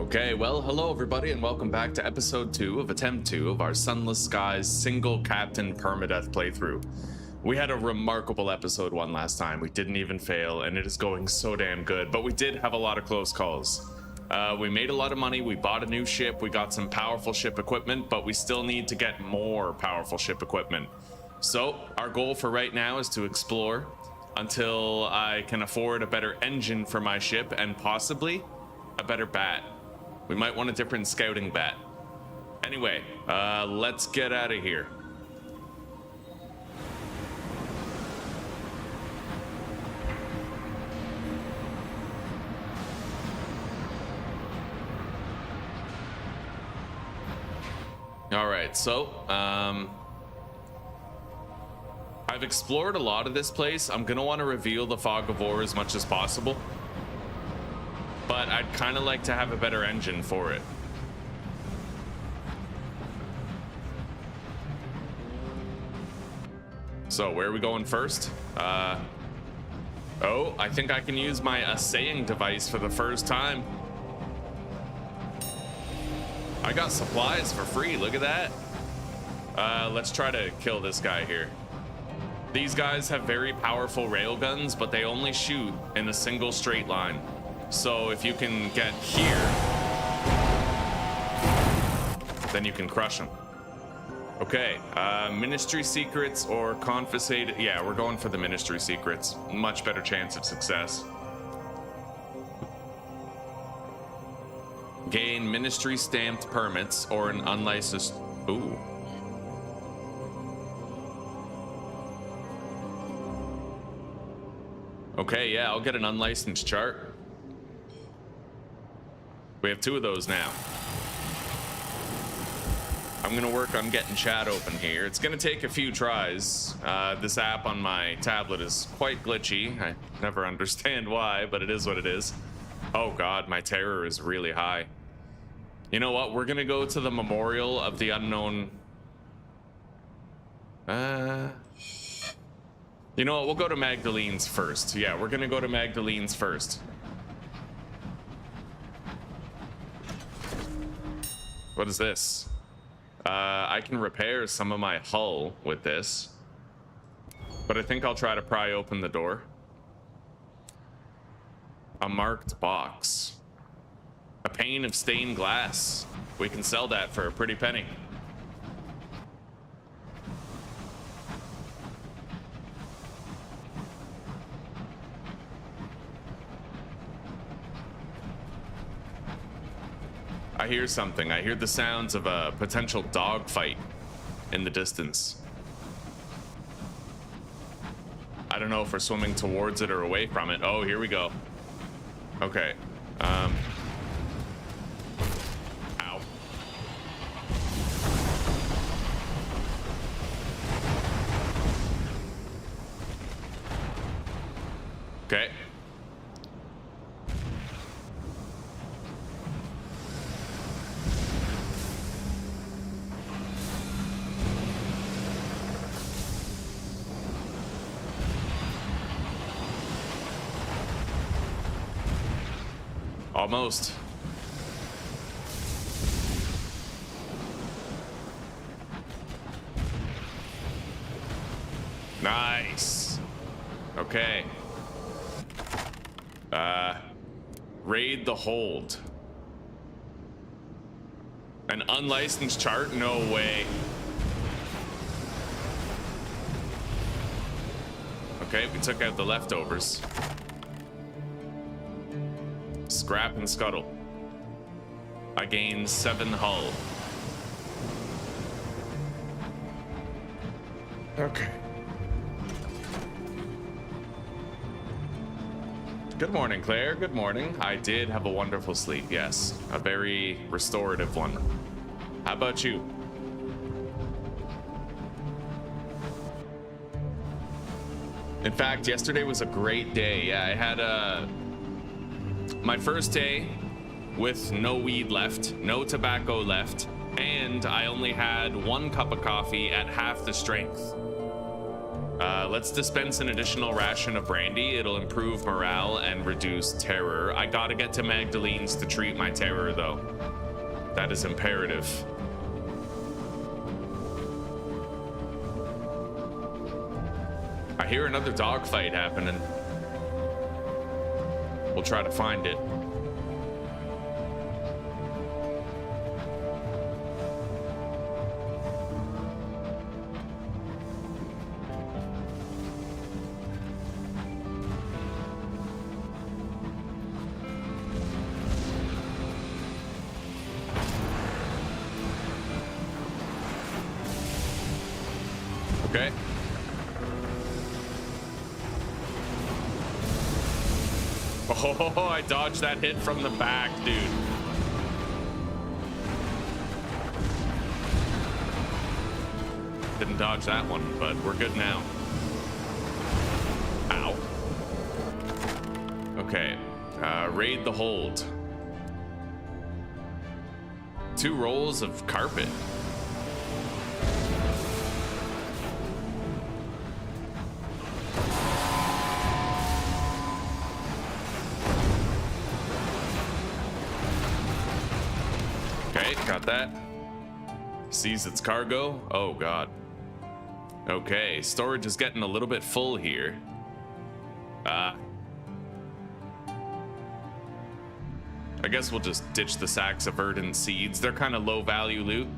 Okay, well, hello everybody, and welcome back to episode 2 of attempt 2 of our Sunless Skies single captain permadeath playthrough. We had a remarkable episode 1 last time. We didn't even fail, and it is going so damn good, but we did have a lot of close calls. We made a lot of money, we bought a new ship, we got some powerful ship equipment, but we still need to get more powerful ship equipment. So, our goal for right now is to explore until I can afford a better engine for my ship and possibly a better bat. We might want a different scouting bat. Anyway, let's get out of here. All right, so I've explored a lot of this place. I'm gonna want to reveal the Fog of War as much as possible, but I'd kind of like to have a better engine for it. So where are we going first? Oh, I think I can use my assaying device for the first time. I got supplies for free, look at that. Let's try to kill this guy here. These guys have very powerful railguns, but they only shoot in a single straight line. So if you can get here, then you can crush them. Okay, ministry secrets or confiscated. Yeah, we're going for the ministry secrets. Much better chance of success. Gain ministry stamped permits or an unlicensed. Ooh. Okay, yeah, I'll get an unlicensed chart. We have 2 of those now. I'm gonna work on getting chat open here. It's gonna take a few tries. This app on my tablet is quite glitchy. I never understand why, but it is what it is. Oh God, my terror is really high. You know what? We're gonna go to the Memorial of the Unknown. You know what? We'll go to Magdalene's first. Yeah, we're gonna go to Magdalene's first. What is this? I can repair some of my hull with this, but I think I'll try to pry open the door. A marked box. A pane of stained glass. We can sell that for a pretty penny. I hear something. I hear the sounds of a potential dogfight in the distance. I don't know if we're swimming towards it or away from it. Oh, here we go. Okay. Ow. Okay. Almost. Nice. Okay. Raid the hold. An unlicensed chart? No way. Okay, we took out the leftovers. Scrap and scuttle. I gained 7 hull. Okay. Good morning, Claire. Good morning. I did have a wonderful sleep, yes. A very restorative one. How about you? In fact, yesterday was a great day. Yeah, I had my first day with no weed left, no tobacco left, and I only had 1 cup of coffee at half the strength. Let's dispense an additional ration of brandy. It'll improve morale and reduce terror. I gotta get to Magdalene's to treat my terror, though. That is imperative. I hear another dogfight happening. We'll try to find it. Okay. Oh, I dodged that hit from the back, dude. Didn't dodge that one, but we're good now. Ow. Okay. Raid the hold. 2 rolls of carpet. Got that. Sees its cargo. Oh god. Okay, storage is getting a little bit full here. I guess we'll just ditch the sacks of verdant seeds. They're kind of low value loot.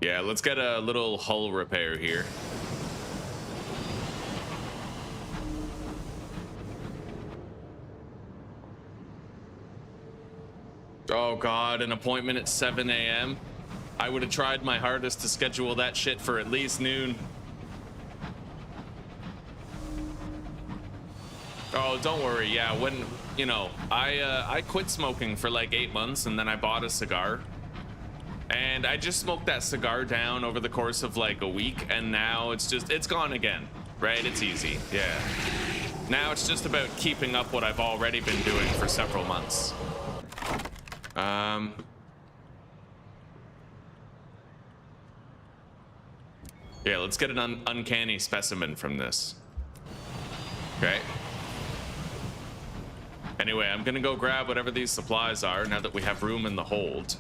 Yeah, let's get a little hull repair here. Oh god, an appointment at 7 a.m. I would have tried my hardest to schedule that shit for at least noon. Oh, don't worry. Yeah, when, you know, I quit smoking for like 8 months and then I bought a cigar. And I just smoked that cigar down over the course of like a week, and now it's gone again, right? It's easy, yeah. Now it's just about keeping up what I've already been doing for several months. Yeah, let's get an uncanny specimen from this. Okay. Anyway, I'm gonna go grab whatever these supplies are now that we have room in the hold.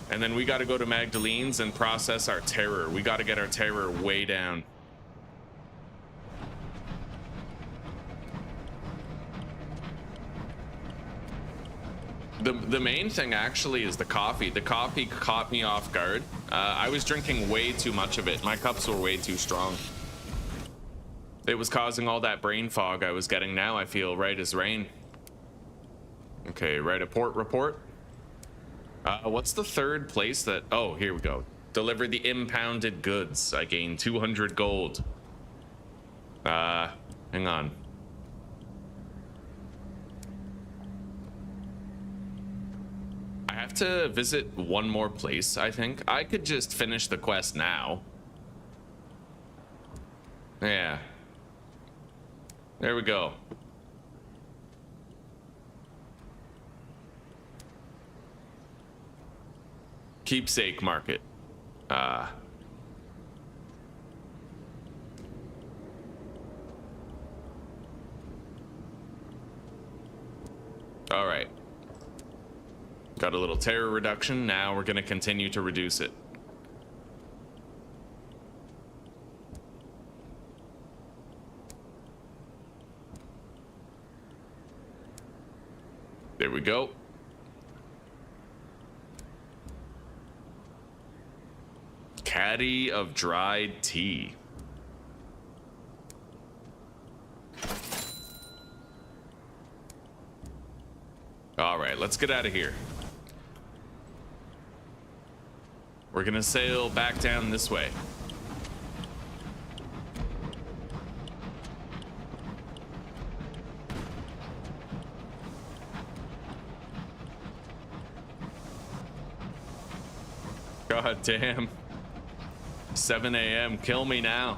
And then we got to go to Magdalene's and process our terror. We got to get our terror way down. The main thing actually is the coffee. The coffee caught me off guard. I was drinking way too much of it. My cups were way too strong. It was causing all that brain fog I was getting. Now I feel right as rain. Okay, write a port report. What's the third place that... Oh, here we go. Deliver the impounded goods. I gain 200 gold. Hang on. I have to visit one more place, I think. I could just finish the quest now. Yeah. There we go. Keepsake market. All right. Got a little terror reduction. Now we're going to continue to reduce it. There we go. Caddy of dried tea. All right, let's get out of here. We're gonna sail back down this way. God damn. 7 a.m. Kill me now.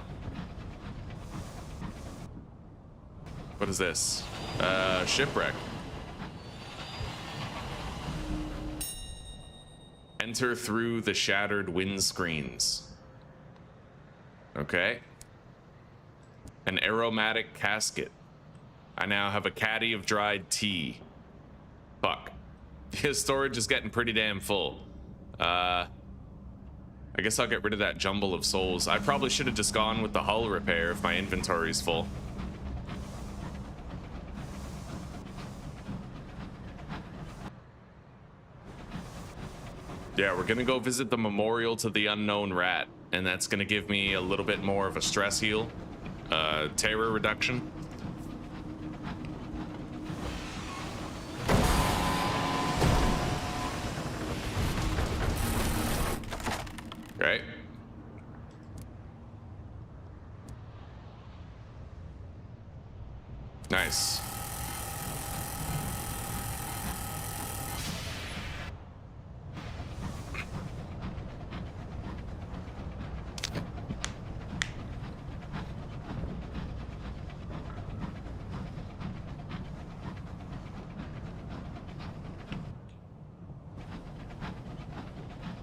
What is this? Shipwreck. Enter through the shattered windscreens. Okay. An aromatic casket. I now have a caddy of dried tea. Fuck. His storage is getting pretty damn full. I guess I'll get rid of that jumble of souls. I probably should have just gone with the hull repair if my inventory's full. Yeah, we're gonna go visit the memorial to the unknown rat, and that's gonna give me a little bit more of a stress heal, terror reduction. Right. Nice.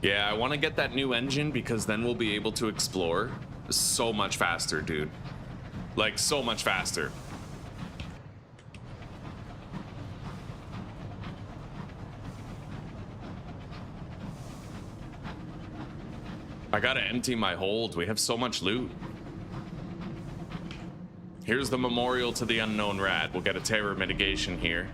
Yeah, I want to get that new engine because then we'll be able to explore so much faster, dude. Like, so much faster. I gotta empty my hold. We have so much loot. Here's the memorial to the unknown rat. We'll get a terror mitigation here.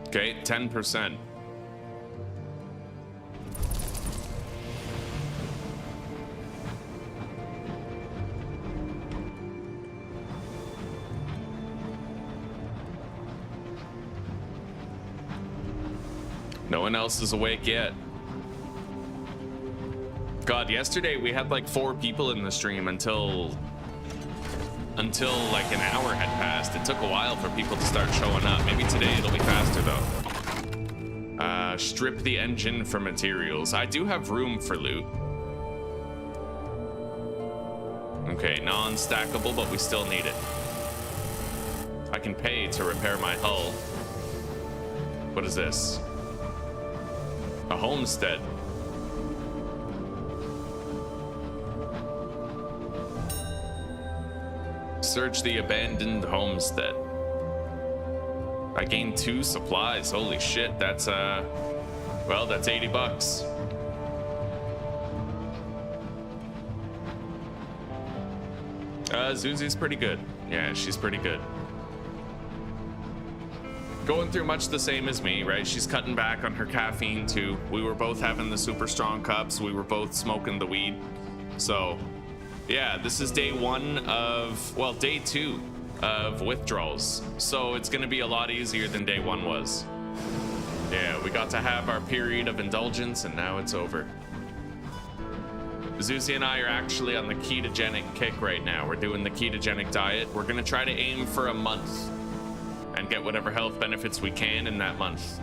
Okay, 10%. No one else is awake yet. God, yesterday we had like 4 people in the stream until like an hour had passed. It took a while for people to start showing up. Maybe today it'll be faster though. Strip the engine for materials. I do have room for loot. Okay, non-stackable, but we still need it. I can pay to repair my hull. What is this? A homestead. Search the abandoned homestead. I gained 2 supplies. Holy shit, that's well, that's 80 bucks. Zuzi's pretty good. Yeah, she's pretty good. Going through much the same as me, right? She's cutting back on her caffeine too. We were both having the super strong cups. We were both smoking the weed. So yeah, this is day 1 of, well, day 2 of withdrawals. So it's gonna be a lot easier than day 1 was. Yeah, we got to have our period of indulgence and now it's over. Zuzi and I are actually on the ketogenic kick right now. We're doing the ketogenic diet. We're gonna try to aim for a month and get whatever health benefits we can in that month.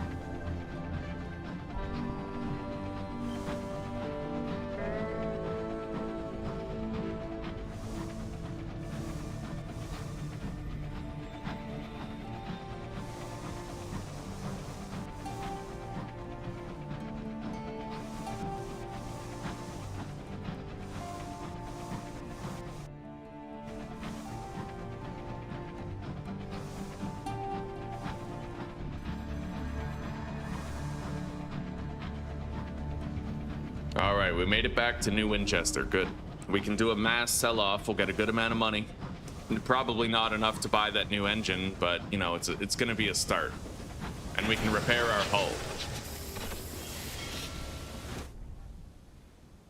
All right, we made it back to New Winchester. Good. We can do a mass sell-off. We'll get a good amount of money. Probably not enough to buy that new engine, but you know, it's going to be a start. And we can repair our hull.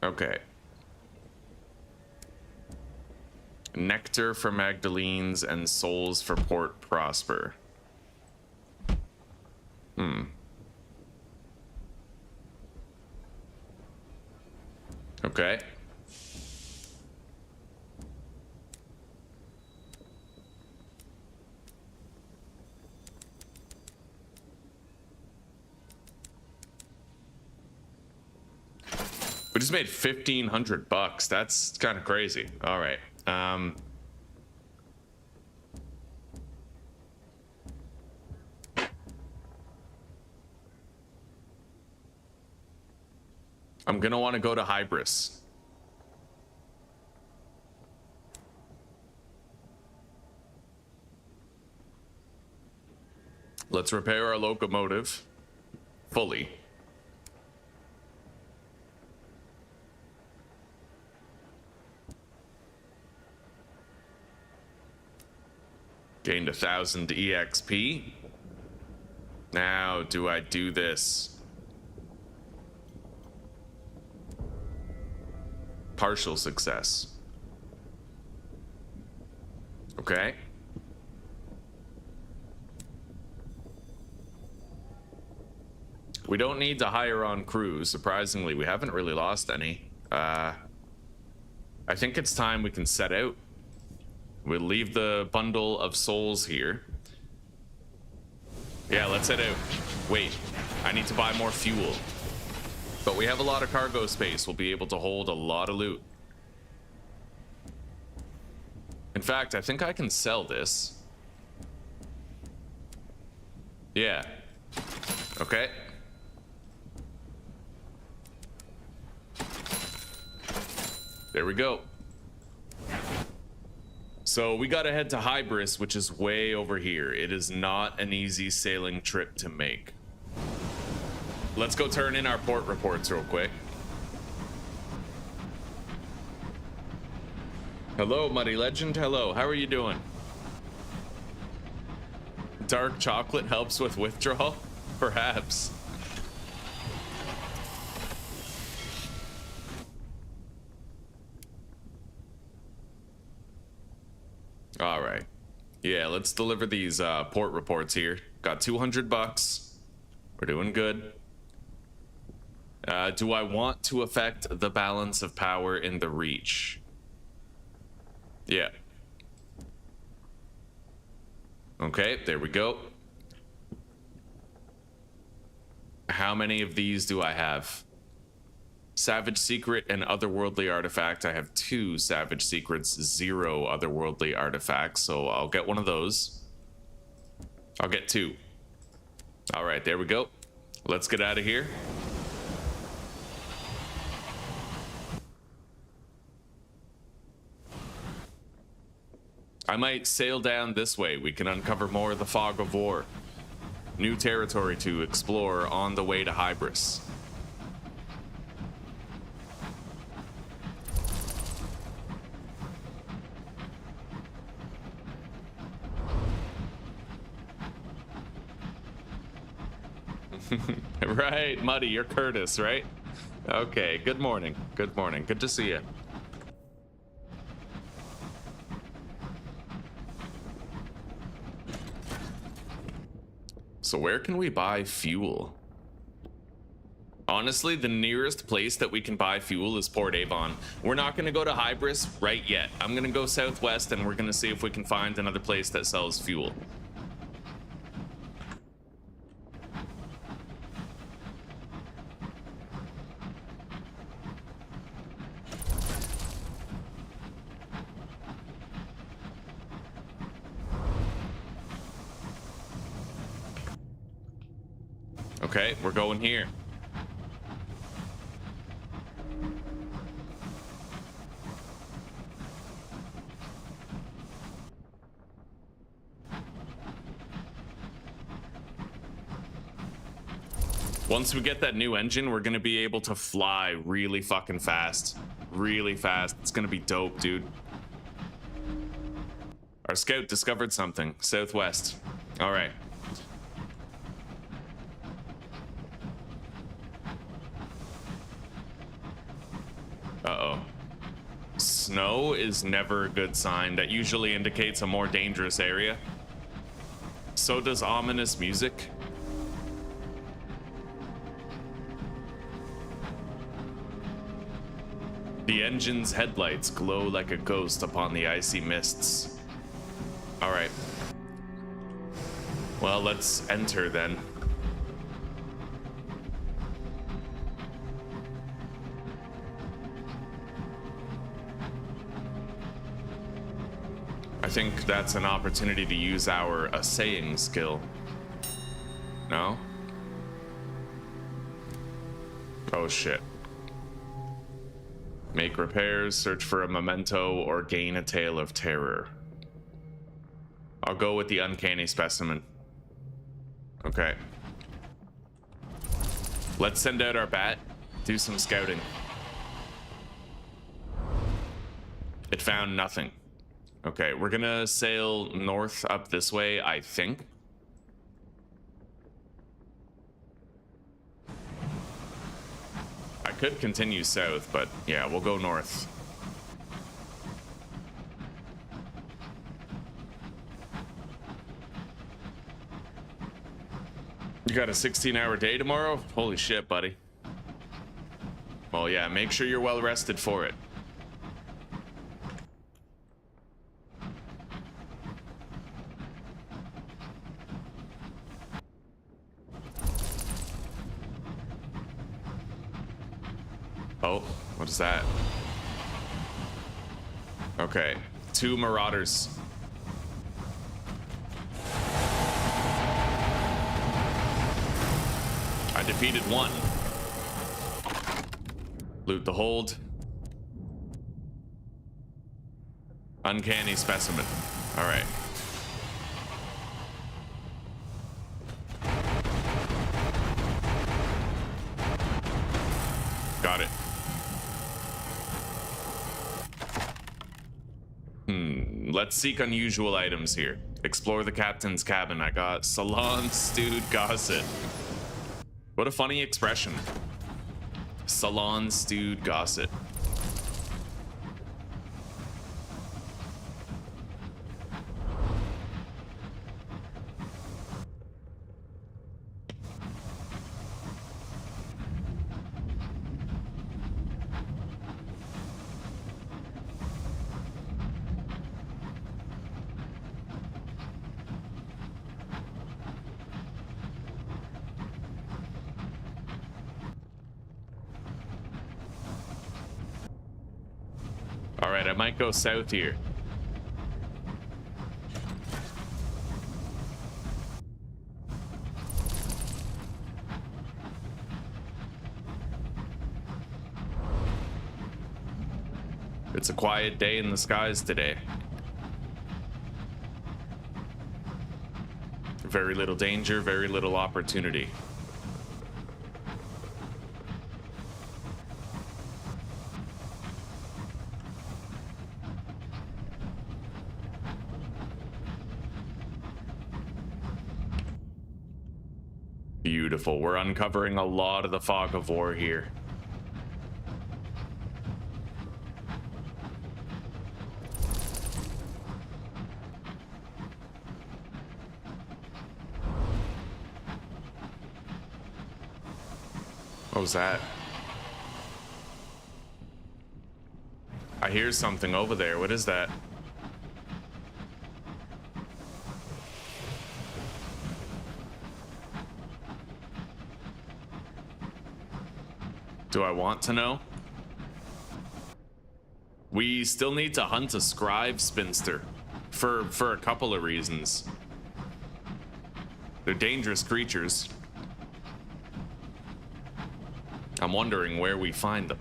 Okay. Nectar for Magdalene's and souls for Port Prosper. Okay. just made 1,500 bucks. That's kind of crazy. All right. I'm gonna want to go to Hybris. Let's repair our locomotive fully. Gained 1,000 EXP. Now, do I do this? Partial success. Okay. We don't need to hire on crews. Surprisingly, we haven't really lost any. I think it's time we can set out. We'll leave the bundle of souls here. Yeah, let's head out. Wait, I need to buy more fuel. But we have a lot of cargo space. We'll be able to hold a lot of loot. In fact, I think I can sell this. Yeah. Okay. There we go. So we gotta head to Hybris, which is way over here. It is not an easy sailing trip to make. Let's go turn in our port reports real quick. Hello, Muddy Legend. Hello, how are you doing? Dark chocolate helps with withdrawal? Perhaps. All right. Yeah, let's deliver these port reports here. Got 200 bucks. We're doing good. Do I want to affect the balance of power in the Reach? Yeah. Okay, there we go. How many of these do I have? Savage Secret and Otherworldly Artifact. I have 2 Savage Secrets, 0 Otherworldly Artifacts, so I'll get one of those. I'll get 2. All right, there we go. Let's get out of here. I might sail down this way. We can uncover more of the Fog of War. New territory to explore on the way to Hybris. Right, Muddy, you're Curtis, right? Okay, good morning. Good morning. Good to see you. So where can we buy fuel? Honestly, the nearest place that we can buy fuel is Port Avon. We're not going to go to Hybris right yet. I'm going to go southwest and we're going to see if we can find another place that sells fuel. Okay, we're going here. Once we get that new engine, we're gonna be able to fly really fucking fast. Really fast. It's gonna be dope, dude. Our scout discovered something. Southwest. All right. Uh-oh. Snow is never a good sign. That usually indicates a more dangerous area. So does ominous music. The engine's headlights glow like a ghost upon the icy mists. All right. Well, let's enter then. I think that's an opportunity to use our assaying skill. No? Oh shit. Make repairs, search for a memento, or gain a tale of terror. I'll go with the uncanny specimen. Okay. Let's send out our bat, do some scouting. It found nothing. Okay, we're gonna sail north up this way, I think. I could continue south, but yeah, we'll go north. You got a 16-hour day tomorrow? Holy shit, buddy. Well, yeah, make sure you're well rested for it. Oh, what is that? Okay, 2 marauders. I defeated 1. Loot the hold. Uncanny specimen. All right. Got it. Let's seek unusual items here. Explore the captain's cabin. I got salon stewed gossip. What a funny expression. Salon stewed gossip. All right, I might go south here. It's a quiet day in the skies today. Very little danger, very little opportunity. Beautiful. We're uncovering a lot of the fog of war here. What was that? I hear something over there. What is that? Do I want to know? We still need to hunt a scribe spinster for a couple of reasons. They're dangerous creatures. I'm wondering where we find them.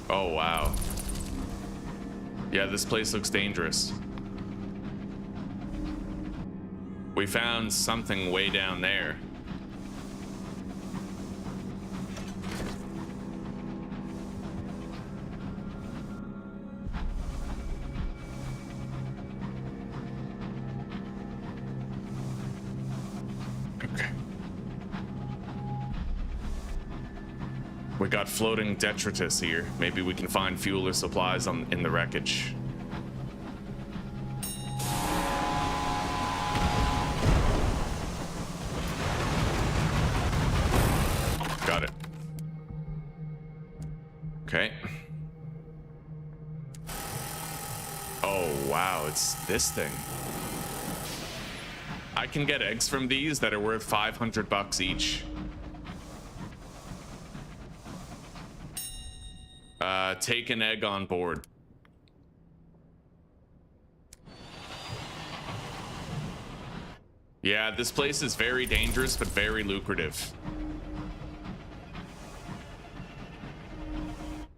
Oh, wow. Yeah, this place looks dangerous. We found something way down there. Okay. We got floating detritus here. Maybe we can find fuel or supplies in the wreckage. Got it. Okay. Oh, wow, it's this thing. I can get eggs from these that are worth $500 each. Take an egg on board. Yeah, this place is very dangerous, but very lucrative.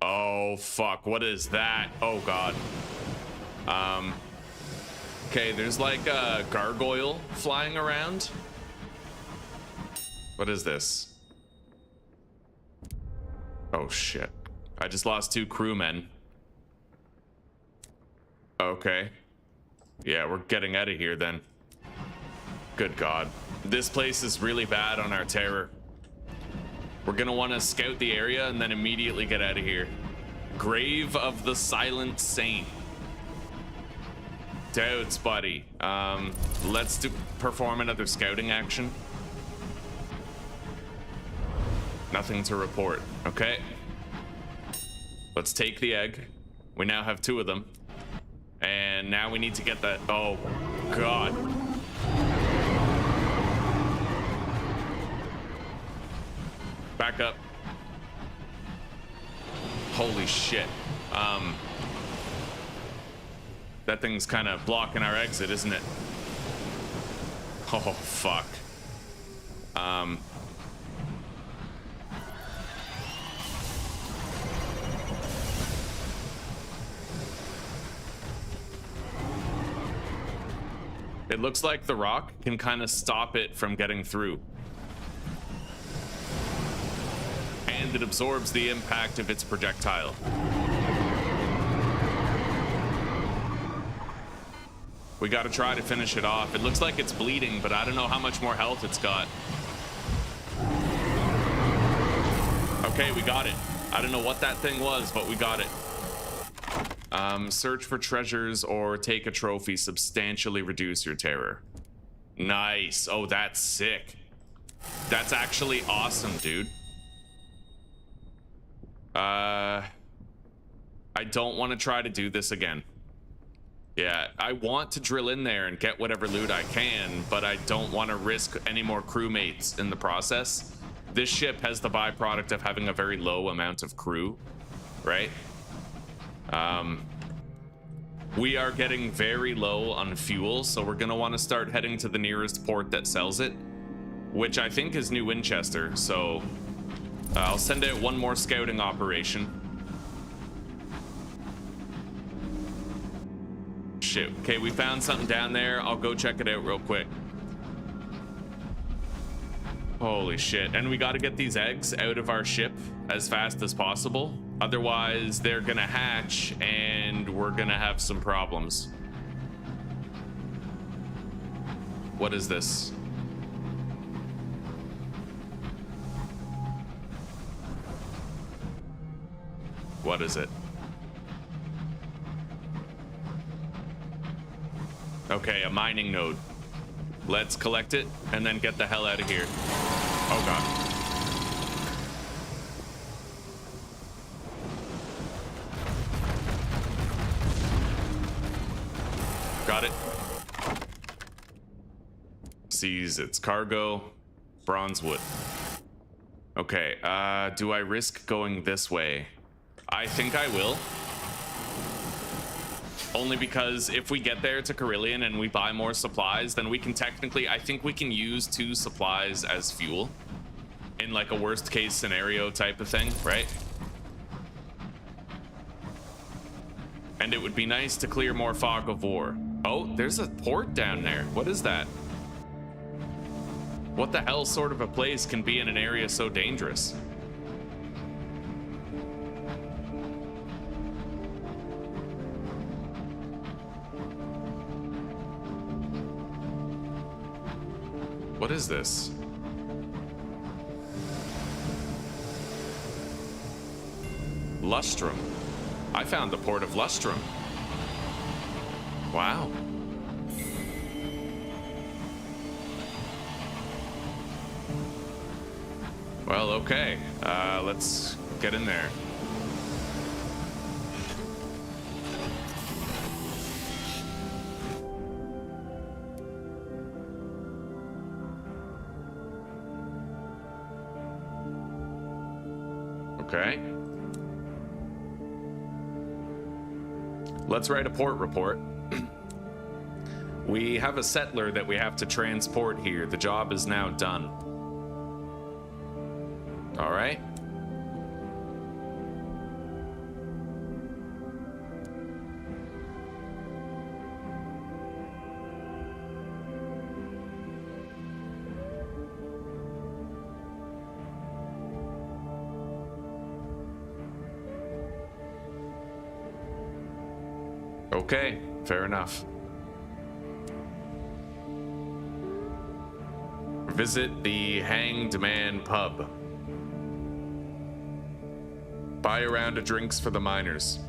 Oh, fuck. What is that? Oh, God. Okay, there's like a gargoyle flying around. What is this? Oh, shit. I just lost 2 crewmen. Okay. Yeah, we're getting out of here then. Good God. This place is really bad on our terror. We're gonna want to scout the area and then immediately get out of here. Grave of the Silent Saint. Doubts, buddy. Let's perform another scouting action. Nothing to report. Okay. Let's take the egg. We now have 2 of them. And now we need to get that. Oh, God. Back up. Holy shit. That thing's kind of blocking our exit, isn't it? Oh, fuck. It looks like the rock can kind of stop it from getting through. And it absorbs the impact of its projectile. We gotta try to finish it off. It looks like it's bleeding, but I don't know how much more health it's got. Okay, we got it. I don't know what that thing was, but we got it. Search for treasures or take a trophy. Substantially reduce your terror. Nice. Oh, that's sick. That's actually awesome, dude. I don't want to try to do this again. Yeah, I want to drill in there and get whatever loot I can, but I don't want to risk any more crewmates in the process. This ship has the byproduct of having a very low amount of crew, right? We are getting very low on fuel, so we're gonna want to start heading to the nearest port that sells it, which I think is New Winchester, so I'll send out one more scouting operation. Shit. Okay, we found something down there. I'll go check it out real quick. Holy shit. And we got to get these eggs out of our ship as fast as possible. Otherwise, they're gonna hatch and we're gonna have some problems. What is this? What is it? Okay, a mining node. Let's collect it and then get the hell out of here. Oh, God. Got it. Seize its cargo. Bronze wood. Okay, do I risk going this way? I think I will. Only because if we get there to Carillion and we buy more supplies, then we can technically, I think we can use 2 supplies as fuel in like a worst case scenario type of thing, right? And it would be nice to clear more fog of war. Oh, there's a port down there. What is that? What the hell sort of a place can be in an area so dangerous? What is this? Lustrum. I found the port of Lustrum. Wow. Well, okay. Let's get in there. Okay. Let's write a port report. We have a settler that we have to transport here. The job is now done. All right. Okay, fair enough. Visit the Hanged Man pub. Buy a round of drinks for the miners.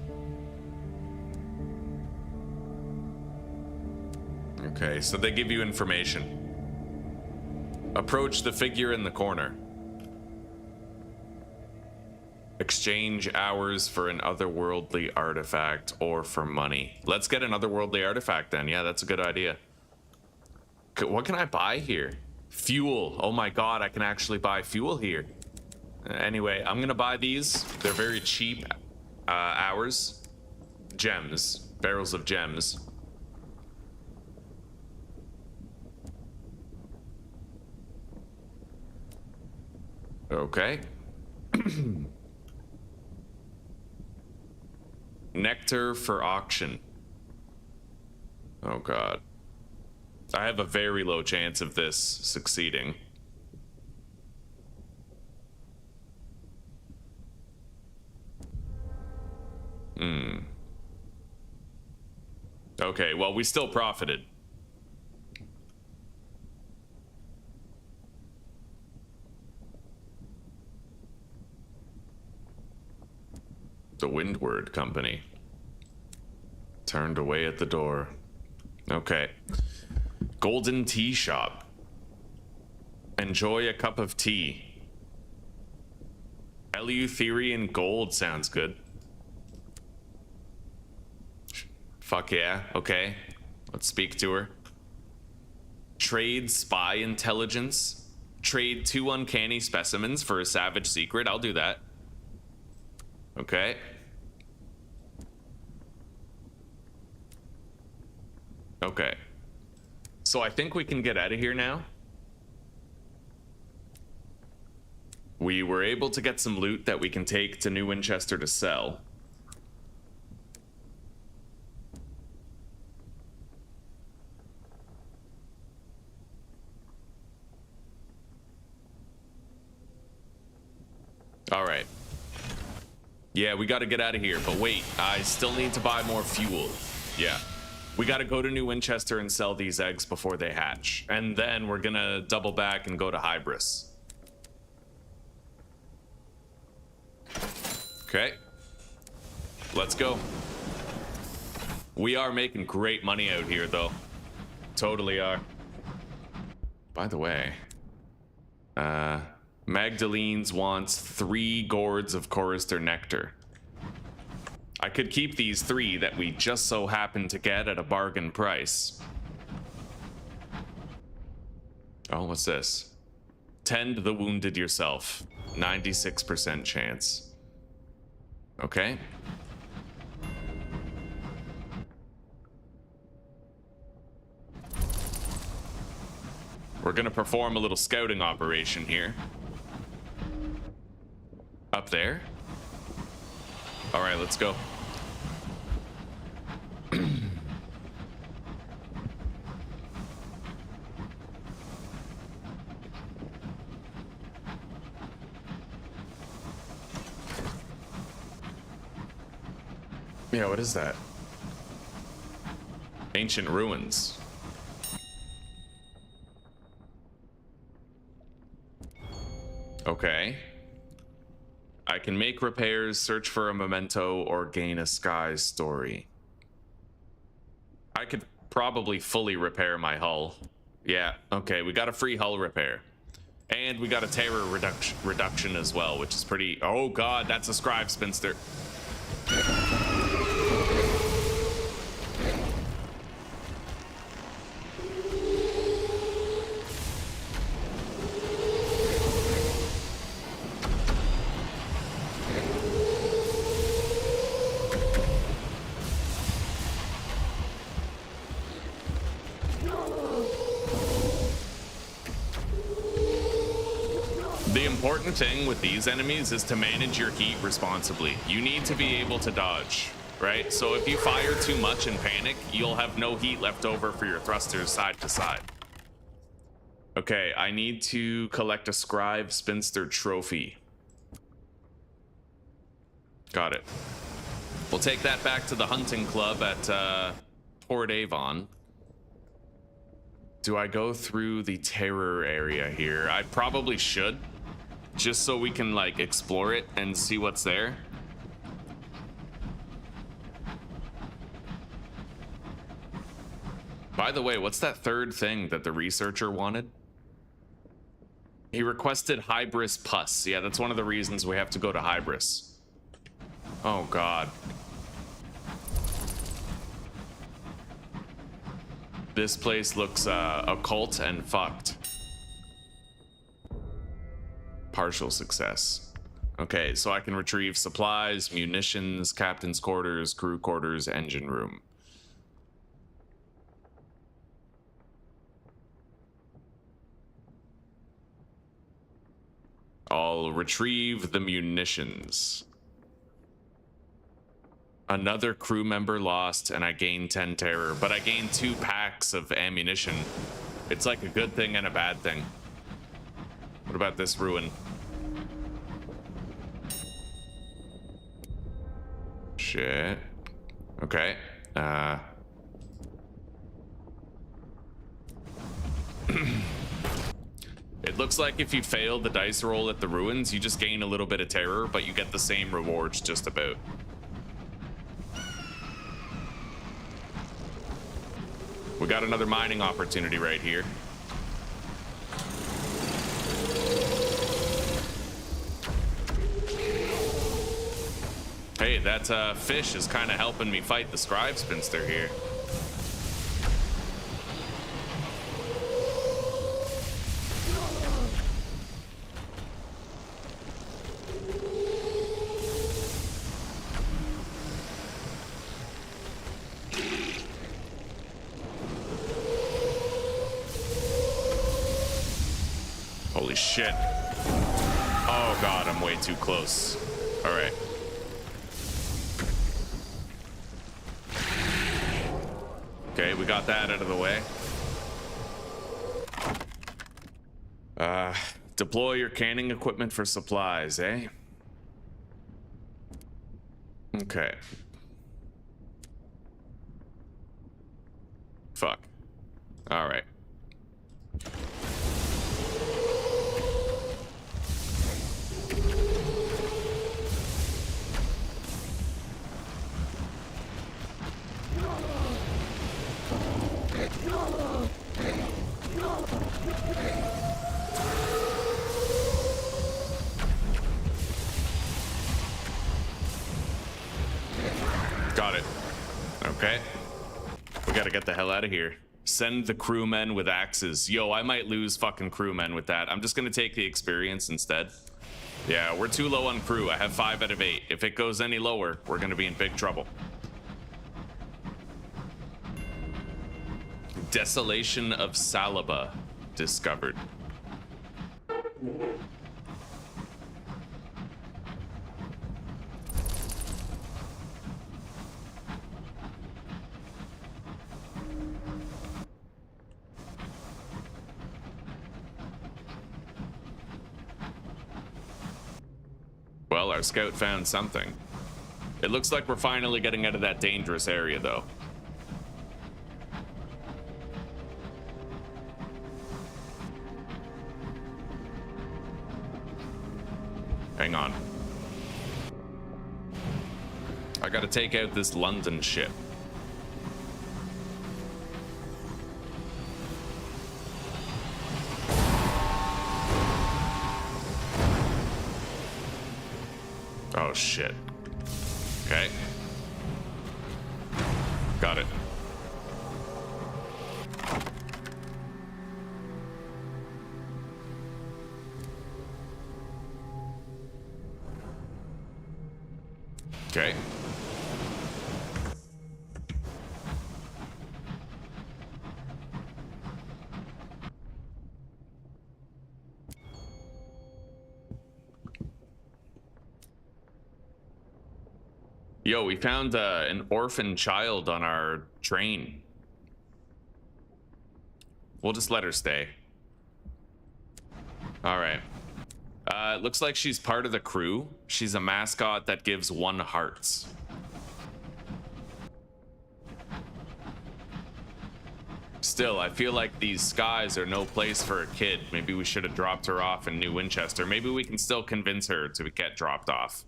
Okay, so they give you information. Approach the figure in the corner. Exchange hours for an otherworldly artifact or for money. Let's get an otherworldly artifact then. Yeah, that's a good idea. What can I buy here? Fuel. Oh my god, I can actually buy fuel here. Anyway, I'm gonna buy these. They're very cheap hours. Gems. Barrels of gems. Okay. Nectar for auction. Oh god. I have a very low chance of this succeeding. Okay, well, we still profited. The Windward Company. Turned away at the door. Okay. Golden Tea Shop. Enjoy a cup of tea. Eleutherian gold sounds good. Fuck yeah, okay. Let's speak to her. Trade spy intelligence. Trade 2 uncanny specimens for a savage secret. I'll do that. Okay. Okay. So I think we can get out of here now. We were able to get some loot that we can take to New Winchester to sell. All right. Yeah, we got to get out of here, but wait, I still need to buy more fuel. Yeah. We got to go to New Winchester and sell these eggs before they hatch. And then we're going to double back and go to Hybris. Okay. Let's go. We are making great money out here, though. Totally are. By the way, Magdalene's wants 3 gourds of chorister nectar. I could keep these 3 that we just so happen to get at a bargain price. Oh, what's this? Tend the wounded yourself. 96% chance. Okay. We're gonna perform a little scouting operation here. Up there. All right, let's go. Yeah, what is that? Ancient ruins. Okay. I can make repairs, search for a memento, or gain a Skies story. I could probably fully repair my hull. Yeah, okay, we got a free hull repair. And we got a terror reduction as well, which is pretty... Oh god, that's a scribe spinster. The important thing with these enemies is to manage your heat responsibly. You need to be able to dodge, right? So if you fire too much and panic, you'll have no heat left over for your thrusters side to side. Okay, I need to collect a Scribe Spinster trophy. Got it. We'll take that back to the hunting club at Port Avon. Do I go through the terror area here? I probably should, just so we can like explore it and see what's there. By the way, what's that third thing that the researcher wanted? He requested Hybris Pus. Yeah, that's one of the reasons we have to go to Hybris. Oh God. This place looks occult and fucked. Partial success. Okay, so I can retrieve supplies, munitions, captain's quarters, crew quarters, engine room. I'll retrieve the munitions. Another crew member lost, and I gained 10 terror, but I gained 2 packs of ammunition. It's like a good thing and a bad thing. What about this ruin? Shit. Okay. It looks like if you fail the dice roll at the ruins, you just gain a little bit of terror, but you get the same rewards just about. We got another mining opportunity right here. Hey, that fish is kind of helping me fight the Scribe Spinster here. Holy shit. Oh God, I'm way too close. All right. Okay, we got that out of the way. Deploy your canning equipment for supplies, eh? Okay. Fuck. All right. Got it. Okay. We gotta get the hell out of here. Send the crewmen with axes. Yo, I might lose fucking crewmen with that. I'm just gonna take the experience instead. Yeah, we're too low on crew. I have 5 out of 8. If it goes any lower, we're gonna be in big trouble. Desolation of Salaba discovered. Well, our scout found something. It looks like we're finally getting out of that dangerous area, though. Hang on. I gotta take out this London ship. Oh shit. Okay. Got it. Okay. Yo, we found an orphan child on our train. We'll just let her stay. All right. It looks like she's part of the crew. She's a mascot that gives 1 hearts. Still, I feel like these skies are no place for a kid. Maybe we should have dropped her off in New Winchester. Maybe we can still convince her to get dropped off.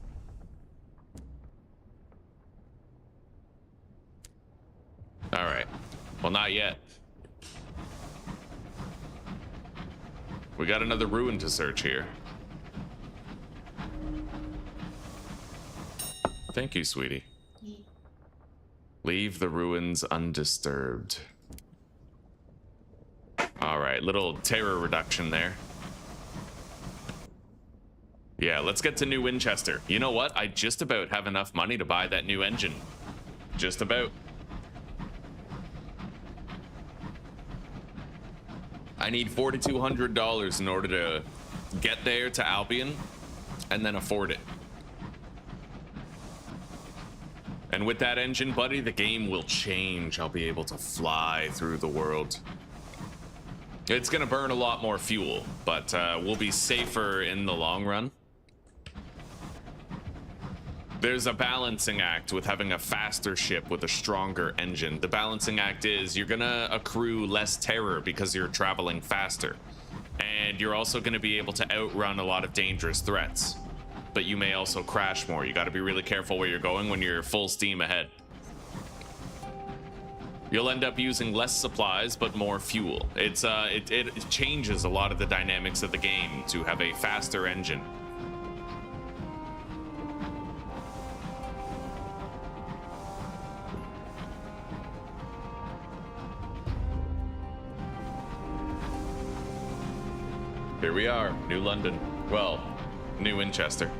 All right. Well, not yet. We got another ruin to search here. Thank you, sweetie. Leave the ruins undisturbed. All right, little terror reduction there. Yeah, let's get to New Winchester. You know what? I just about have enough money to buy that new engine. Just about. I need $4,200 in order to get there to Albion and then afford it. And with that engine, buddy, the game will change. I'll be able to fly through the world. It's gonna burn a lot more fuel, but we'll be safer in the long run. There's a balancing act with having a faster ship with a stronger engine. The balancing act is you're gonna accrue less terror because you're traveling faster. And you're also gonna be able to outrun a lot of dangerous threats. But you may also crash more. You gotta be really careful where you're going when you're full steam ahead. You'll end up using less supplies, but more fuel. It changes a lot of the dynamics of the game to have a faster engine. Here we are, New London. Well, New Winchester.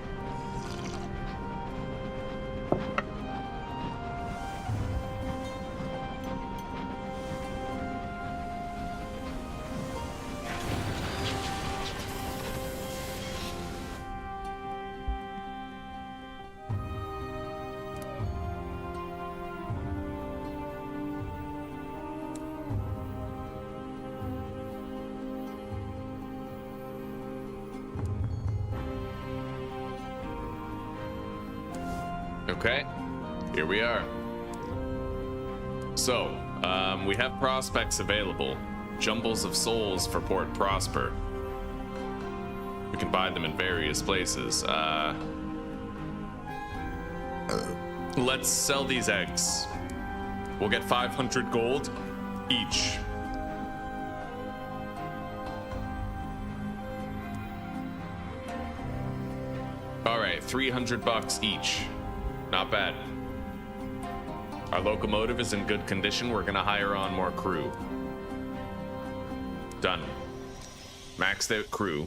Okay, here we are. So, we have prospects available. Jumbles of souls for Port Prosper. We can buy them in various places. Let's sell these eggs. We'll get 500 gold each. All right, 300 bucks each. Not bad. Our locomotive is in good condition. We're gonna hire on more crew. Done. Maxed out crew.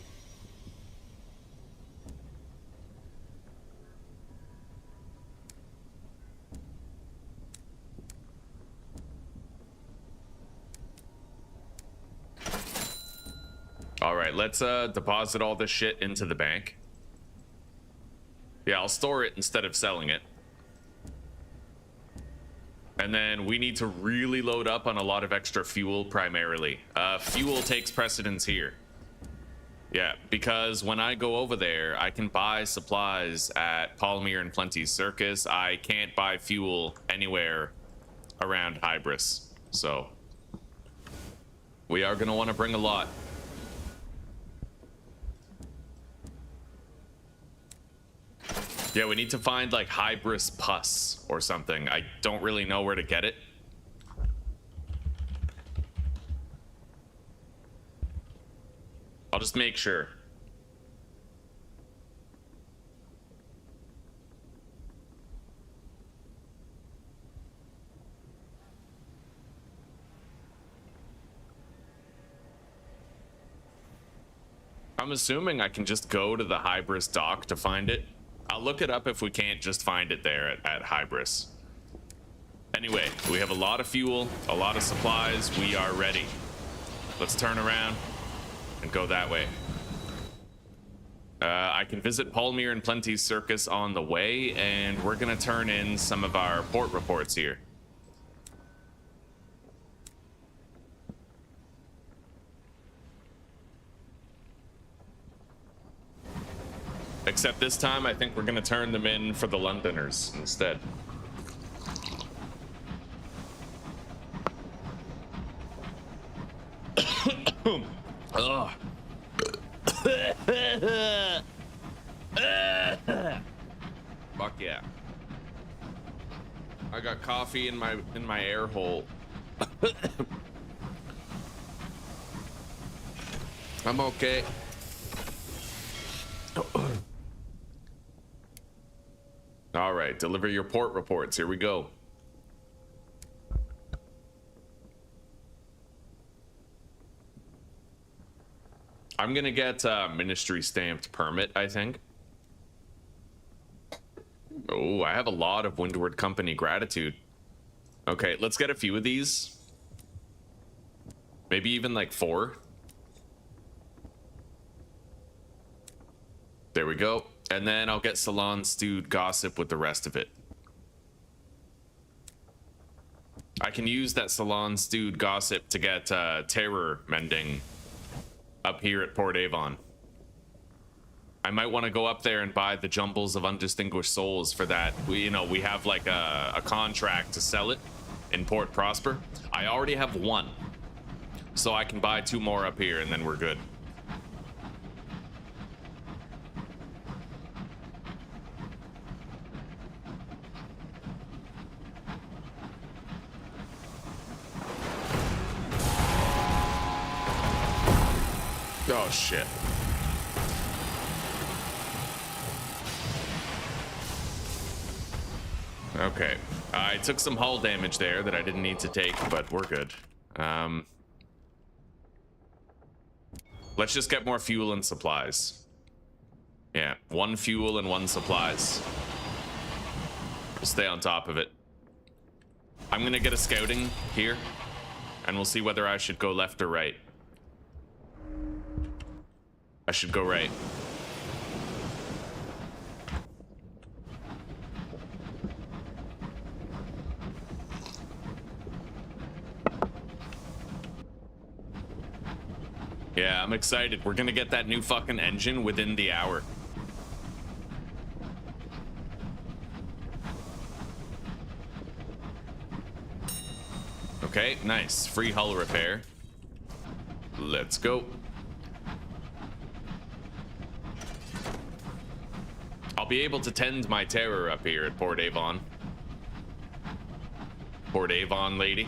All right, let's deposit all this shit into the bank. Yeah, I'll store it instead of selling it. And then we need to really load up on a lot of extra fuel primarily. Fuel takes precedence here. Yeah, because when I go over there, I can buy supplies at Palmyre and Plenty's Circus. I can't buy fuel anywhere around Hybris. So we are gonna want to bring a lot. Yeah, we need to find like Hybris pus or something. I don't really know where to get it. I'll just make sure. I'm assuming I can just go to the Hybris dock to find it. I'll look it up if we can't just find it there at Hybris. Anyway, we have a lot of fuel, a lot of supplies. We are ready. Let's turn around and go that way. I can visit Palmyr and Plenty's circus on the way, and we're gonna turn in some of our port reports here. Except this time, I think we're gonna turn them in for the Londoners instead. Ugh. Fuck yeah. I got coffee in my air hole. I'm okay. All right, deliver your port reports. Here we go. I'm gonna get ministry stamped permit, I think. Oh, I have a lot of Windward Company gratitude. Okay, let's get a few of these. Maybe even like 4. There we go. And then I'll get Salon Stewed Gossip with the rest of it. I can use that Salon Stewed Gossip to get terror mending up here at Port Avon. I might want to go up there and buy the Jumbles of Undistinguished Souls for that. We have like a contract to sell it in Port Prosper. I already have 1. So I can buy 2 more up here and then we're good. Oh shit. Okay. I took some hull damage there that I didn't need to take, but we're good. Let's just get more fuel and supplies. Yeah, 1 fuel and 1 supplies. We'll stay on top of it. I'm gonna get a scouting here, and we'll see whether I should go left or right. I should go right. Yeah, I'm excited. We're gonna get that new fucking engine within the hour. Okay, nice. Free hull repair. Let's go. I'll be able to tend my terror up here at Port Avon. Port Avon, lady.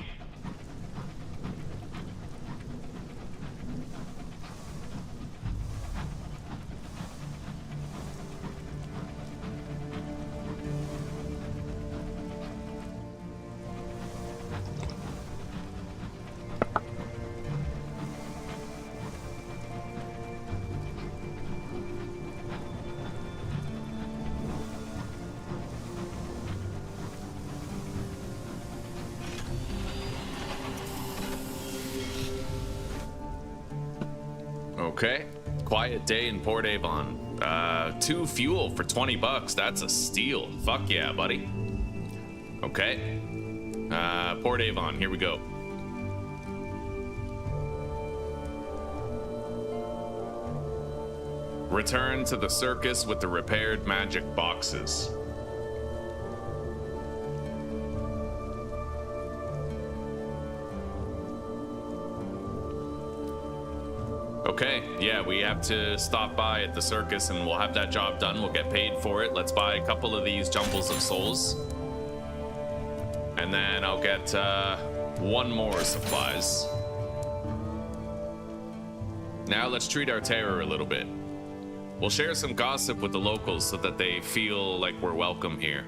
Okay, quiet day in Port Avon. 2 fuel for 20 bucks. That's a steal. Fuck yeah, buddy. Okay. Port Avon, here we go. Return to the circus with the repaired magic boxes. Okay, yeah, we have to stop by at the circus and we'll have that job done. We'll get paid for it. Let's buy a couple of these Jumbles of Souls. And then I'll get 1 more supplies. Now let's treat our terror a little bit. We'll share some gossip with the locals so that they feel like we're welcome here.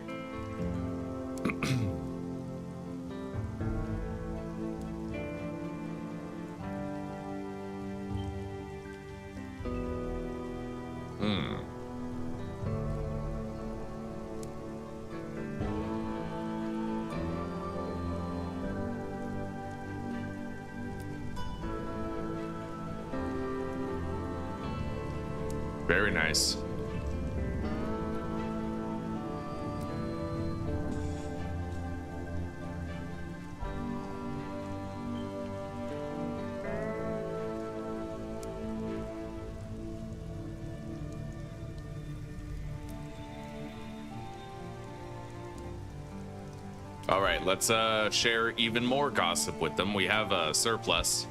Very nice. All right, let's share even more gossip with them. We have a surplus.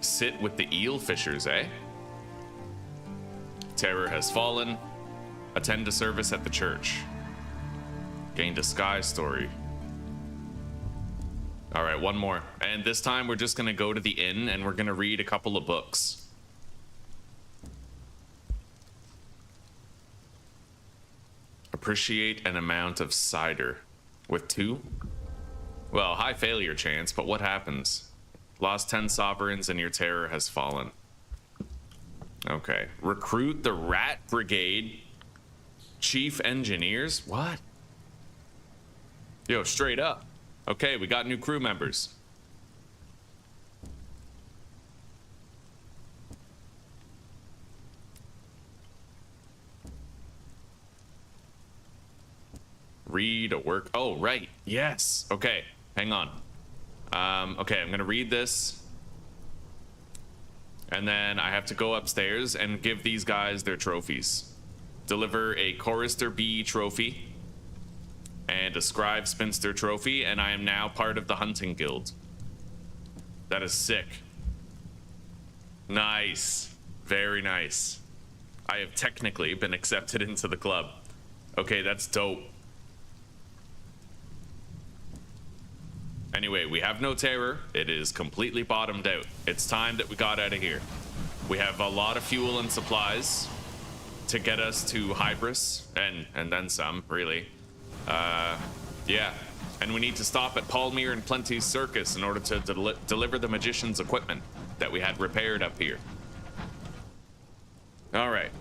Sit with the eel fishers, eh? Terror has fallen. Attend a service at the church. Gained a sky story. All right, one more. And this time we're just gonna go to the inn and we're gonna read a couple of books. Appreciate an amount of cider. With 2? Well, high failure chance, but what happens? Lost 10 sovereigns and your terror has fallen. Okay. Recruit the Rat Brigade. Chief Engineers? What? Yo, straight up. Okay, we got new crew members. Read a work. Oh, right. Yes. Okay. Hang on. Okay, I'm gonna read this. And then I have to go upstairs and give these guys their trophies. Deliver a Chorister B trophy and a Scribe Spinster trophy, and I am now part of the hunting guild. That is sick. Nice. Very nice. I have technically been accepted into the club. Okay, that's dope. Anyway, we have no terror. It is completely bottomed out. It's time that we got out of here. We have a lot of fuel and supplies to get us to Hybris, and then some, really. Yeah. And we need to stop at Palmyr and Plenty's Circus in order to deliver the magician's equipment that we had repaired up here. All right.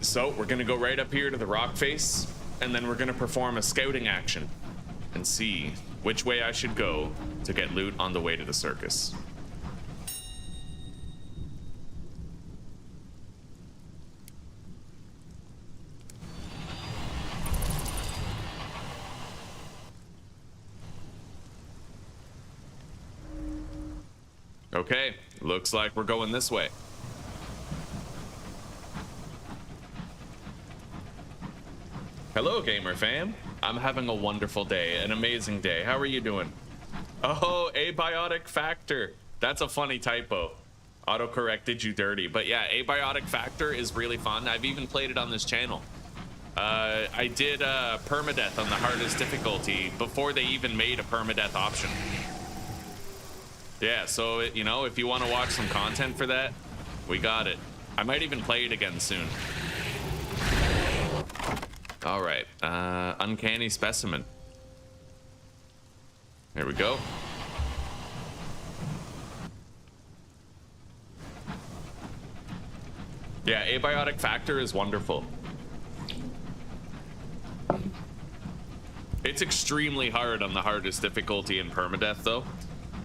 So we're gonna go right up here to the rock face, and then we're gonna perform a scouting action and see which way I should go to get loot on the way to the circus. Okay, looks like we're going this way. Hello, gamer fam. I'm having a wonderful day, an amazing day. How are you doing? Oh, abiotic factor. That's a funny typo. Autocorrect did you dirty. But yeah, abiotic factor is really fun. I've even played it on this channel. I did permadeath on the hardest difficulty before they even made a permadeath option. Yeah, so, you know, if you want to watch some content for that, we got it. I might even play it again soon. All right, uncanny specimen. There we go. Yeah, abiotic factor is wonderful. It's extremely hard on the hardest difficulty in permadeath, though.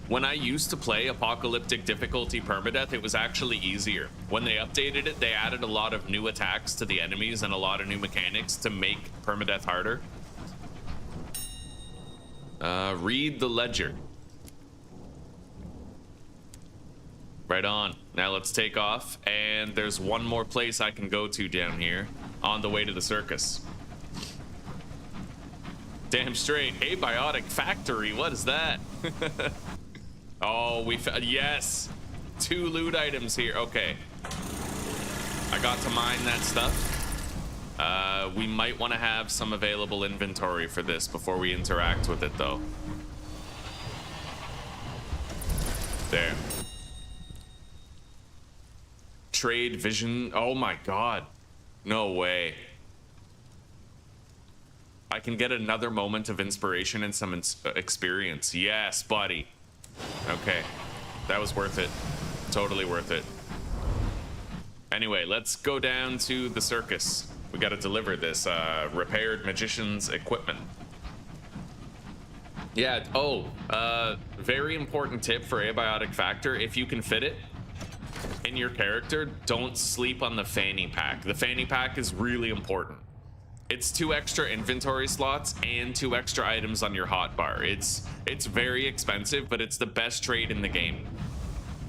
When I used to play apocalyptic difficulty permadeath, it was actually easier. When they updated it, they added a lot of new attacks to the enemies and a lot of new mechanics to make permadeath harder. Read the ledger. Right on. Now let's take off, and there's one more place I can go to down here on the way to the circus. Damn straight. Abiotic factory, what is that? Oh, yes, 2 loot items here. Okay, I got to mine that stuff. We might want to have some available inventory for this before we interact with it, though. There. Trade vision. Oh my god, no way. I can get another moment of inspiration and some experience. Yes, buddy. Okay, that was worth it. Totally worth it. Anyway, let's go down to the circus. We gotta deliver this repaired magician's equipment. Yeah, oh, very important tip for abiotic factor. If you can fit it, in your character, don't sleep on the fanny pack. The fanny pack is really important. It's 2 extra inventory slots and 2 extra items on your hotbar. It's very expensive, but it's the best trade in the game.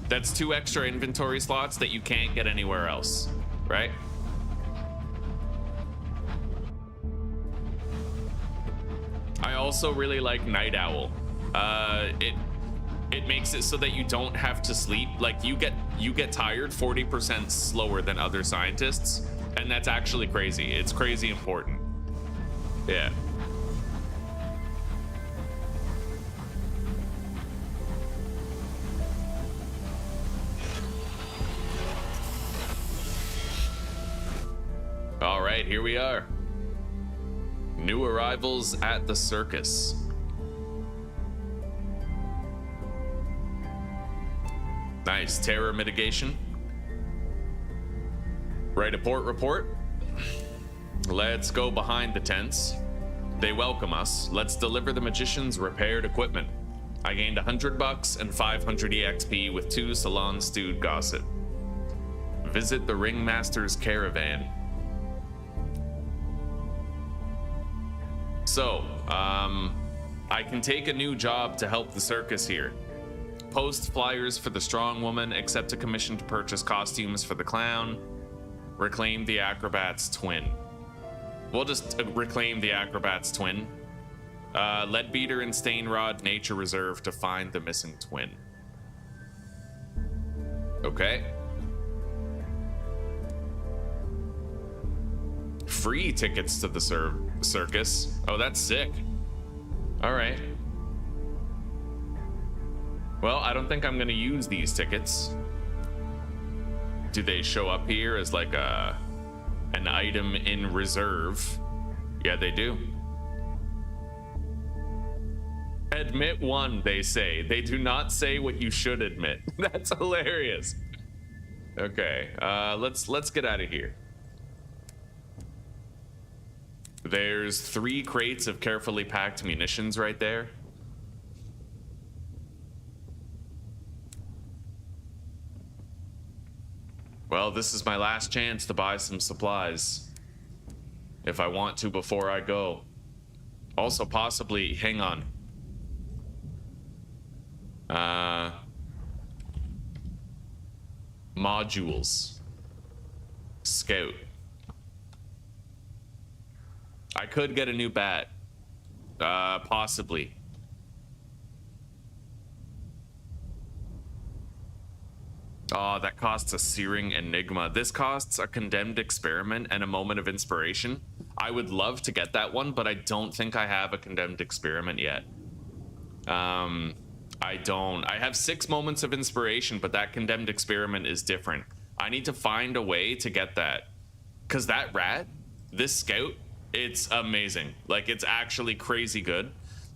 That's 2 extra inventory slots that you can't get anywhere else, right? I also really like Night Owl. It makes it so that you don't have to sleep. Like you get tired 40% slower than other scientists, and that's actually crazy. It's crazy important. Yeah. All right, here we are. New arrivals at the circus. Nice. Terror mitigation. Write a port report. Let's go behind the tents. They welcome us. Let's deliver the magician's repaired equipment. I gained $100 and 500 EXP with 2 salon stewed gossip. Visit the ringmaster's caravan. So, I can take a new job to help the circus here. Post flyers for the strong woman, accept a commission to purchase costumes for the clown. Reclaim the acrobat's twin. We'll just reclaim the acrobat's twin. Leadbeater and Stainrod Nature Reserve to find the missing twin. Okay. Free tickets to the circus. Oh, that's sick. All right. Well, I don't think I'm gonna use these tickets. Do they show up here as like an item in reserve? Yeah, they do. Admit one, they say. They do not say what you should admit. That's hilarious. Okay, let's get out of here. There's 3 crates of carefully packed munitions right there. Well, this is my last chance to buy some supplies. If I want to before I go. Also, possibly, hang on. Modules. Scout. I could get a new bat. Possibly. Oh, that costs a searing enigma. This costs a condemned experiment and a moment of inspiration. I would love to get that one, but I don't think I have a condemned experiment yet. I don't. I have 6 moments of inspiration, but that condemned experiment is different. I need to find a way to get that. Because that rat, this scout, it's amazing. Like, it's actually crazy good.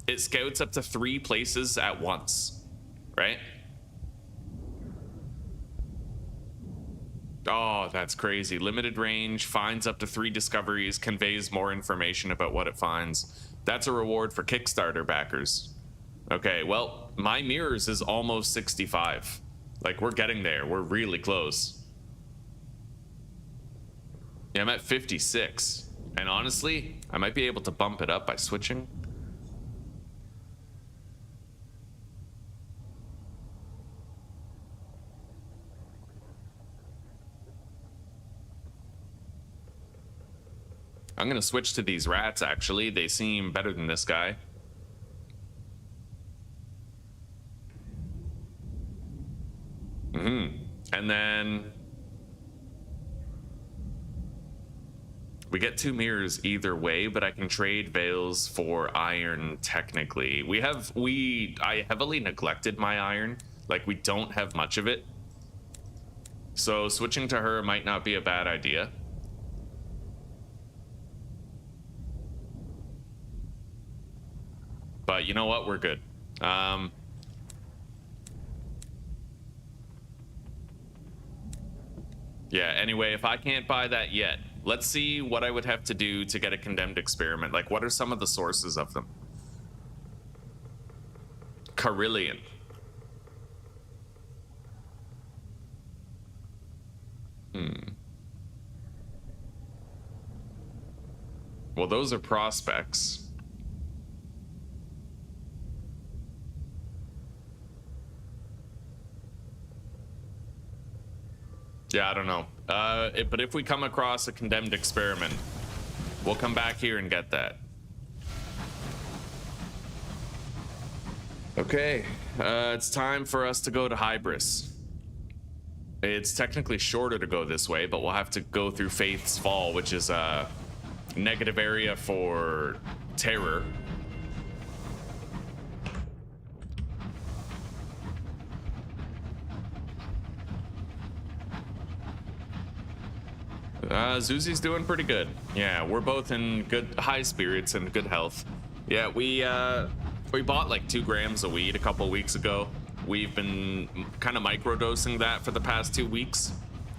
It scouts up to 3 places at once, right? Oh, that's crazy. Limited range, finds up to 3 discoveries, conveys more information about what it finds. That's a reward for Kickstarter backers. Okay, well, my mirrors is almost 65. Like, we're getting there. We're really close. Yeah, I'm at 56. And honestly, I might be able to bump it up by switching. I'm gonna switch to these rats, actually. They seem better than this guy. And then we get 2 mirrors either way, but I can trade veils for iron technically. I heavily neglected my iron. Like, we don't have much of it. So switching to her might not be a bad idea. But you know what? We're good. Yeah, anyway, if I can't buy that yet, let's see what I would have to do to get a condemned experiment. Like, what are some of the sources of them? Carillion. Well, those are prospects. Yeah, I don't know. But if we come across a condemned experiment, we'll come back here and get that. Okay, it's time for us to go to Hybris. It's technically shorter to go this way, but we'll have to go through Faith's Fall, which is a negative area for terror. Zuzi's doing pretty good. Yeah, we're both in good high spirits and good health. Yeah, we bought like 2 grams of weed a couple weeks ago. We've been kind of microdosing that for the past 2 weeks,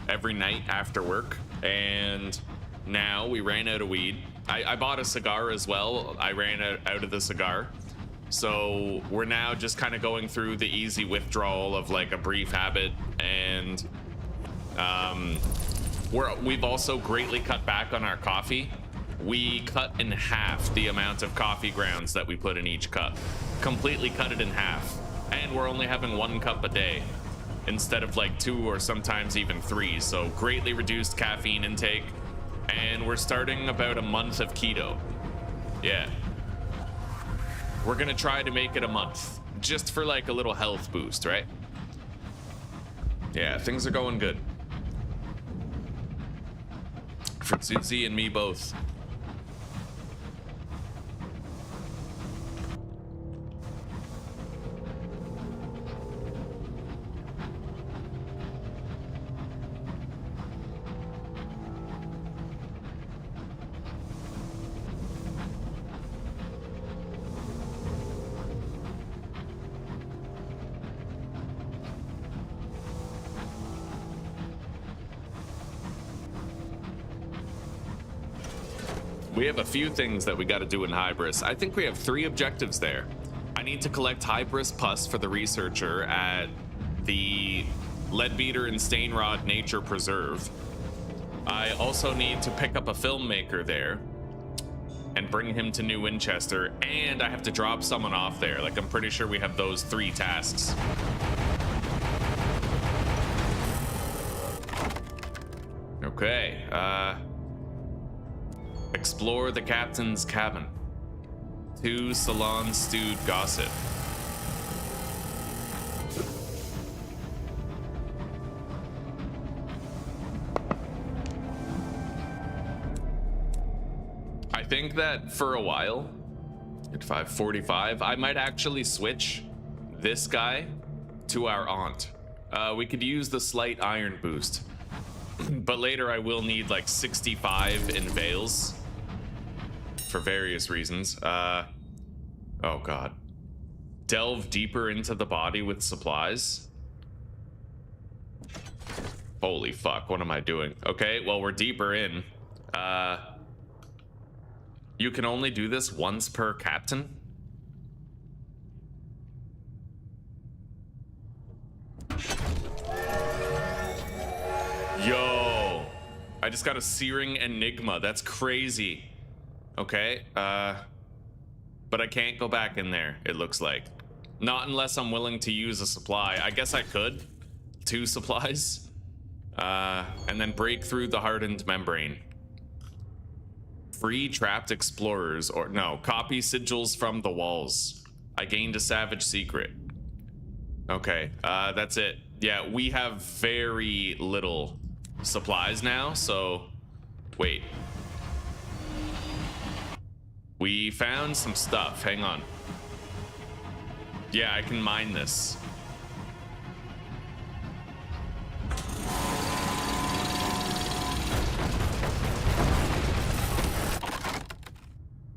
every night after work. And now we ran out of weed. I bought a cigar as well. I ran out of the cigar. So we're now just kind of going through the easy withdrawal of like a brief habit. And we've also greatly cut back on our coffee. We cut in half the amount of coffee grounds that we put in each cup. Completely cut it in half. And we're only having 1 cup a day instead of like 2 or sometimes even 3. So greatly reduced caffeine intake. And we're starting about a month of keto. Yeah. We're gonna try to make it a month, just for like a little health boost, right? Yeah, things are going good. For Susie and me both. We have a few things that we got to do in Hybris. I think we have 3 objectives there. I need to collect Hybris pus for the researcher at the Leadbeater and Stainrod Nature Preserve. I also need to pick up a filmmaker there and bring him to New Winchester, and I have to drop someone off there. Like, I'm pretty sure we have those 3 tasks. Okay, explore the captain's cabin. 2 salon stewed gossip. I think that for a while, at 5:45, I might actually switch this guy to our aunt. We could use the slight iron boost, but later I will need like 65 in veils for various reasons. Oh god. Delve deeper into the body with supplies. Holy fuck, what am I doing? Okay, well, we're deeper in. You can only do this once per captain? Yo, I just got a searing enigma. That's crazy. Okay, but I can't go back in there, it looks like. Not unless I'm willing to use a supply. I guess I could. 2 supplies. And then break through the hardened membrane. Free trapped explorers, or no, copy sigils from the walls. I gained a savage secret. Okay, that's it. Yeah, we have very little supplies now, so wait. We found some stuff. Hang on. Yeah, I can mine this.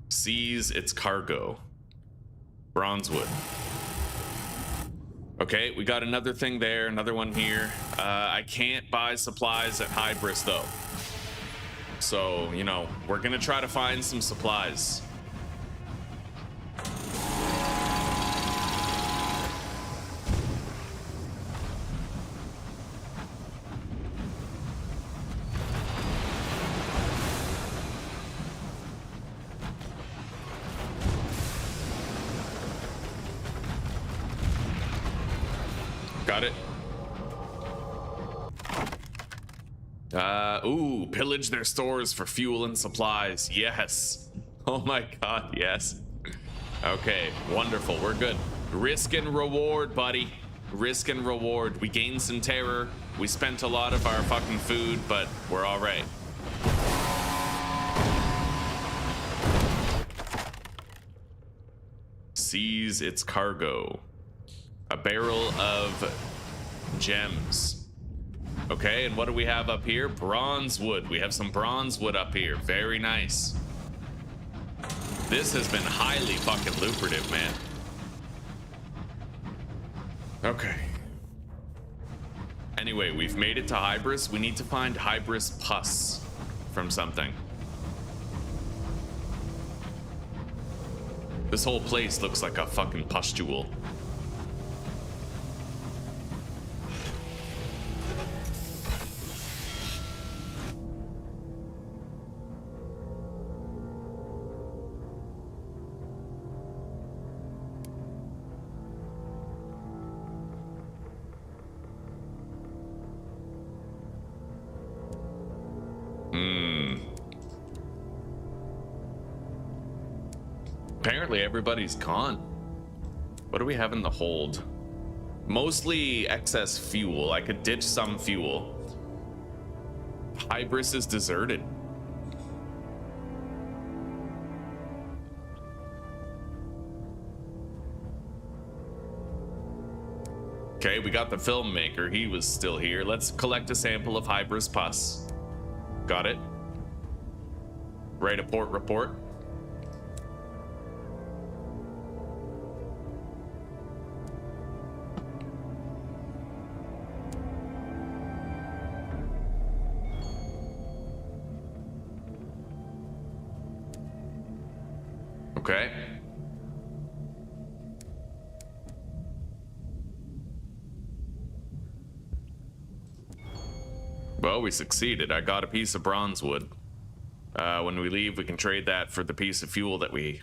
Seize its cargo. Bronzewood. Okay, we got another thing there, another one here. I can't buy supplies at Hybris though. So, you know, we're gonna try to find some supplies. Got it. Ooh, pillage their stores for fuel and supplies. Yes. Oh my god, yes. Okay, wonderful. We're good. Risk and reward, buddy. Risk and reward. We gained some terror. We spent a lot of our fucking food, but we're all right. Seize its cargo. A barrel of gems. Okay, and what do we have up here? Bronze wood. We have some bronze wood up here. Very nice. This has been highly fucking lucrative, man. Okay. Anyway, we've made it to Hybris. We need to find Hybris pus from something. This whole place looks like a fucking pustule. Apparently everybody's gone. What do we have in the hold? Mostly excess fuel. I could ditch some fuel. Hybris is deserted. Okay, we got the filmmaker. He was still here. Let's collect a sample of Hybris pus. Got it. Write a port report. Okay. Well, we succeeded. I got a piece of bronze wood. When we leave, we can trade that for the piece of fuel that we...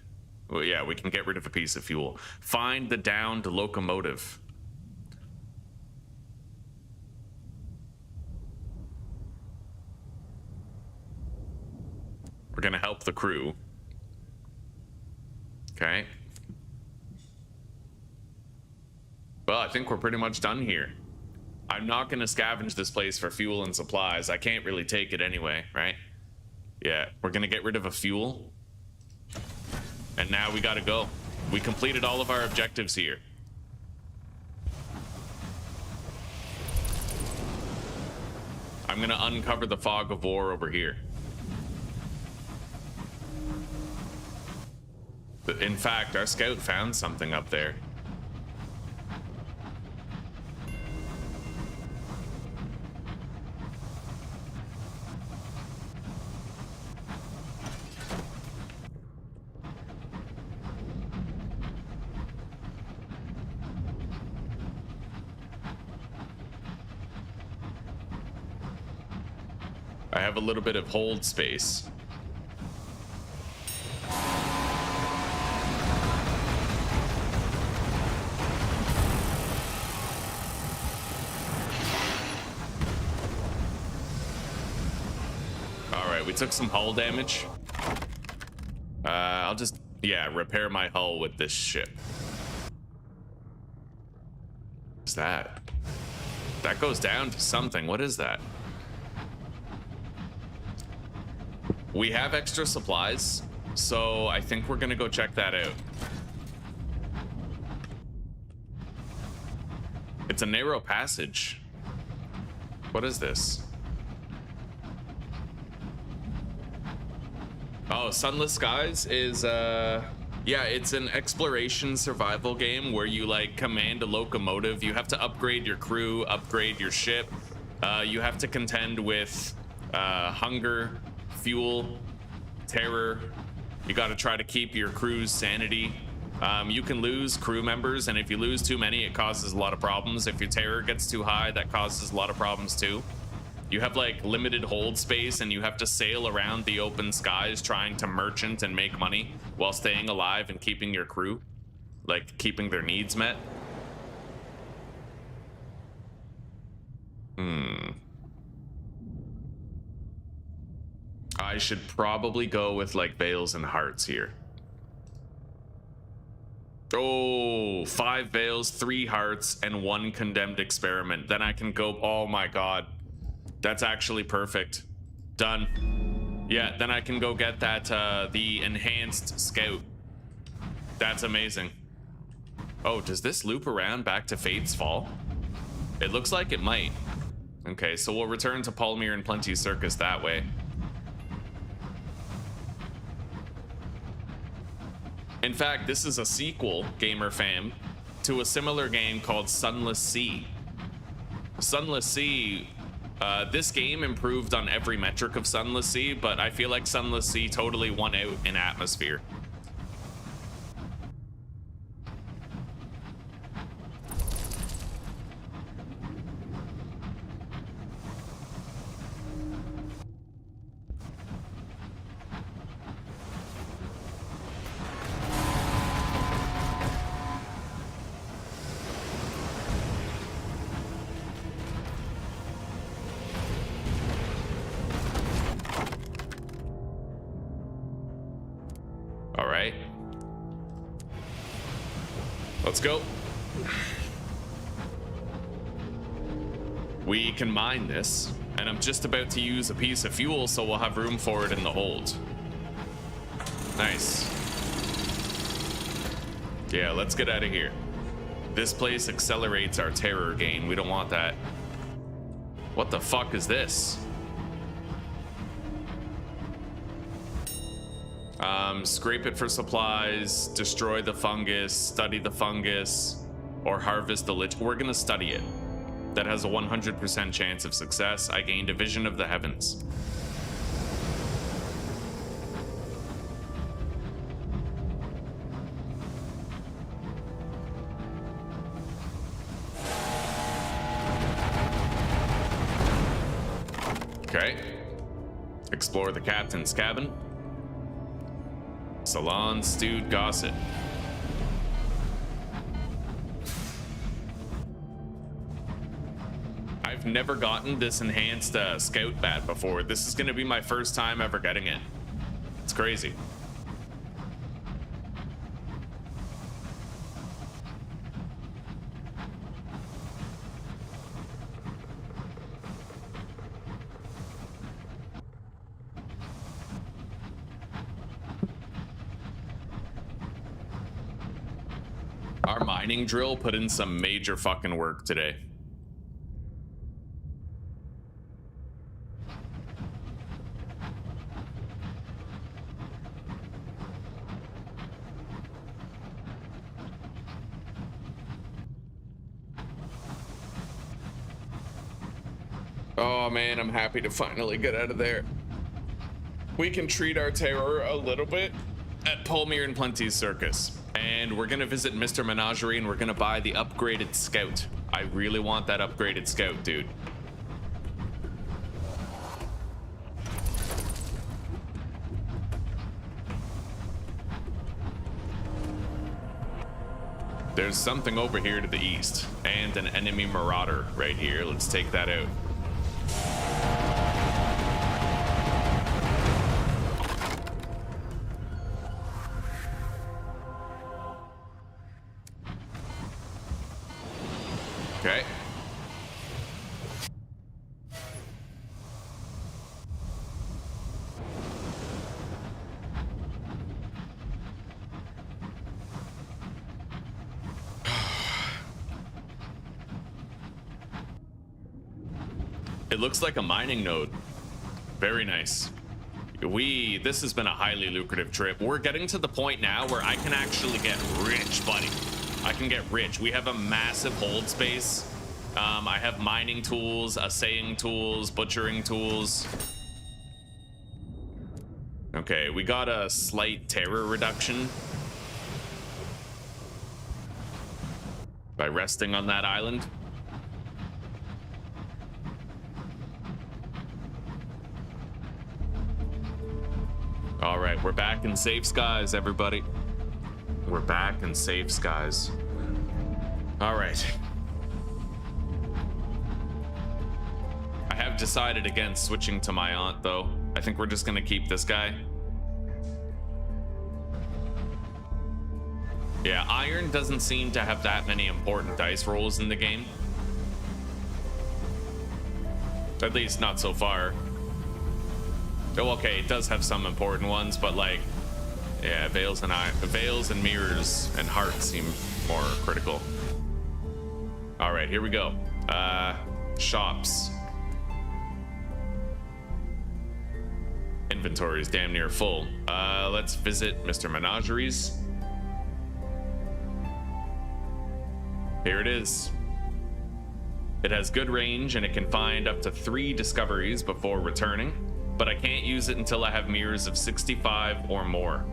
Well, yeah, we can get rid of a piece of fuel. Find the downed locomotive. We're gonna help the crew. Okay. Well, I think we're pretty much done here. I'm not gonna scavenge this place for fuel and supplies. I can't really take it anyway, right? Yeah, we're gonna get rid of a fuel. And now we gotta go. We completed all of our objectives here. I'm gonna uncover the fog of war over here. In fact, our scout found something up there. I have a little bit of hold space. We took some hull damage. I'll just, yeah, repair my hull with this ship. What's that? That goes down to something. What is that? We have extra supplies, so I think we're gonna go check that out. It's a narrow passage. What is this? Oh, Sunless Skies is, yeah, it's an exploration survival game where you, like, command a locomotive. You have to upgrade your crew, upgrade your ship. You have to contend with hunger, fuel, terror. You got to try to keep your crew's sanity. You can lose crew members, and if you lose too many, it causes a lot of problems. If your terror gets too high, that causes a lot of problems too. You have like limited hold space, and you have to sail around the open skies trying to merchant and make money while staying alive and keeping your crew, like keeping their needs met. I should probably go with like veils and hearts here. Oh, 5 veils, 3 hearts, and 1 condemned experiment. Then I can go. Oh my god, that's actually perfect. Done. Yeah, then I can go get that the enhanced scout. That's amazing. Oh, does this loop around back to Fate's Fall? It looks like it might. Okay, so we'll return to Palmyr and Plenty's Circus that way. In fact, this is a sequel, gamer fam, to a similar game called Sunless Sea. Sunless Sea, this game improved on every metric of Sunless Sea, but I feel like Sunless Sea totally won out in atmosphere. Let's go. We can mine this, and I'm just about to use a piece of fuel, so we'll have room for it in the hold. Nice. Yeah, let's get out of here. This place accelerates our terror gain. We don't want that. What the fuck is this? Scrape it for supplies, destroy the fungus, study the fungus, or harvest the lich. We're gonna study it. That has a 100% chance of success. I gained a vision of the heavens. Okay. Explore the captain's cabin. Salon stewed gossip. I've never gotten this enhanced scout bat before. This is going to be my first time ever getting it. It's crazy. Our mining drill put in some major fucking work today. Oh man, I'm happy to finally get out of there. We can treat our terror a little bit at Palmyr and Plenty's Circus. And we're gonna visit Mr. Menagerie and we're gonna buy the upgraded scout. I really want that upgraded scout, dude. There's something over here to the east and an enemy marauder right here. Let's take that out. Okay. It looks like a mining node. Very nice. This has been a highly lucrative trip. We're getting to the point now where I can actually get rich, buddy. I can get rich. We have a massive hold space. I have mining tools, assaying tools, butchering tools. Okay, we got a slight terror reduction by resting on that island. All right, we're back in safe skies, everybody. We're back in safe skies. All right. I've decided against switching to my aunt, though. I think we're just gonna keep this guy. Yeah, iron doesn't seem to have that many important dice rolls in the game. At least not so far. Oh, okay, it does have some important ones, but like, yeah, veils and mirrors and hearts seem more critical. All right, here we go. Shops. Inventory is damn near full. Let's visit Mr. Menageries. Here it is. It has good range and it can find up to 3 discoveries before returning, but I can't use it until I have mirrors of 65 or more.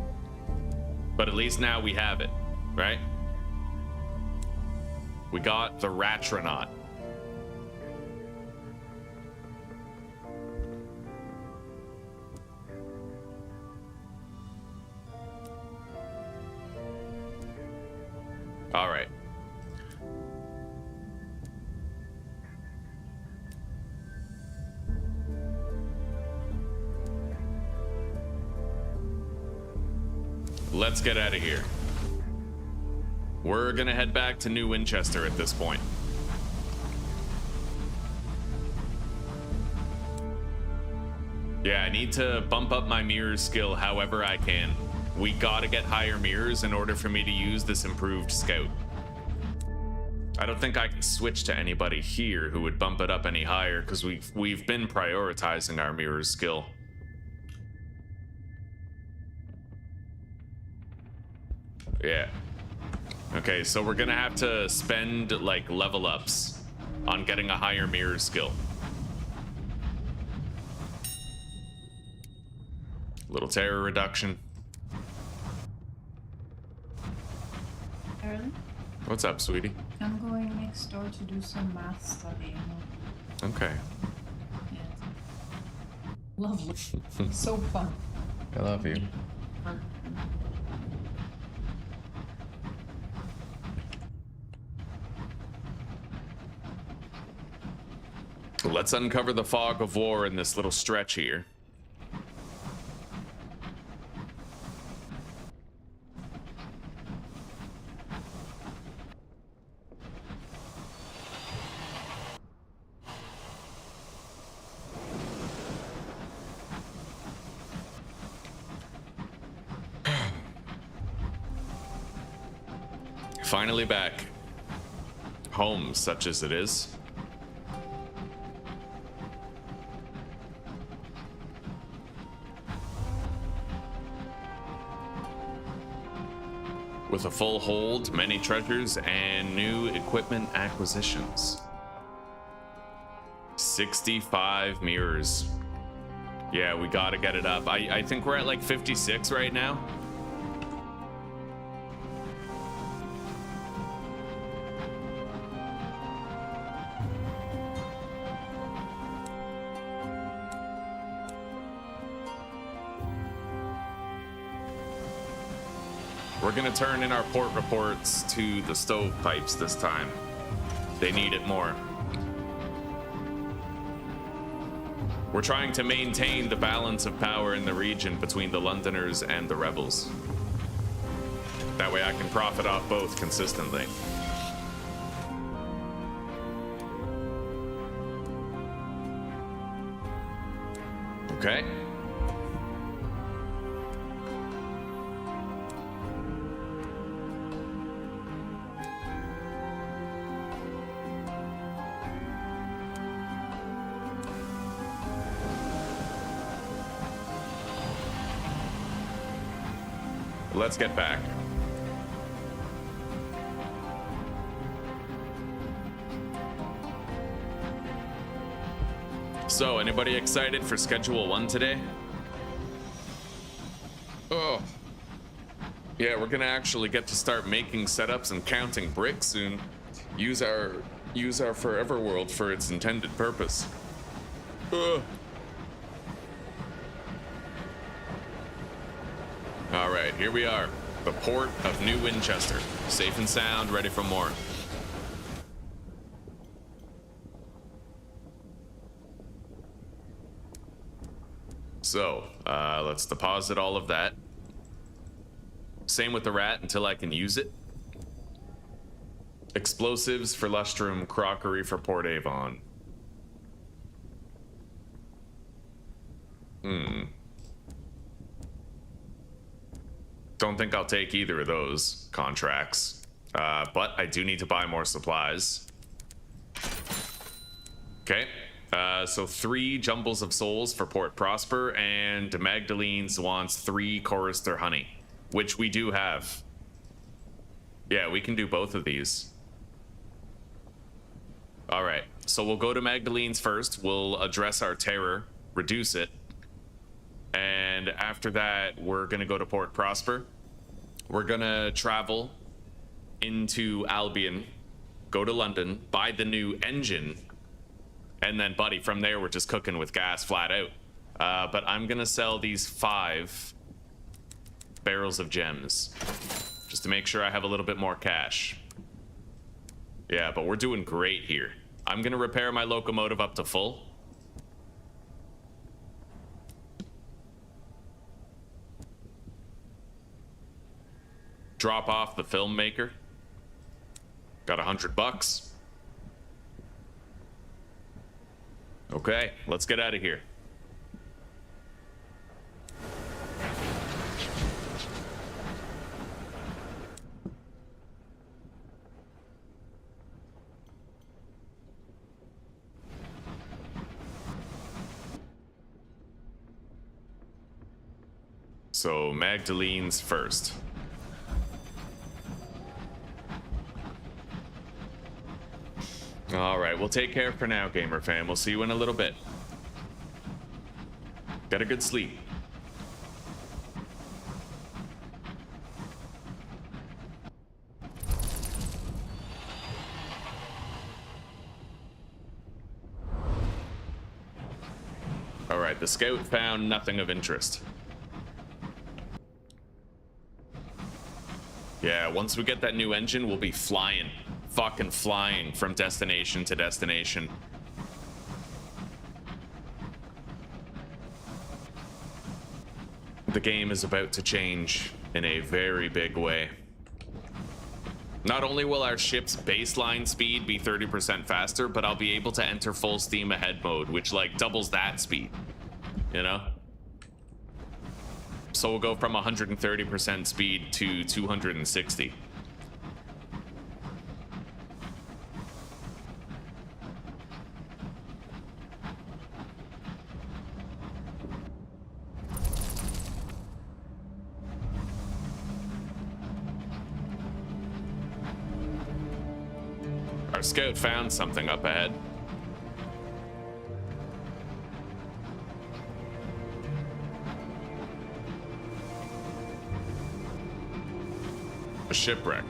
But at least now we have it, right? We got the Ratronaut. All right. Let's get out of here. We're gonna head back to New Winchester at this point. Yeah, I need to bump up my mirror skill however I can. We gotta get higher mirrors in order for me to use this improved scout. I don't think I can switch to anybody here who would bump it up any higher because we've been prioritizing our mirror skill. Yeah. Okay, so we're gonna have to spend like level ups on getting a higher mirror skill. Little terror reduction. Aaron? What's up, sweetie? I'm going next door to do some math studying. Okay. Yeah. Lovely. So fun. I love you. Let's uncover the fog of war in this little stretch here. Finally back. Home, such as it is. With a full hold, many treasures, and new equipment acquisitions. 65 mirrors. Yeah, we gotta get it up. I think we're at like 56 right now. We're gonna turn in our port reports to the stovepipes this time. They need it more. We're trying to maintain the balance of power in the region between the Londoners and the rebels. That way I can profit off both consistently. Okay. Let's get back. So, anybody excited for Schedule 1 today? Oh. Yeah, we're gonna actually get to start making setups and counting bricks soon. Use our forever world for its intended purpose. Ugh. All right, here we are, the port of New Winchester, safe and sound, ready for more. So, let's deposit all of that. Same with the rat until I can use it. Explosives for Lustrum, crockery for Port Avon. Don't think I'll take either of those contracts. But I do need to buy more supplies. Okay. So 3 Jumbles of Souls for Port Prosper, and Magdalene's wants 3 Chorister Honey, which we do have. Yeah, we can do both of these. All right, so we'll go to Magdalene's first. We'll address our terror, reduce it. And after that, we're gonna go to Port Prosper. We're gonna travel into Albion, go to London, buy the new engine, and then, buddy, from there, we're just cooking with gas flat out. But I'm gonna sell these 5 barrels of gems, just to make sure I have a little bit more cash. Yeah, but we're doing great here. I'm gonna repair my locomotive up to full. Drop off the filmmaker. Got $100. Okay, let's get out of here. So Magdalene's first. All right, we'll take care for now, gamer fam. We'll see you in a little bit. Get a good sleep. All right, the scout found nothing of interest. Yeah, once we get that new engine, we'll be flying. Fucking flying from destination to destination. The game is about to change in a very big way. Not only will our ship's baseline speed be 30% faster, but I'll be able to enter full steam ahead mode, which like doubles that speed, you know? So we'll go from 130% speed to 260. Our scout found something up ahead. A shipwreck.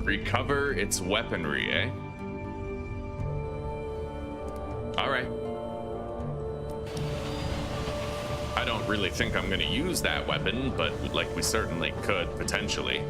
Recover its weaponry, eh? All right. I don't really think I'm gonna use that weapon, but like we certainly could potentially.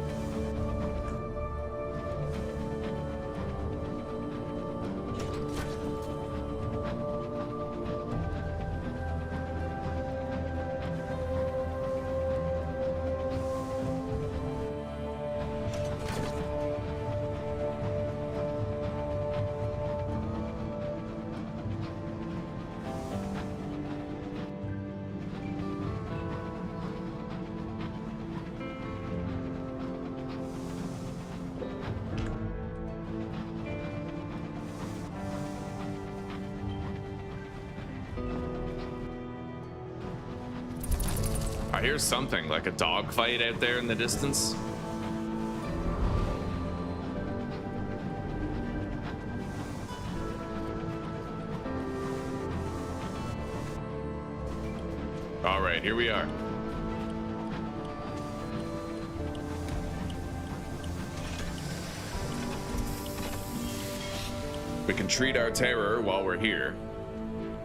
I hear something like a dogfight out there in the distance. All right, here we are. We can treat our terror while we're here.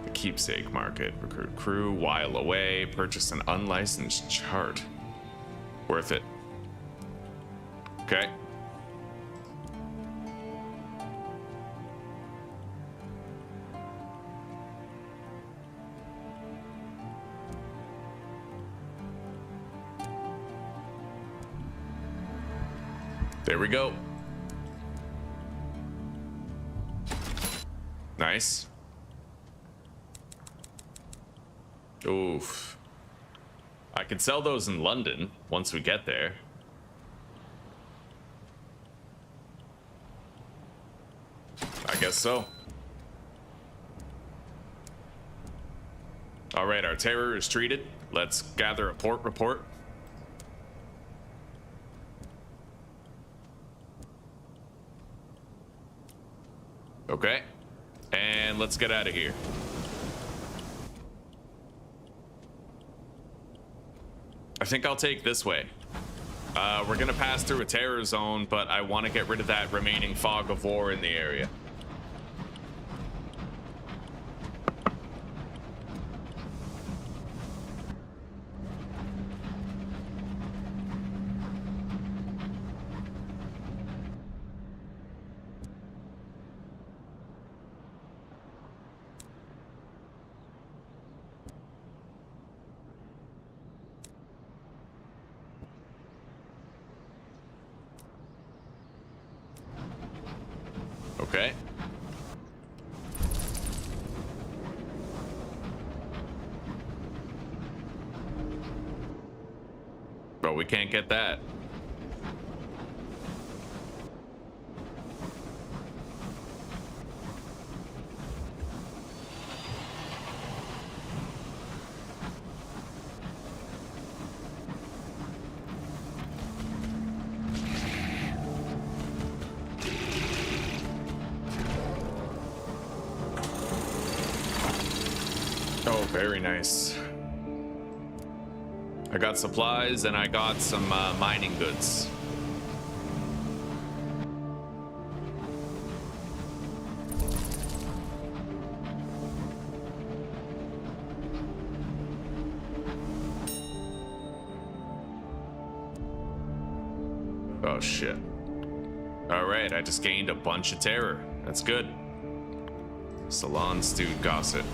The keepsake market. Recruit crew, while away. Purchase an unlicensed chart. Worth it. Okay. There we go. Nice. Oof. I can sell those in London once we get there. I guess so. All right, our terror is treated. Let's gather a port report. Okay, and let's get out of here. I think I'll take this way. We're gonna pass through a terror zone, but I want to get rid of that remaining fog of war in the area. Okay. Bro, we can't get that. Oh, very nice. I got supplies and I got some mining goods. Oh shit. All right, I just gained a bunch of terror. That's good. Salon stewed gossip.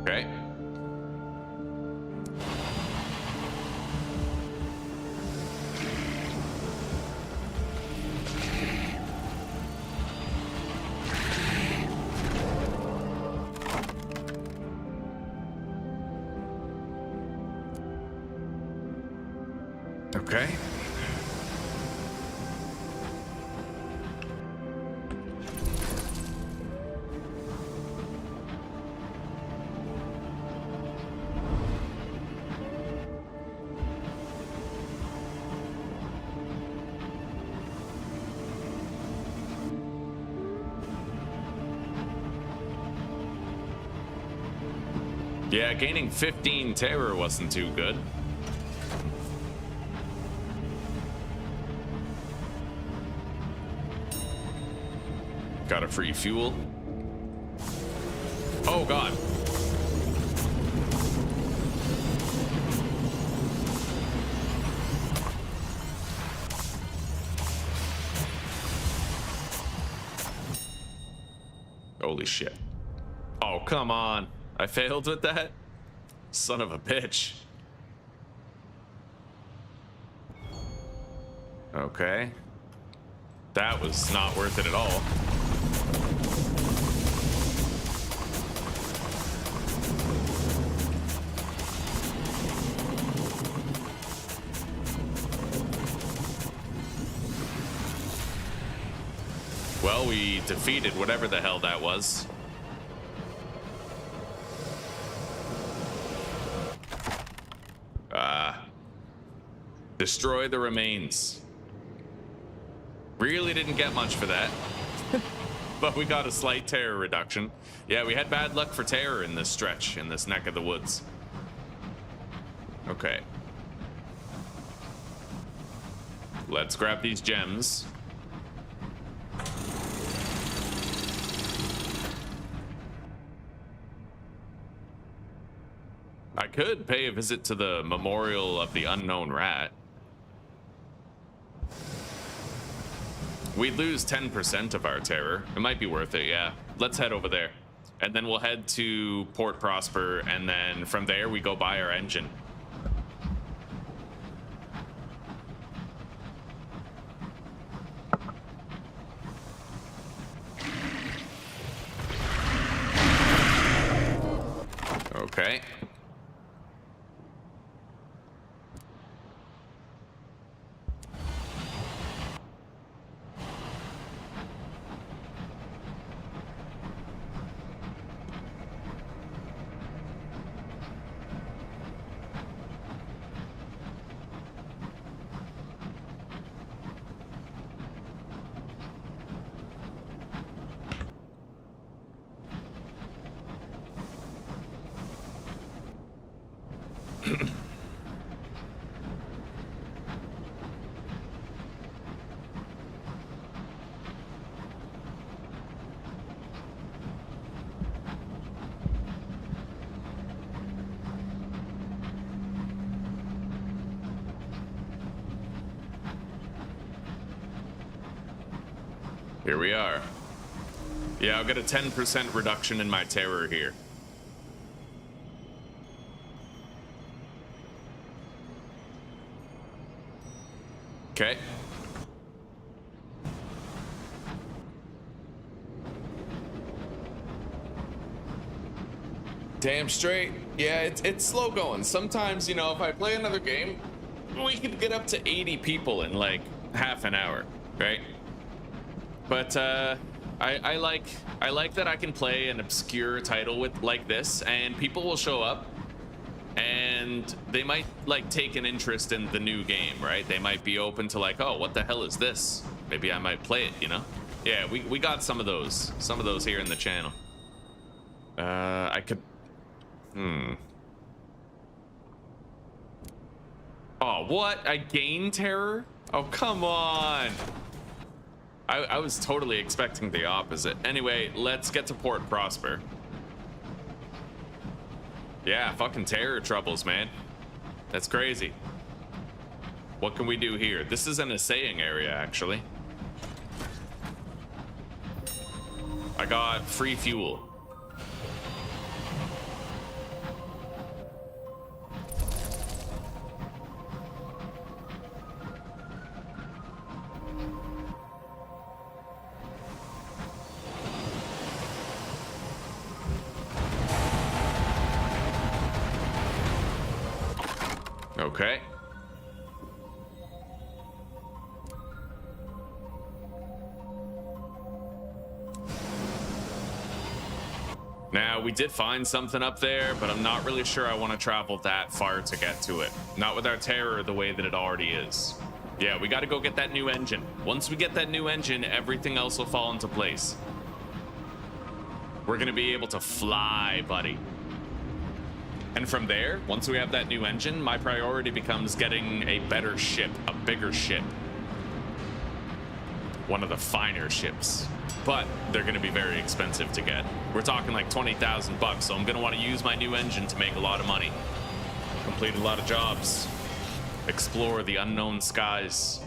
Okay. Okay. Yeah, gaining 15 terror wasn't too good. Got a free fuel. Oh god. Holy shit. Oh, come on. I failed with that? Son of a bitch. Okay. That was not worth it at all. Well, we defeated whatever the hell that was. Destroy the remains. Really didn't get much for that. but we got a slight terror reduction. Yeah, we had bad luck for terror in this stretch, in this neck of the woods. Okay. Let's grab these gems. I could pay a visit to the Memorial of the Unknown Rat. We'd lose 10% of our terror. It might be worth it, yeah. Let's head over there. And then we'll head to Port Prosper, and then from there we go buy our engine. Okay. Here we are. Yeah, I'll get a 10% reduction in my terror here. Okay. Damn straight. Yeah, it's slow going. Sometimes, you know, if I play another game, we could get up to 80 people in like half an hour, right? But I like that I can play an obscure title with like this, and people will show up, and they might like take an interest in the new game, right? They might be open to like, oh, what the hell is this? Maybe I might play it, you know? Yeah, we got some of those here in the channel. I could. Oh, what? I gain terror? Oh, come on. I was totally expecting the opposite. Anyway, let's get to Port Prosper. Yeah, fucking terror troubles, man. That's crazy. What can we do here? This is an assaying area, actually. I got free fuel. Okay. Now, we did find something up there, but I'm not really sure I want to travel that far to get to it. Not with our terror the way that it already is. Yeah, we got to go get that new engine. Once we get that new engine, everything else will fall into place. We're going to be able to fly, buddy. And from there, once we have that new engine, my priority becomes getting a better ship, a bigger ship. One of the finer ships. But they're going to be very expensive to get. We're talking like 20,000 bucks, so I'm going to want to use my new engine to make a lot of money. Complete a lot of jobs. Explore the unknown skies.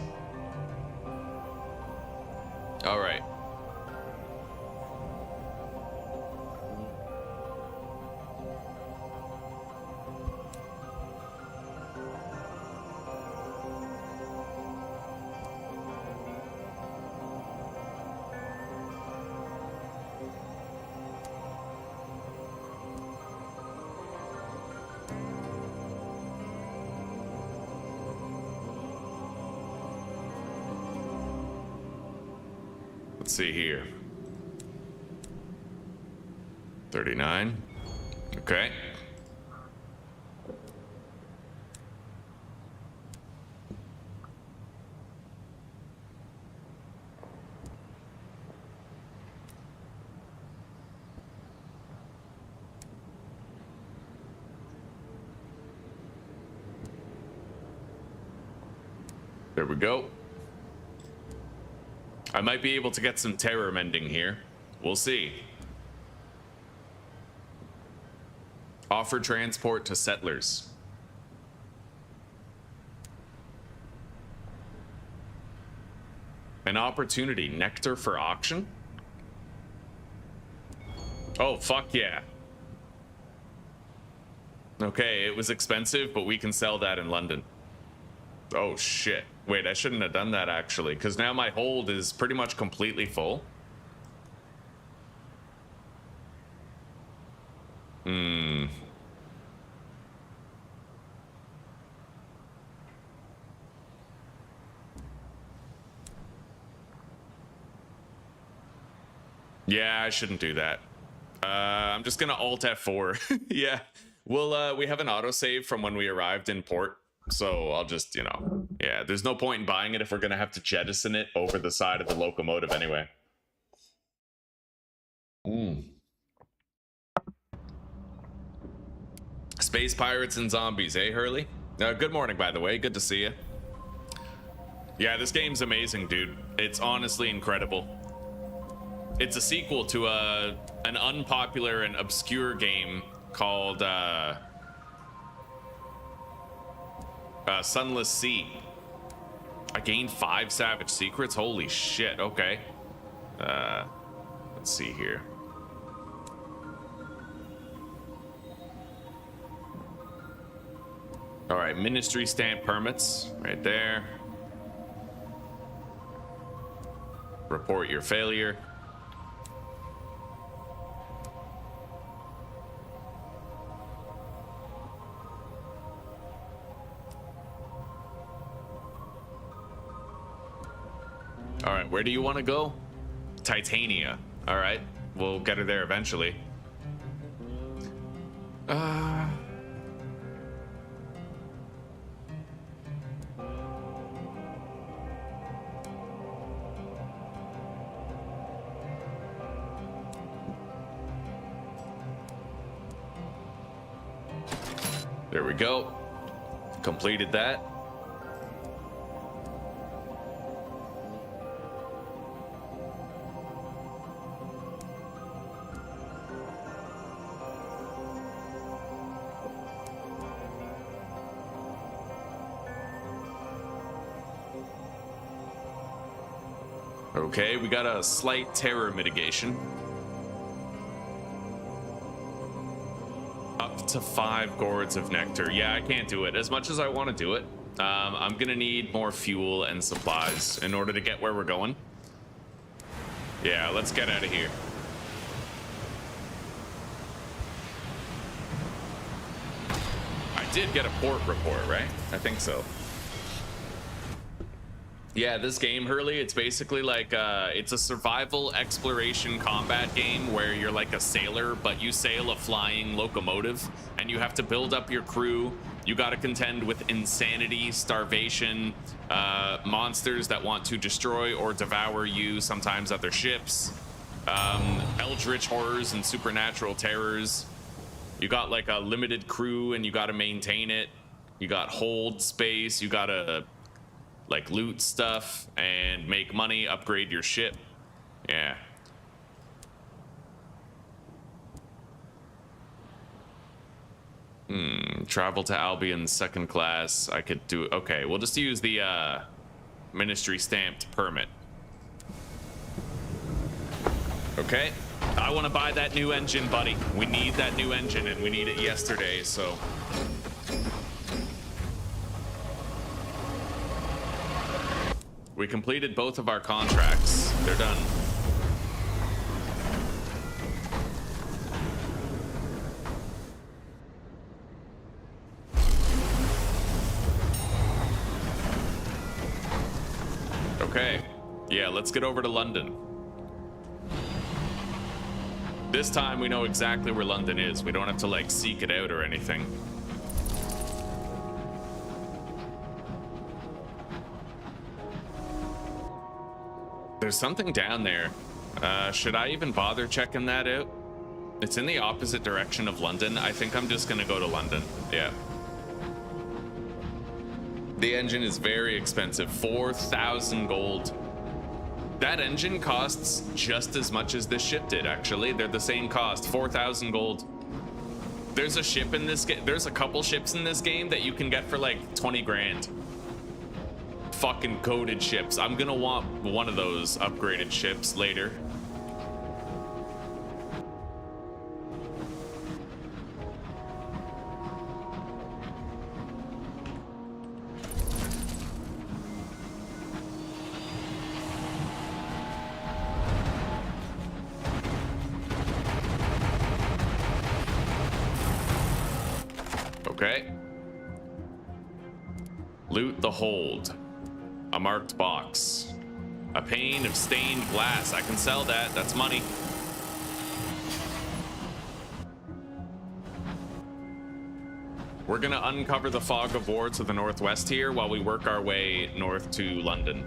All right. Let's see here. 39. Okay. There we go. I might be able to get some terror mending here. We'll see. Offer transport to settlers. An opportunity. Nectar for auction? Oh, fuck yeah. Okay, it was expensive, but we can sell that in London. Oh, shit. Wait, I shouldn't have done that, actually, because now my hold is pretty much completely full. Yeah, I shouldn't do that. I'm just gonna Alt F4. Yeah, we have an autosave from when we arrived in port, so I'll just, you know, yeah, there's no point in buying it if we're gonna have to jettison it over the side of the locomotive anyway. Space pirates and zombies, eh, Hurley? Good morning, by the way. Good to see you. Yeah, this game's amazing, dude. It's honestly incredible. It's a sequel to an unpopular and obscure game called Sunless Skies. I gained 5 savage secrets. Holy shit. Okay. Let's see here. All right, ministry stamp permits right there. Report your failure. All right, where do you want to go? Titania. All right, we'll get her there eventually. There we go. Completed that. Okay, we got a slight terror mitigation. Up to 5 gourds of nectar. Yeah, I can't do it. As much as I want to do it, I'm gonna need more fuel and supplies in order to get where we're going. Yeah, let's get out of here. I did get a port report, right? I think so. Yeah, this game, Hurley, it's basically like, it's a survival exploration combat game where you're like a sailor, but you sail a flying locomotive, and you have to build up your crew. You gotta contend with insanity, starvation, monsters that want to destroy or devour you, sometimes other ships, eldritch horrors and supernatural terrors. You got like a limited crew, and you gotta maintain it. You got hold space, you gotta like loot stuff and make money, upgrade your ship. Yeah. Travel to Albion second class. I could do, okay, we'll just use the ministry stamped permit. Okay, I want to buy that new engine, buddy. We need that new engine, and we need it yesterday, so. We completed both of our contracts. They're done. Okay. Yeah, let's get over to London. This time we know exactly where London is. We don't have to like seek it out or anything. There's something down there. Should I even bother checking that out? It's in the opposite direction of London. I think I'm just gonna go to London. Yeah. The engine is very expensive, 4,000 gold. That engine costs just as much as this ship did, actually. They're the same cost, 4,000 gold. There's a ship in this game, there's a couple ships in this game that you can get for like 20 grand. Fucking goated ships. I'm gonna want one of those upgraded ships later. Okay. Loot the hold. A marked box. A pane of stained glass. I can sell that. That's money. We're gonna uncover the fog of war to the northwest here while we work our way north to London.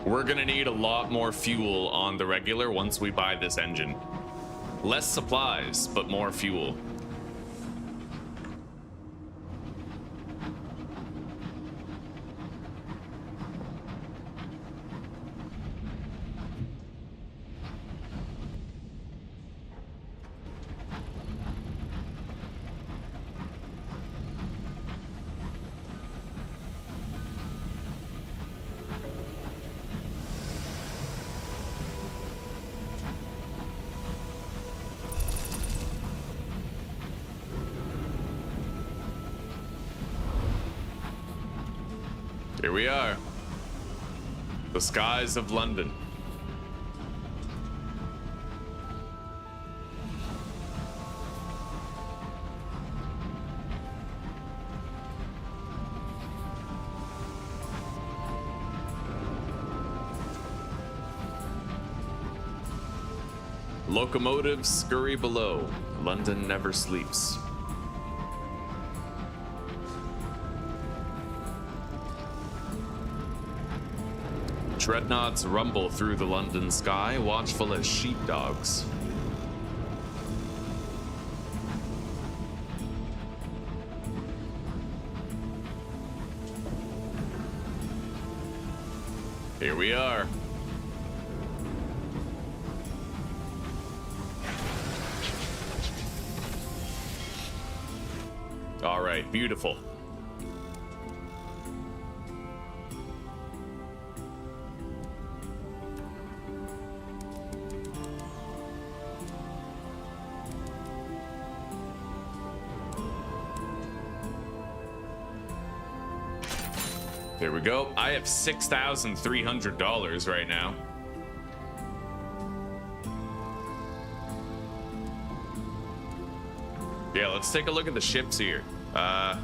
We're gonna need a lot more fuel on the regular once we buy this engine. Less supplies, but more fuel. Here we are. The skies of London. Locomotives scurry below. London never sleeps. Dreadnoughts rumble through the London sky, watchful as sheepdogs. Here we are. All right, beautiful. There we go. I have $6,300 right now. Yeah, let's take a look at the ships here. I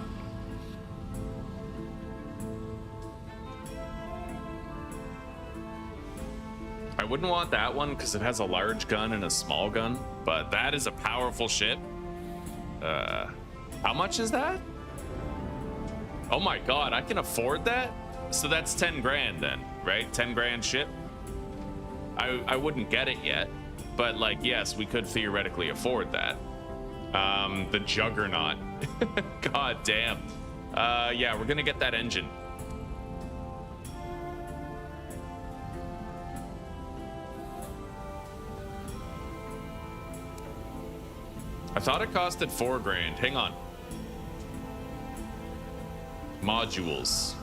wouldn't want that one because it has a large gun and a small gun, but that is a powerful ship. How much is that? Oh my god, I can afford that? So that's 10 grand then, right? 10 grand ship? I wouldn't get it yet, but like, yes, we could theoretically afford that. The Juggernaut. God damn. Yeah, we're gonna get that engine. I thought it costed 4 grand. Hang on. Modules.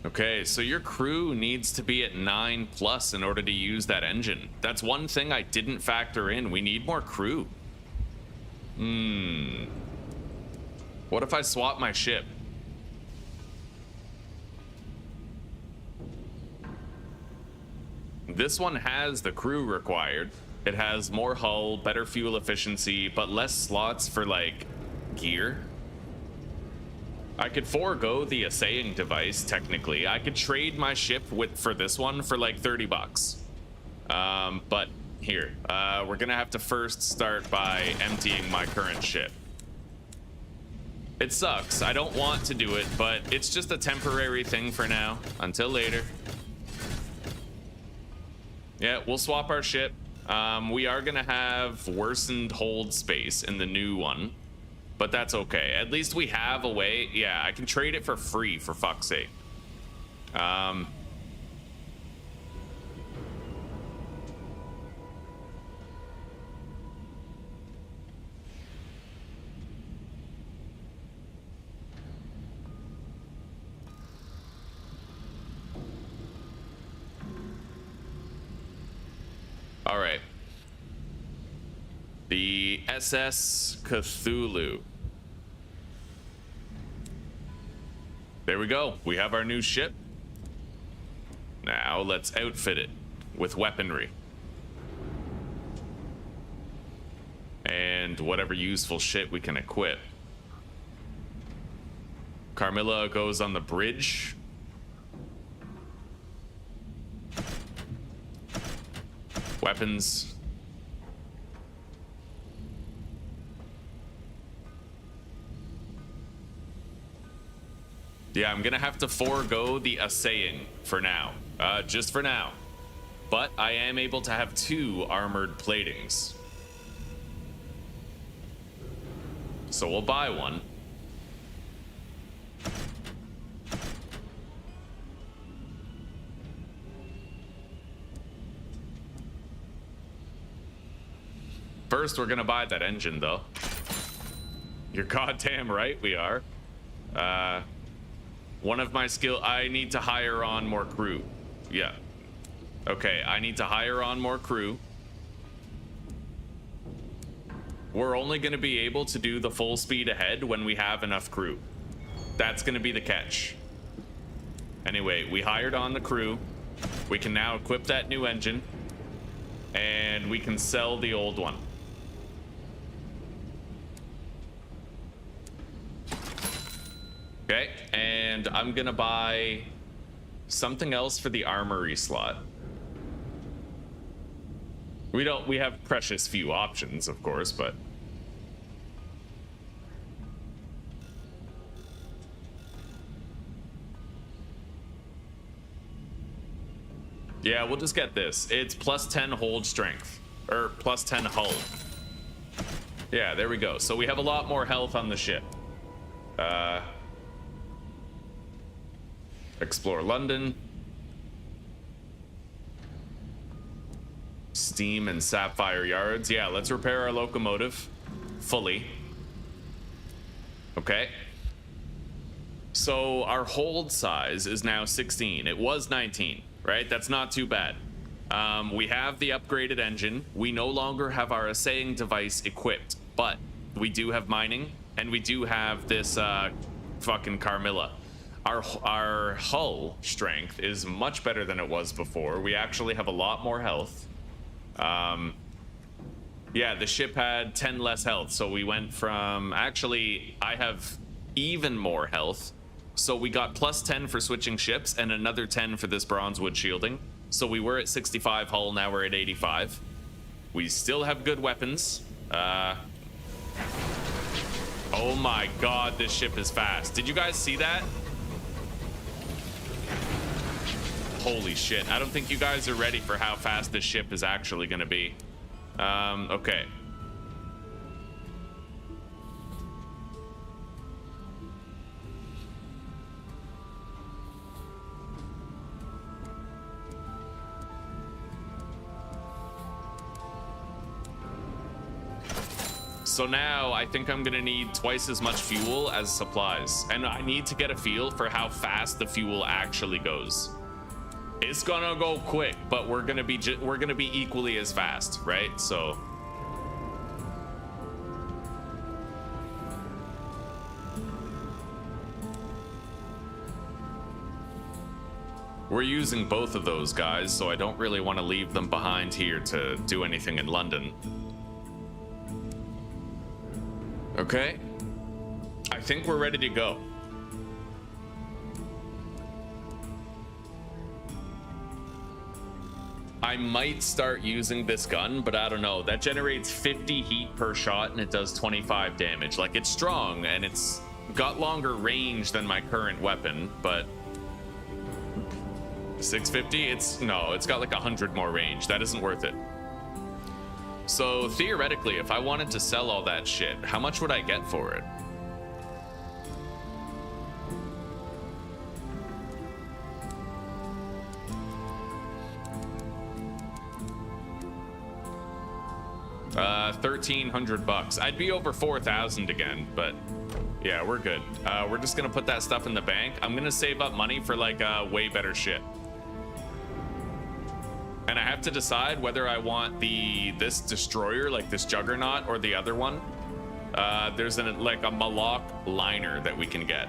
Okay, so your crew needs to be at 9+ in order to use that engine. That's one thing I didn't factor in. We need more crew. What if I swap my ship? This one has the crew required. It has more hull, better fuel efficiency, but less slots for, like, gear. I could forego the assaying device, technically. I could trade my ship for this one for, like, 30 bucks. But here, we're gonna have to first start by emptying my current ship. It sucks. I don't want to do it, but it's just a temporary thing for now, until later. Yeah, we'll swap our ship. We are gonna have worsened hold space in the new one, but that's okay. At least we have a way. Yeah, I can trade it for free, for fuck's sake. All right. The SS Cthulhu. There we go. We have our new ship. Now let's outfit it with weaponry. And whatever useful shit we can equip. Carmilla goes on the bridge. Weapons. Yeah, I'm gonna have to forego the assaying for now. Just for now. But I am able to have 2 armored platings. So we'll buy one. First, we're gonna buy that engine, though. You're goddamn right we are. One of my I need to hire on more crew. Yeah. Okay, I need to hire on more crew. We're only gonna be able to do the full speed ahead when we have enough crew. That's gonna be the catch. Anyway, we hired on the crew. We can now equip that new engine. And we can sell the old one. Okay, and I'm gonna buy something else for the armory slot. We have precious few options, of course, but yeah, we'll just get this. It's plus 10 hold strength, or plus 10 hull. Yeah, there we go. So we have a lot more health on the ship. Explore London. Steam and sapphire yards. Yeah, let's repair our locomotive fully. Okay. So our hold size is now 16. It was 19, right? That's not too bad. We have the upgraded engine. We no longer have our assaying device equipped, but we do have mining, and we do have this fucking Carmilla. Our hull strength is much better than it was before. We actually have a lot more health. Yeah, the ship had 10 less health, so we went from... Actually, I have even more health. So we got plus 10 for switching ships and another 10 for this bronzewood shielding. So we were at 65 hull, now we're at 85. We still have good weapons. Oh my god, this ship is fast. Did you guys see that? Holy shit, I don't think you guys are ready for how fast this ship is actually gonna be. Okay. So now I think I'm gonna need twice as much fuel as supplies, and I need to get a feel for how fast the fuel actually goes. It's gonna go quick, but we're gonna be equally as fast, right? So We're using both of those guys, so I don't really want to leave them behind here to do anything in London. Okay. I think we're ready to go. I might start using this gun, but I don't know. That generates 50 heat per shot and it does 25 damage. Like, it's strong and it's got longer range than my current weapon, but 650, it's got like 100 more range. That isn't worth it. So theoretically, if I wanted to sell all that shit, how much would I get for it? $1,300. I'd be over 4,000 again, but yeah, we're good. We're just gonna put that stuff in the bank. I'm gonna save up money for like way better shit. And I have to decide whether I want this destroyer, like this juggernaut, or the other one. There's like a MaliCiouS liner that we can get.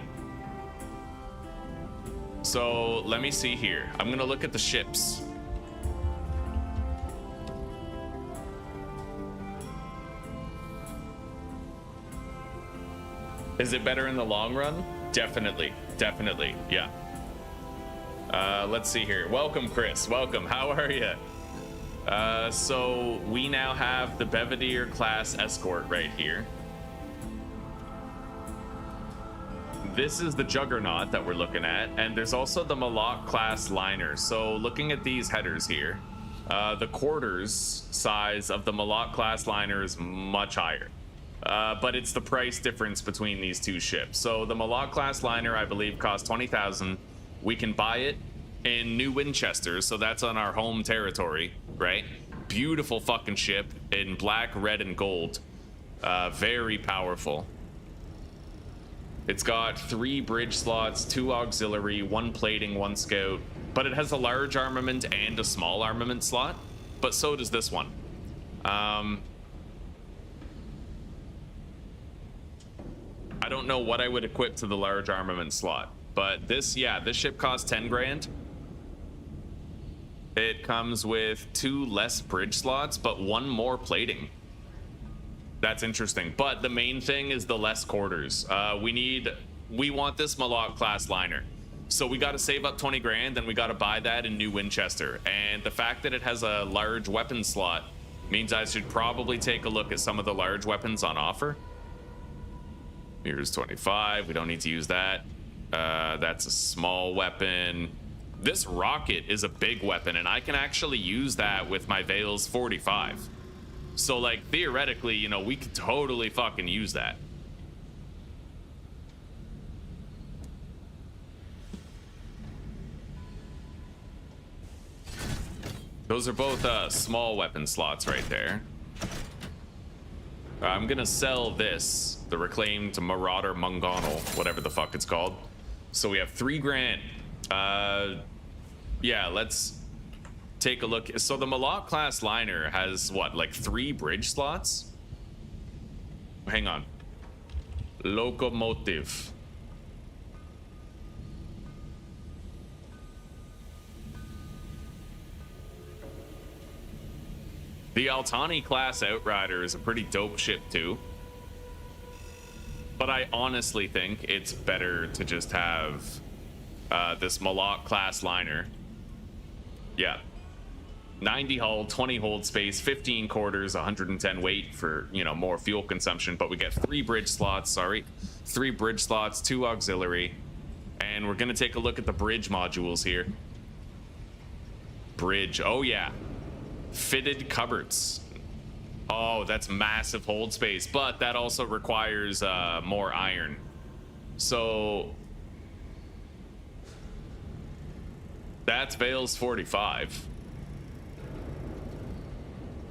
So let me see here. I'm gonna look at the ships. Is it better in the long run? Definitely, definitely, yeah. Let's see here. Welcome, Chris. Welcome. How are you? So we now have the Belvedere class escort right here. This is the Juggernaut that we're looking at, and there's also the MaliCiouS class liner. So looking at these headers here, the quarters size of the MaliCiouS class liner is much higher. But it's the price difference between these two ships. So the MaliCiouS class liner, I believe, costs 20,000. We can buy it in New Winchester, so that's on our home territory, right? Beautiful fucking ship in black, red, and gold. Very powerful. It's got 3 bridge slots, 2 auxiliary, 1 plating, 1 scout, but it has a large armament and a small armament slot, but so does this one. I don't know what I would equip to the large armament slot, but this ship costs 10 grand. It comes with 2 less bridge slots, but 1 more plating. That's interesting, but the main thing is the less quarters. We want this MaliCiouS class liner. So we got to save up 20 grand and we got to buy that in New Winchester. And the fact that it has a large weapon slot means I should probably take a look at some of the large weapons on offer. Here's 25. We don't need to use that. That's a small weapon. This rocket is a big weapon, and I can actually use that with my Vale's 45. So, like, theoretically, you know, we could totally fucking use that. Those are both small weapon slots right there. I'm gonna sell this, the Reclaimed Marauder Mungonal, whatever the fuck it's called. So we have 3 grand. Yeah, let's take a look. So the MaliCiouS class liner has what, like 3 bridge slots? Hang on. Locomotive. The Altani class Outrider is a pretty dope ship too. But I honestly think it's better to just have this MaliCiouS class liner. Yeah. 90 hull, 20 hold space, 15 quarters, 110 weight for, you know, more fuel consumption. But we get 3 bridge slots, 3 bridge slots, 2 auxiliary. And we're going to take a look at the bridge modules here. Bridge, oh yeah. Fitted cupboards. Oh, that's massive hold space, but that also requires more iron. So that's Vale's 45.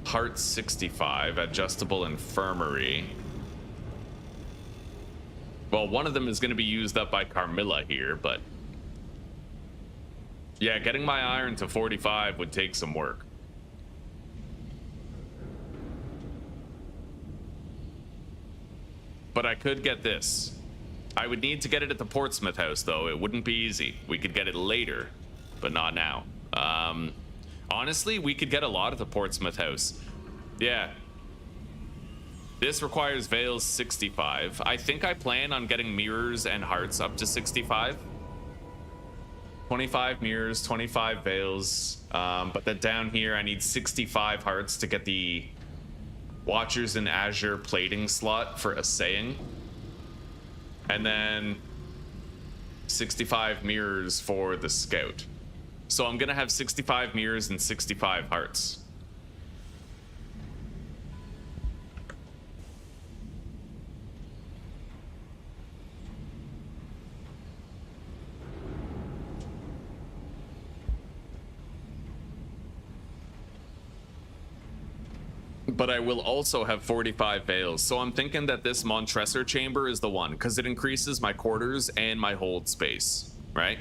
Heart 65, adjustable infirmary. Well, one of them is going to be used up by Carmilla here, but yeah, getting my iron to 45 would take some work. But I could get this. I would need to get it at the Portsmouth house, though. It wouldn't be easy. We could get it later. but not now. Honestly, we could get a lot at the Portsmouth house. Yeah. This requires veils 65. I think I plan on getting mirrors and hearts up to 65. 25 mirrors, 25 veils. But then down here, I need 65 hearts to get the Watchers in Azure plating slot for assaying. And then 65 mirrors for the scout. So I'm gonna have 65 mirrors and 65 hearts. But I will also have 45 veils, so I'm thinking that this Montresor chamber is the one, because it increases my quarters and my hold space, right?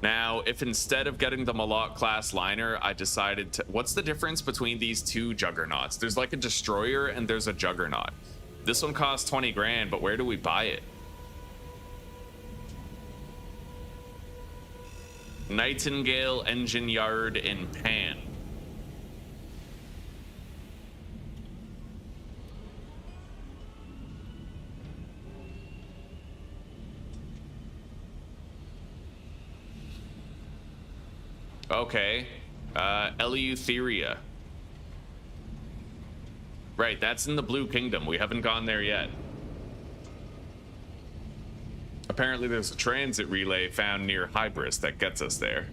Now, if instead of getting the Malak class liner, I decided to... What's the difference between these two juggernauts? There's like a destroyer and there's a juggernaut. This one costs 20 grand, but where do we buy it? Nightingale Engine Yard in Pan. Okay, Eleutheria. Right, that's in the Blue Kingdom. We haven't gone there yet. Apparently there's a transit relay found near Hybris that gets us there.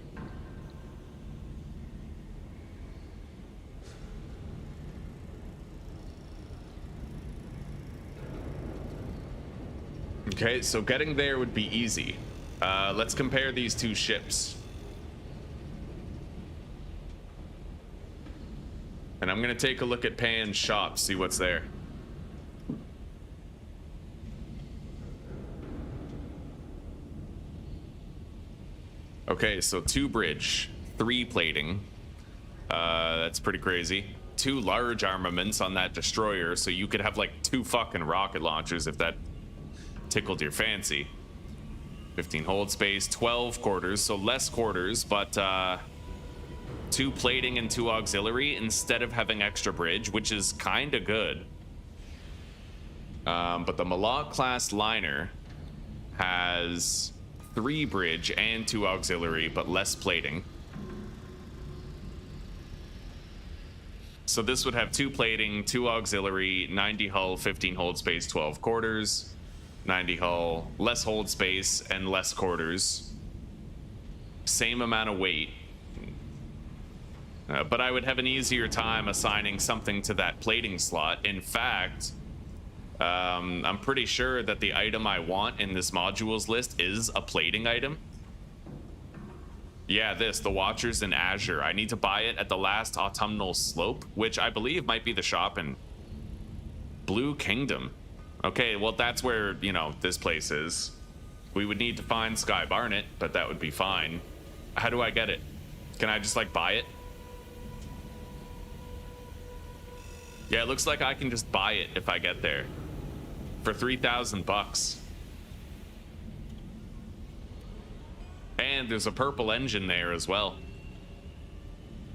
Okay, so getting there would be easy. Let's compare these two ships. And I'm gonna take a look at Pan's shop, see what's there. Okay, so 2 bridge, 3 plating. That's pretty crazy. 2 large armaments on that destroyer, so you could have like 2 fucking rocket launchers if that tickled your fancy. 15 hold space, 12 quarters, so less quarters, but 2 plating and 2 auxiliary instead of having extra bridge, which is kind of good. But the Malak class liner has 3 bridge and 2 auxiliary, but less plating. So this would have 2 plating, 2 auxiliary, 90 hull, 15 hold space, 12 quarters, 90 hull, less hold space, and less quarters. Same amount of weight. But I would have an easier time assigning something to that plating slot. In fact, I'm pretty sure that the item I want in this modules list is a plating item. Yeah, the Watchers in Azure. I need to buy it at the last autumnal slope, which I believe might be the shop in Blue Kingdom. Okay, well, that's where, you know, this place is. We would need to find Sky Barnet, but that would be fine. How do I get it? Can I just, like, buy it? Yeah, it looks like I can just buy it if I get there. For 3,000 bucks. And there's a purple engine there as well.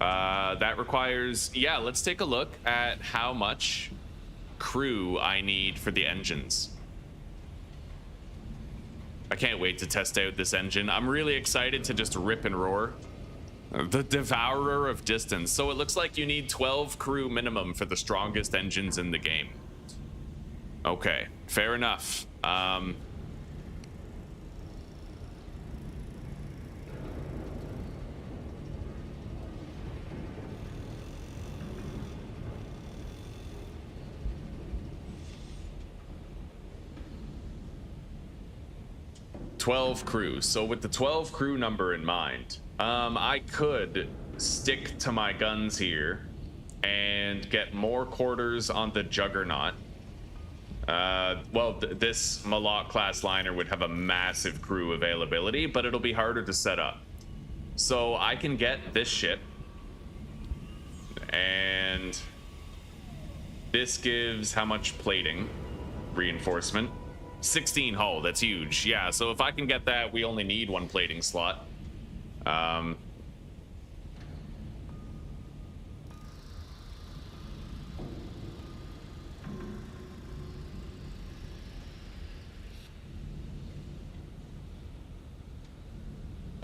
That requires... Yeah, let's take a look at how much crew I need for the engines. I can't wait to test out this engine. I'm really excited to just rip and roar. The Devourer of Distance. So it looks like you need 12 crew minimum for the strongest engines in the game. Okay, fair enough. 12 crew. So with the 12 crew number in mind, I could stick to my guns here and get more quarters on the Juggernaut. Well, this Malak class liner would have a massive crew availability, but it'll be harder to set up. So I can get this ship, and this gives how much plating? Reinforcement. 16 hull, that's huge. Yeah, so if I can get that, we only need 1 plating slot. Um,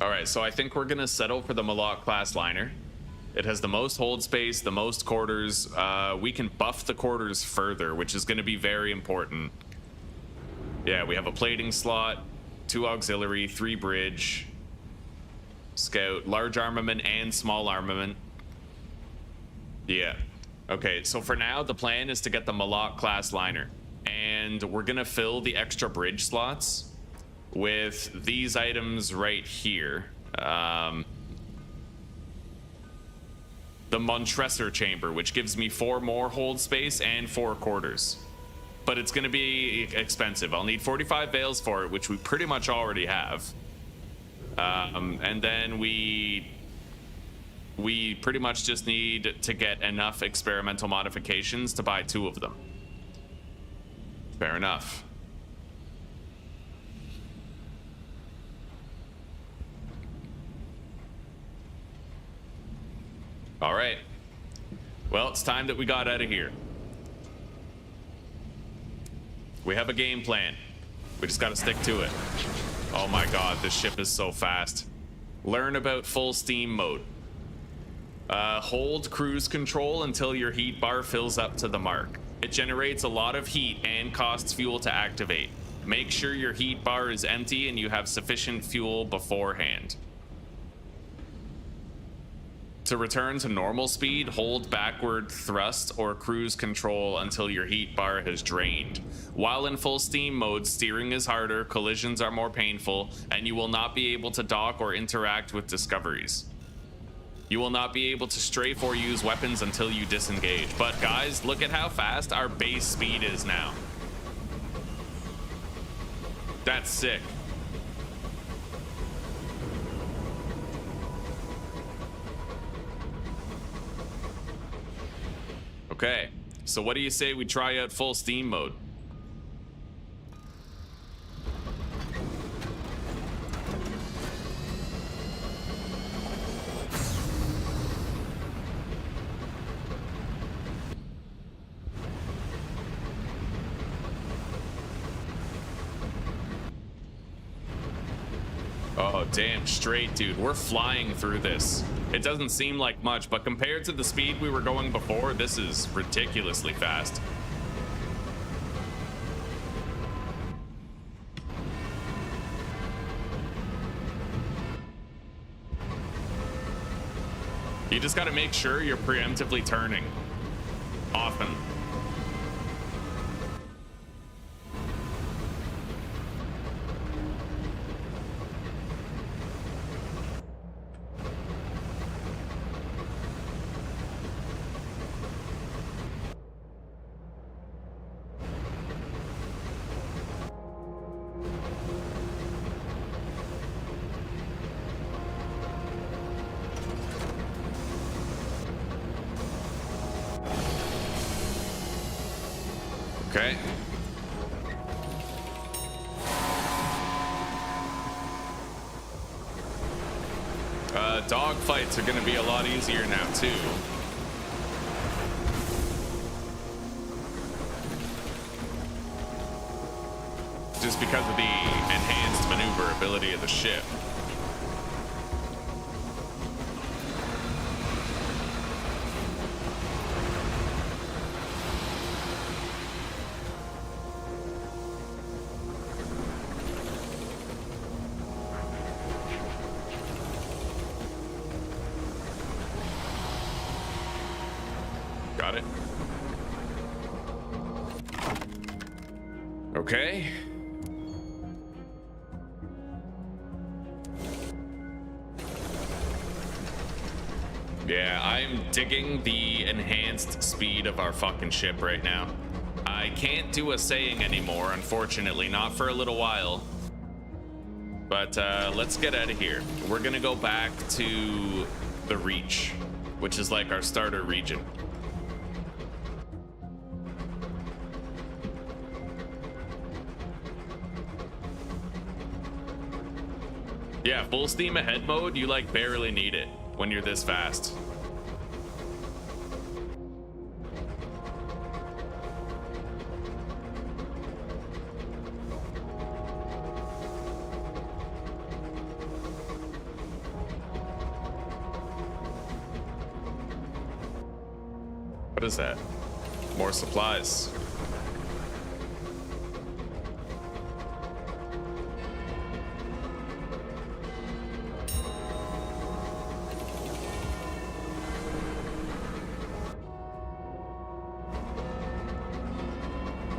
all right, so I think we're gonna settle for the MaliCiouS class liner. It has the most hold space, the most quarters. We can buff the quarters further, which is gonna be very important. Yeah, we have a plating slot, 2 auxiliary, 3 bridge, scout, large armament and small armament. Yeah. Okay, so for now, the plan is to get the MaliCiouS class liner. And we're gonna fill the extra bridge slots with these items right here. The Montresor chamber, which gives me 4 more hold space and 4 quarters. But it's gonna be expensive. I'll need 45 veils for it, which we pretty much already have. And then we pretty much just need to get enough experimental modifications to buy 2 of them. Fair enough. All right. Well, it's time that we got out of here. We have a game plan. We just got to stick to it. Oh my god, this ship is so fast. Learn about full steam mode. Hold cruise control until your heat bar fills up to the mark. It generates a lot of heat and costs fuel to activate. Make sure your heat bar is empty and you have sufficient fuel beforehand. To return to normal speed, hold backward thrust or cruise control until your heat bar has drained. While in full steam mode, steering is harder, collisions are more painful, and you will not be able to dock or interact with discoveries. You will not be able to strafe or use weapons until you disengage. But guys, look at how fast our base speed is now. That's sick. Okay, so what do you say we try out full steam mode? Oh, damn straight, dude. We're flying through this. It doesn't seem like much, but compared to the speed we were going before, this is ridiculously fast. You just gotta make sure you're preemptively turning. Often. Okay. Dog fights are going to be a lot easier now, too. Just because of the enhanced maneuverability of the ship. Got it. Okay. Yeah, I'm digging the enhanced speed of our fucking ship right now. I can't do a saying anymore, unfortunately, not for a little while. But let's get out of here. We're gonna go back to the Reach, which is like our starter region. Yeah, full steam ahead mode, you like barely need it when you're this fast. What is that? More supplies.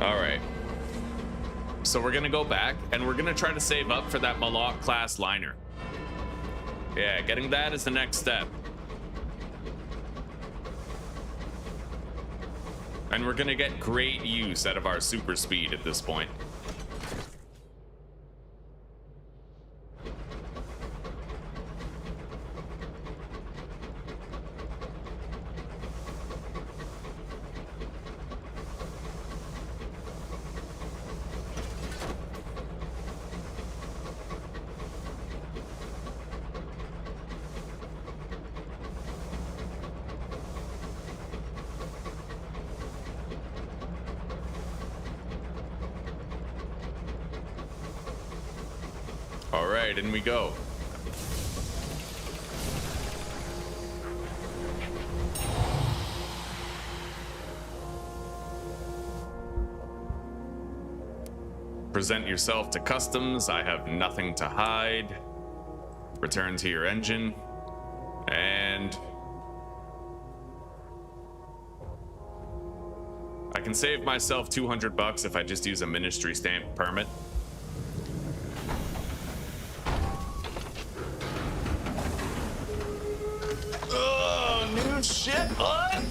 All right. So we're gonna go back and we're gonna try to save up for that MaliCiouS class liner. Yeah, getting that is the next step. And we're gonna get great use out of our super speed at this point. All right, in we go. Present yourself to customs. I have nothing to hide. Return to your engine. And I can save myself $200 if I just use a ministry stamp permit. Oh, new shit. What?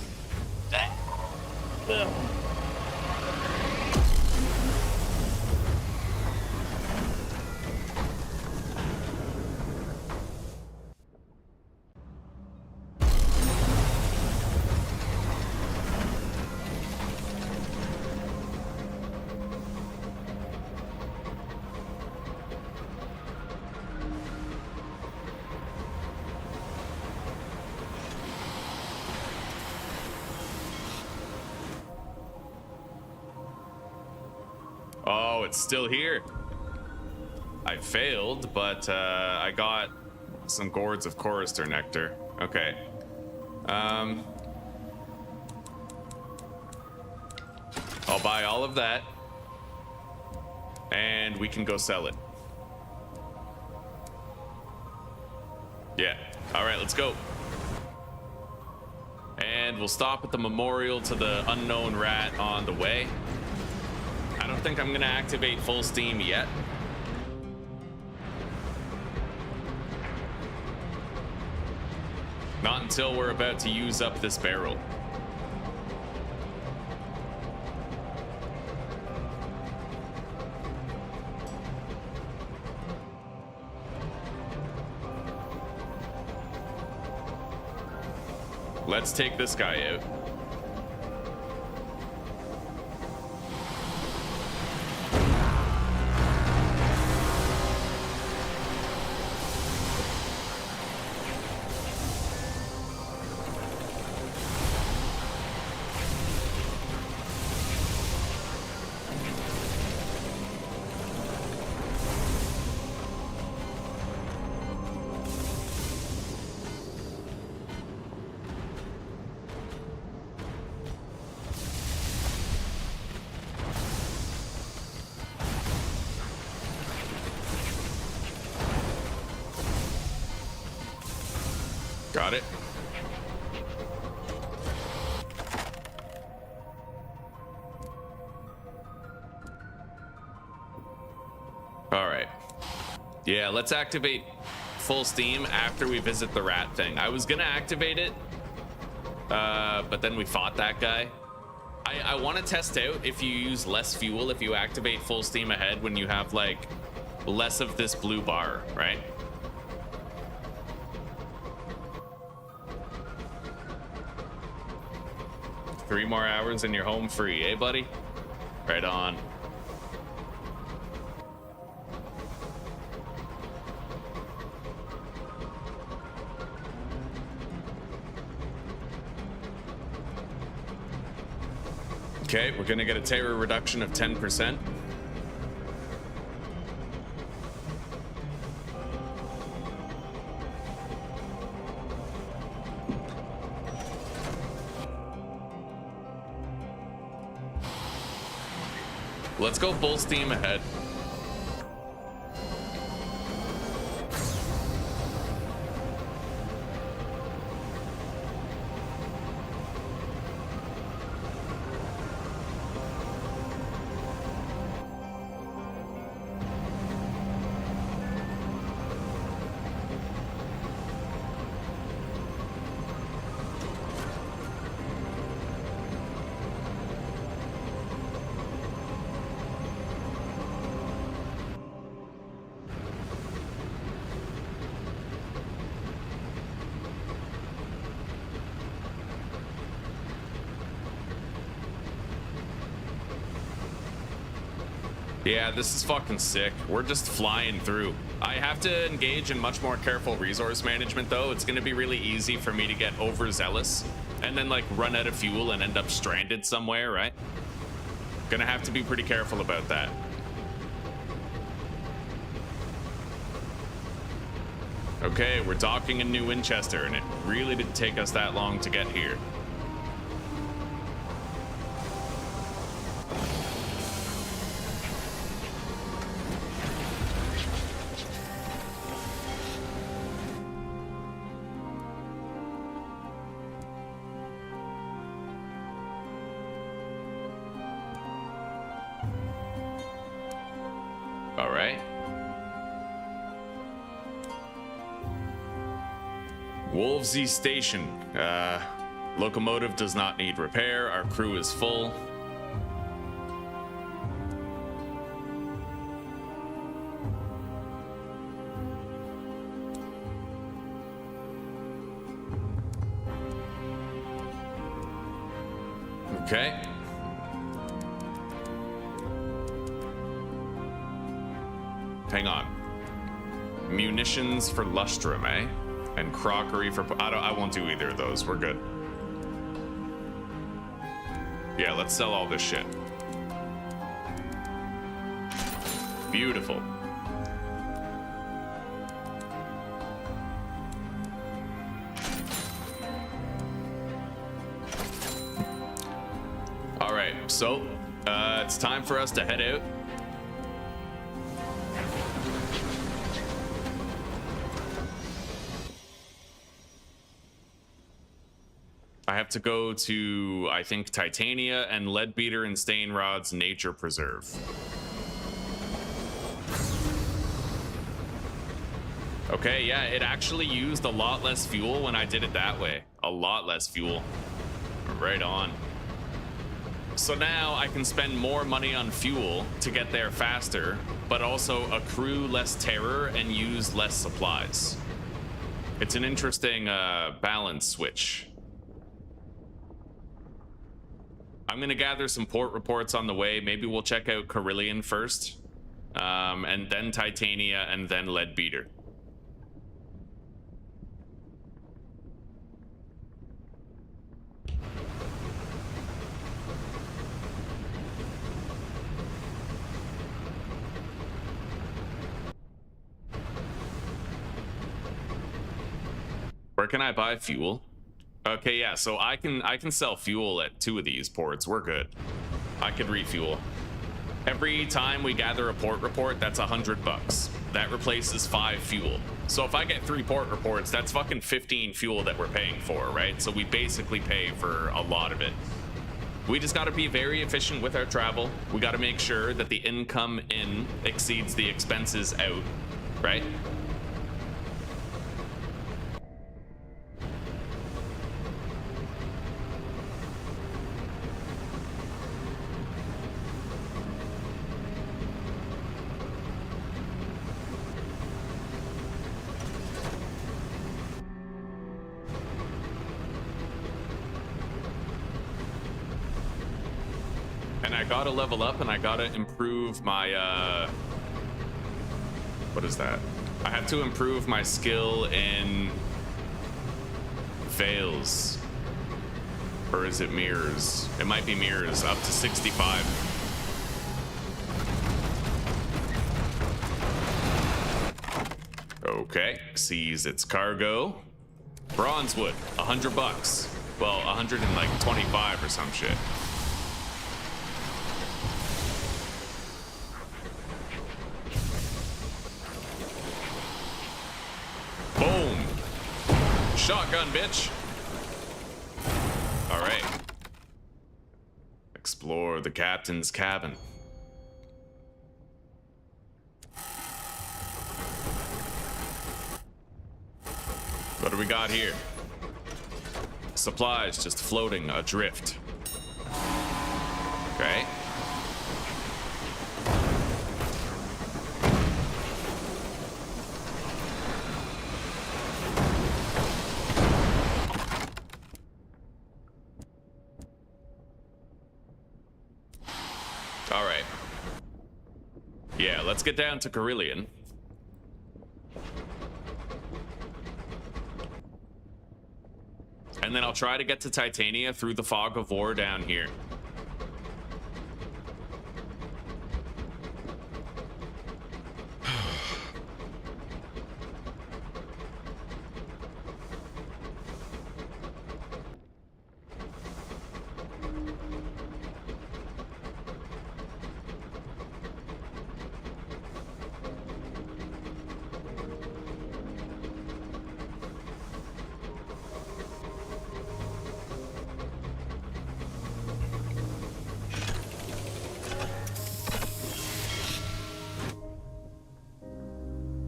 Oh, it's still here. I failed, but I got some gourds of chorister nectar. Okay. I'll buy all of that, and we can go sell it. Yeah. All right, let's go. And we'll stop at the memorial to the unknown rat on the way. I don't think I'm gonna activate full steam yet. Not until we're about to use up this barrel. Let's take this guy out. Got it. All right. Yeah, let's activate full steam after we visit the rat thing. I was gonna activate it, but then we fought that guy. I want to test out if you use less fuel, if you activate full steam ahead when you have like less of this blue bar, right? Three more hours and you're home free, eh, buddy? Right on. . Okay, we're gonna get a terror reduction of 10%. Let's go full steam ahead. Yeah, this is fucking sick. We're just flying through. I have to engage in much more careful resource management, though. It's going to be really easy for me to get overzealous and then, like, run out of fuel and end up stranded somewhere, right? Gonna have to be pretty careful about that. Okay, we're docking in New Winchester, and it really didn't take us that long to get here. Wolvesy Station. Locomotive does not need repair. Our crew is full. Okay. Hang on. Munitions for Lustrum, eh? And crockery for... I won't do either of those. We're good. Yeah, let's sell all this shit. Beautiful. All right, so it's time for us to head out. I have to go to, I think, Titania and Leadbeater and Stainrod's Nature Preserve. Okay, yeah, it actually used a lot less fuel when I did it that way. A lot less fuel. Right on. So now I can spend more money on fuel to get there faster, but also accrue less terror and use less supplies. It's an interesting balance switch. I'm gonna gather some port reports on the way. Maybe we'll check out Carillion first, and then Titania, and then Leadbeater. Where can I buy fuel? Okay, yeah, so I can sell fuel at 2 of these ports. We're good. I could refuel. Every time we gather a port report, that's $100. That replaces 5 fuel. So if I get 3 port reports, that's fucking 15 fuel that we're paying for, right? So we basically pay for a lot of it. We just got to be very efficient with our travel. We got to make sure that the income in exceeds the expenses out, right? I gotta level up and I gotta improve my what is that? I have to improve my skill in veils. Or is it mirrors? It might be mirrors, up to 65. Okay, sees its cargo. Bronzewood, $100. Well, 125 or some shit. Boom. Shotgun, bitch. All right. Explore the captain's cabin. What do we got here? Supplies just floating adrift. Okay. All right. Yeah, let's get down to Carillion. And then I'll try to get to Titania through the fog of war down here.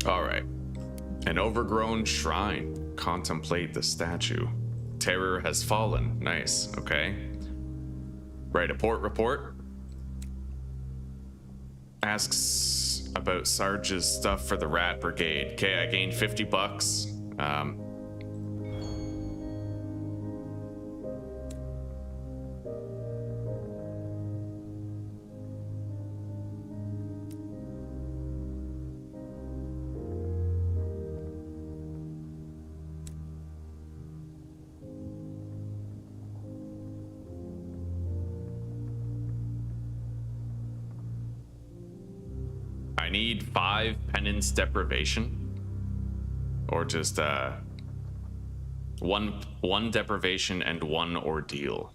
All right. An overgrown shrine. Contemplate the statue. Terror has fallen. Nice. Okay. Write a port report. Asks about Sarge's stuff for the Rat Brigade. Okay, I gained $50. I need 5 penance deprivation, or just one deprivation and 1 ordeal.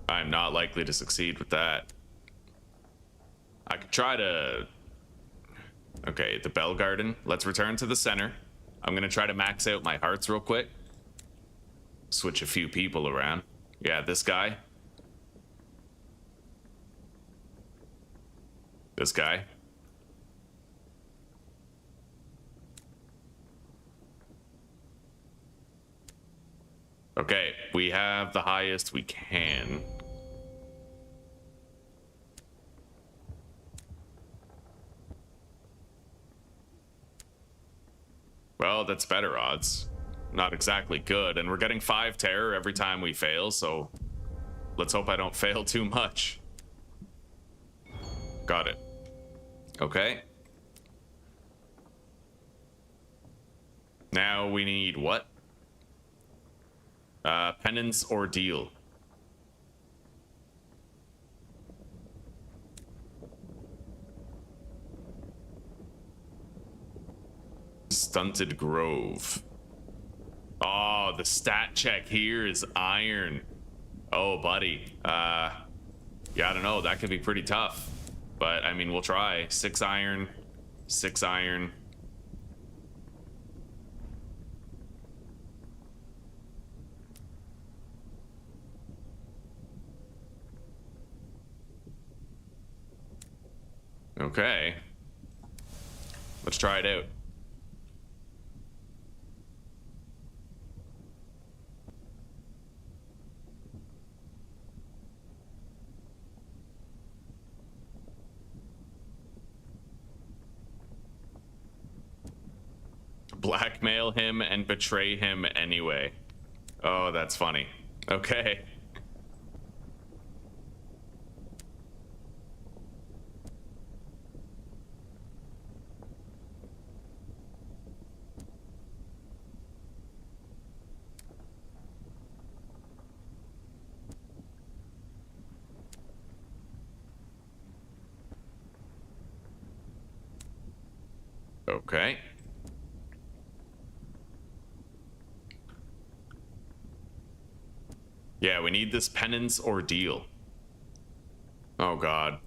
I'm not likely to succeed with that. I could try to... Okay, the Bell Garden. Let's return to the center. I'm gonna try to max out my hearts real quick. Switch a few people around. Yeah, this guy. This guy. Okay, we have the highest we can. Well, that's better odds. Not exactly good, and we're getting 5 terror every time we fail, so let's hope I don't fail too much. Got it. Okay. Now we need what? Penance ordeal. Stunted Grove. Oh, the stat check here is iron. Oh, buddy. Yeah, I don't know. That could be pretty tough. But, I mean, we'll try. 6 iron. 6 iron. Okay. Let's try it out. Blackmail him and betray him anyway. Oh, that's funny. Okay. Okay. Yeah, we need this penance ordeal. Oh god.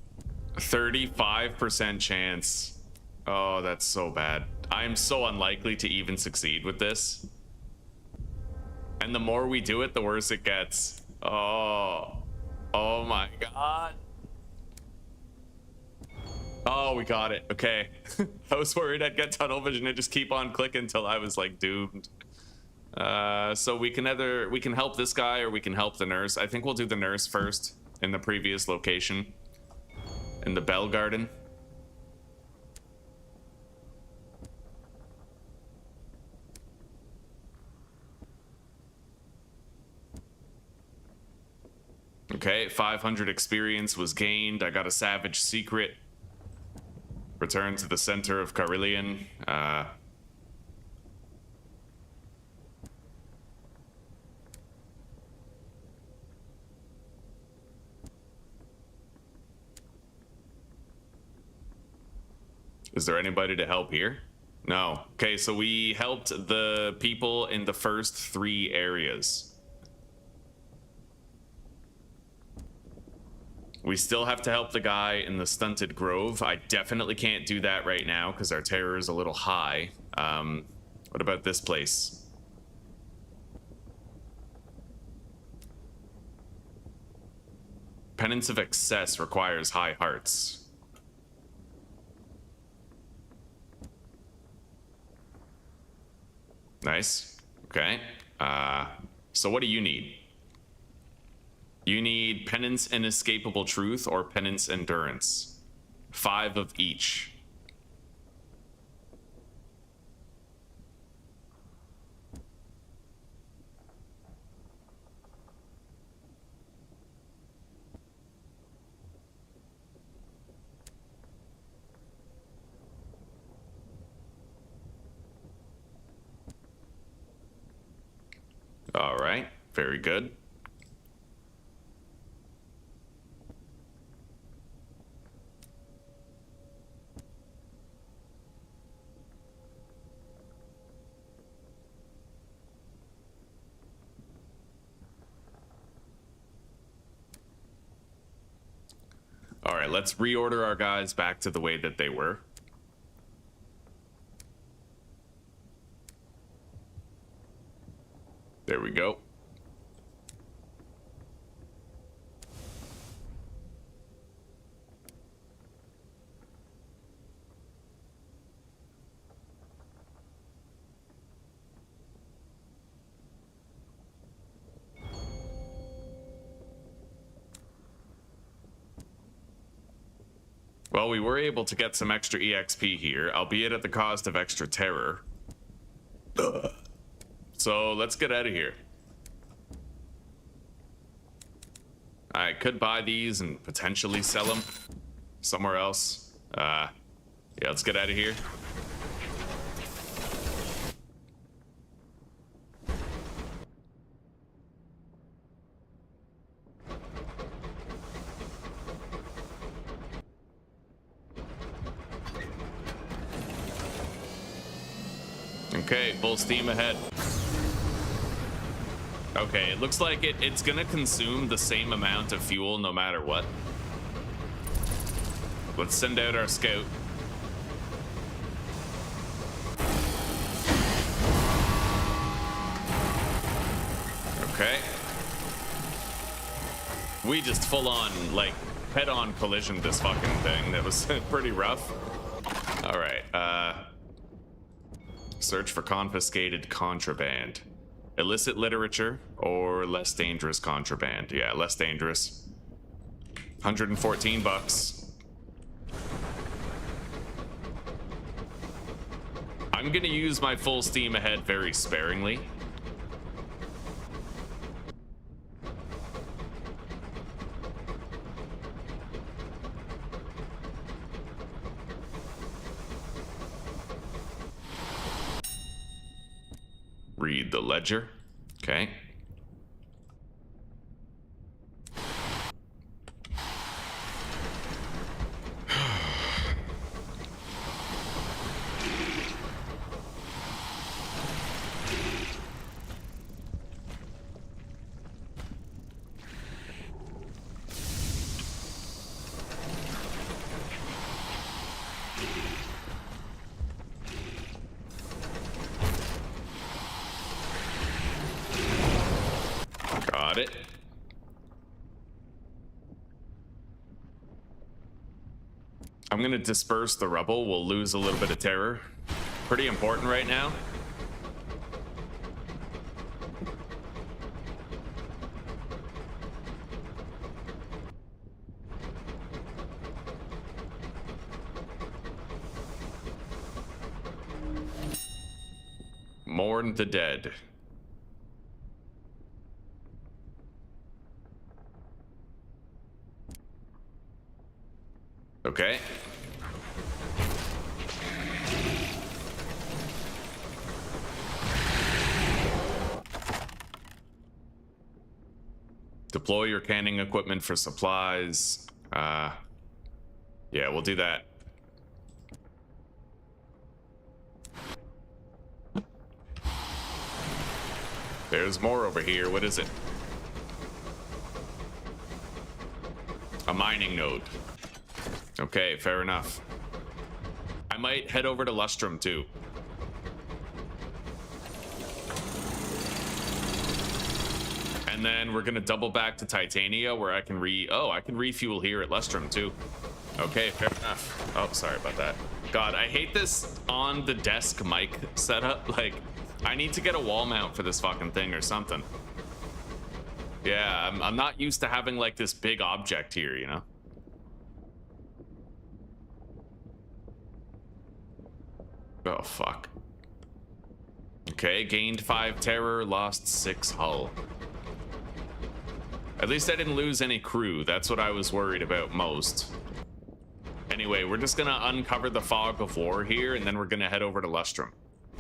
35% chance. Oh, that's so bad. I am so unlikely to even succeed with this. And the more we do it, the worse it gets. Oh. Oh my god. Oh, we got it. Okay. I was worried I'd get tunnel vision and just keep on clicking until I was like doomed. So we can help this guy or we can help the nurse. I think we'll do the nurse first in the previous location. In the Bell Garden. Okay, 500 experience was gained. I got a savage secret. Return to the center of Carillion. Is there anybody to help here? No. Okay, so we helped the people in the first 3 areas. We still have to help the guy in the Stunted Grove. I definitely can't do that right now because our terror is a little high. What about this place? Penance of Excess requires high hearts. Nice. Okay. So what do you need? You need Penance Inescapable Truth or Penance Endurance. 5 of each. All right, very good. All right, let's reorder our guys back to the way that they were. There we go. Well, we were able to get some extra EXP here, albeit at the cost of extra terror. So let's get out of here. I could buy these and potentially sell them somewhere else. Yeah, let's get out of here. Okay, full steam ahead. Okay, it looks like it's gonna consume the same amount of fuel no matter what. Let's send out our scout. Okay. We just full on, like, head-on collisioned this fucking thing. That was pretty rough. All right, search for confiscated contraband. Illicit literature or less dangerous contraband? Yeah, less dangerous. 114 bucks. I'm gonna use my full steam ahead very sparingly. Read the ledger. Okay. Got it. I'm gonna disperse the rubble. We'll lose a little bit of terror. Pretty important right now. Mourn the dead. Okay. Deploy your canning equipment for supplies. Yeah, we'll do that. There's more over here. What is it? A mining node. Okay, fair enough. I might head over to Lustrum too. And then we're gonna double back to Titania where I can I can refuel here at Lustrum too. Okay, fair enough. Oh, sorry about that. God, I hate this on the desk mic setup. Like, I need to get a wall mount for this fucking thing or something. Yeah, I'm not used to having like this big object here, you know? Oh, fuck. Okay, gained 5 terror, lost 6 hull. At least I didn't lose any crew. That's what I was worried about most. Anyway, we're just gonna uncover the fog of war here, and then we're gonna head over to Lustrum.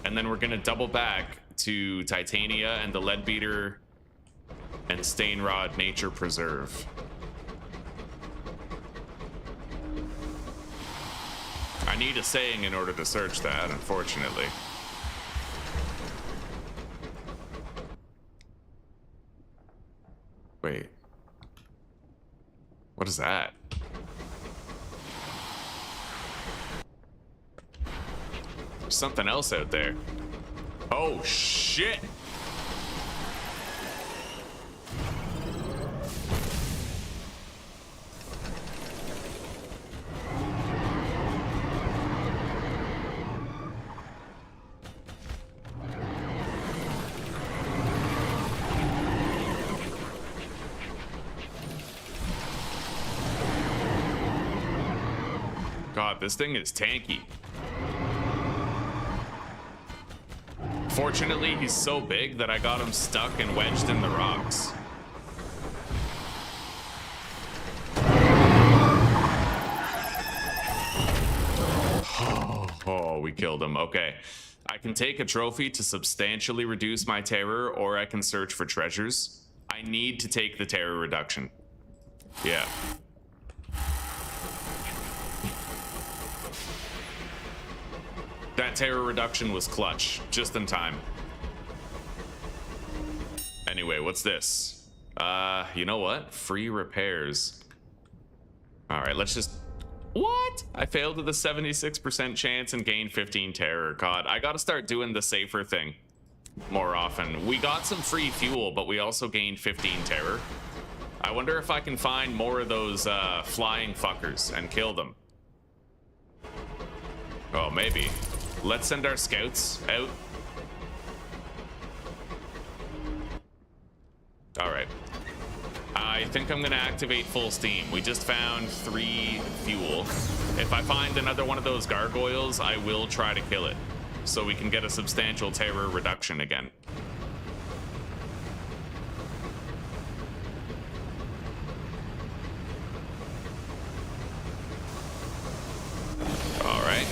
And then we're gonna double back to Titania and the Leadbeater and Stainrod Nature Preserve. I need a saying in order to search that, unfortunately. Wait. What is that? There's something else out there. Oh, shit! God, this thing is tanky. Fortunately, he's so big that I got him stuck and wedged in the rocks. Oh, we killed him. Okay. I can take a trophy to substantially reduce my terror, or I can search for treasures. I need to take the terror reduction. Yeah. That terror reduction was clutch, just in time. Anyway, what's this? You know what? Free repairs. All right, let's just... What? I failed with a 76% chance and gained 15 terror. God, I gotta start doing the safer thing more often. We got some free fuel, but we also gained 15 terror. I wonder if I can find more of those flying fuckers and kill them. Oh, maybe. Let's send our scouts out. All right. I think I'm gonna activate full steam. We just found 3 fuel. If I find another one of those gargoyles, I will try to kill it so we can get a substantial terror reduction again. All right.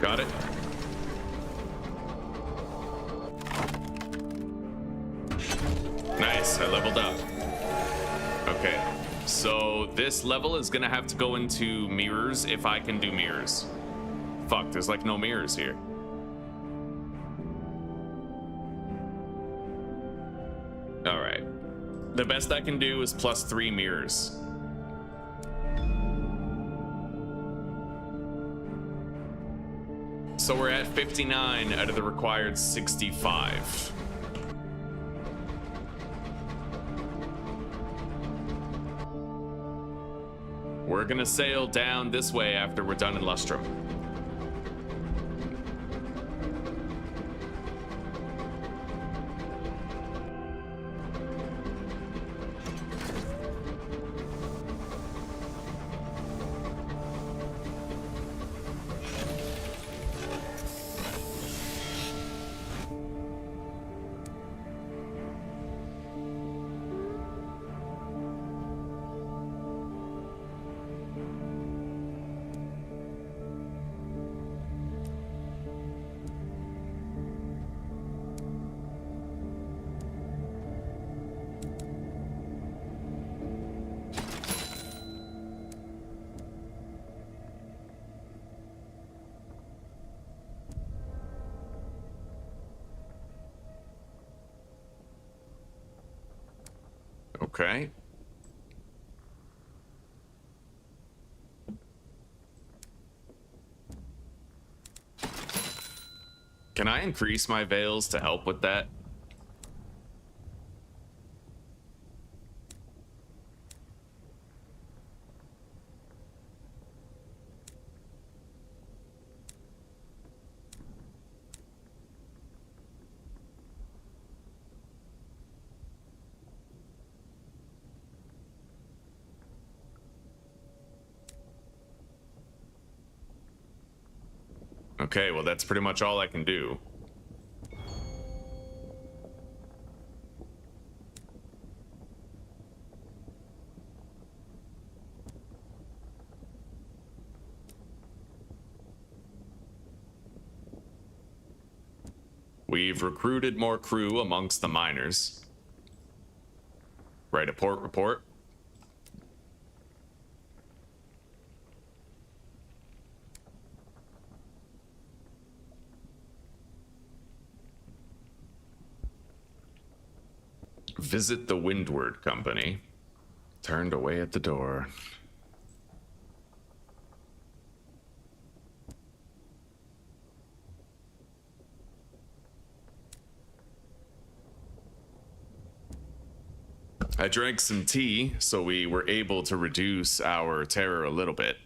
Got it. Nice, I leveled up. Okay. So this level is gonna have to go into mirrors if I can do mirrors. Fuck, there's like no mirrors here. All right. The best I can do is +3 mirrors. So we're at 59 out of the required 65. We're gonna sail down this way after we're done in Lustrum. Okay. Can I increase my veils to help with that? Okay, well, that's pretty much all I can do. We've recruited more crew amongst the miners. Write a port report. Visit the Windward Company. Turned away at the door. I drank some tea, so we were able to reduce our terror a little bit.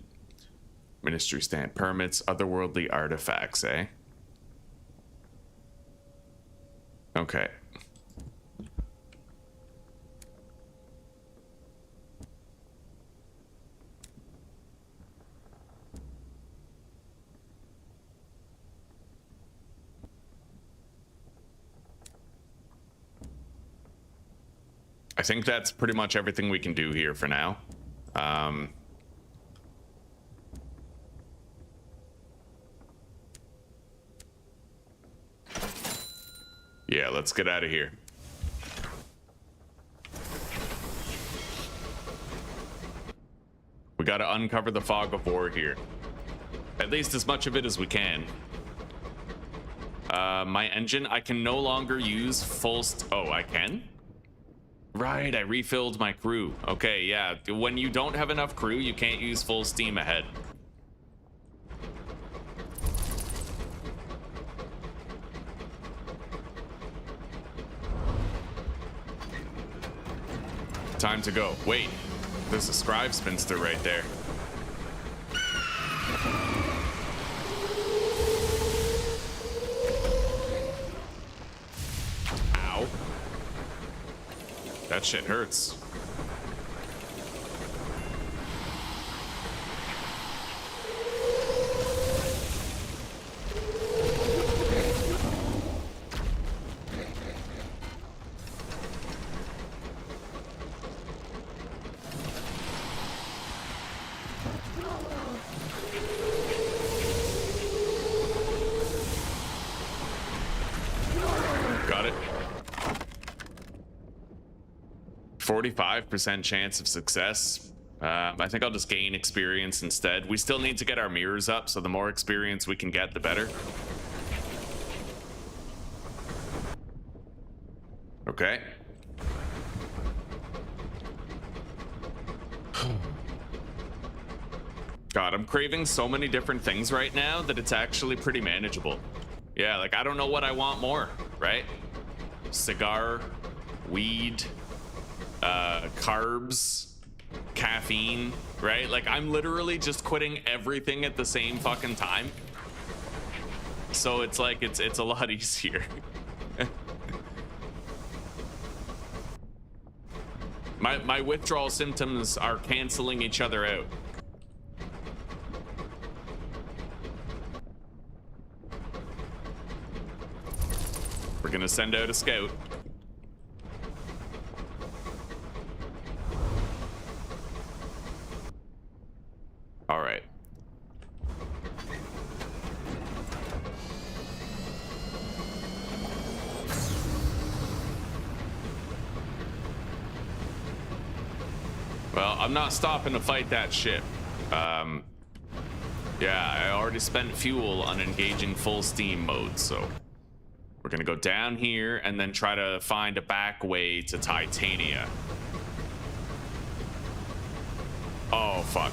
Ministry stamp permits, otherworldly artifacts, eh? Okay. I think that's pretty much everything we can do here for now. Yeah, let's get out of here. We gotta uncover the fog of war here. At least as much of it as we can. My engine, I can no longer use full oh, I can? Right, I refilled my crew. Okay, yeah. When you don't have enough crew, you can't use full steam ahead. Time to go. Wait, there's a scribe spinster right there. Ow. That shit hurts. 45% chance of success. I think I'll just gain experience instead. We still need to get our mirrors up, so the more experience we can get, the better. Okay. God, I'm craving so many different things right now that it's actually pretty manageable. Yeah, like I don't know what I want more, right? Cigar, weed, carbs, caffeine, right? Like I'm literally just quitting everything at the same fucking time. So it's like it's a lot easier. My withdrawal symptoms are canceling each other out. We're gonna send out a scout. All right. Well, I'm not stopping to fight that ship. Yeah, I already spent fuel on engaging full steam mode, so we're gonna go down here and then try to find a back way to Titania. Oh, fuck.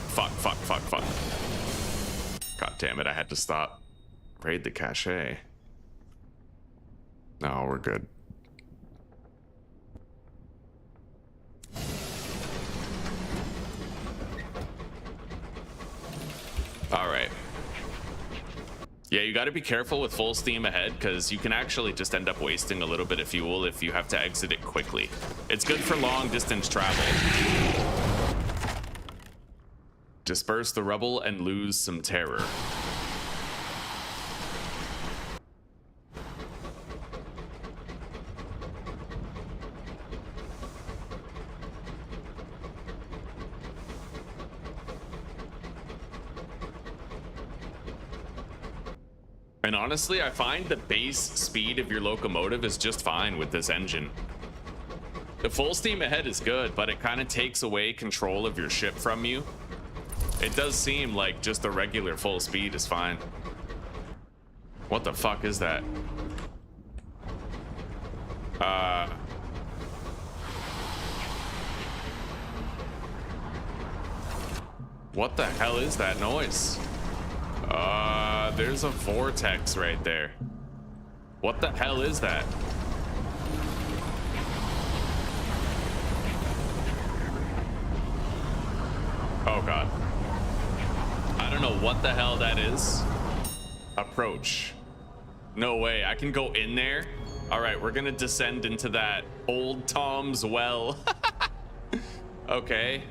God damn it, I had to stop. Raid the cache. No, we're good. All right. Yeah, you got to be careful with full steam ahead because you can actually just end up wasting a little bit of fuel if you have to exit it quickly. It's good for long distance travel. Disperse the rubble and lose some terror. And honestly, I find the base speed of your locomotive is just fine with this engine. The full steam ahead is good, but it kind of takes away control of your ship from you. It does seem like just the regular full speed is fine. What the fuck is that? What the hell is that noise? There's a vortex right there. What the hell is that? Oh god. I don't know what the hell that is. Approach. No way, I can go in there? All right, we're gonna descend into that old Tom's well. Okay,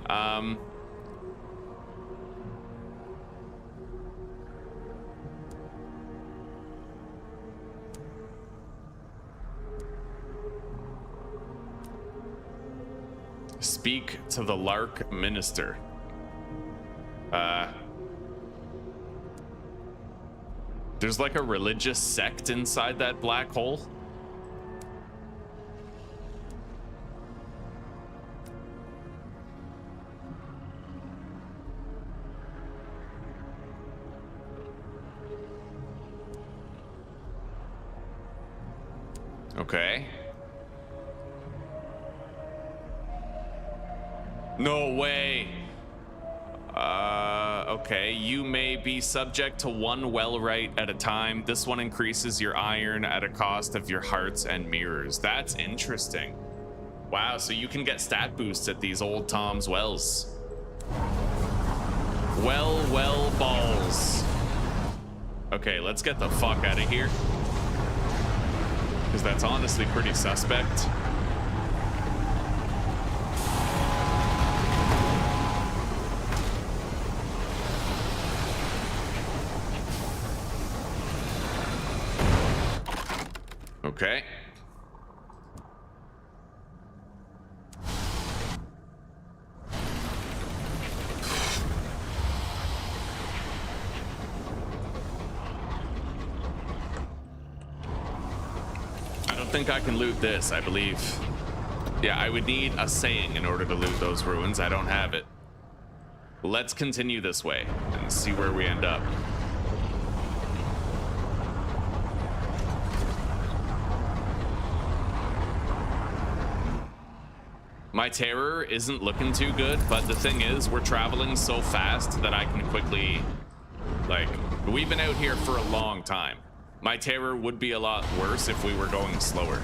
speak to the Lark Minister. There's like a religious sect inside that black hole. Okay. No way. Okay, you may be subject to one wellrite at a time. This one increases your iron at a cost of your hearts and mirrors. That's interesting. Wow, so you can get stat boosts at these old Tom's wells. Well, balls. Okay, let's get the fuck out of here. Because that's honestly pretty suspect. Okay. I don't think I can loot this, I believe. Yeah, I would need a saying in order to loot those ruins. I don't have it. Let's continue this way and see where we end up. My terror isn't looking too good, but the thing is, we're traveling so fast that I can quickly, like, we've been out here for a long time. My terror would be a lot worse if we were going slower.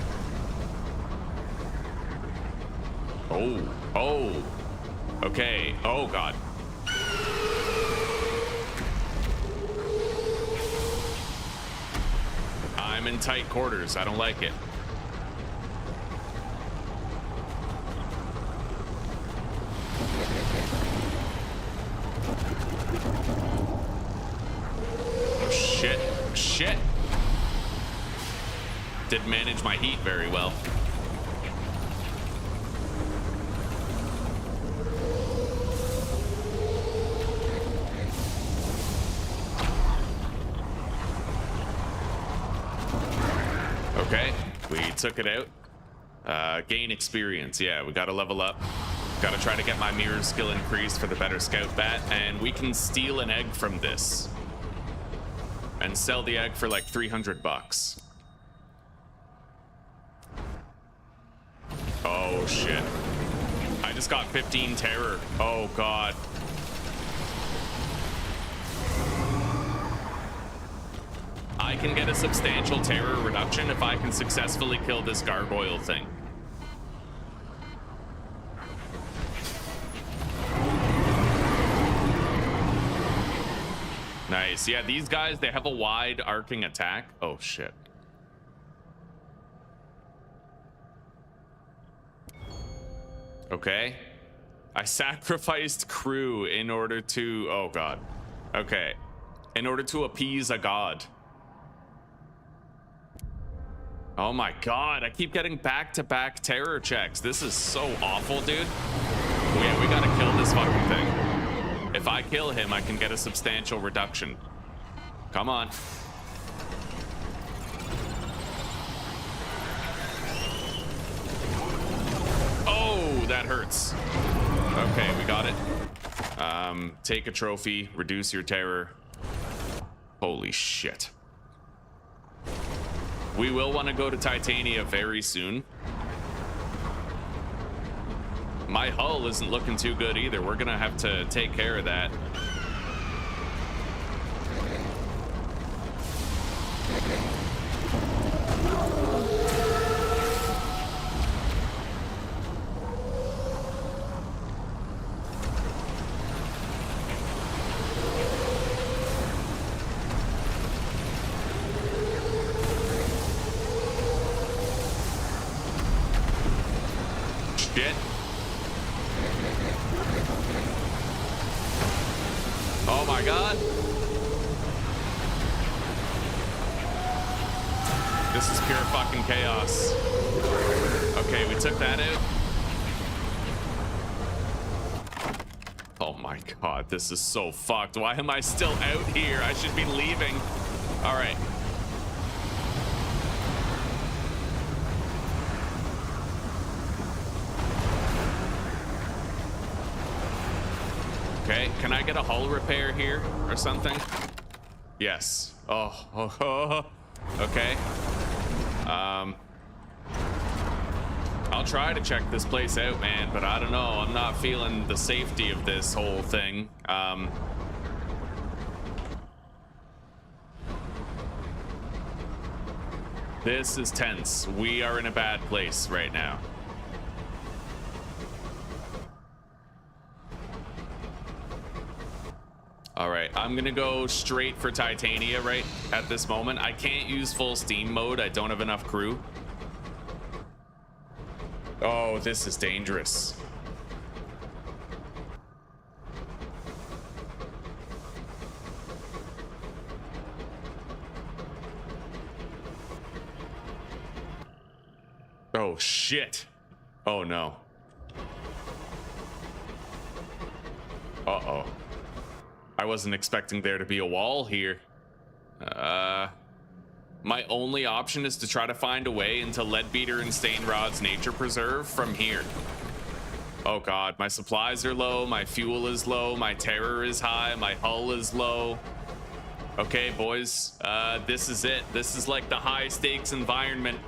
Oh, okay. Oh God. I'm in tight quarters. I don't like it. Oh shit. Shit. Didn't manage my heat very well. Okay, we took it out. Gain experience. Yeah, we gotta level up. Gotta try to get my mirror skill increased for the better scout bat, and we can steal an egg from this and sell the egg for like 300 bucks. Oh shit. I just got 15 terror. Oh God. I can get a substantial terror reduction if I can successfully kill this gargoyle thing. Nice. Yeah, these guys, they have a wide arcing attack. Oh shit. Okay. I sacrificed crew in order to, oh God. Okay. In order to appease a god. Oh my God, I keep getting back-to-back terror checks. This is so awful, dude. Yeah, we gotta kill this fucking thing. If I kill him, I can get a substantial reduction. Come on. Oh, that hurts. Okay, we got it. Take a trophy, reduce your terror. Holy shit. We will want to go to Titania very soon. My hull isn't looking too good either. We're gonna have to take care of that. Shit. Oh my God. This is pure fucking chaos. Okay, we took that out. Oh my God, this is so fucked. Why am I still out here? I should be leaving. All right. Okay, can I get a hull repair here or something? Yes. Oh. Okay. I'll try to check this place out, man, but I don't know. I'm not feeling the safety of this whole thing. This is tense. We are in a bad place right now. All right, I'm gonna go straight for Titania right at this moment. I can't use full steam mode. I don't have enough crew. Oh, this is dangerous. Oh, shit. Oh, no. Uh-oh. I wasn't expecting there to be a wall here. My only option is to try to find a way into Leadbeater and Stainrod's nature preserve from here. Oh god, my supplies are low, my fuel is low, my terror is high, my hull is low. Okay, boys, this is it. This is like the high stakes environment.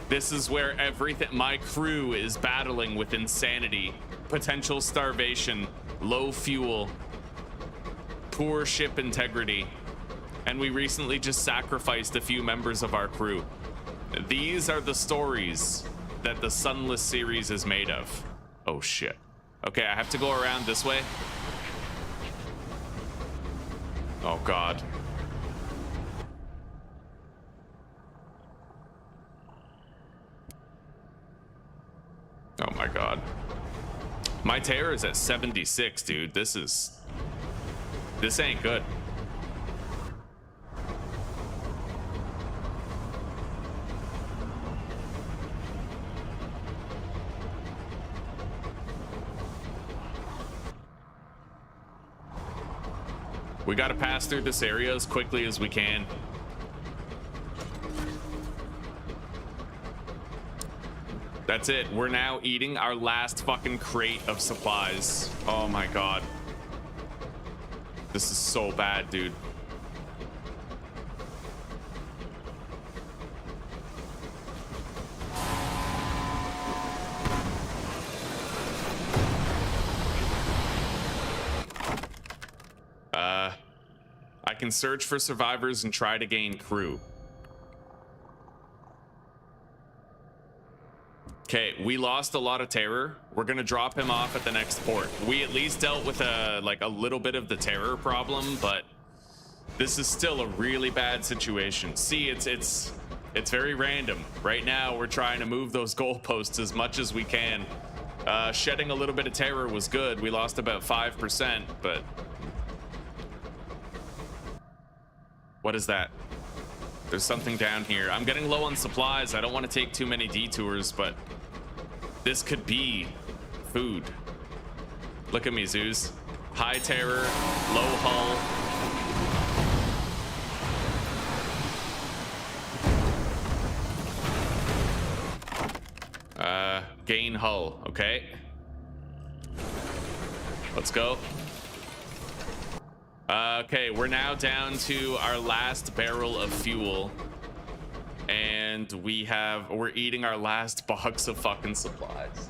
This is where everything, my crew is battling with insanity, potential starvation, low fuel, poor ship integrity, and we recently just sacrificed a few members of our crew. These are the stories that the Sunless series is made of. Oh shit. Okay, I have to go around this way. Oh god. Oh my god. My terror is at 76, dude. This ain't good. We gotta pass through this area as quickly as we can. That's it. We're now eating our last fucking crate of supplies. Oh my god. This is so bad, dude. I can search for survivors and try to gain crew. Okay, we lost a lot of terror. We're gonna drop him off at the next port. We at least dealt with a little bit of the terror problem, but this is still a really bad situation. See, it's very random. Right now, we're trying to move those goalposts as much as we can. Shedding a little bit of terror was good. We lost about 5%, but what is that? There's something down here. I'm getting low on supplies. I don't want to take too many detours, but this could be food. Look at me, Zeus. High terror, low hull. Gain hull, okay. Let's go. Okay, we're now down to our last barrel of fuel, and we're eating our last box of fucking supplies.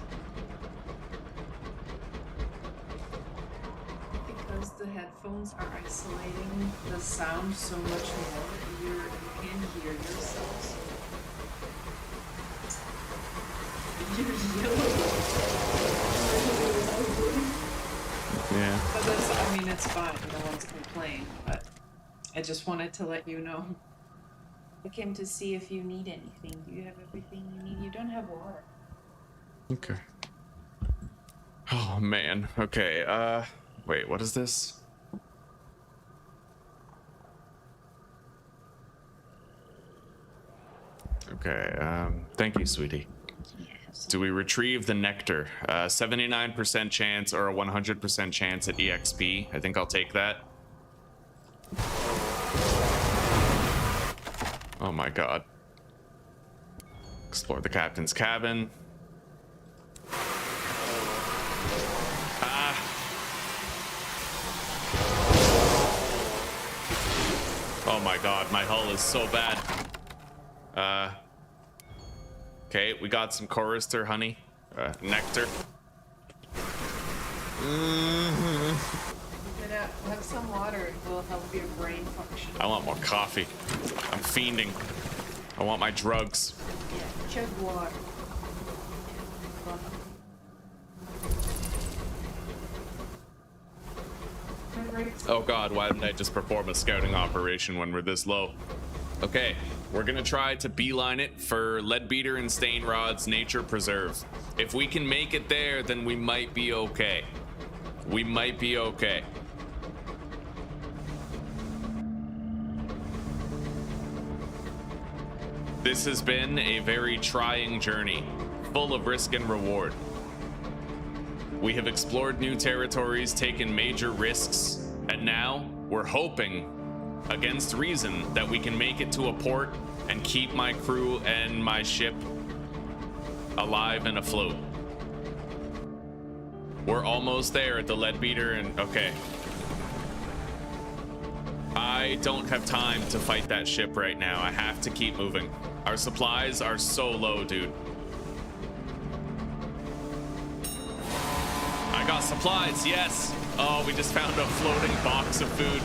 Because the headphones are isolating the sound so much more, you can hear yourselves. You're Yeah. But that's, I mean, it's fine. No one's complaining, but I just wanted to let you know. I came to see if you need anything. Do you have everything you need? You don't have water. Okay. Oh, man. Okay, wait, what is this? Okay, thank you, sweetie. Do we retrieve the nectar? 79% chance or a 100% chance at EXP. I think I'll take that. Oh my god. Explore the captain's cabin. Ah. Oh my god, my hull is so bad. Okay, we got some chorister honey, nectar. Have some water. It will help your brain function. I want more coffee. I'm fiending. I want my drugs. Yeah, chug water. Oh god, why didn't I just perform a scouting operation when we're this low? Okay, we're gonna try to beeline it for Leadbeater and Stainrod's nature preserve. If we can make it there, then we might be okay. We might be okay. This has been a very trying journey, full of risk and reward. We have explored new territories, taken major risks, and now we're hoping against reason that we can make it to a port and keep my crew and my ship alive and afloat. We're almost there at the Leadbeater, and okay. I don't have time to fight that ship right now. I have to keep moving. Our supplies are so low, dude. I got supplies, yes. Oh, we just found a floating box of food.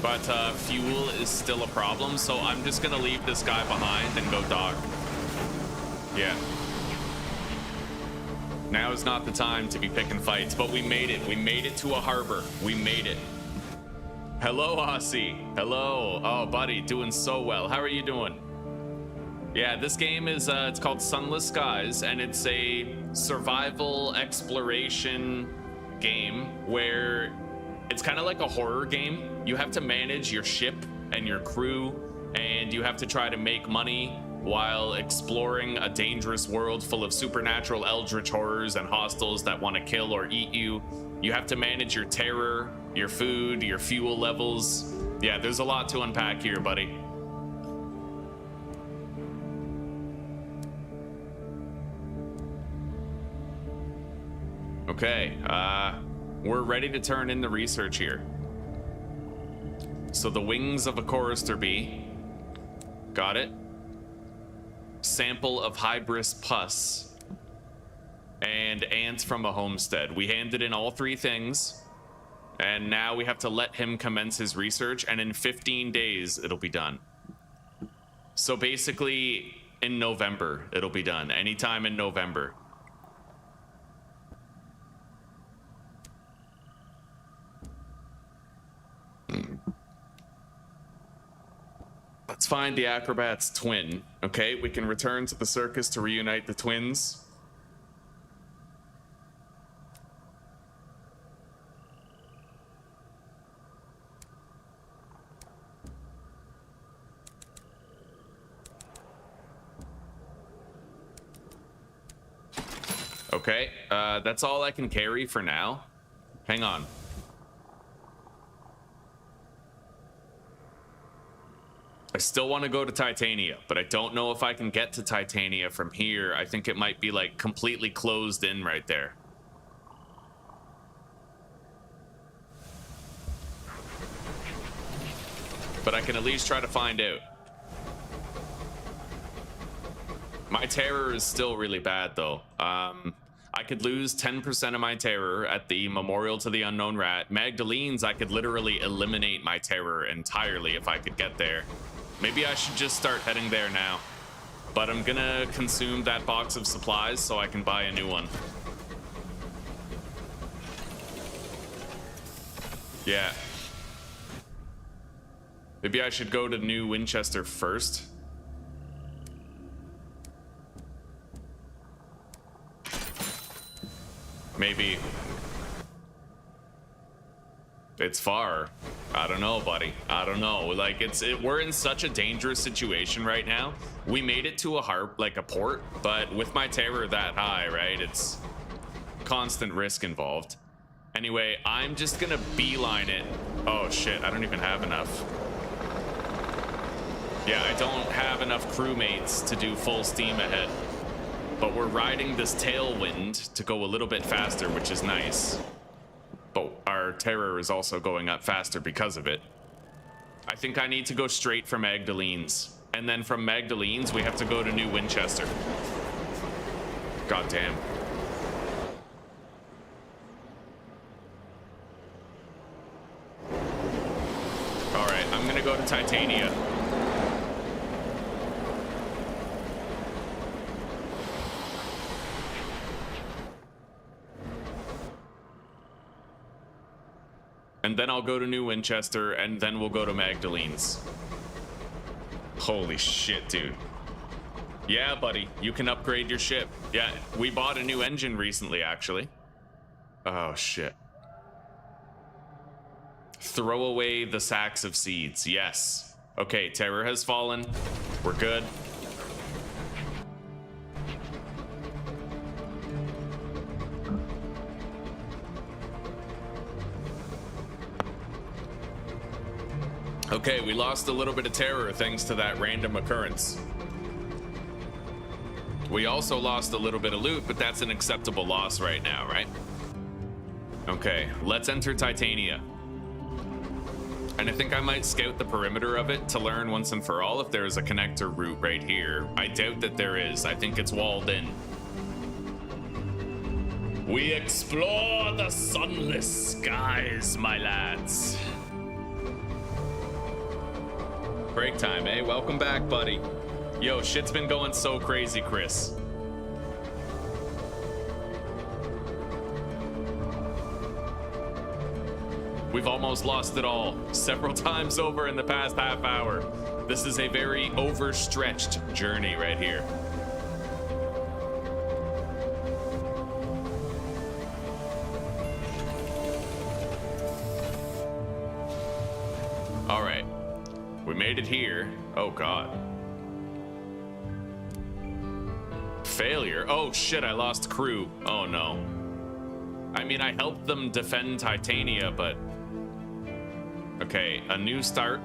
But fuel is still a problem, so I'm just gonna leave this guy behind and go dock. Yeah. Now is not the time to be picking fights, but we made it. We made it to a harbor. We made it. Hello, Aussie. Hello. Oh, buddy, doing so well. How are you doing? Yeah, this game is, it's called Sunless Skies, and it's a survival exploration game where it's kind of like a horror game. You have to manage your ship and your crew, and you have to try to make money while exploring a dangerous world full of supernatural eldritch horrors and hostiles that want to kill or eat you. You have to manage your terror, your food, your fuel levels. Yeah, there's a lot to unpack here, buddy. Okay, we're ready to turn in the research here. So the wings of a chorister bee. Got it. Sample of hybris pus. And ants from a homestead. We handed in all three things. And now we have to let him commence his research. And in 15 days, it'll be done. So basically, in November, it'll be done. Anytime in November. Let's find the acrobat's twin. Okay, we can return to the circus to reunite the twins. Okay, that's all I can carry for now. Hang on. I still want to go to Titania, but I don't know if I can get to Titania from here. I think it might be like completely closed in right there. But I can at least try to find out. My terror is still really bad though. I could lose 10% of my terror at the Memorial to the Unknown Rat. Magdalene's, I could literally eliminate my terror entirely if I could get there. Maybe I should just start heading there now. But I'm gonna consume that box of supplies so I can buy a new one. Yeah. Maybe I should go to New Winchester first. Maybe. It's far. I don't know, buddy. I don't know. Like, we're in such a dangerous situation right now. We made it to a port, but with my terror that high, right? It's constant risk involved. Anyway, I'm just gonna beeline it. Oh shit, I don't even have enough. Yeah, I don't have enough crewmates to do full steam ahead. But we're riding this tailwind to go a little bit faster, which is nice. But our terror is also going up faster because of it. I think I need to go straight for Magdalene's. And then from Magdalene's, we have to go to New Winchester. God damn. All right, I'm gonna go to Titania. And then I'll go to New Winchester, and then we'll go to Magdalene's. Holy shit, dude. Yeah, buddy, you can upgrade your ship. Yeah, we bought a new engine recently, actually. Oh, shit. Throw away the sacks of seeds. Yes. Okay, terror has fallen. We're good. Okay, we lost a little bit of terror thanks to that random occurrence. We also lost a little bit of loot, but that's an acceptable loss right now, right? Okay, let's enter Titania. And I think I might scout the perimeter of it to learn once and for all if there is a connector route right here. I doubt that there is. I think it's walled in. We explore the sunless skies, my lads. Break time, eh? Welcome back, buddy. Yo, shit's been going so crazy, Chris. We've almost lost it all several times over in the past half hour. This is a very overstretched journey right here. All right, we made it here. Oh God. Failure. Oh shit, I lost crew. Oh no. I mean, I helped them defend Titania, but okay, a new start.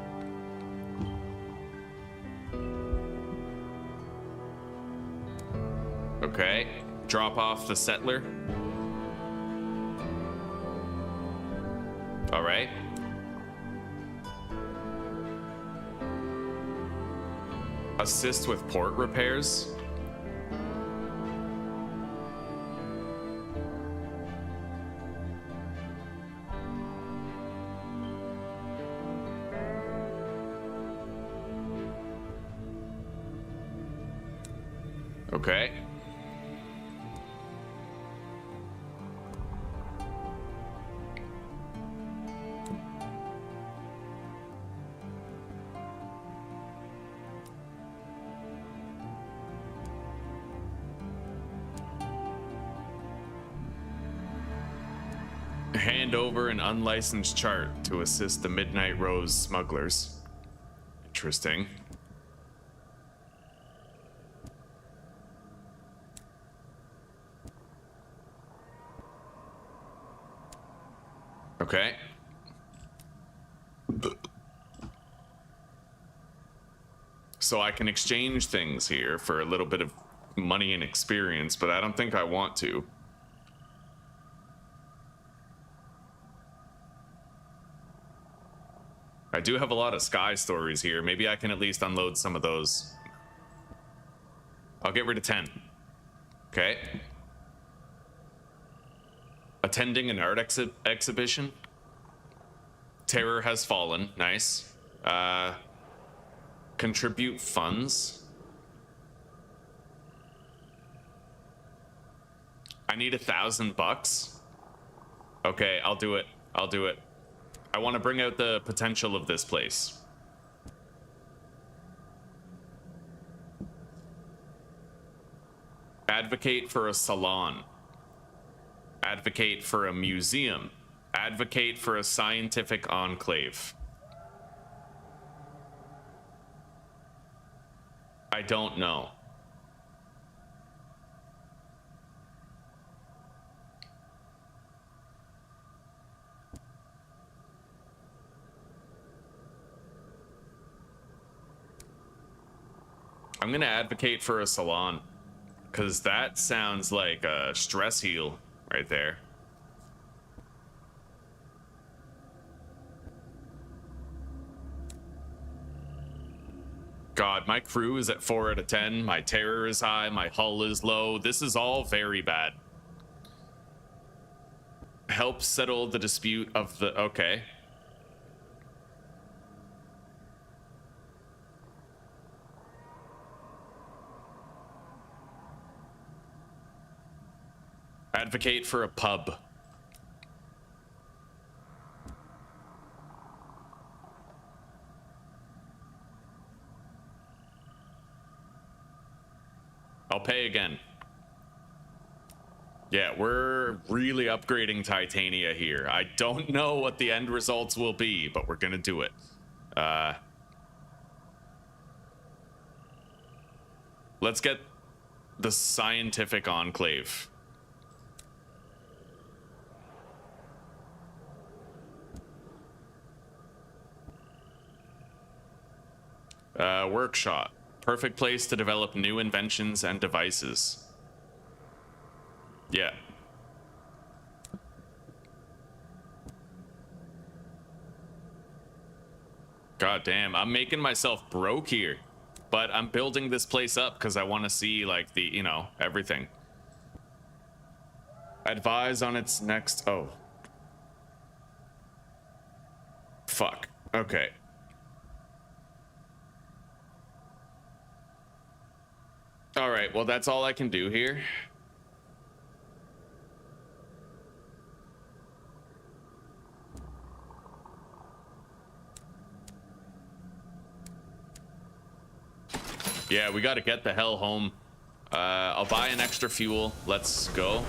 Okay, drop off the settler. All right. Assist with port repairs. Okay. Hand over an unlicensed chart to assist the Midnight Rose smugglers. Interesting. Okay. So I can exchange things here for a little bit of money and experience, but I don't think I want to. I do have a lot of sky stories here. Maybe I can at least unload some of those. I'll get rid of 10. Okay. Attending an art exhibition. Terror has fallen. Nice. Contribute funds. I need $1,000. Okay, I'll do it. I'll do it. I want to bring out the potential of this place. Advocate for a salon. Advocate for a museum. Advocate for a scientific enclave. I don't know. I'm gonna advocate for a salon, because that sounds like a stress heal right there. God, my crew is at 4 out of 10. My terror is high. My hull is low. This is all very bad. Help settle the dispute of the... Okay. Advocate for a pub. I'll pay again. Yeah, we're really upgrading Titania here. I don't know what the end results will be, but we're gonna do it. Let's get the scientific enclave. workshop. Perfect place to develop new inventions and devices. Yeah. God damn, I'm making myself broke here. But I'm building this place up because I want to see, like, the, you know, everything. Advise on its next... Oh. Fuck. Okay. Alright, well, that's all I can do here. Yeah, we gotta get the hell home. I'll buy an extra fuel. Let's go.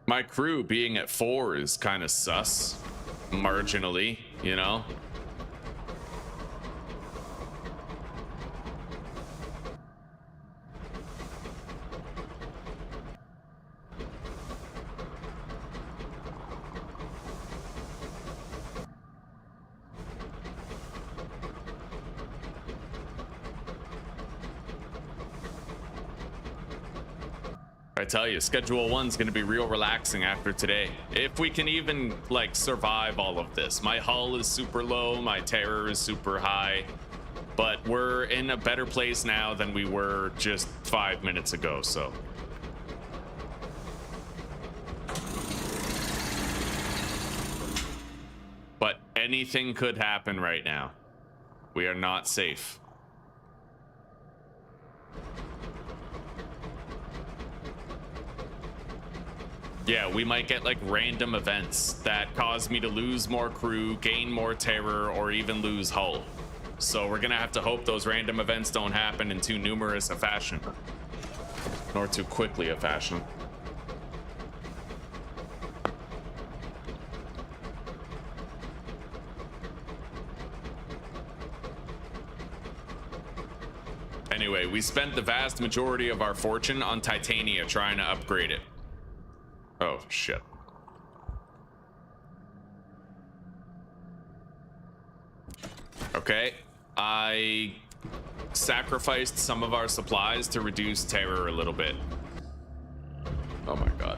My crew being at 4 is kind of sus. Marginally, you know? I tell you, schedule 1's gonna be real relaxing after today. If we can even, like, survive all of this. My hull is super low, my terror is super high, but we're in a better place now than we were just 5 minutes ago, so. But anything could happen right now. We are not safe. Yeah, we might get like random events that cause me to lose more crew, gain more terror, or even lose hull. So we're gonna have to hope those random events don't happen in too numerous a fashion. Nor too quickly a fashion. Anyway, we spent the vast majority of our fortune on Titania trying to upgrade it. Oh, shit. Okay, I sacrificed some of our supplies to reduce terror a little bit. Oh my god.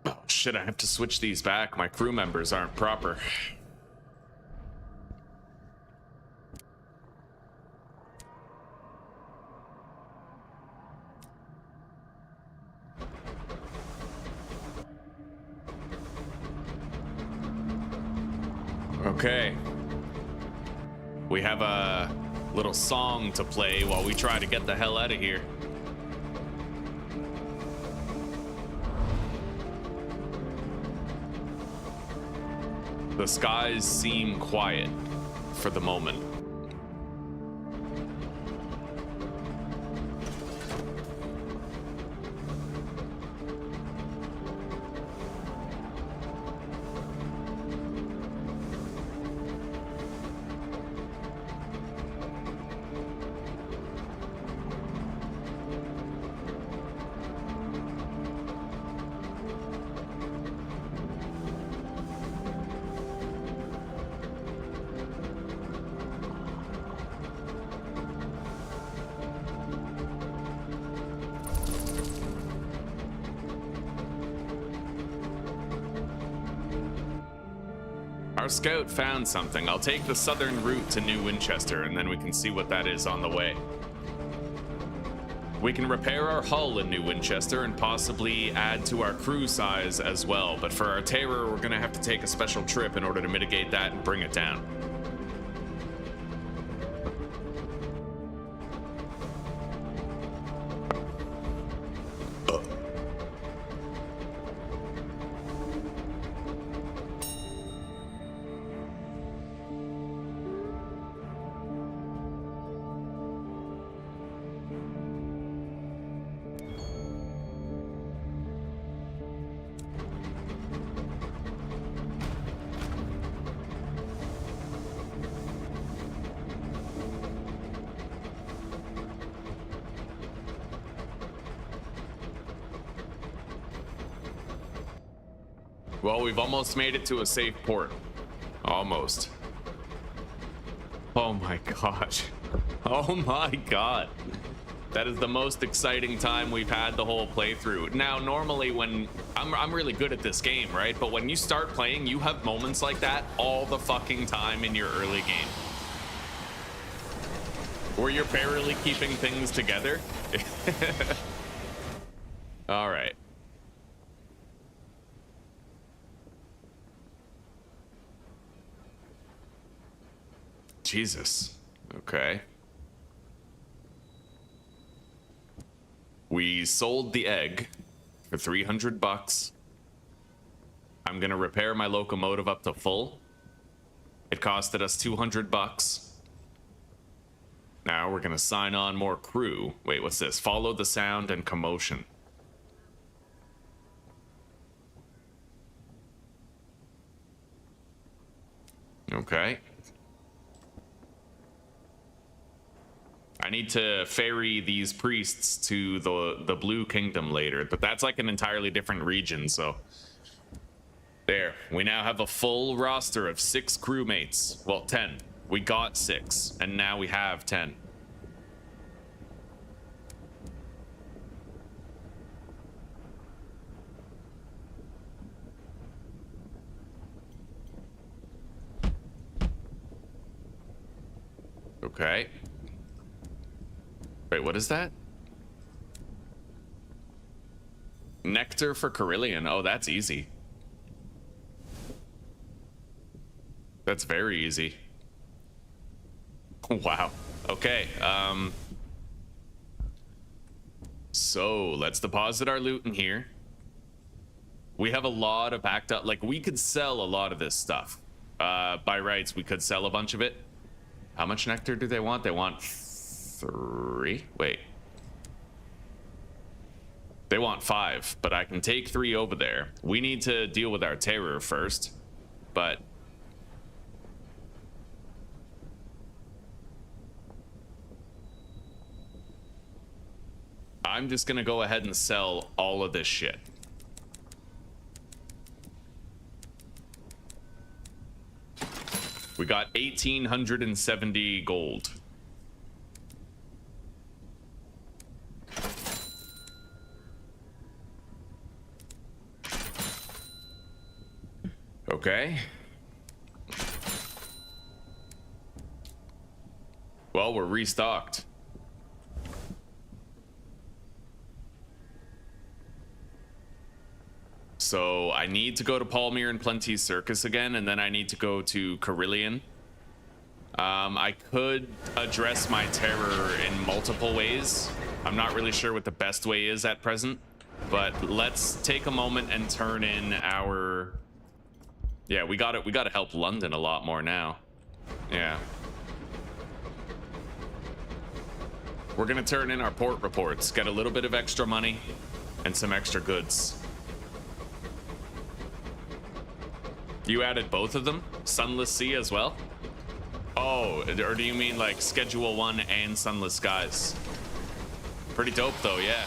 Oh shit, I have to switch these back. My crew members aren't proper. Okay. We have a little song to play while we try to get the hell out of here. The skies seem quiet for the moment. Our scout found something. I'll take the southern route to New Winchester, and then we can see what that is on the way. We can repair our hull in New Winchester and possibly add to our crew size as well, but for our terror, we're gonna have to take a special trip in order to mitigate that and bring it down. Well, we've almost made it to a safe port. Almost. Oh my gosh. Oh my god. That is the most exciting time we've had the whole playthrough. Now, normally when I'm really good at this game, right? But when you start playing, you have moments like that all the fucking time in your early game. Where you're barely keeping things together. All right. Jesus. Okay. We sold the egg for 300 bucks. I'm gonna repair my locomotive up to full. It costed us 200 bucks. Now we're gonna sign on more crew. Wait, what's this? Follow the sound and commotion. Okay. I need to ferry these priests to the Blue Kingdom later, but that's like an entirely different region, so... There, we now have a full roster of 6 crewmates. Well, 10. We got 6, and now we have 10. Okay. Wait, what is that? Nectar for Carillion. Oh, that's easy. That's very easy. Wow. Okay. So let's deposit our loot in here. We have a lot of backed up. Like, we could sell a lot of this stuff. By rights, we could sell a bunch of it. How much nectar do they want? They want 3. Wait. They want 5, but I can take 3 over there. We need to deal with our terror first, but I'm just gonna go ahead and sell all of this shit. We got 1,870 gold. Okay. Well, we're restocked. So I need to go to Palmyre and Plenty's Circus again, and then I need to go to Carillion. I could address my terror in multiple ways. I'm not really sure what the best way is at present, but let's take a moment and turn in our... Yeah, we gotta help London a lot more now. Yeah. We're gonna turn in our port reports, get a little bit of extra money and some extra goods. You added both of them? Sunless Sea as well? Oh, or do you mean like Schedule 1 and Sunless Skies? Pretty dope though, yeah.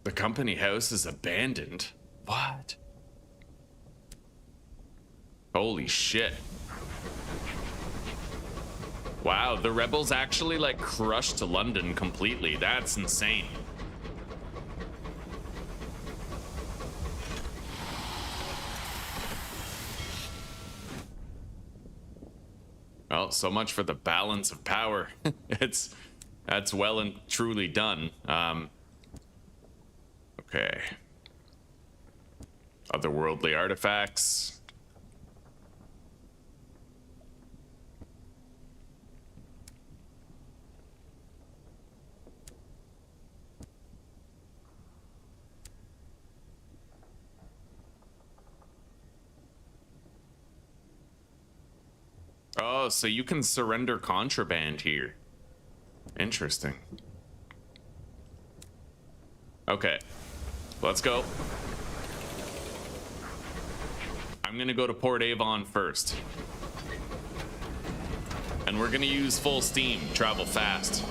The company house is abandoned. What? Holy shit. Wow, the rebels actually like crushed London completely. That's insane. Well, so much for the balance of power. That's well and truly done. Okay. Otherworldly artifacts. Oh, so you can surrender contraband here. Interesting. Okay, let's go. I'm I'm gonna go to Port Avon first. And we're gonna use full steam, travel fast.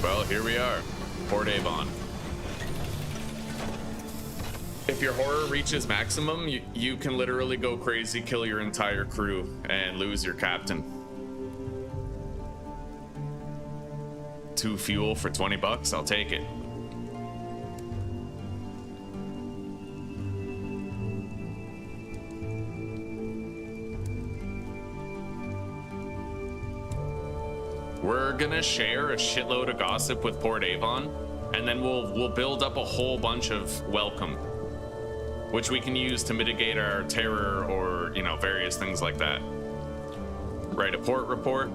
Well, here we are, Port Avon. If your horror reaches maximum, you can literally go crazy, kill your entire crew, and lose your captain. 2 fuel for 20 bucks, I'll take it. We're gonna share a shitload of gossip with Port Avon, and then we'll build up a whole bunch of welcome, which we can use to mitigate our terror or, you know, various things like that. Write a port report.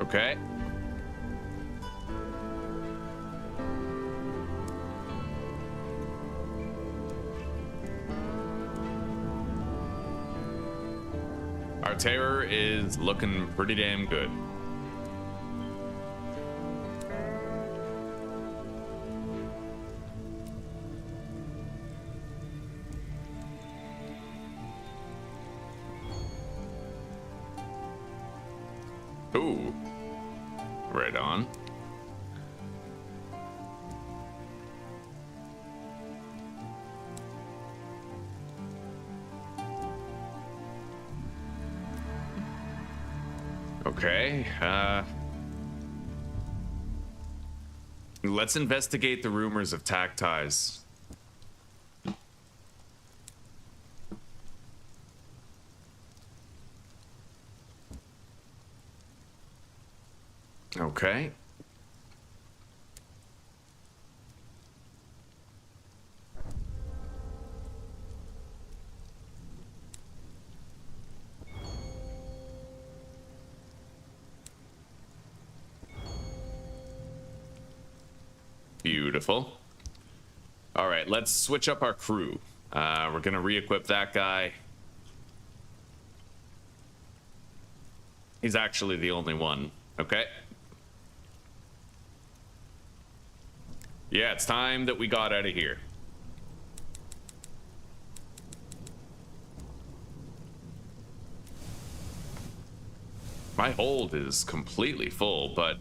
Okay. Our terror is looking pretty damn good. Ooh. Right on. Okay, let's investigate the rumors of tack ties. Okay. Beautiful. All right, let's switch up our crew. We're gonna re-equip that guy. He's actually the only one. Okay. Yeah, it's time that we got out of here. My hold is completely full, but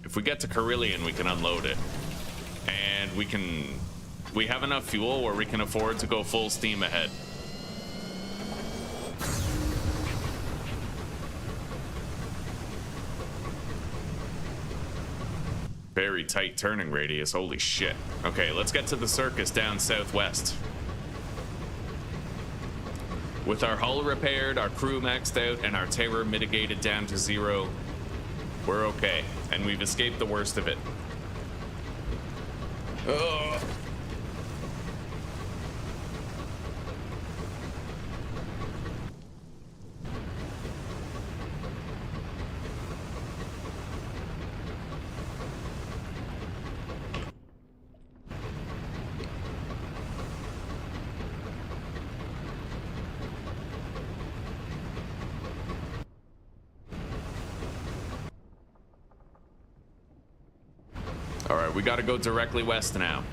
if we get to Carillion, we can unload it. And we have enough fuel where we can afford to go full steam ahead. Very tight turning radius, holy shit. Okay, let's get to the circus down southwest. With our hull repaired, our crew maxed out, and our terror mitigated down to 0, we're okay, and we've escaped the worst of it. Ugh. All right, we got to go directly west now.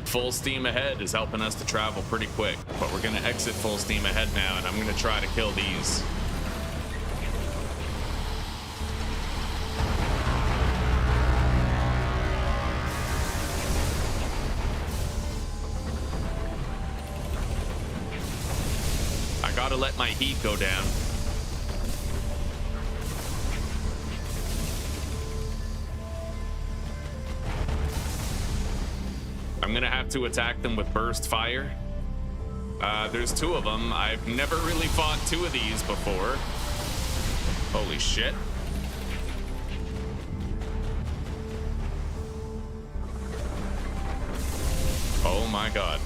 Full steam ahead is helping us to travel pretty quick, but we're gonna exit full steam ahead now, and I'm gonna try to kill these. I gotta let my heat go down. I'm gonna have to attack them with burst fire. There's two of them. I've never really fought two of these before. Holy shit. Oh my god.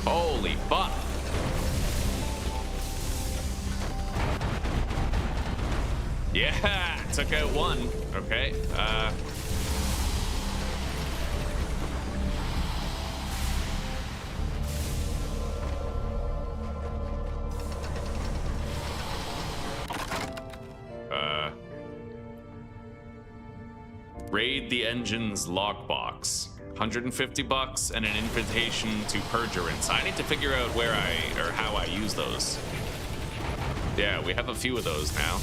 Holy fuck. Yeah, took out one. Okay. Raid the engine's lockbox. 150 bucks and an invitation to perjurance. I need to figure out where or how I use those. Yeah, we have a few of those now.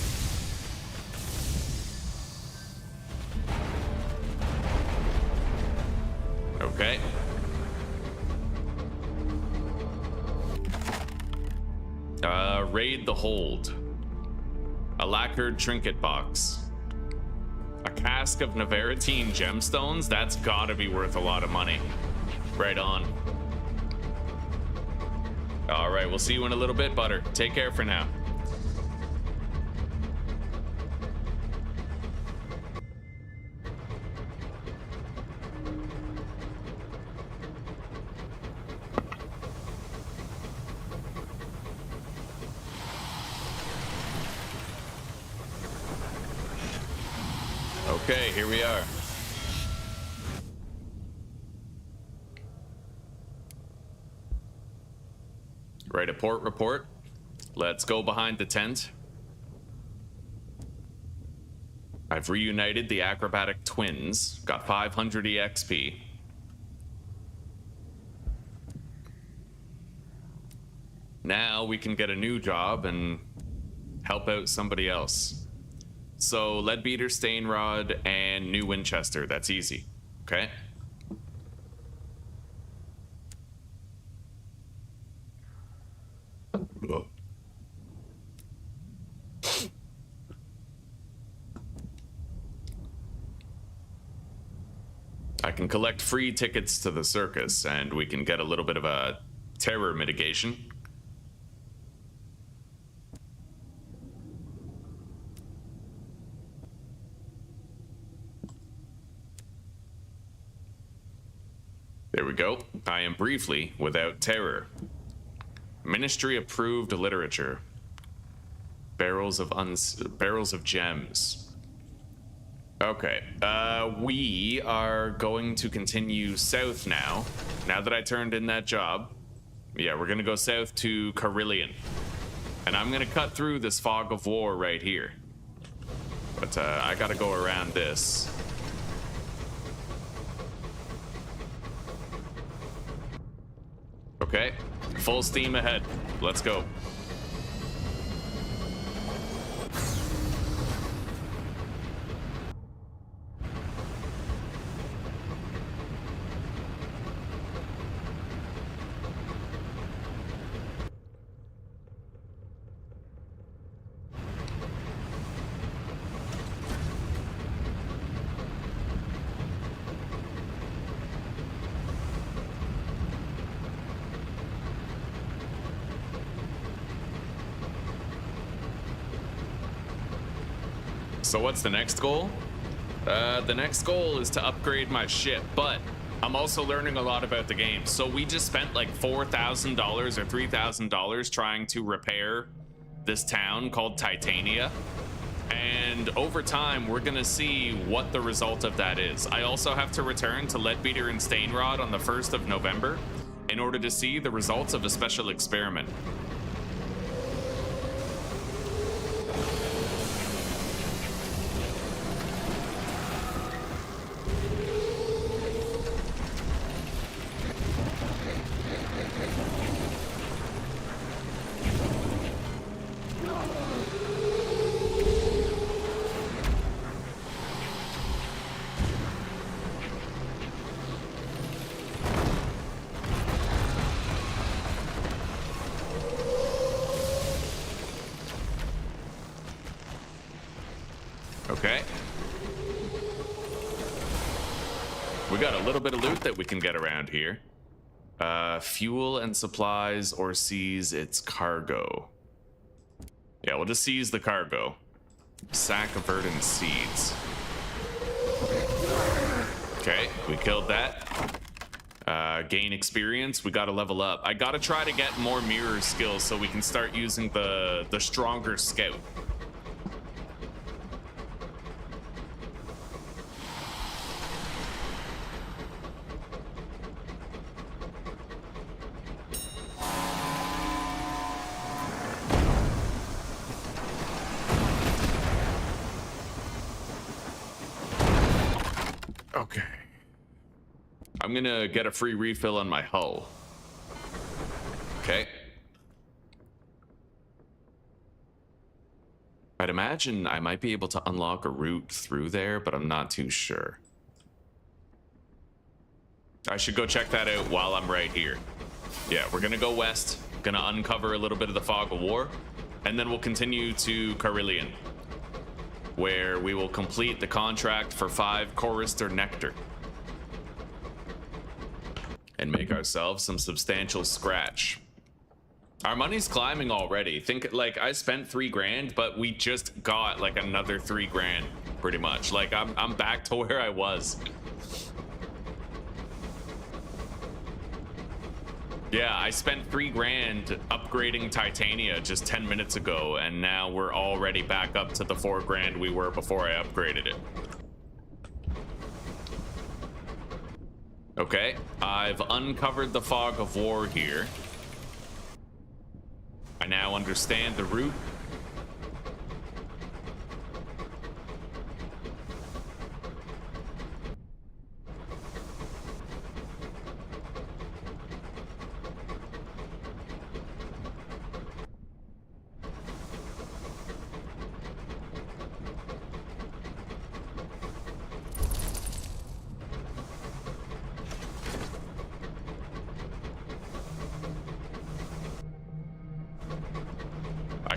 Okay. Raid the hold. A lacquered trinket box. A cask of Navarretine gemstones? That's gotta be worth a lot of money. Right on. All right, we'll see you in a little bit, Butter. Take care for now. Okay, here we are. Write a port report. Let's go behind the tent. I've reunited the acrobatic twins. Got 500 EXP. Now we can get a new job and help out somebody else. So, Leadbeater, Stainrod, and New Winchester. That's easy. Okay? I can collect free tickets to the circus, and we can get a little bit of a terror mitigation. There we go. I am briefly without terror. Ministry approved literature. Barrels of gems. Okay. We are going to continue south now. Now that I turned in that job. Yeah, we're gonna go south to Carillion. And I'm gonna cut through this fog of war right here. But I gotta go around this. Okay, full steam ahead. Let's go. So what's the next goal? The next goal is to upgrade my ship, but I'm also learning a lot about the game. So we just spent like $4,000 or $3,000 trying to repair this town called Titania. And over time, we're gonna see what the result of that is. I also have to return to Leadbeater and Stainrod on the 1st of November. in order to see the results of a special experiment. Okay. We got a little bit of loot that we can get around here. Fuel and supplies, or seize its cargo. Yeah, we'll just seize the cargo. Sack of verdant seeds. Okay, we killed that. Gain experience. We gotta level up. I gotta try to get more mirror skills so we can start using the stronger scout. Okay. I'm gonna get a free refill on my hull. Okay. I'd imagine I might be able to unlock a route through there, but I'm not too sure. I should go check that out while I'm right here. Yeah, we're gonna go west, gonna uncover a little bit of the Fog of War, and then we'll continue to Carillion, where we will complete the contract for 5 Chorister Nectar and make ourselves some substantial scratch. Our money's climbing already. Think, like, I spent 3 grand, but we just got like another 3 grand, pretty much. Like, I'm back to where I was. Yeah, I spent 3 grand upgrading Titania just 10 minutes ago, and now we're already back up to the 4 grand we were before I upgraded it. Okay, I've uncovered the Fog of War here. I now understand the route.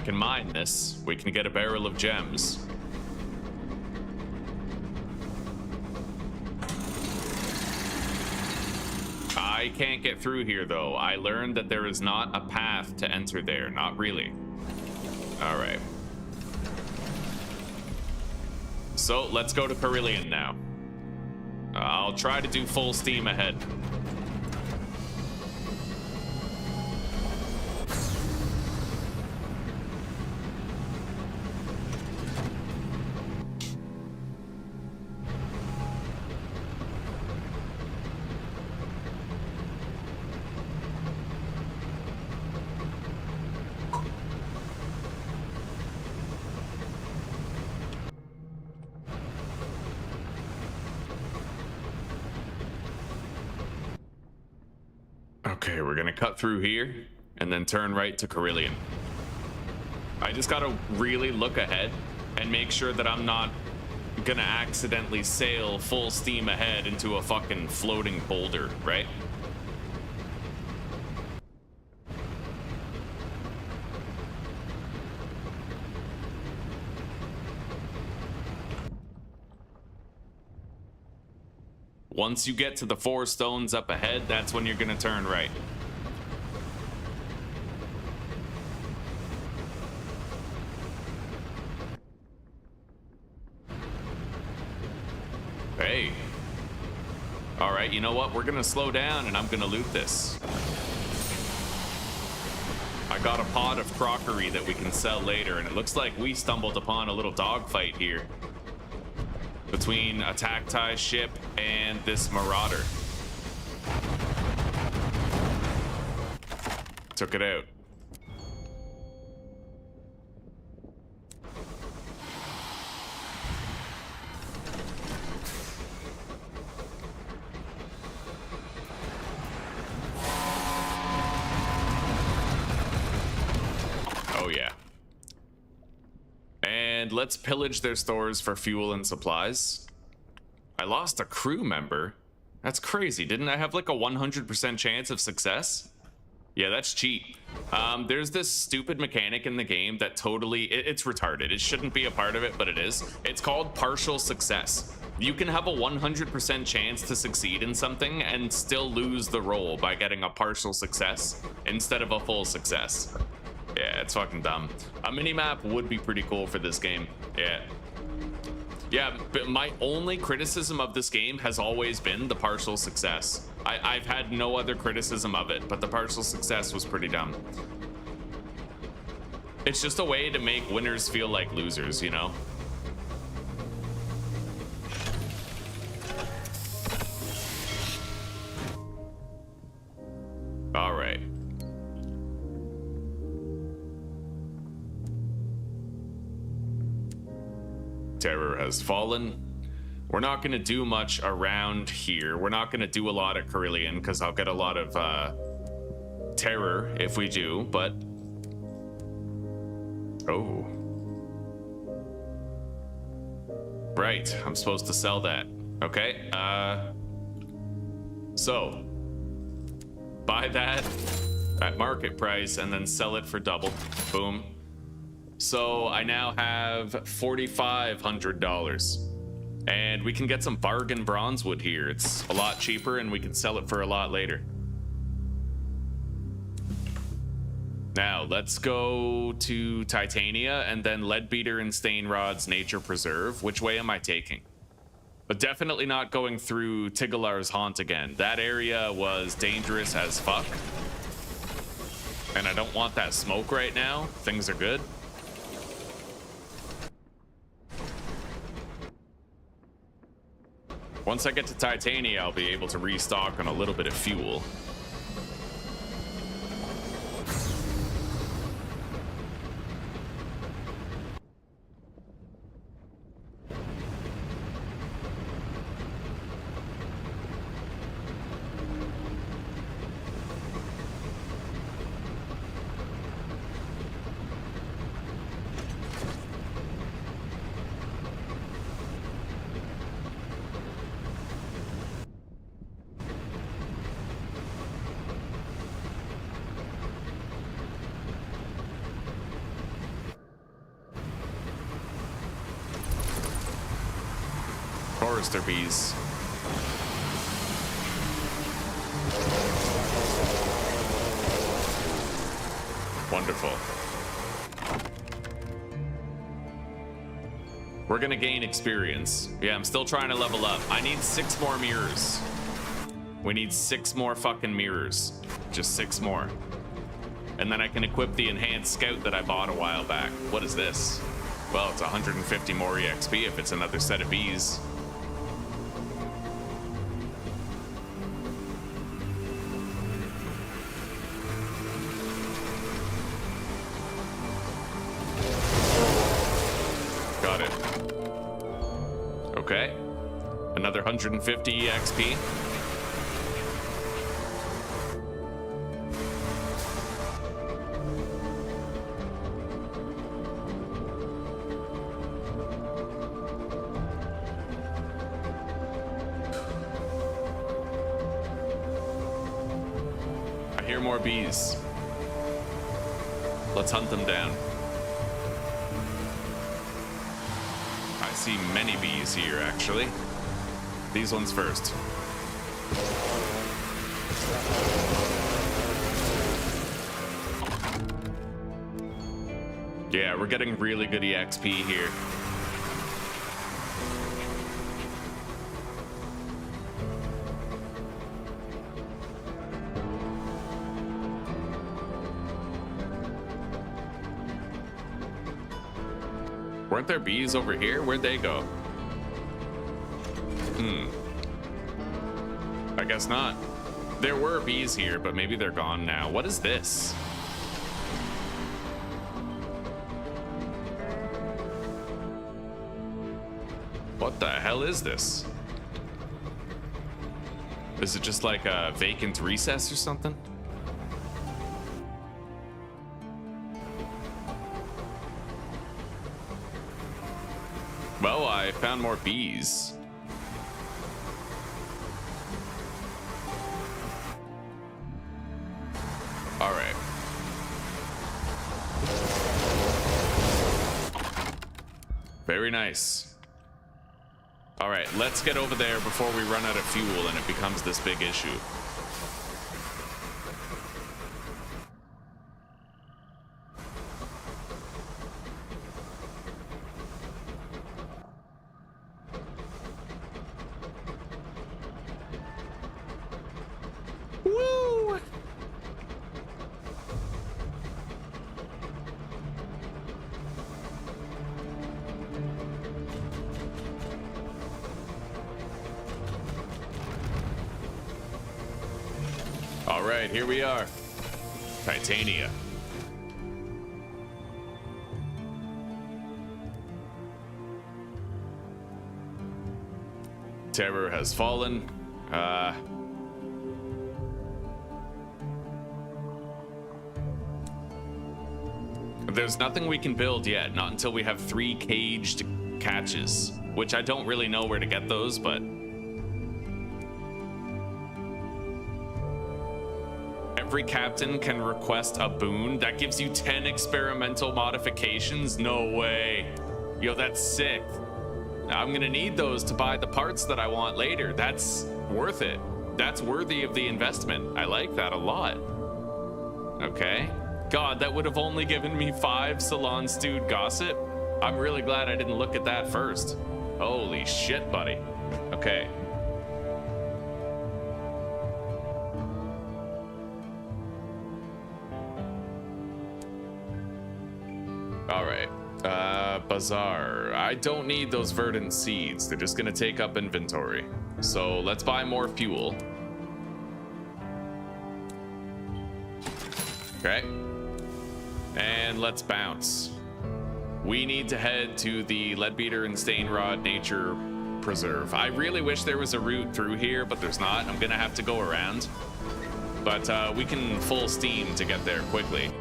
Can mine this. We can get a barrel of gems. I can't get through here though. I learned that there is not a path to enter there. Not really. All right. So let's go to Carillion now. I'll try to do full steam ahead. Okay, we're gonna cut through here and then turn right to Carillion. I just gotta really look ahead and make sure that I'm not gonna accidentally sail full steam ahead into a fucking floating boulder, right? Once you get to the 4 stones up ahead, that's when you're gonna turn right. Hey. All right, you know what? We're gonna slow down and I'm gonna loot this. I got a pot of crockery that we can sell later, and it looks like we stumbled upon a little dogfight here between a Tacti ship and this marauder. Took it out. Oh yeah. And let's pillage their stores for fuel and supplies. I lost a crew member. That's crazy. Didn't I have like a 100% chance of success? Yeah, that's cheap. There's this stupid mechanic in the game that totally, it's retarded. It shouldn't be a part of it, but it is. It's called partial success. You can have a 100% chance to succeed in something and still lose the roll by getting a partial success instead of a full success. Yeah, it's fucking dumb. A mini-map would be pretty cool for this game. Yeah. Yeah, but my only criticism of this game has always been the partial success. I've had no other criticism of it, but the partial success was pretty dumb. It's just a way to make winners feel like losers, you know? All right. Terror has fallen. We're not going to do much around here. We're not going to do a lot at Carillion because I'll get a lot of terror if we do, but... Oh. Right, I'm supposed to sell that. Okay, so... buy that at market price and then sell it for double. Boom. So I now have $4,500. And we can get some bargain bronze wood here. It's a lot cheaper and we can sell it for a lot later. Now, let's go to Titania and then Leadbeater and Stainrod's Nature Preserve. Which way am I taking? But definitely not going through Tigalar's Haunt again. That area was dangerous as fuck. And I don't want that smoke right now. Things are good. Once I get to Titania, I'll be able to restock on a little bit of fuel. Forester bees. Wonderful. We're gonna gain experience. Yeah, I'm still trying to level up. I need 6 more mirrors. We need 6 more fucking mirrors. Just 6 more. And then I can equip the enhanced scout that I bought a while back. What is this? Well, it's 150 more EXP if it's another set of bees. Got it. Okay. Another 150 EXP. I hear more bees. Let's hunt them down. I see many bees here, actually. These ones first. Yeah, we're getting really good EXP here. Weren't there bees over here? Where'd they go? I guess not. There were bees here, but maybe they're gone now. What is this? What the hell is this? Is it just like a vacant recess or something? Well, I found more bees. All right. Very nice. All right, let's get over there before we run out of fuel and it becomes this big issue. Woo! All right, here we are. Titania. Terror has fallen. There's nothing we can build yet, not until we have 3 caged catches, which I don't really know where to get those, but every captain can request a boon that gives you 10 experimental modifications. No way. Yo, that's sick. I'm gonna need those to buy the parts that I want later. That's worth it. That's worthy of the investment. I like that a lot. Okay. God, that would have only given me 5 salon stewed gossip. I'm really glad I didn't look at that first. Holy shit, buddy. Okay. All right. Bazaar. I don't need those verdant seeds. They're just gonna take up inventory. So let's buy more fuel. Okay. And let's bounce. We need to head to the Leadbeater and Stainrod Nature Preserve. I really wish there was a route through here, but there's not. I'm gonna have to go around. But we can full steam to get there quickly.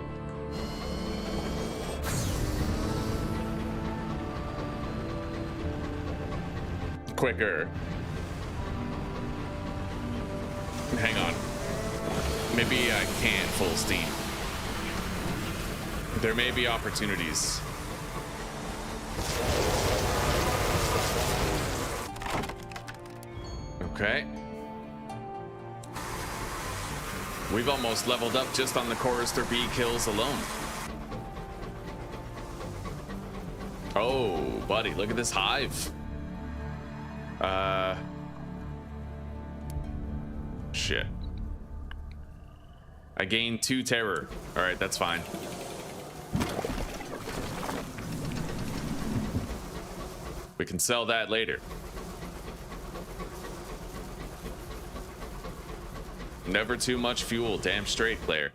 Quicker. Hang on. Maybe I can't full steam. There may be opportunities. Okay. We've almost leveled up just on the chorister bee kills alone. Oh, buddy, look at this hive. Shit. I gained 2 terror. All right, that's fine. We can sell that later. Never too much fuel, damn straight, Claire.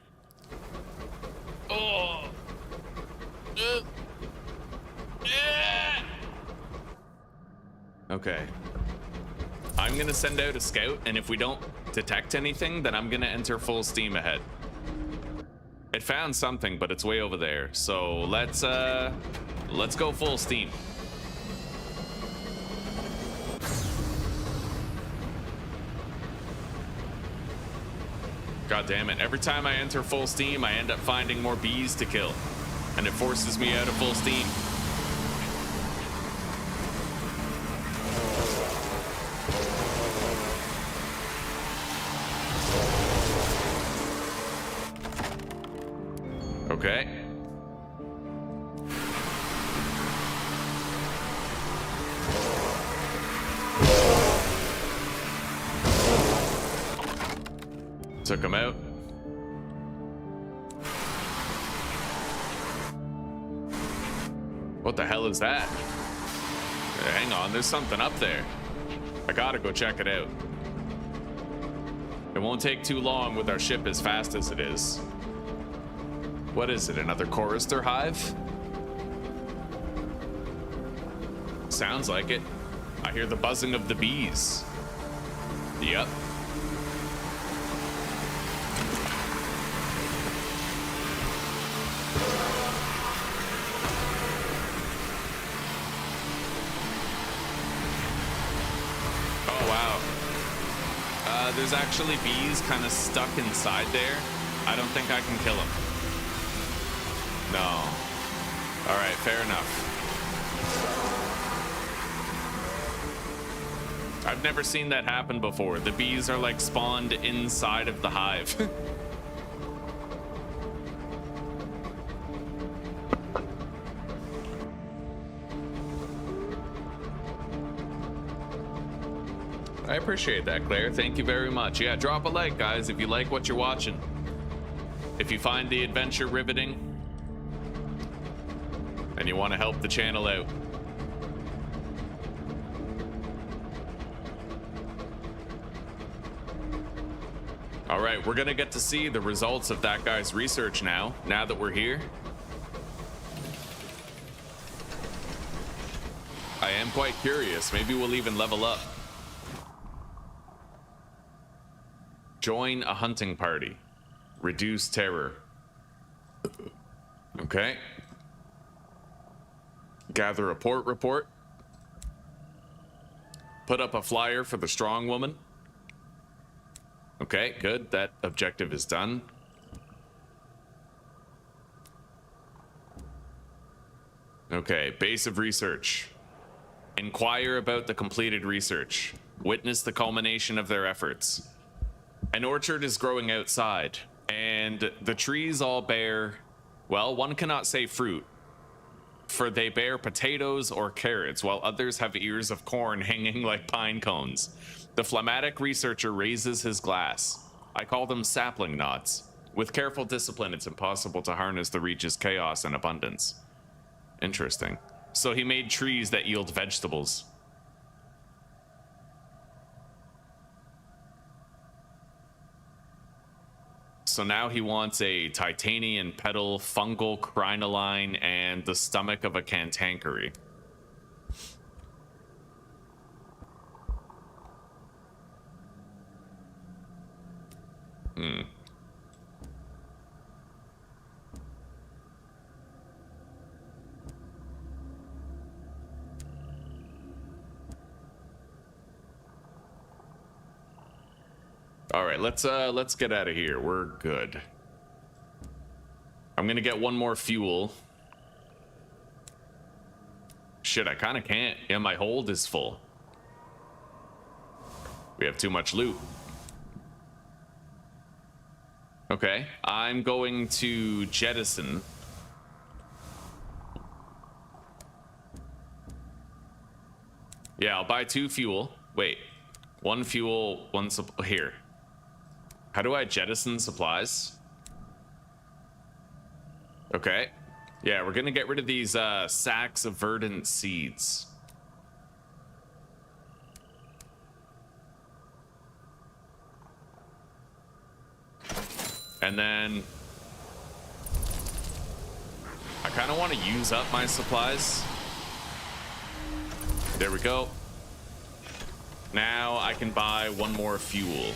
Oh. Okay. I'm gonna send out a scout, and if we don't detect anything, then I'm gonna enter full steam ahead. It found something, but it's way over there. So let's go full steam. God damn it. Every time I enter full steam, I end up finding more bees to kill. And it forces me out of full steam. Okay. Took him out. What the hell is that? Hang on, there's something up there. I gotta go check it out. It won't take too long with our ship as fast as it is. What is it, another chorister hive? Sounds like it. I hear the buzzing of the bees. Yep. There's actually bees kind of stuck inside there. I don't think I can kill them. No. All right, fair enough. I've never seen that happen before. The bees are like spawned inside of the hive. I appreciate that, Claire. Thank you very much. Yeah, drop a like, guys, if you like what you're watching. If you find the adventure riveting and you want to help the channel out. All right, we're gonna get to see the results of that guy's research now that we're here. I am quite curious. Maybe we'll even level up. Join a hunting party. Reduce terror. Okay. Gather a port report. Put up a flyer for the strong woman. Okay, good. That objective is done. Okay, base of research. Inquire about the completed research. Witness the culmination of their efforts. An orchard is growing outside, and the trees all bear, well, one cannot say fruit, for they bear potatoes or carrots, while others have ears of corn hanging like pine cones. The phlegmatic researcher raises his glass. I call them sapling knots. With careful discipline, it's impossible to harness the Reach's chaos and abundance. Interesting. So he made trees that yield vegetables. So now he wants a titanian petal, fungal crinoline, and the stomach of a cantankerous. All right, let's get out of here. We're good. I'm gonna get one more fuel. Shit, I kind of can't. Yeah, my hold is full. We have too much loot. Okay, I'm going to jettison. Yeah, I'll buy 2 fuel. Wait, 1 fuel, 1 here. How do I jettison supplies? Okay. Yeah, we're gonna get rid of these sacks of verdant seeds. And then I kind of want to use up my supplies. There we go. Now I can buy 1 more fuel.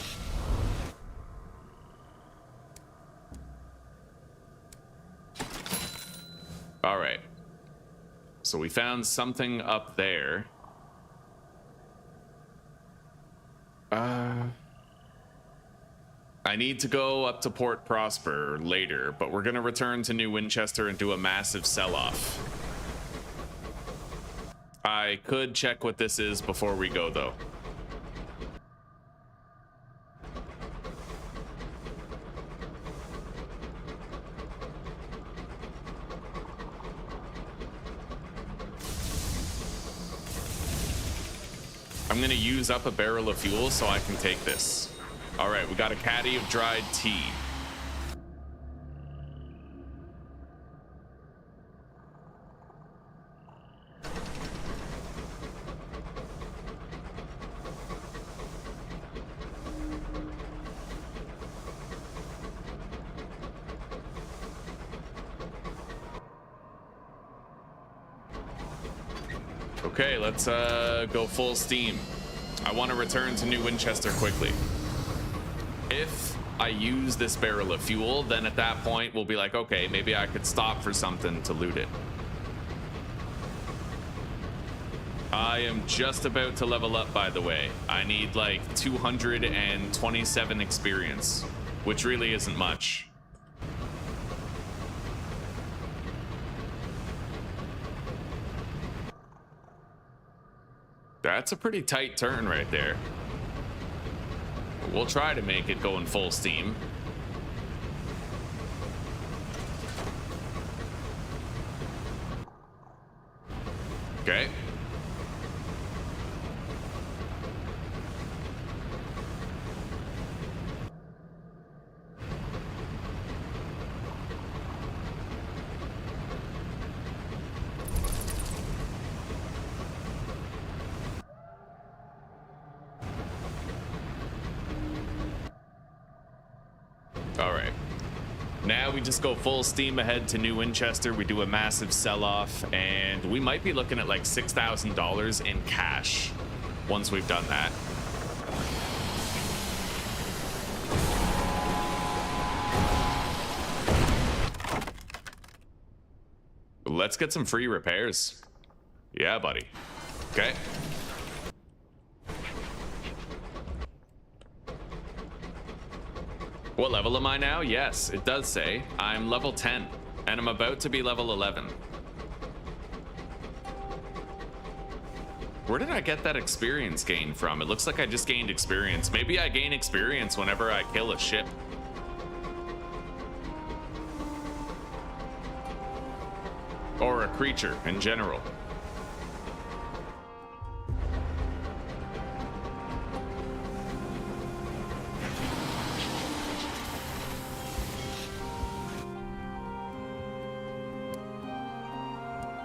All right. So we found something up there. I need to go up to Port Prosper later, but we're gonna return to New Winchester and do a massive sell-off. I could check what this is before we go, though. I'm gonna use up a barrel of fuel so I can take this. All right, we got a caddy of dried tea. Okay, let's go full steam. I want to return to New Winchester quickly. If I use this barrel of fuel, then at that point we'll be like, okay, maybe I could stop for something to loot it. I am just about to level up, by the way. I need like 227 experience, which really isn't much. That's a pretty tight turn right there. We'll try to make it go in full steam. Okay. All right. Now we just go full steam ahead to New Winchester. We do a massive sell-off, and we might be looking at like $6,000 in cash once we've done that. Let's get some free repairs. Yeah, buddy. Okay. What level am I now? Yes, it does say. I'm level 10, and I'm about to be level 11. Where did I get that experience gain from? It looks like I just gained experience. Maybe I gain experience whenever I kill a ship. Or a creature in general.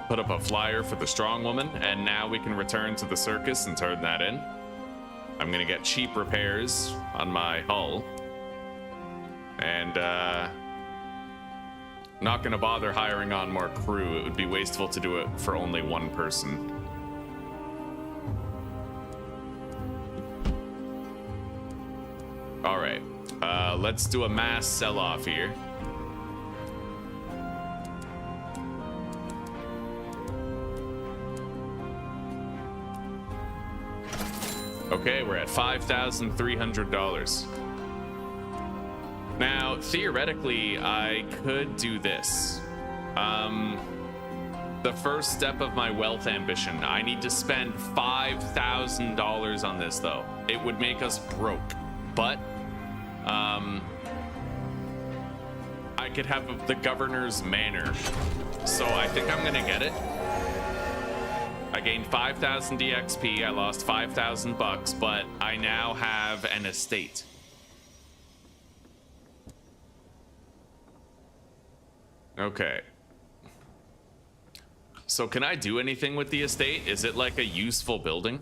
Put up a flyer for the strong woman, and now we can return to the circus and turn that in. I'm gonna get cheap repairs on my hull. And not gonna bother hiring on more crew. It would be wasteful to do it for only one person. All right, let's do a mass sell-off here. Okay, we're at $5,300. Now, theoretically, I could do this. The first step of my wealth ambition, I need to spend $5,000 on this, though. It would make us broke, but I could have the governor's manor, so I think I'm gonna get it. I gained 5,000 DXP, I lost 5,000 bucks, but I now have an estate. Okay. So can I do anything with the estate? Is it like a useful building?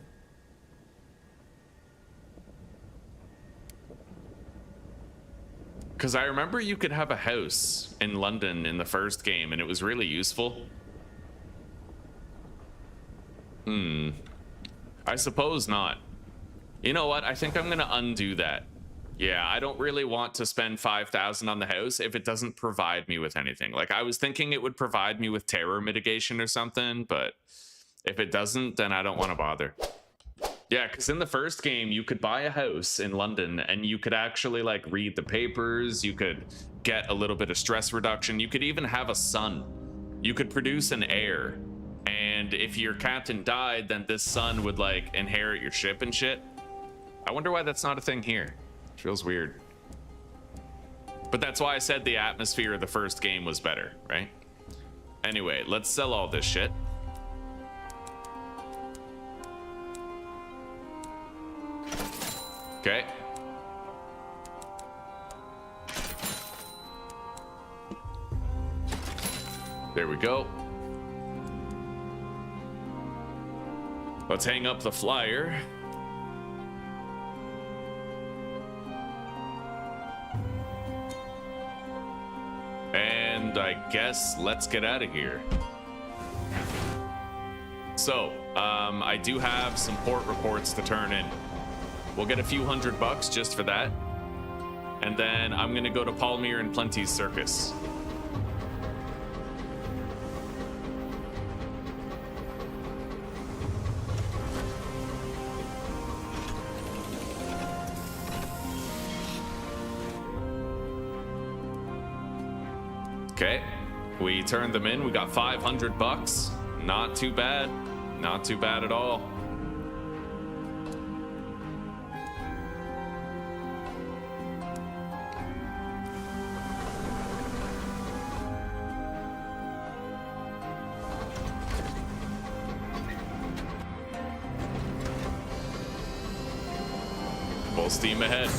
Because I remember you could have a house in London in the first game, and it was really useful. I suppose not. You know what? I think I'm gonna undo that. Yeah, I don't really want to spend 5,000 on the house if it doesn't provide me with anything. Like, I was thinking it would provide me with terror mitigation or something, but if it doesn't, then I don't want to bother. Yeah, because in the first game, you could buy a house in London and you could actually, like, read the papers. You could get a little bit of stress reduction. You could even have a son. You could produce an heir. And if your captain died, then this son would, like, inherit your ship and shit. I wonder why that's not a thing here. It feels weird. But that's why I said the atmosphere of the first game was better, right? Anyway, let's sell all this shit. Okay. There we go. Let's hang up the flyer. And I guess let's get out of here. So, I do have some port reports to turn in. We'll get a few $100 just for that. And then I'm gonna go to Palmyre and Plenty's circus. Okay, we turned them in. We got $500. Not too bad. Not too bad at all. Full steam ahead.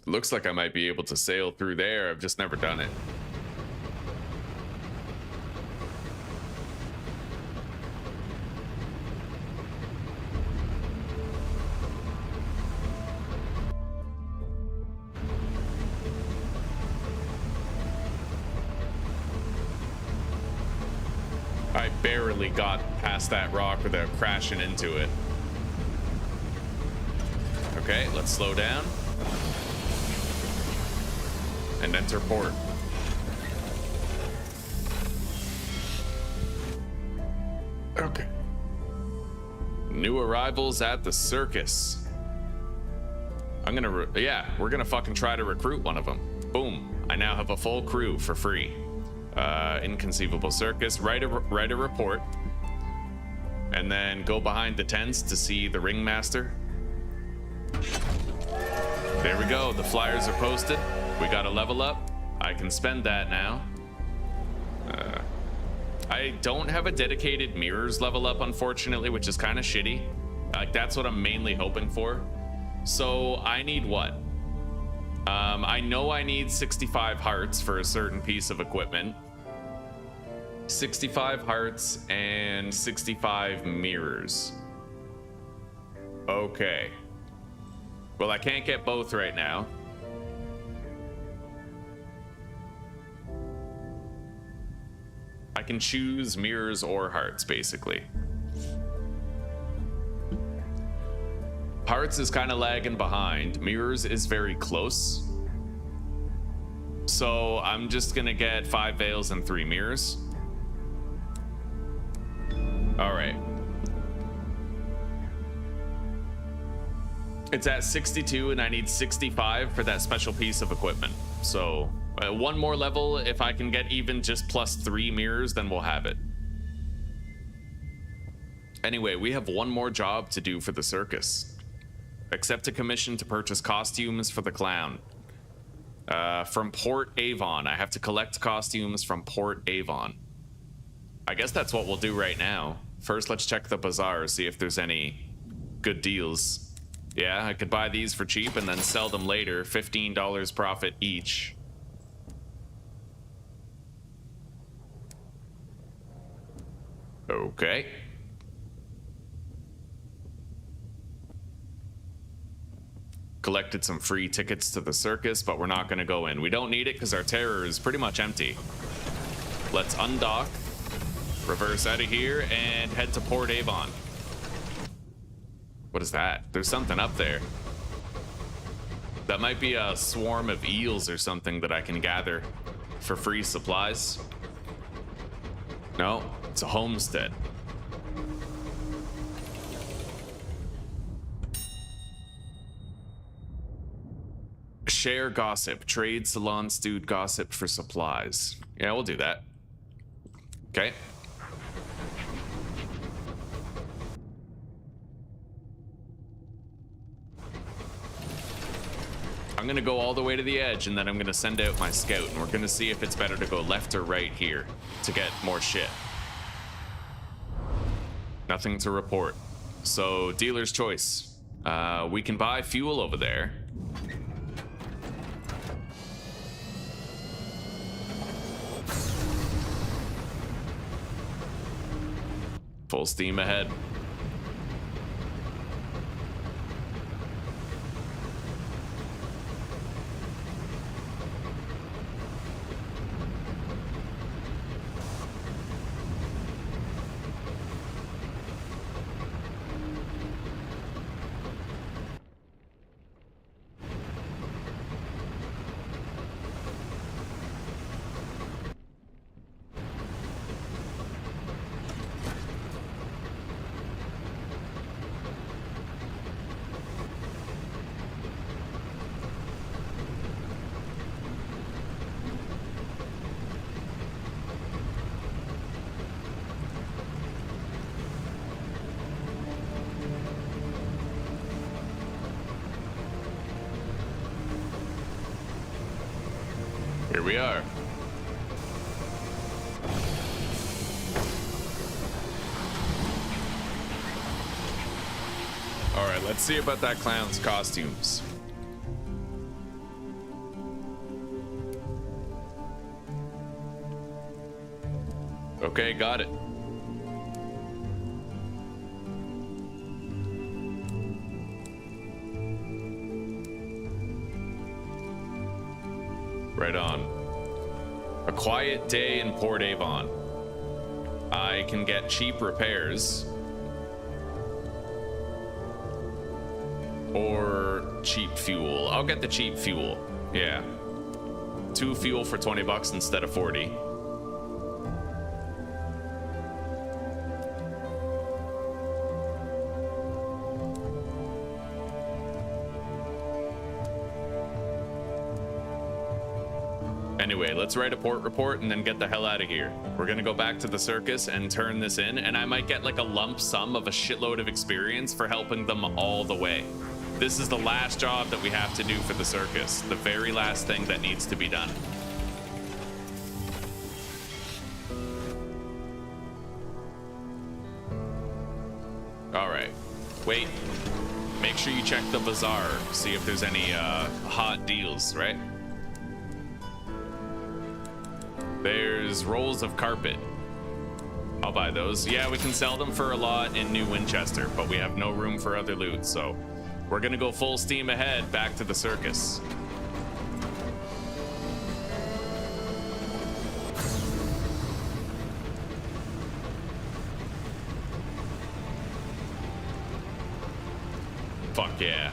Looks like I might be able to sail through there. I've just never done it. I barely got past that rock without crashing into it. Okay, let's slow down. And enter port. Okay. New arrivals at the circus. I'm gonna, we're gonna fucking try to recruit one of them. Boom. I now have a full crew for free. Inconceivable circus. Write a report. And then go behind the tents to see the ringmaster. There we go. The flyers are posted. We got a level up. I can spend that now. I don't have a dedicated mirrors level up, unfortunately, which is kind of shitty. Like, that's what I'm mainly hoping for. So I need what? I know I need 65 hearts for a certain piece of equipment. 65 hearts and 65 mirrors. Okay. Well, I can't get both right now. I can choose mirrors or hearts, basically. Hearts is kind of lagging behind. Mirrors is very close. So I'm just gonna get 5 veils and 3 mirrors. All right. It's at 62 and I need 65 for that special piece of equipment. So one more level. If I can get even just plus 3 mirrors, then we'll have it. Anyway, we have one more job to do for the circus. Accept a commission to purchase costumes for the clown. From Port Avon. I have to collect costumes from Port Avon. I guess that's what we'll do right now. First, let's check the bazaar, see if there's any good deals. Yeah, I could buy these for cheap and then sell them later. $15 profit each. Okay. Collected some free tickets to the circus, but we're not going to go in. We don't need it because our terror is pretty much empty. Let's undock, reverse out of here, and head to Port Avon. What is that? There's something up there. That might be a swarm of eels or something that I can gather for free supplies. No, it's a homestead. Share gossip. Trade salon stewed gossip for supplies. Yeah, we'll do that. Okay. I'm gonna go all the way to the edge and then I'm gonna send out my scout and we're gonna see if it's better to go left or right here to get more shit. Nothing to report. So, dealer's choice. We can buy fuel over there. Full steam ahead. Here we are. All right, let's see about that clown's costumes. Okay, got it. Right on. A quiet day in Port Avon. I can get cheap repairs. Or cheap fuel. I'll get the cheap fuel. Yeah. 2 fuel for 20 bucks instead of 40. Anyway, let's write a port report and then get the hell out of here. We're gonna go back to the circus and turn this in, and I might get like a lump sum of a shitload of experience for helping them all the way. This is the last job that we have to do for the circus. The very last thing that needs to be done. All right, wait. Make sure you check the bazaar, see if there's any hot deals, right? There's rolls of carpet. I'll buy those. Yeah, we can sell them for a lot in New Winchester, but we have no room for other loot, so we're gonna go full steam ahead back to the circus. Fuck yeah.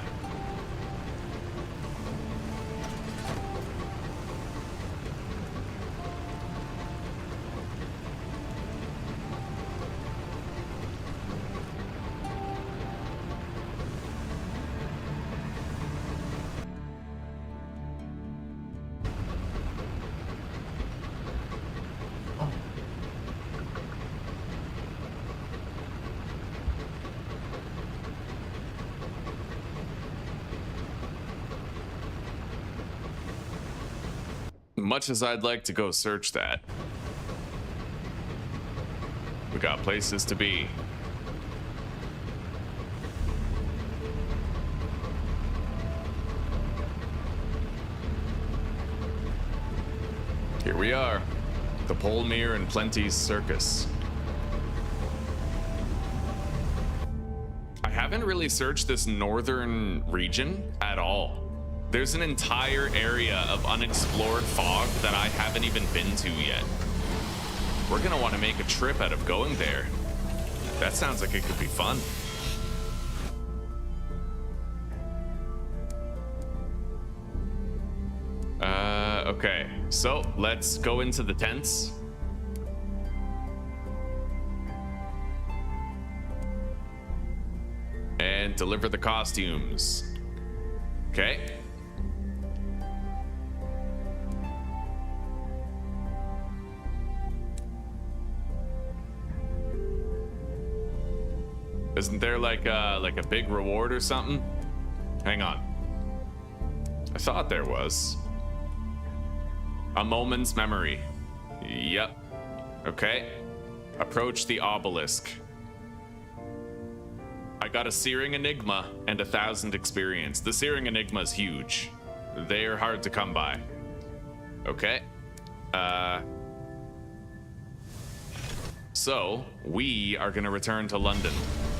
Much as I'd like to go search that, we got places to be. Here we are, the Polmere and Plenty's circus. I haven't really searched this northern region at all. There's an entire area of unexplored fog that I haven't even been to yet. We're gonna want to make a trip out of going there. That sounds like it could be fun. Okay, so let's go into the tents. And deliver the costumes. Okay. Isn't there like a big reward or something? Hang on. I thought there was. A moment's memory. Yep. Okay. Approach the obelisk. I got a Searing Enigma and 1,000 experience. The Searing Enigma is huge. They are hard to come by. So we are going to return to London.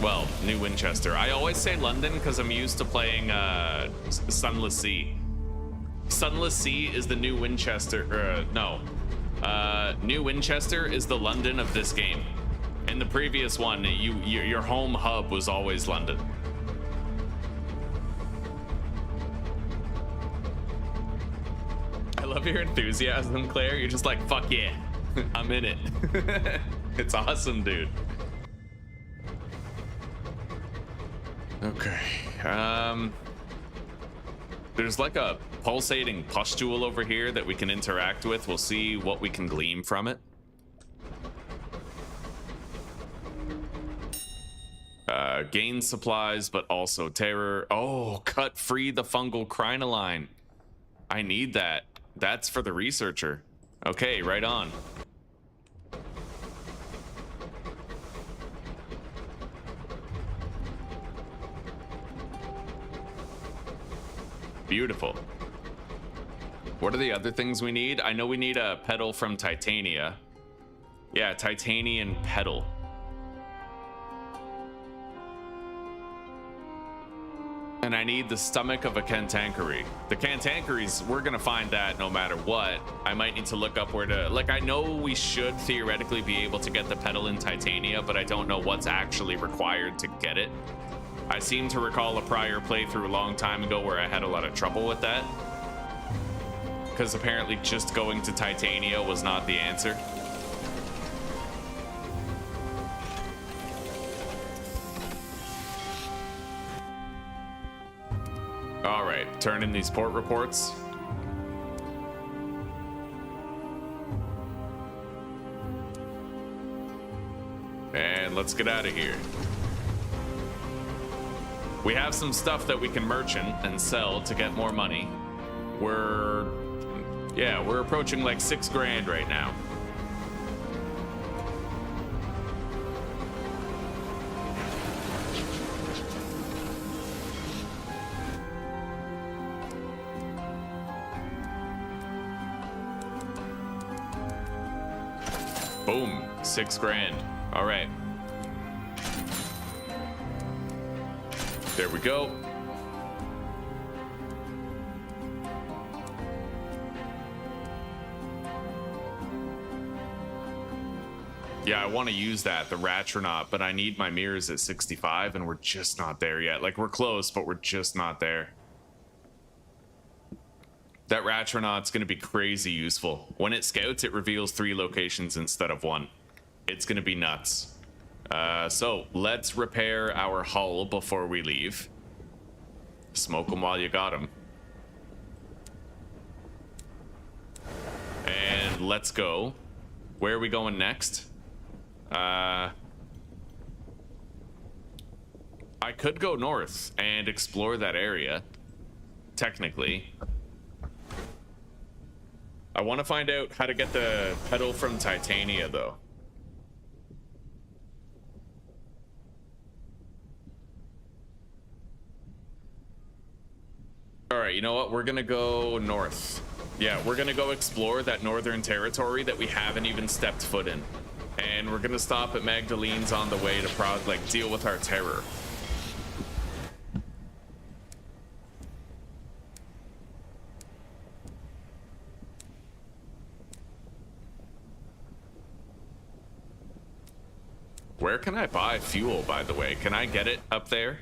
Well, New Winchester. I always say London because I'm used to playing Sunless Sea. Sunless Sea is the New Winchester. New Winchester is the London of this game. In the previous one, your home hub was always London. I love your enthusiasm, Claire. You're just like, fuck yeah, I'm in it. It's awesome, dude. Okay. There's like a pulsating pustule over here that we can interact with. We'll see what we can glean from it. Gain supplies, but also terror. Oh, cut free the fungal crinoline. I need that. That's for the researcher. Okay, right on. Beautiful. What are the other things we need? I know we need a petal from Titania. Yeah, Titanian petal. And I need the stomach of a cantankeree. The cantankerees, we're gonna find that no matter what. I might need to look up where to, like, I know we should theoretically be able to get the petal in Titania, but I don't know what's actually required to get it. I seem to recall a prior playthrough a long time ago where I had a lot of trouble with that. Because apparently just going to Titania was not the answer. All right, turn in these port reports. And let's get out of here. We have some stuff that we can merchant and sell to get more money. We're approaching like 6 grand right now. Boom, 6 grand. All right. There we go. Yeah, I want to use that, the Ratronaut, but I need my mirrors at 65 and we're just not there yet. Like, we're close, but we're just not there. That Ratronaut's going to be crazy useful. When it scouts, it reveals 3 locations instead of 1. It's going to be nuts. So let's repair our hull before we leave. Smoke them while you got them. And let's go. Where are we going next? I could go north and explore that area, technically. I want to find out how to get the petal from Titania, though. All right, you know what? We're gonna go north. Yeah, we're gonna go explore that northern territory that we haven't even stepped foot in. And we're gonna stop at Magdalene's on the way to deal with our terror. Where can I buy fuel, by the way? Can I get it up there?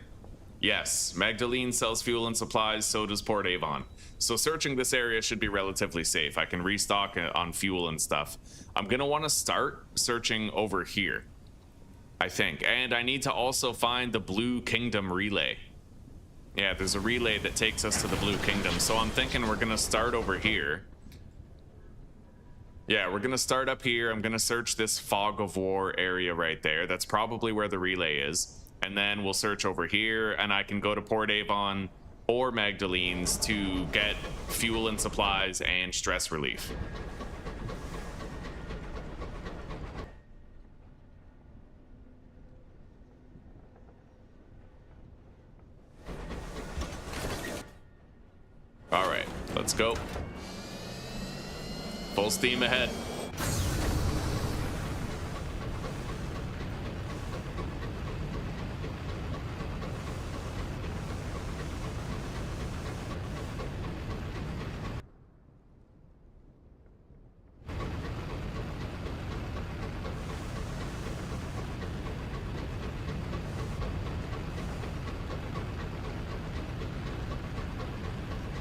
Yes, Magdalene sells fuel and supplies, so does Port Avon. So searching this area should be relatively safe. I can restock on fuel and stuff. I'm gonna want to start searching over here, I think. And I need to also find the Blue Kingdom relay. Yeah, there's a relay that takes us to the Blue Kingdom. So I'm thinking we're gonna start over here. Yeah, we're gonna start up here. I'm gonna search this Fog of War area right there. That's probably where the relay is. And then we'll search over here, and I can go to Port Avon or Magdalene's to get fuel and supplies and stress relief. All right, let's go. Full steam ahead.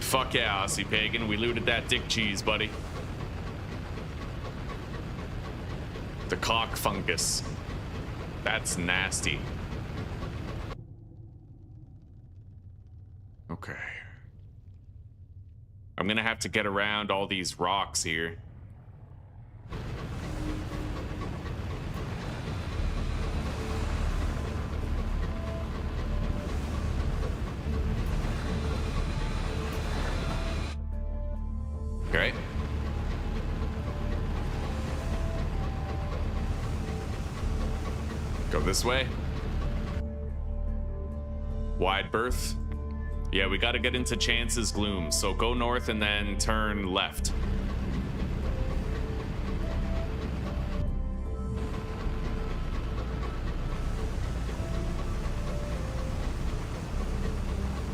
Fuck yeah, Aussie Pagan. We looted that dick cheese, buddy. The cock fungus. That's nasty. Okay. I'm gonna have to get around all these rocks here. Okay. Go this way. Wide berth. Yeah, we gotta get into Chance's gloom, so go north and then turn left.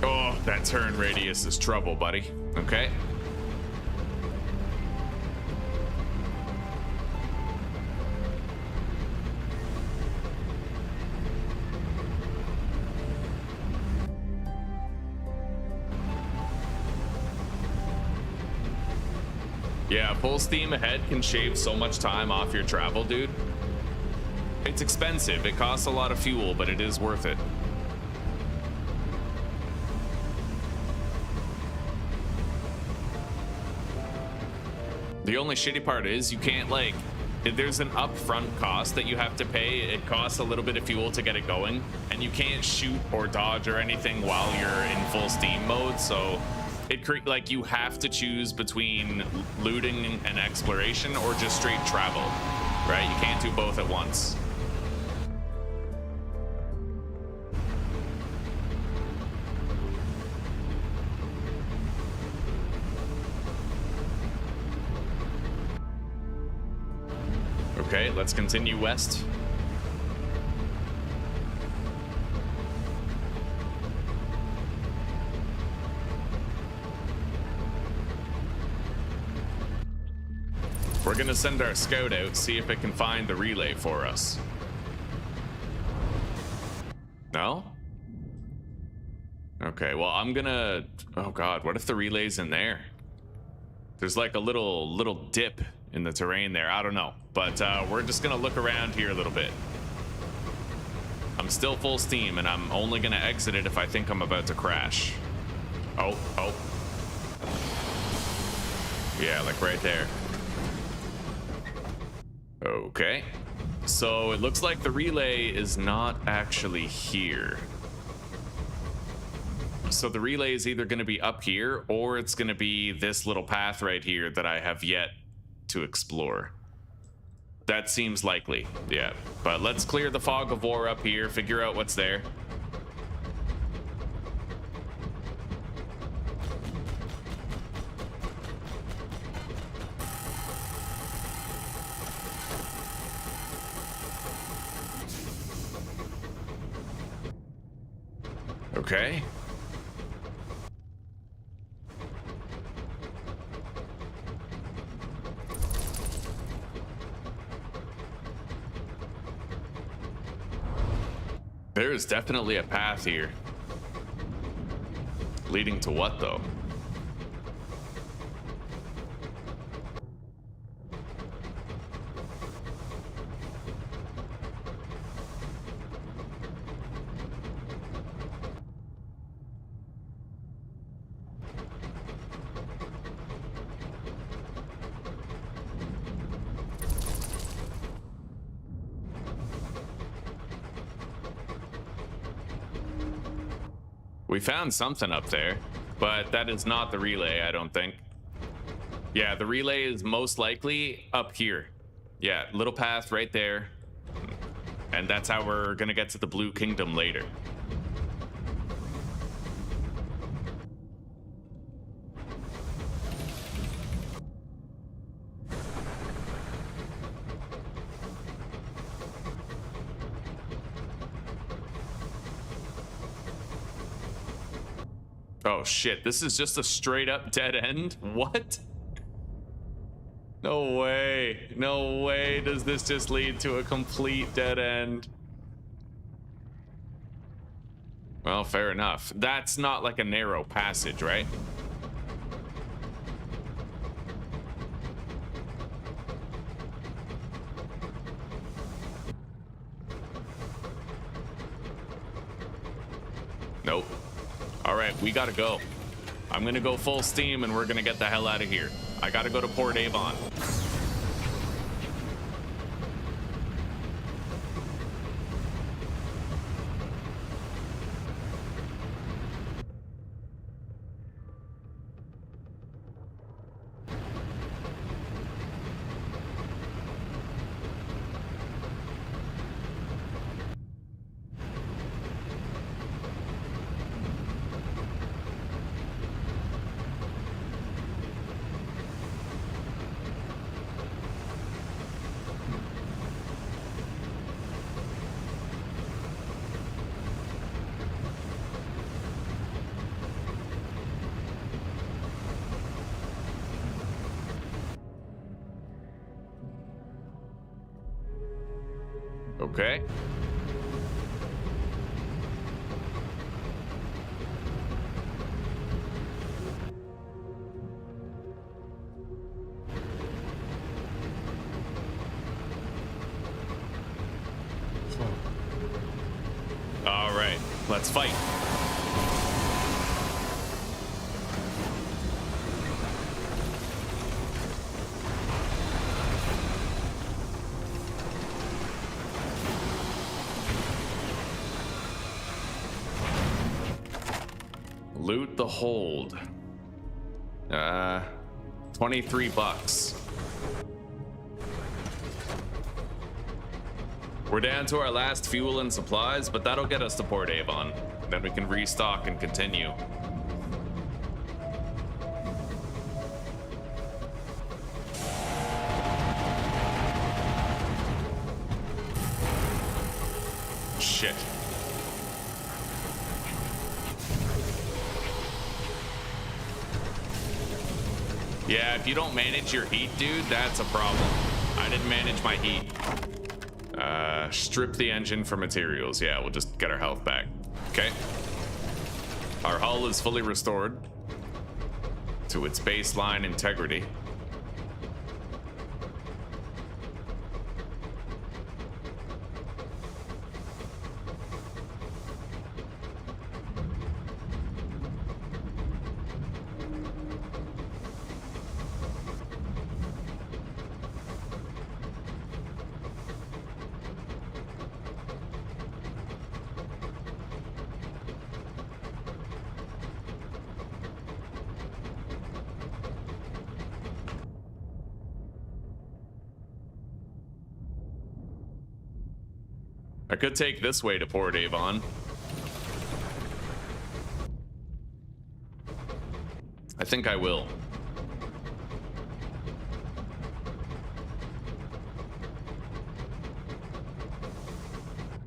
Oh, that turn radius is trouble, buddy. Okay. Yeah, full steam ahead can shave so much time off your travel, dude. It's expensive. It costs a lot of fuel, but it is worth it. The only shitty part is you can't, like, there's an upfront cost that you have to pay. It costs a little bit of fuel to get it going, and you can't shoot or dodge or anything while you're in full steam mode, so like you have to choose between looting and exploration or just straight travel, right? You can't do both at once. Okay, let's continue west. We're gonna send our scout out, see if it can find the relay for us. No? Okay, well, I'm gonna... Oh god, what if the relay's in there? There's like a little dip in the terrain there. I don't know, but we're just gonna look around here a little bit. I'm still full steam, and I'm only gonna exit it if I think I'm about to crash. Oh. Yeah, like right there. Okay, so it looks like the relay is not actually here. So the relay is either going to be up here or it's going to be this little path right here that I have yet to explore. That seems likely, yeah. But let's clear the fog of war up here, figure out what's there. Okay. There is definitely a path here. Leading to what, though? We found something up there, but that is not the relay, I don't think. Yeah, the relay is most likely up here. Yeah, little path right there. And that's how we're gonna get to the Blue Kingdom later. Oh shit, this is just a straight up dead end? What? No way. No way does this just lead to a complete dead end. Well, fair enough. That's not like a narrow passage, right? Nope. All right, we gotta go. I'm gonna go full steam and we're gonna get the hell out of here. I gotta go to Port Avon. Okay. All right, let's fight. Loot the hold. 23 bucks. We're down to our last fuel and supplies, but that'll get us to Port Avon. Then we can restock and continue. Shit. Yeah, if you don't manage your heat, dude, that's a problem. I didn't manage my heat. Strip the engine for materials. Yeah, we'll just get our health back. Okay. Our hull is fully restored to its baseline integrity. I could take this way to Port Avon. I think I will.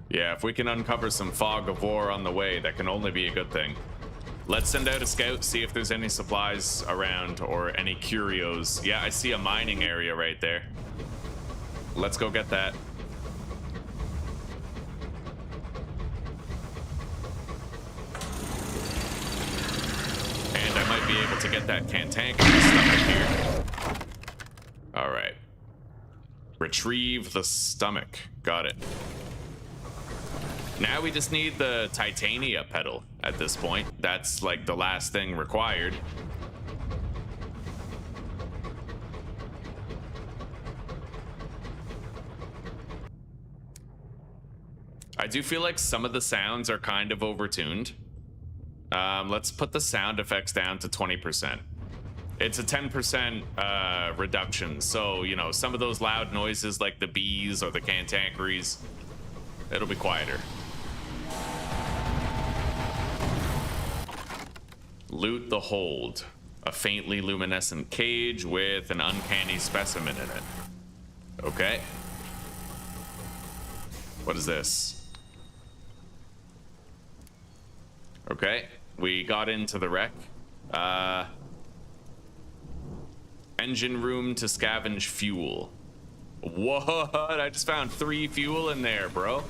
Yeah, if we can uncover some fog of war on the way, that can only be a good thing. Let's send out a scout, see if there's any supplies around or any curios. Yeah, I see a mining area right there. Let's go get that. Be able to get that cantankerous stomach here. All right. Retrieve the stomach. Got it. Now we just need the titania pedal at this point. That's like the last thing required. I do feel like some of the sounds are kind of overtuned. Let's put the sound effects down to 20%. It's a 10% reduction, so, you know, some of those loud noises like the bees or the cantankeries, it'll be quieter. Loot the hold. A faintly luminescent cage with an uncanny specimen in it. Okay. What is this? Okay. We got into the wreck. Engine room to scavenge fuel. What? I just found 3 fuel in there, bro.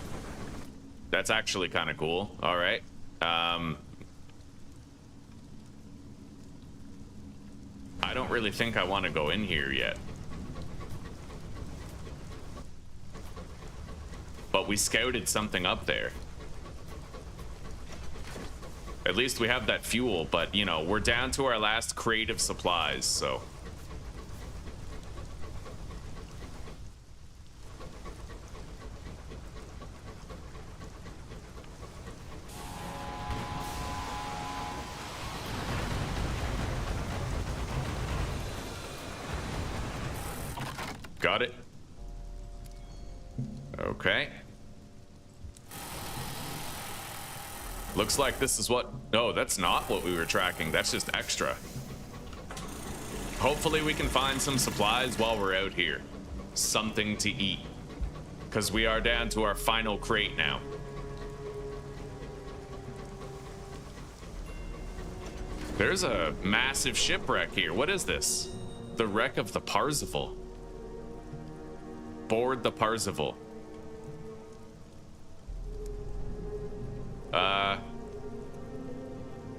That's actually kind of cool. All right. I don't really think I want to go in here yet. But we scouted something up there. At least we have that fuel, but, you know, we're down to our last crate of supplies, so... Got it. Okay. Looks like this is what... No, that's not what we were tracking. That's just extra. Hopefully we can find some supplies while we're out here. Something to eat. Because we are down to our final crate now. There's a massive shipwreck here. What is this? The wreck of the Parzival. Board the Parzival.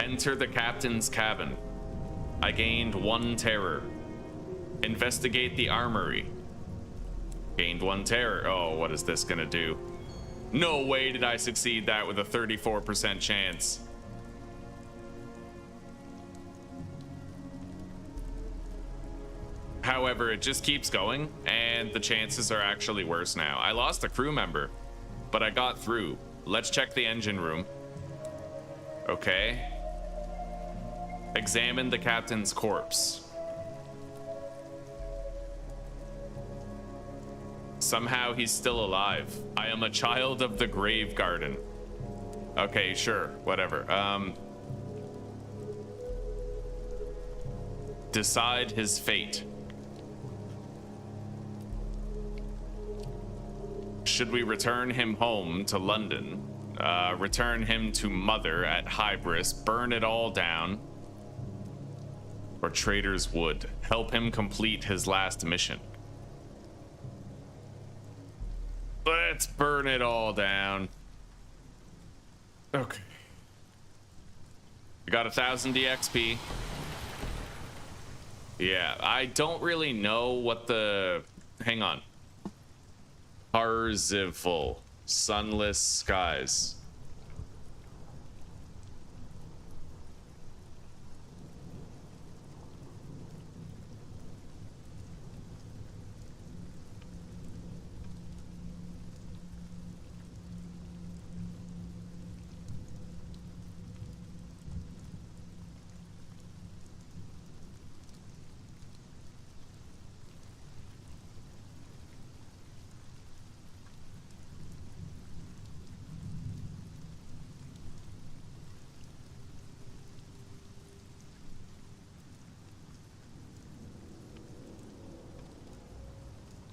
Enter the captain's cabin. I gained 1 terror. Investigate the armory. Gained 1 terror. Oh, what is this gonna do? No way did I succeed that with a 34% chance. However, it just keeps going, and the chances are actually worse now. I lost a crew member, but I got through. Let's check the engine room. Okay. Examine the captain's corpse. Somehow he's still alive. I am a child of the grave garden. Okay, sure, whatever. Decide his fate. Should we return him home to London? Return him to Mother at Hybris, burn it all down? Or Trader's Wood, help him complete his last mission? Let's burn it all down. Okay. We got 1,000 DXP. Yeah, I don't really know what the... Hang on. Parzival. Sunless Skies.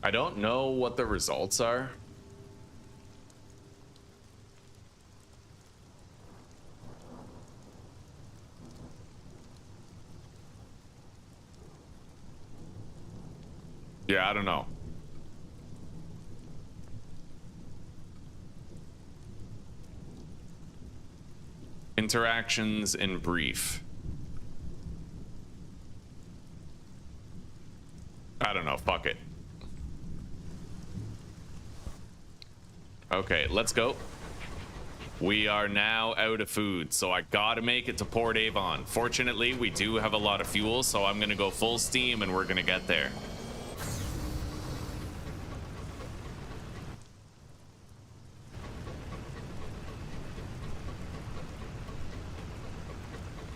I don't know what the results are. Yeah, I don't know. Interactions in brief. I don't know, fuck it. Okay, let's go. We are now out of food, so I gotta make it to Port Avon. Fortunately, we do have a lot of fuel, so I'm gonna go full steam and we're gonna get there.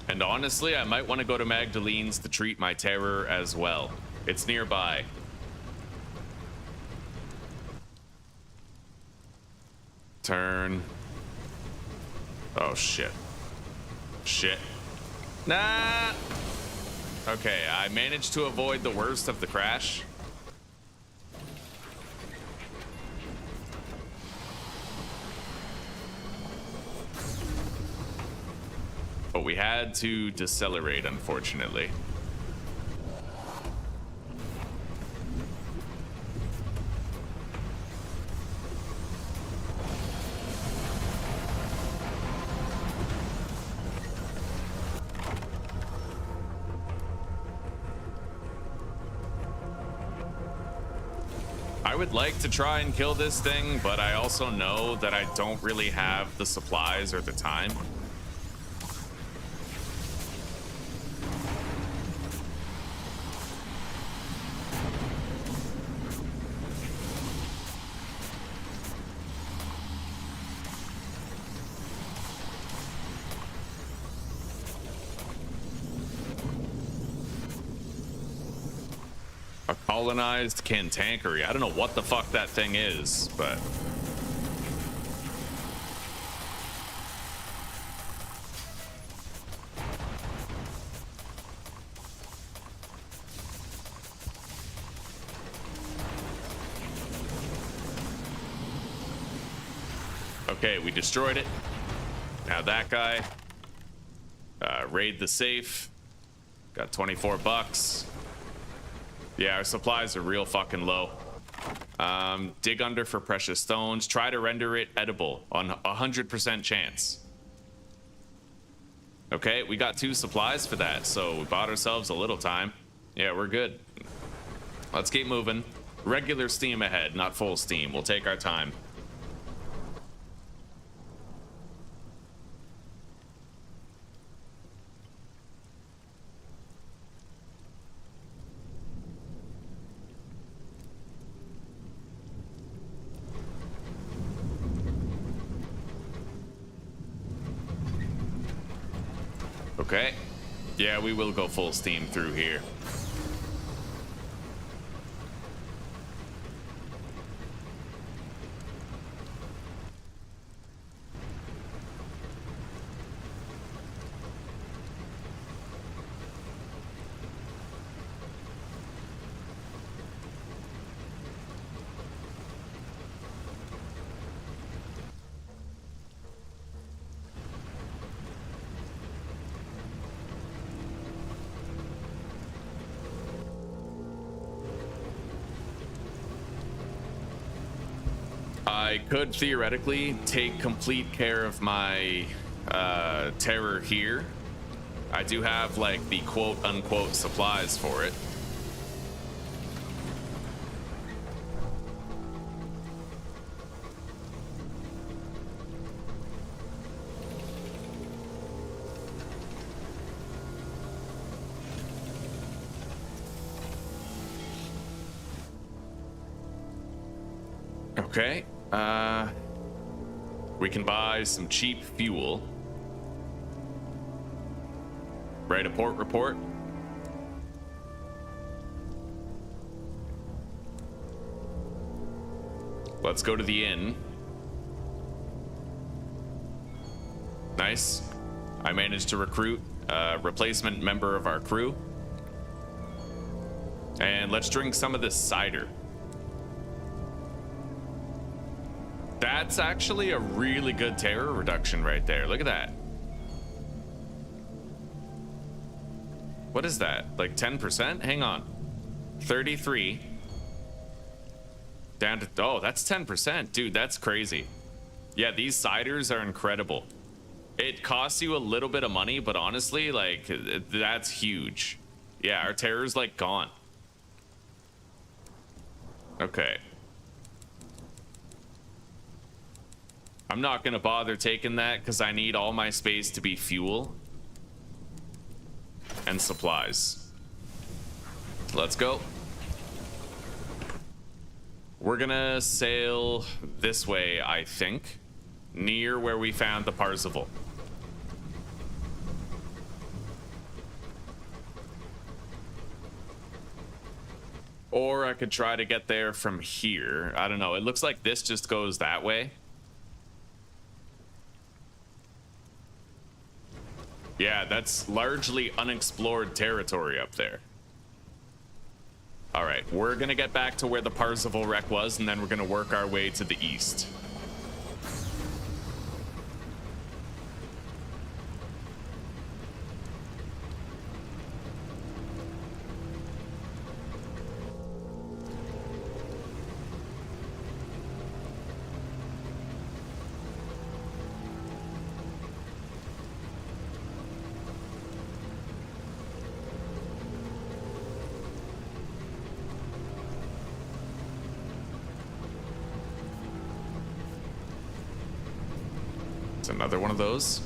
And honestly, I might want to go to Magdalene's to treat my terror as well. It's nearby. Turn. Oh, shit. Shit. Nah. Okay, I managed to avoid the worst of the crash. But we had to decelerate, unfortunately. I would like to try and kill this thing, but I also know that I don't really have the supplies or the time. colonized cantankery. I don't know what the fuck that thing is, but... Okay, we destroyed it. Now that guy. Raid the safe. Got 24 bucks. Yeah, our supplies are real fucking low. Dig under for precious stones. Try to render it edible on 100% chance. Okay, we got 2 supplies for that, so we bought ourselves a little time. Yeah, we're good. Let's keep moving. Regular steam ahead, not full steam. We'll take our time. Okay. Yeah, we will go full steam through here. I could theoretically take complete care of my terror here. I do have like the quote unquote supplies for it. Okay. We can buy some cheap fuel. Write a port report. Let's go to the inn. Nice. I managed to recruit a replacement member of our crew. And let's drink some of this cider. That's actually a really good terror reduction right there. Look at that. What is that? Like 10%? Hang on. 33. Down to... Oh, that's 10%. Dude, that's crazy. Yeah, these ciders are incredible. It costs you a little bit of money, but honestly, like, that's huge. Yeah, our terror's, like, gone. Okay. I'm not gonna bother taking that because I need all my space to be fuel and supplies. Let's go. We're gonna sail this way, I think, near where we found the Parzival. Or I could try to get there from here. I don't know. It looks like this just goes that way. Yeah, that's largely unexplored territory up there. All right, we're gonna get back to where the Parzival wreck was, and then we're gonna work our way to the east. Another one of those.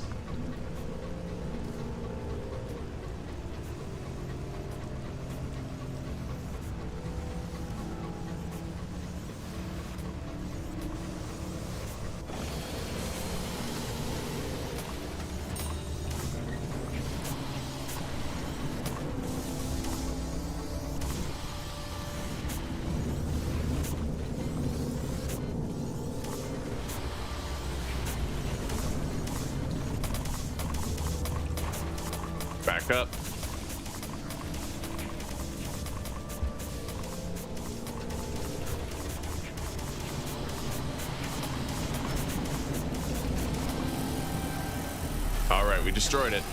back up. All right, we destroyed it.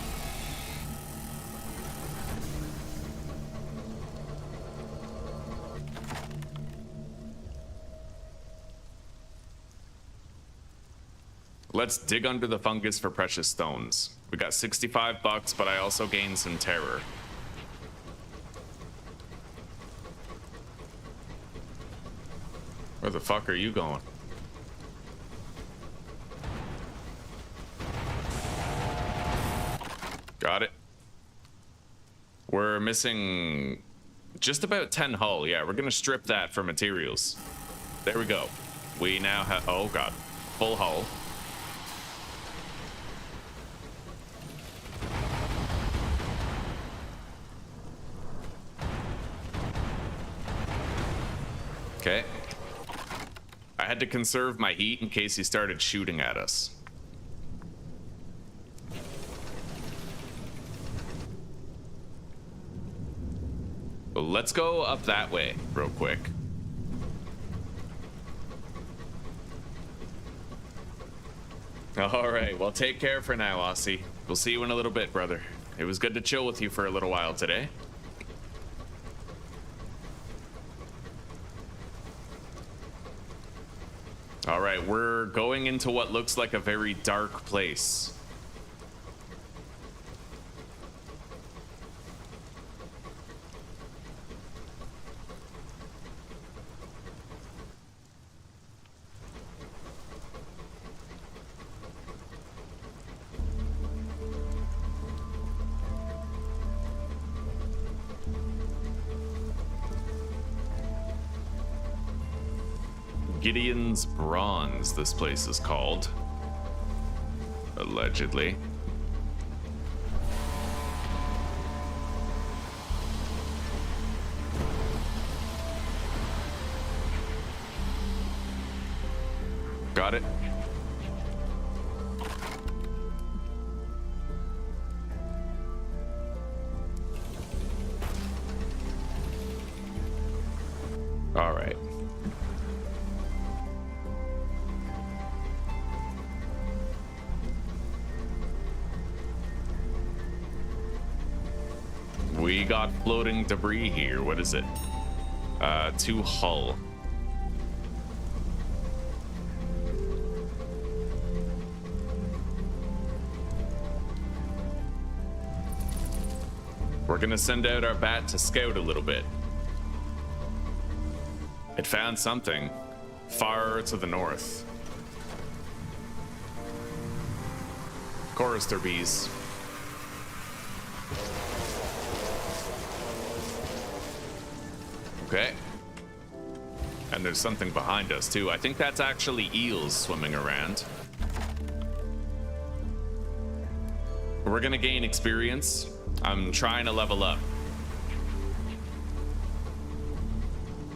Let's dig under the fungus for precious stones. We got 65 bucks, but I also gained some terror. Where the fuck are you going? Got it. We're missing just about 10 hull. Yeah, we're gonna strip that for materials. There we go. We now have, oh god, full hull. Okay. I had to conserve my heat in case he started shooting at us. Well, let's go up that way real quick. All right, well, take care for now, Aussie. We'll see you in a little bit, brother. It was good to chill with you for a little while today. All right, we're going into what looks like a very dark place. Gideon's Bronze, this place is called. Allegedly. Got it. All right. We got floating debris here. What is it? 2 hull. We're gonna send out our bat to scout a little bit. It found something far to the north. Chorister bees. Okay. And there's something behind us too. I think that's actually eels swimming around. We're gonna gain experience. I'm trying to level up.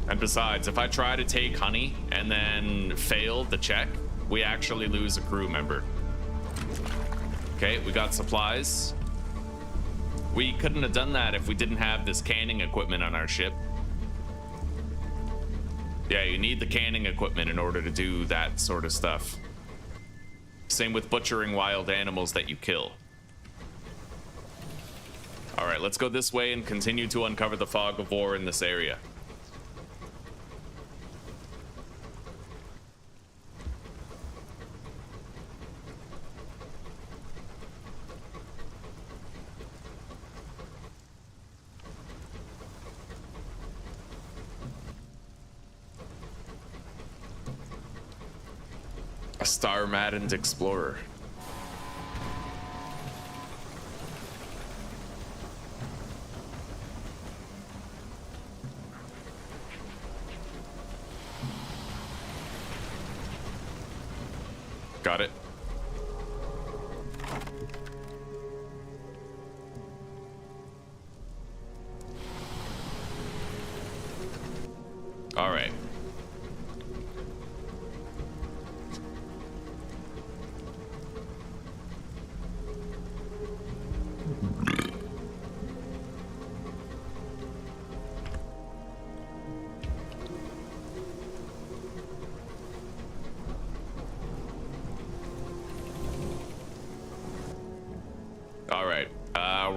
And besides, if I try to take honey and then fail the check, we actually lose a crew member. Okay, we got supplies. We couldn't have done that if we didn't have this canning equipment on our ship. Yeah, you need the canning equipment in order to do that sort of stuff. Same with butchering wild animals that you kill. All right, let's go this way and continue to uncover the fog of war in this area. A star-maddened explorer. Got it. All right.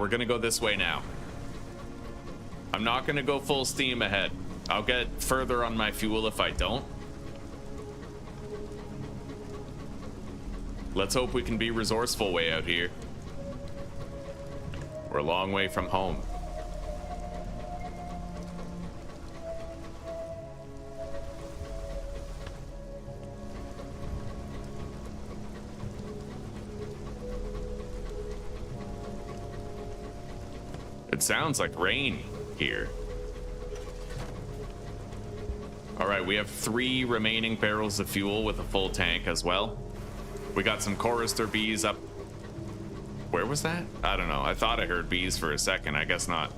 we're gonna go this way now. I'm not gonna go full steam ahead. I'll get further on my fuel if I don't. Let's hope we can be resourceful way out here. We're a long way from home. It sounds like rain here. All right, we have 3 remaining barrels of fuel with a full tank as well. We got some chorister bees up. Where was that? I don't know. I thought I heard bees for a second. I guess not.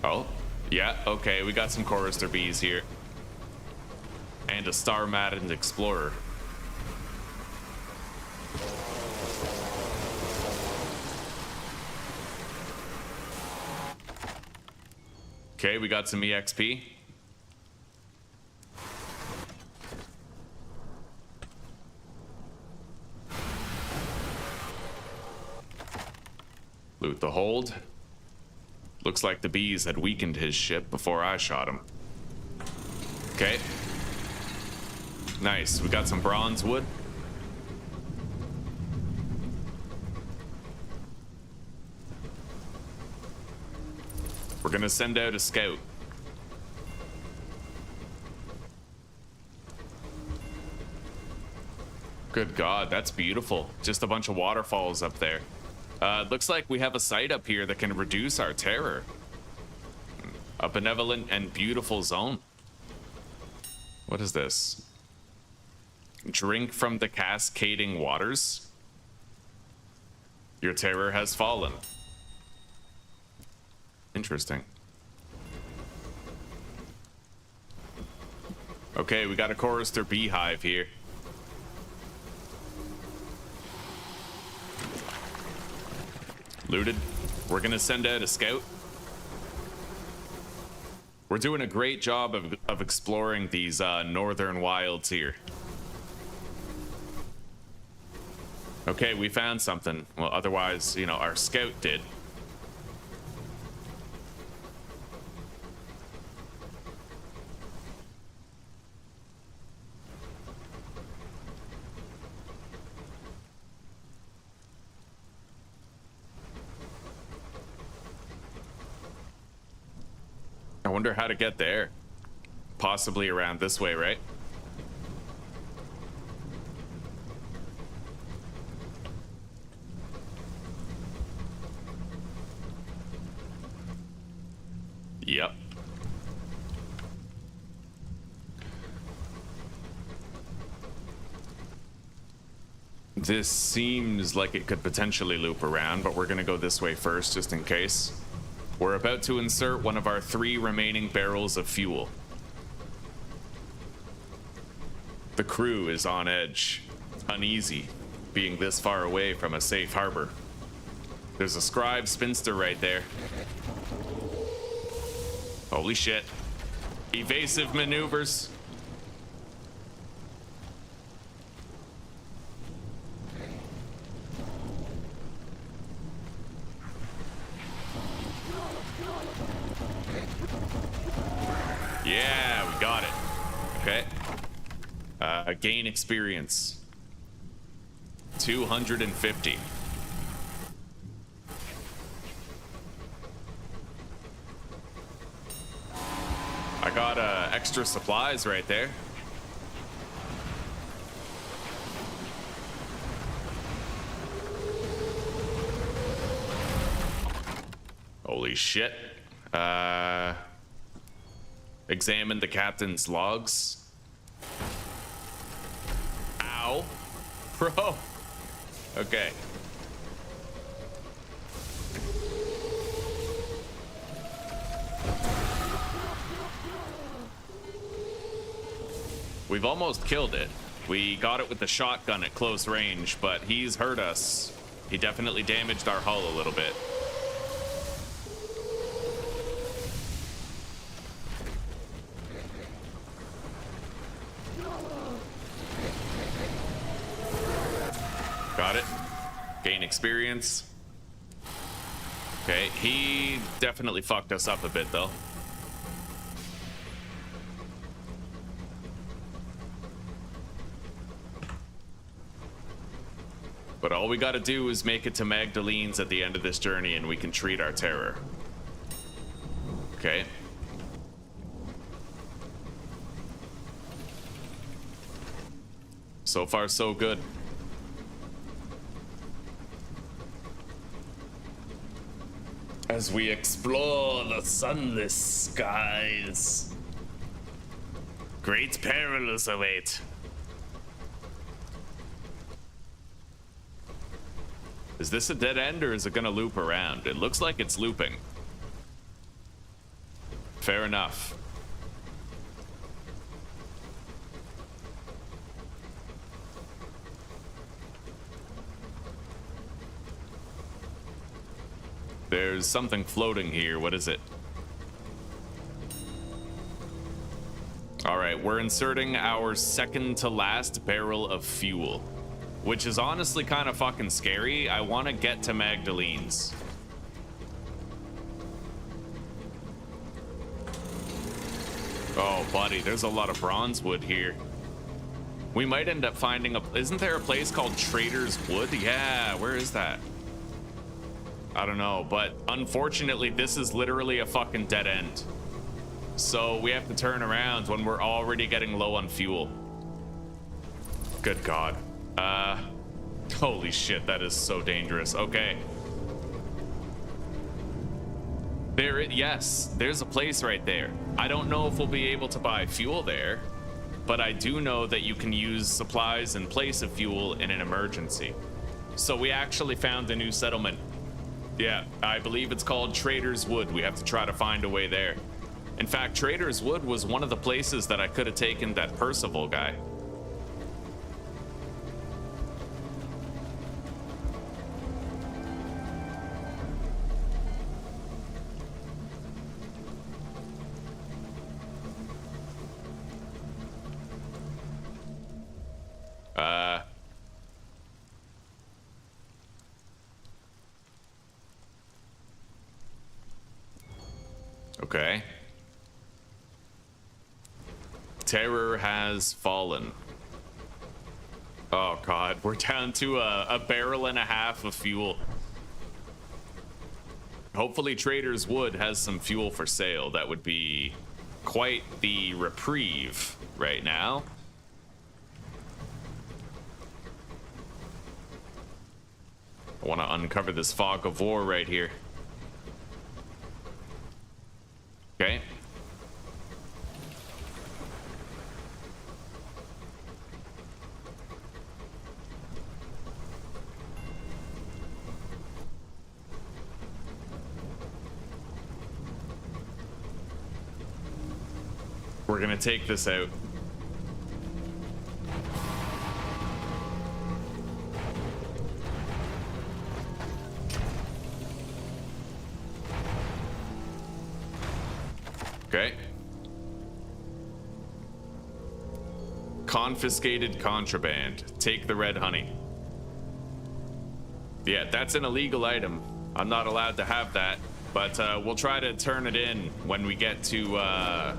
Oh, yeah. Okay, we got some chorister bees here. And a star-maddened explorer. Okay, we got some EXP. Loot the hold. Looks like the bees had weakened his ship before I shot him. Okay. Nice, we got some bronze wood. We're gonna send out a scout. Good God, that's beautiful. Just a bunch of waterfalls up there. Looks like we have a site up here that can reduce our terror. A benevolent and beautiful zone. What is this? Drink from the cascading waters. Your terror has fallen. Interesting. Okay, we got a chorister beehive here. Looted. We're gonna send out a scout. We're doing a great job of exploring these northern wilds here. Okay, we found something. Well, otherwise, you know, our scout did. I wonder how to get there. Possibly around this way, right? Yep. This seems like it could potentially loop around, but we're gonna go this way first, just in case. We're about to insert one of our 3 remaining barrels of fuel. The crew is on edge, uneasy, being this far away from a safe harbor. There's a scribe spinster right there. Holy shit. Evasive maneuvers. Yeah, we got it. Okay. Gain experience. 250. I got extra supplies right there. Holy shit. Examine the captain's logs. Ow. Bro. Okay. We've almost killed it. We got it with the shotgun at close range, but he's hurt us. He definitely damaged our hull a little bit. Got it. Gain experience. Okay, he definitely fucked us up a bit though. But all we gotta do is make it to Magdalene's at the end of this journey and we can treat our terror. Okay. So far, so good. As we explore the sunless skies, great perils await. Is this a dead end or is it gonna loop around? It looks like it's looping. Fair enough. There's something floating here. What is it? All right, we're inserting our second to last barrel of fuel, which is honestly kind of fucking scary. I want to get to Magdalene's. Oh, buddy, there's a lot of bronze wood here. We might end up finding a... Isn't there a place called Trader's Wood? Yeah, where is that? I don't know, but unfortunately, this is literally a fucking dead end. So we have to turn around when we're already getting low on fuel. Good God. Holy shit, that is so dangerous. Okay. Yes, there's a place right there. I don't know if we'll be able to buy fuel there, but I do know that you can use supplies in place of fuel in an emergency. So we actually found a new settlement. Yeah, I believe it's called Trader's Wood. We have to try to find a way there. In fact, Trader's Wood was one of the places that I could have taken that Percival guy. Okay. Terror has fallen. Oh God, we're down to a barrel and a half of fuel. Hopefully Trader's Wood has some fuel for sale. That would be quite the reprieve right now. I want to uncover this fog of war right here. Okay. We're gonna take this out. Okay. Confiscated contraband. Take the red honey. Yeah, that's an illegal item. I'm not allowed to have that, but we'll try to turn it in when we get to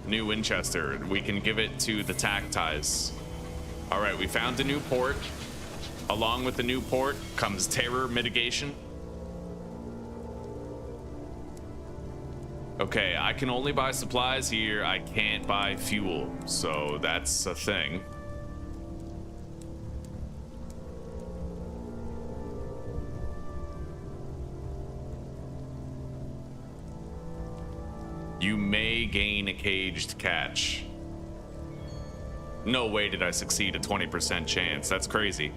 New Winchester. We can give it to the Tactize. All right, we found a new port. Along with the new port comes terror mitigation. Okay, I can only buy supplies here. I can't buy fuel, so that's a thing. You may gain a caged catch. No way did I succeed a 20% chance. That's crazy.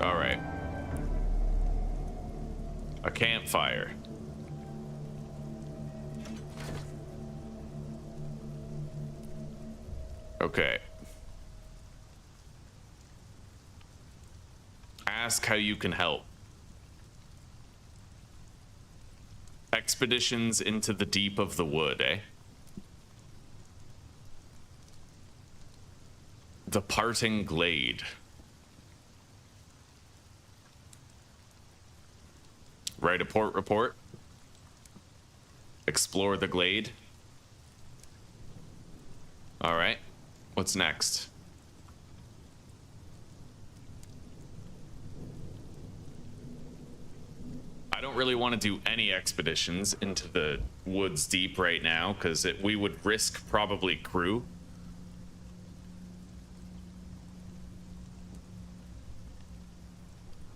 All right. A campfire. Okay. Ask how you can help. Expeditions into the deep of the wood, eh? Departing glade. Write a port report. Explore the glade. All right. What's next? I don't really want to do any expeditions into the woods deep right now because we would risk probably crew.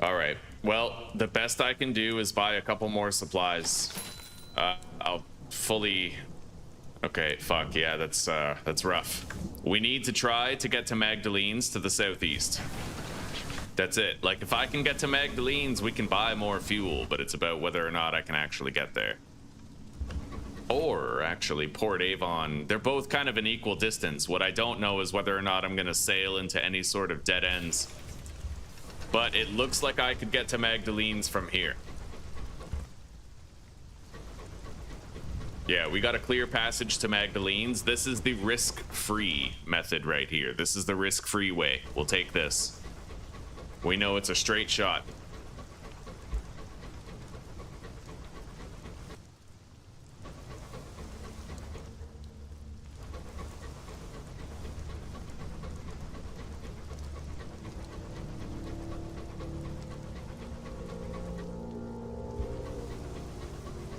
All right. Well, the best I can do is buy a couple more supplies. I'll fully... Okay, fuck, yeah, that's rough. We need to try to get to Magdalene's to the southeast. That's it. Like, if I can get to Magdalene's, we can buy more fuel, but it's about whether or not I can actually get there. Or, actually, Port Avon. They're both kind of an equal distance. What I don't know is whether or not I'm gonna sail into any sort of dead ends. But it looks like I could get to Magdalene's from here. Yeah, we got a clear passage to Magdalene's. This is the risk-free method right here. This is the risk-free way. We'll take this. We know it's a straight shot.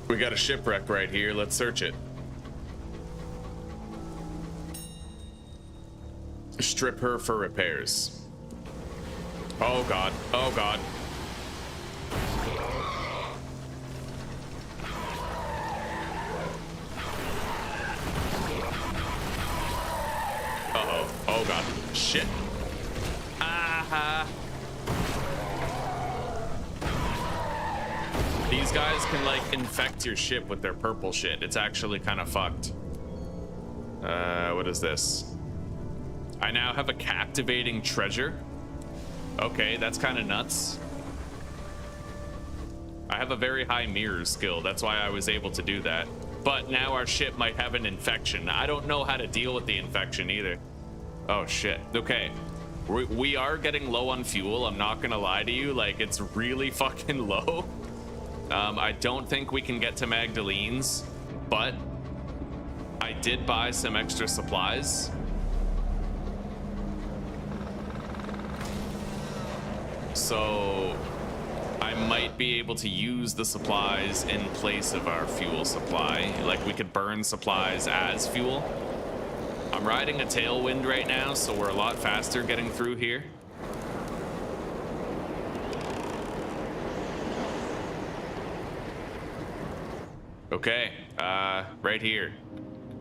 We got a shipwreck right here. Let's search it. Strip her for repairs. Oh god. Oh god. Uh-oh. Oh god. Shit. Aha. These guys can, like, infect your ship with their purple shit. It's actually kind of fucked. What is this? I now have a captivating treasure. Okay, that's kind of nuts. I have a very high mirror skill. That's why I was able to do that. But now our ship might have an infection. I don't know how to deal with the infection either. Oh, shit. Okay. We are getting low on fuel. I'm not gonna lie to you. Like, it's really fucking low. I don't think we can get to Magdalene's, but I did buy some extra supplies. So I might be able to use the supplies in place of our fuel supply. Like, we could burn supplies as fuel. I'm riding a tailwind right now, so we're a lot faster getting through here. Okay, right here.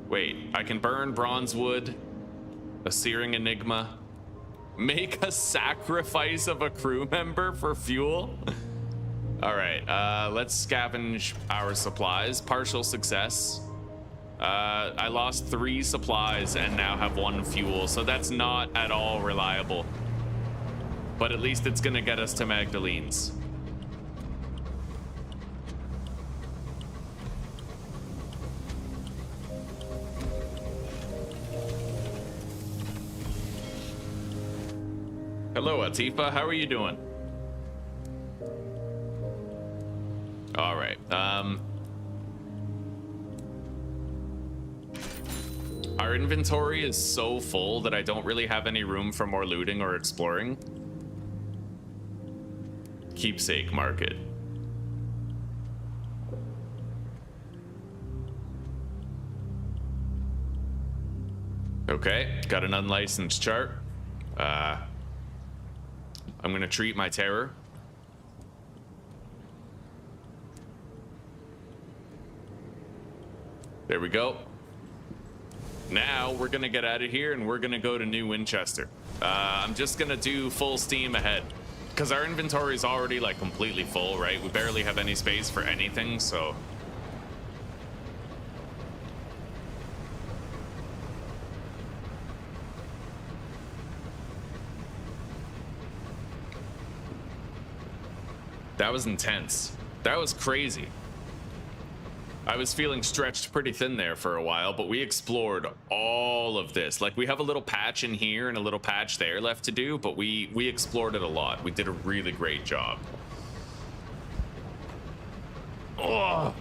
Wait, I can burn bronze wood, a searing enigma, make a sacrifice of a crew member for fuel. All right, let's scavenge our supplies. Partial success. I lost 3 supplies and now have 1 fuel, so that's not at all reliable. But at least it's gonna get us to Magdalene's. Hello, Atifa. How are you doing? All right. Our inventory is so full that I don't really have any room for more looting or exploring. Keepsake market. Okay, got an unlicensed chart. I'm gonna treat my terror. There we go. Now we're gonna get out of here and we're gonna go to New Winchester. I'm just gonna do full steam ahead because our inventory is already like completely full, right? We barely have any space for anything, so. That was intense. That was crazy. I was feeling stretched pretty thin there for a while, but we explored all of this. Like, we have a little patch in here and a little patch there left to do, but we explored it a lot. We did a really great job. Oh.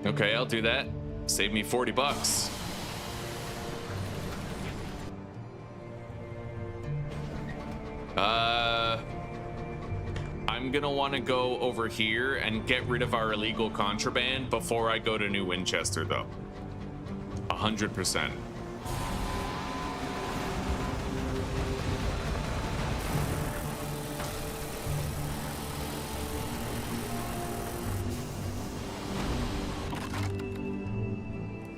Okay, I'll do that. Save me 40 bucks. I'm gonna want to go over here and get rid of our illegal contraband before I go to New Winchester, though. 100%.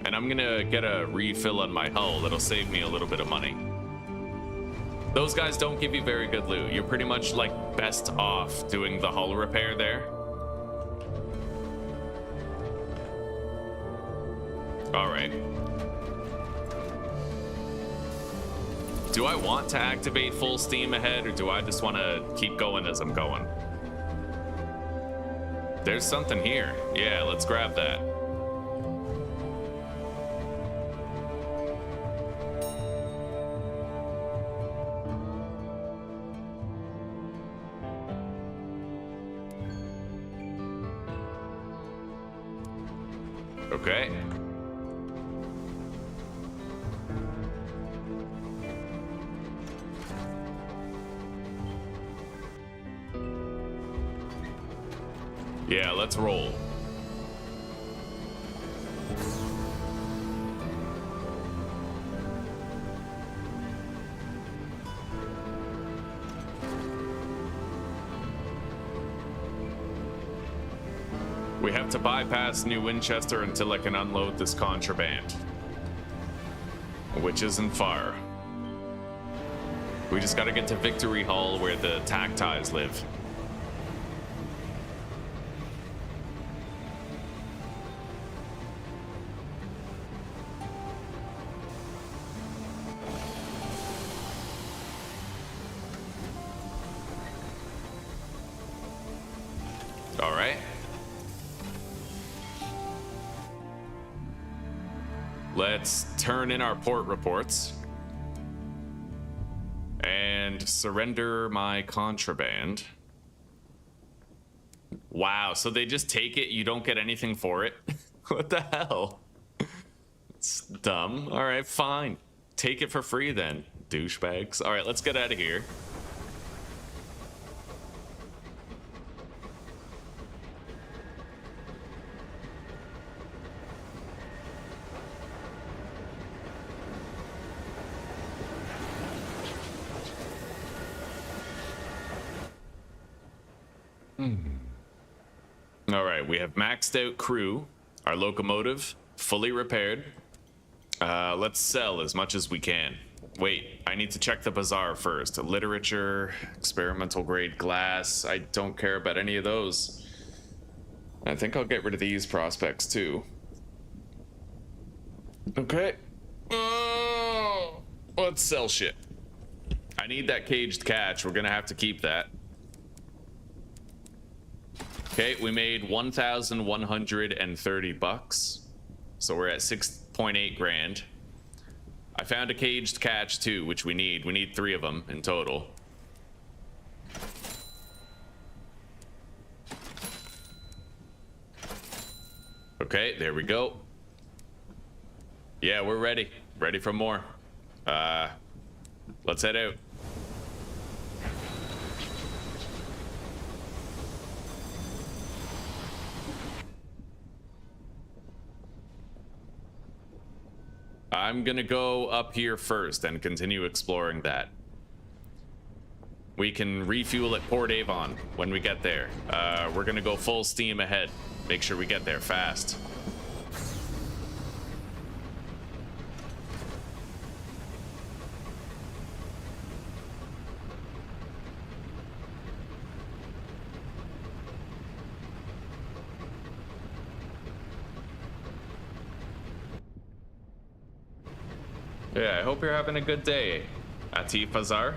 And I'm gonna get a refill on my hull that'll save me a little bit of money. Those guys don't give you very good loot. You're pretty much like best off doing the hull repair there. All right. Do I want to activate full steam ahead, or do I just want to keep going as I'm going? There's something here. Yeah, let's grab that. Okay. Yeah, let's roll. We have to bypass New Winchester until I can unload this contraband, which isn't far. We just gotta get to Victory Hall where the Tactiles live. All right. Let's turn in our port reports and surrender my contraband. Wow, so they just take it, you don't get anything for it? What the hell? It's dumb. All right, fine. Take it for free then, douchebags. All right, let's get out of here. All right, we have maxed out crew, our locomotive fully repaired. Let's sell as much as we can. Wait, I need to check the bazaar first. Literature, experimental grade glass. I don't care about any of those. I think I'll get rid of these prospects too. Okay. Let's sell shit. I need that caged catch. We're gonna have to keep that. Okay, we made 1,130 bucks. So we're at 6.8 grand. I found a caged catch too, which we need. We need 3 of them in total. Okay, there we go. Yeah, we're ready. Ready for more. Let's head out. I'm gonna go up here first and continue exploring that. We can refuel at Port Avon when we get there. We're gonna go full steam ahead. Make sure we get there fast. Yeah, I hope you're having a good day, Atifazar.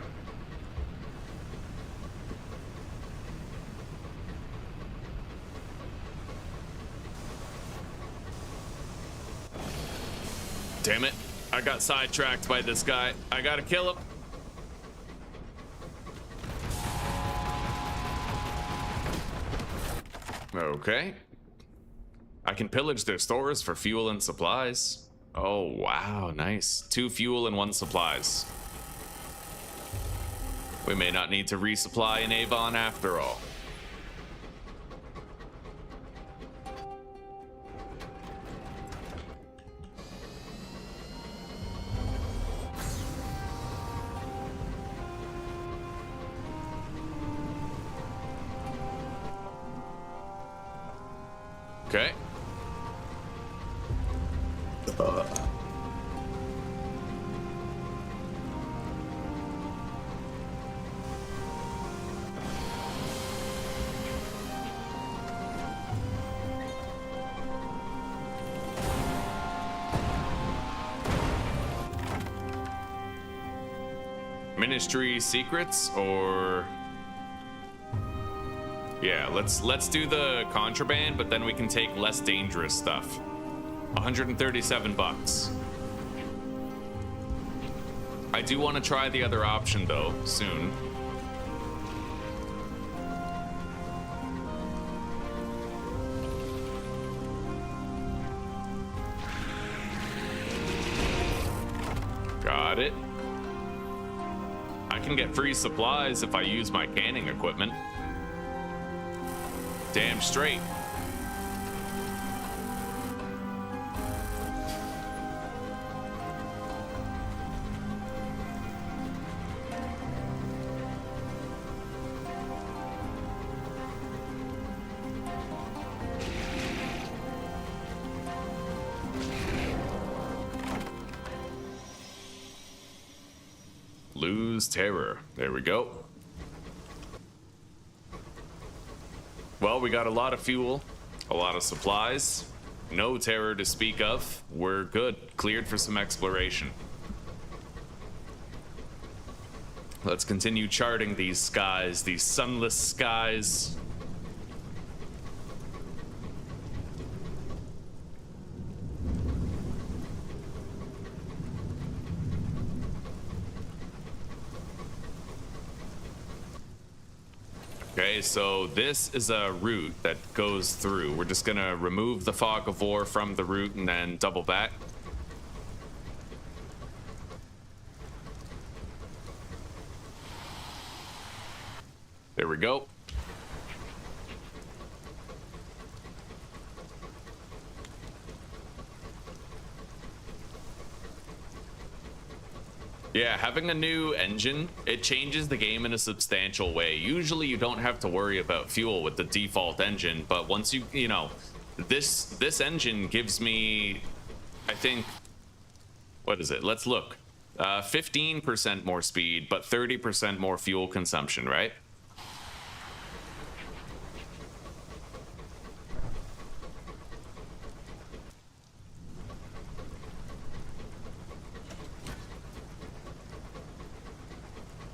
Damn it. I got sidetracked by this guy. I gotta kill him. Okay. I can pillage their stores for fuel and supplies. Oh, wow, nice. 2 fuel and 1 supplies. We may not need to resupply in Avon after all. Okay. Ministry secrets, or yeah, let's do the contraband, but then we can take less dangerous stuff. 137 bucks. I do want to try the other option though soon. Got it. I can get free supplies if I use my canning equipment. Damn straight. Lose terror. There we go. Well, we got a lot of fuel, a lot of supplies, no terror to speak of. We're good. Cleared for some exploration. Let's continue charting these skies, these sunless skies. Okay, so this is a route that goes through. We're just gonna remove the fog of war from the route and then double back. There we go. Yeah, having a new engine, it changes the game in a substantial way. Usually you don't have to worry about fuel with the default engine, but once you know, this engine gives me, I think, what is it? Let's look. 15% more speed, but 30% more fuel consumption, right?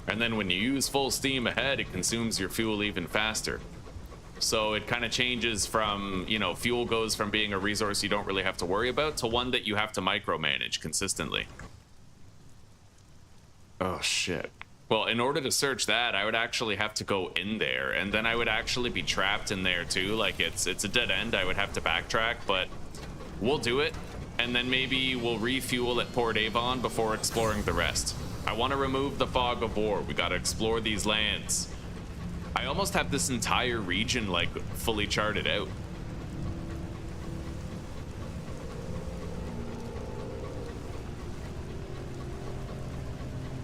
And then when you use full steam ahead, it consumes your fuel even faster. So it kind of changes from, you know, fuel goes from being a resource you don't really have to worry about to one that you have to micromanage consistently. Oh, shit. Well, in order to search that, I would actually have to go in there, and then I would actually be trapped in there too. Like, it's a dead end. I would have to backtrack, but we'll do it. And then maybe we'll refuel at Port Avon before exploring the rest. I want to remove the fog of war. We got to explore these lands. I almost have this entire region, like, fully charted out.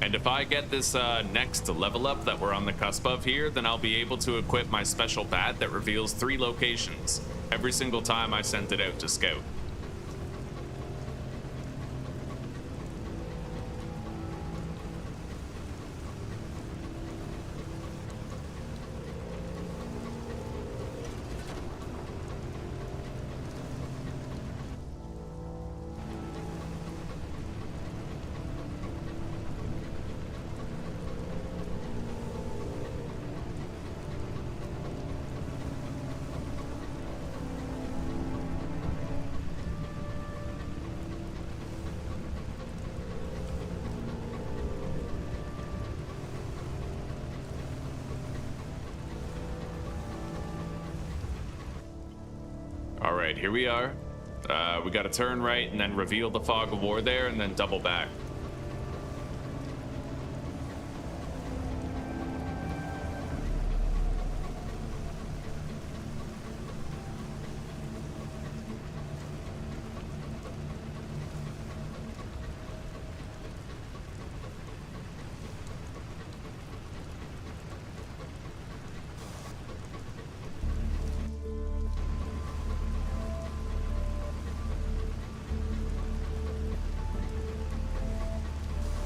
And if I get this next level up that we're on the cusp of here, then I'll be able to equip my special bat that reveals 3 locations every single time I send it out to scout. right, here we are. We gotta turn right and then reveal the fog of war there and then double back.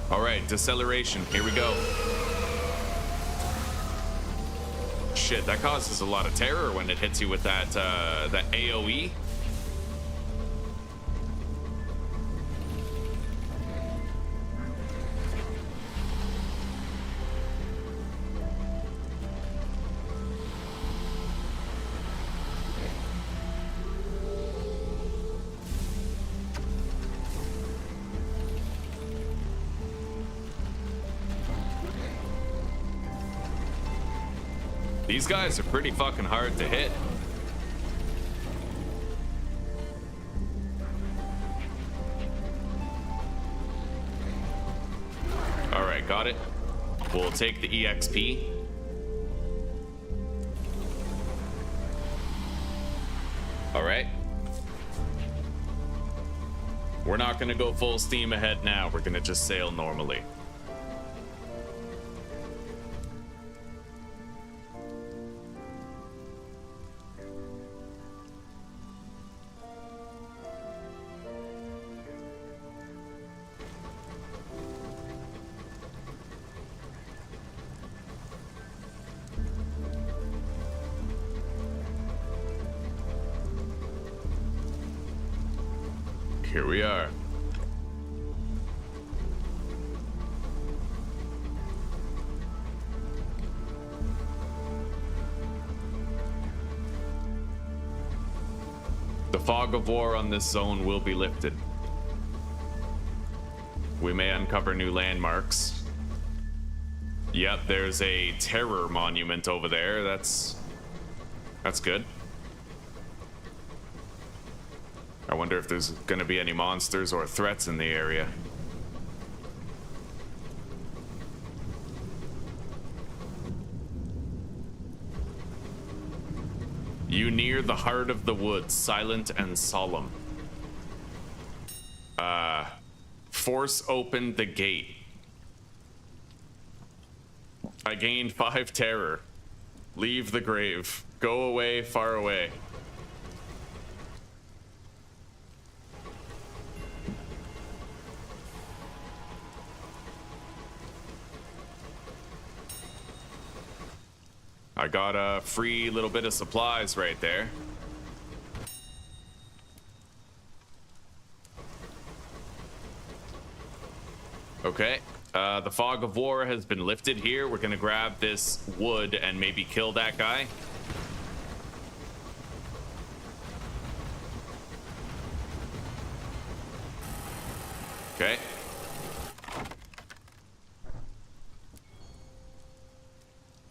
All right, deceleration, here we go. Shit, that causes a lot of terror when it hits you with that, that AoE. These guys are pretty fucking hard to hit. All right, got it. We'll take the EXP. All right. We're not gonna go full steam ahead now. We're gonna just sail normally. Here we are. The fog of war on this zone will be lifted. We may uncover new landmarks. Yep, there's a terror monument over there. That's good. I wonder if there's gonna be any monsters or threats in the area. You near the heart of the woods, silent and solemn. Force opened the gate. I gained 5 terror. Leave the grave. Go away, far away. I got a free little bit of supplies right there. Okay, the fog of war has been lifted here. We're gonna grab this wood and maybe kill that guy. Okay.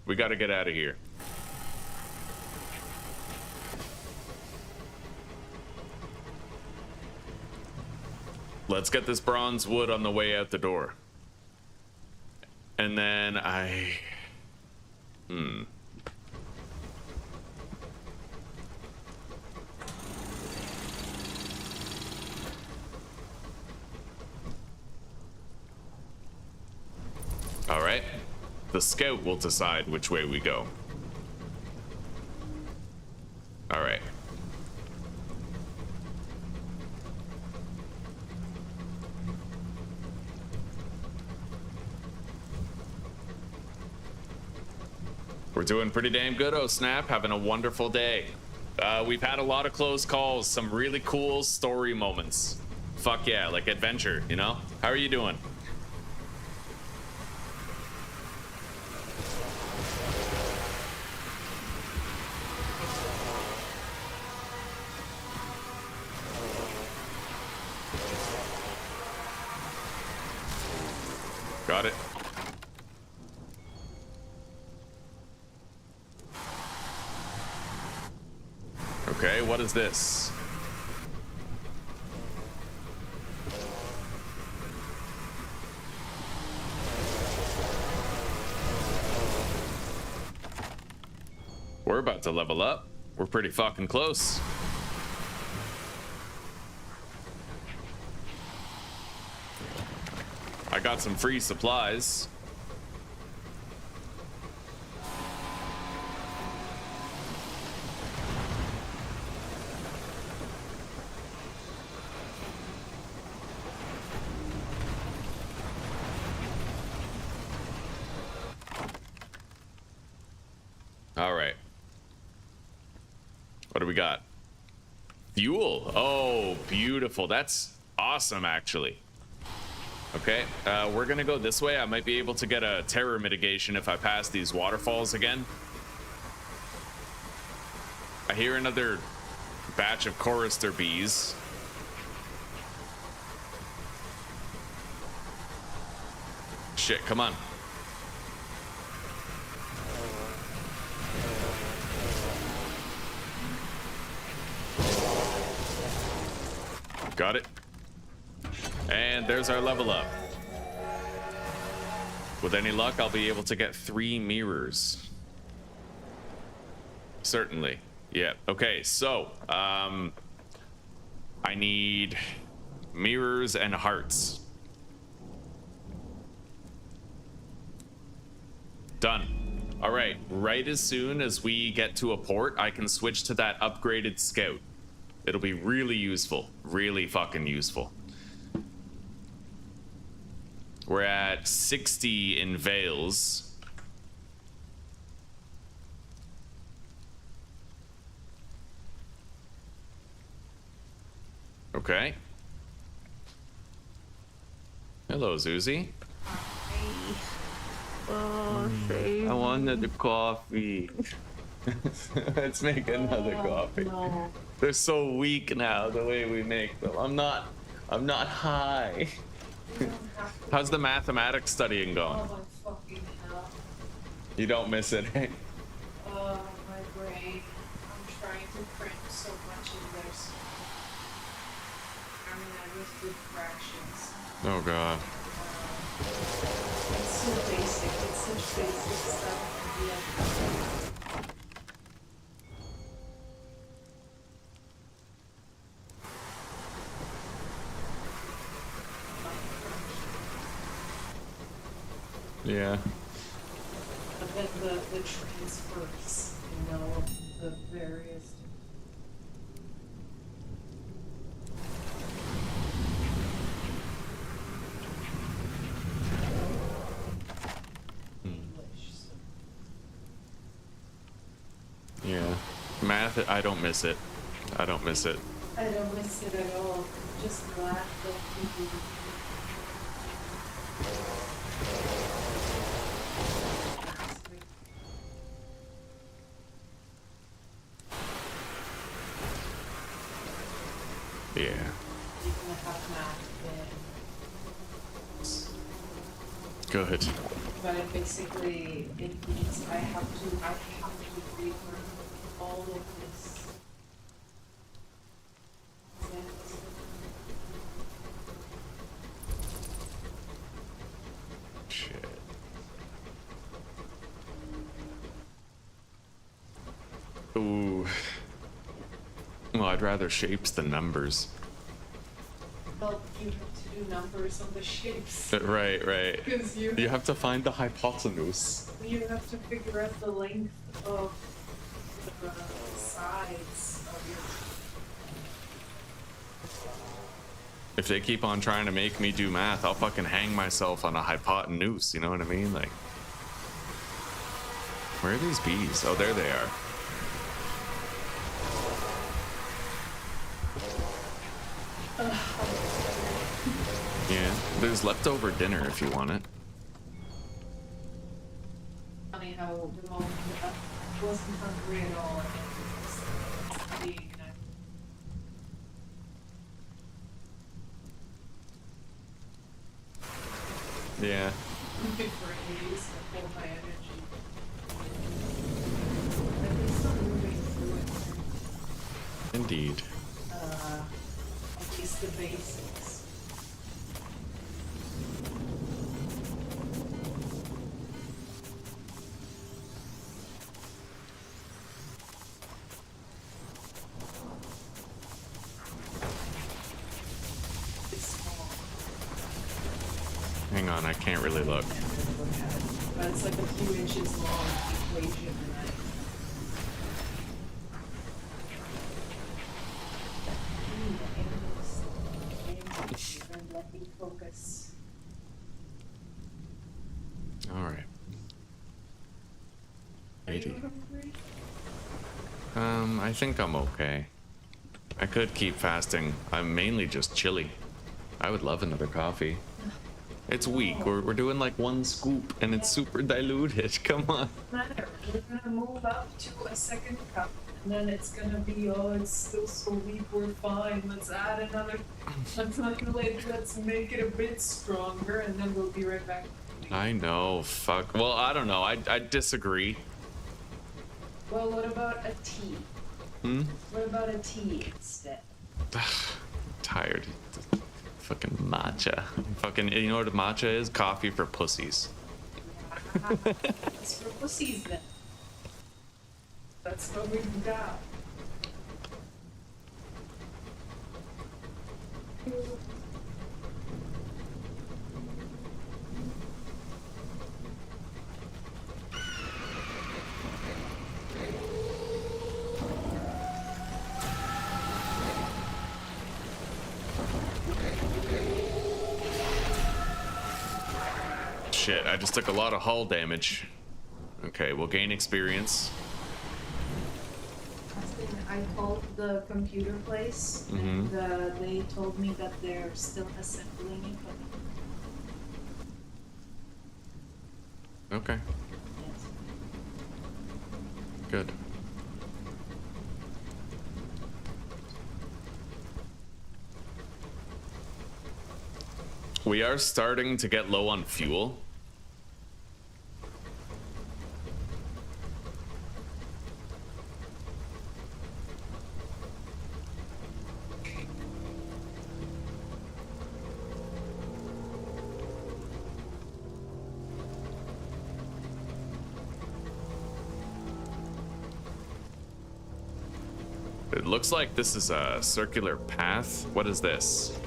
We gotta get out of here. Let's get this bronze wood on the way out the door. And then All right. The scout will decide which way we go. All right. We're doing pretty damn good, oh snap. Having a wonderful day. We've had a lot of close calls, some really cool story moments. Fuck yeah, like adventure, you know? How are you doing? Got it. Okay, what is this? We're about to level up. We're pretty fucking close. I got some free supplies. All right. What do we got? Fuel. Oh, beautiful. That's awesome, actually. Okay, we're gonna go this way. I might be able to get a terror mitigation if I pass these waterfalls again. I hear another batch of chorister bees. Shit, come on. Got it. And there's our level up. With any luck, I'll be able to get 3 mirrors. Certainly. Yeah. Okay, so I need mirrors and hearts. Done. All right, right as soon as we get to a port, I can switch to that upgraded scout. It'll be really useful. Really fucking useful. We're at 60 in Vales. Okay. Hello, Zuzi. Oh, save I wanted the coffee. Let's make another coffee. No. They're so weak now, the way we make them. I'm not high. How's the mathematics studying going? Oh my fucking hell. You don't miss it, eh? Oh, my brain. I'm trying to print so much in there. I mean, I just did fractions. Oh god. It's so basic. It's such basic stuff. Yeah. Yeah. But then the transfers, you know, the various. Yeah. Math, I don't miss it. I don't miss it. I don't miss it at all. I'm just glad that people. Yeah. Even if I've math, Good. but it basically it means I have to relearn all of this. Shit. Ooh. Well, I'd rather shapes than numbers. Well, you have to do numbers on the shapes. Right. Because You have to find the hypotenuse. you have to figure out the length of the sides of your. If they keep on trying to make me do math, I'll fucking hang myself on a hypotenuse, you know what I mean? Like, where are these bees? Oh, there they are. Yeah, there's leftover dinner if you want it. Funny how the moment I wasn't hungry at all. And just being, Yeah. brain use to hold my energy. At least I'm moving through it. Indeed. At least the basics. and I can't really look. But it's like a few inches long equation. And let me focus. All right. Are you 80. hungry? I think I'm okay. I could keep fasting. I'm mainly just chilly. I would love another coffee. It's weak. We're doing like one scoop and it's super diluted. Come on. Matter. We're gonna move up to a second cup, and then it's gonna be, oh, it's still so weak. We're fine. Let's add another. Let's make it a bit stronger, and then we'll be right back. I know. Fuck. Well, I don't know. I disagree. Well, what about a tea? What about a tea instead? Tired. Fucking matcha. Fucking, you know what a matcha is? Coffee for pussies. It's for pussies then. That's what we've got. Shit, I just took a lot of hull damage. Okay, we'll gain experience. I called the computer place, and they told me that they're still assembling it. Okay, Yes. good. We are starting to get low on fuel. It looks like this is a circular path. What is this?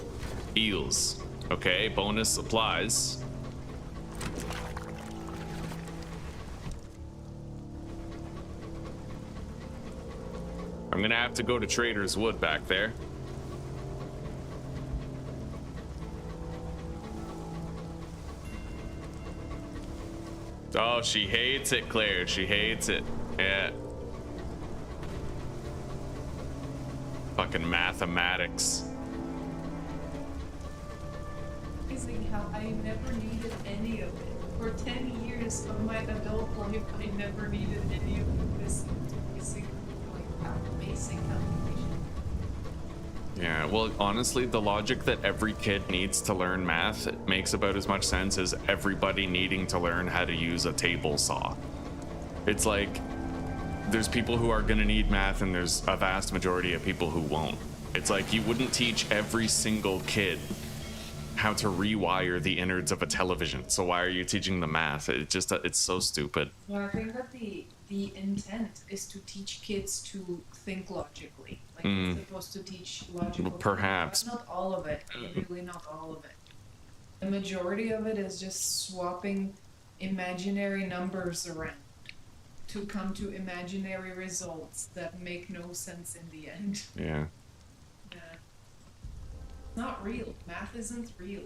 Eels. Okay, bonus supplies. I'm gonna have to go to Trader's Wood back there. Oh, she hates it, Claire. She hates it. Yeah. Fucking mathematics. Amazing how I never needed any of it. For 10 years of my adult life, I never needed any of this basic, basic calculation. Yeah, well, honestly, the logic that every kid needs to learn math, it makes about as much sense as everybody needing to learn how to use a table saw. It's like, there's people who are gonna need math and there's a vast majority of people who won't. It's like, you wouldn't teach every single kid how to rewire the innards of a television. So why are you teaching the math? It's so stupid. Well, I think that the intent is to teach kids to think logically. Like, it's supposed to teach logical Perhaps. thinking, but not all of it. Really not all of it. The majority of it is just swapping imaginary numbers around to come to imaginary results that make no sense in the end. Yeah. Yeah. Not real. Math isn't real.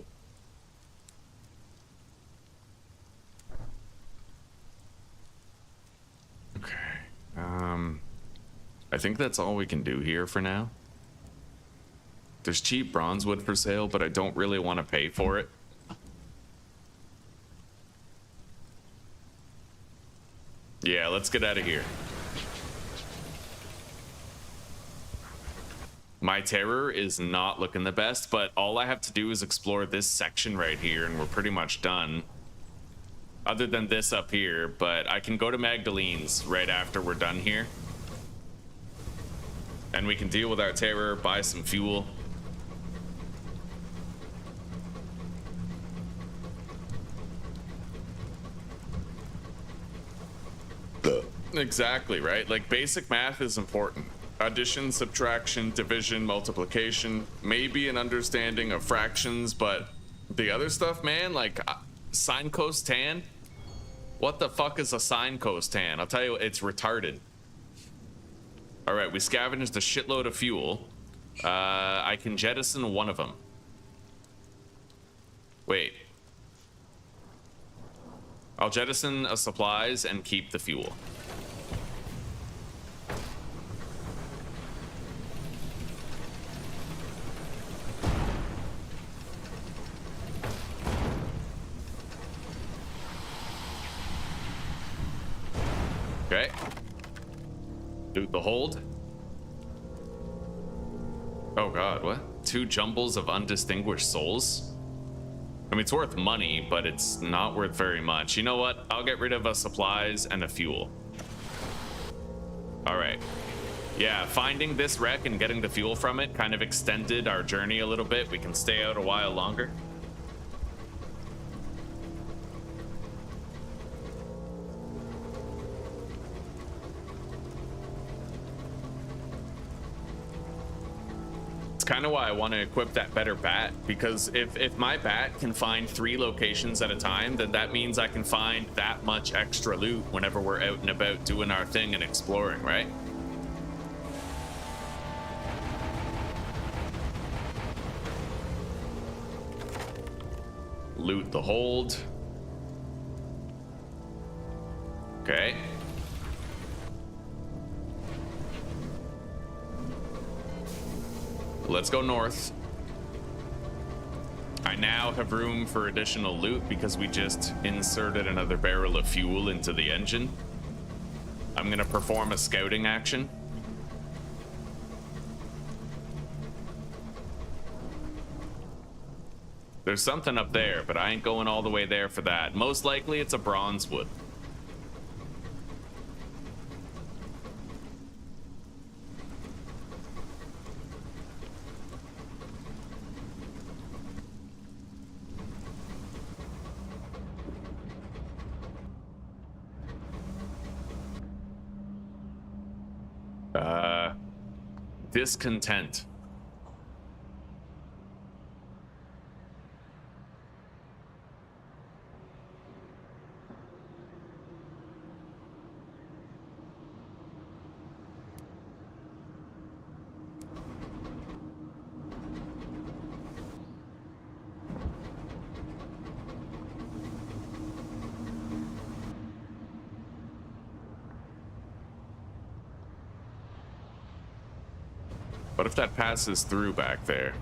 Okay. I think that's all we can do here for now. There's cheap bronze wood for sale, but I don't really want to pay for it. Yeah, let's get out of here. My terror is not looking the best, but all I have to do is explore this section right here and we're pretty much done. Other than this up here, but I can go to Magdalene's right after we're done here. And we can deal with our terror, buy some fuel. Exactly, right? Like, basic math is important. Addition, subtraction, division, multiplication, maybe an understanding of fractions, but the other stuff, man, like, Signcoast tan? What the fuck is a signcoast tan? I'll tell you, it's retarded. All right, we scavenged a shitload of fuel. I can jettison one of them. Wait. I'll jettison supplies and keep the fuel. Okay. Loot the hold. Oh god, what? 2 jumbles of undistinguished souls? I mean, it's worth money, but it's not worth very much. You know what? I'll get rid of supplies and a fuel. Alright. Yeah, finding this wreck and getting the fuel from it kind of extended our journey a little bit. We can stay out a while longer. Kind of why I want to equip that better bat, because if my bat can find 3 locations at a time, then that means I can find that much extra loot whenever we're out and about doing our thing and exploring, right? Loot the hold. Okay. Let's go north. I now have room for additional loot because we just inserted another barrel of fuel into the engine. I'm gonna perform a scouting action. There's something up there, but I ain't going all the way there for that. Most likely it's a bronze wood. Discontent. What if that passes through back there?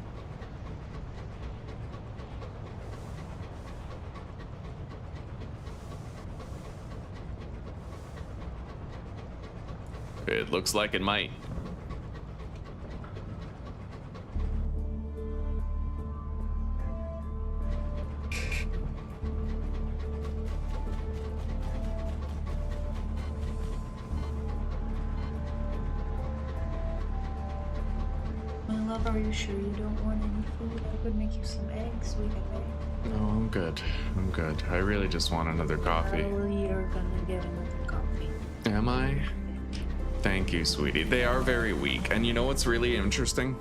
It looks like it might. Are you sure you don't want any food? I could make you some eggs. We have eggs. No, I'm good. I'm good. I really just want another coffee. Well, you're gonna get another coffee. Am I? Thank you, sweetie. They are very weak. And you know what's really interesting?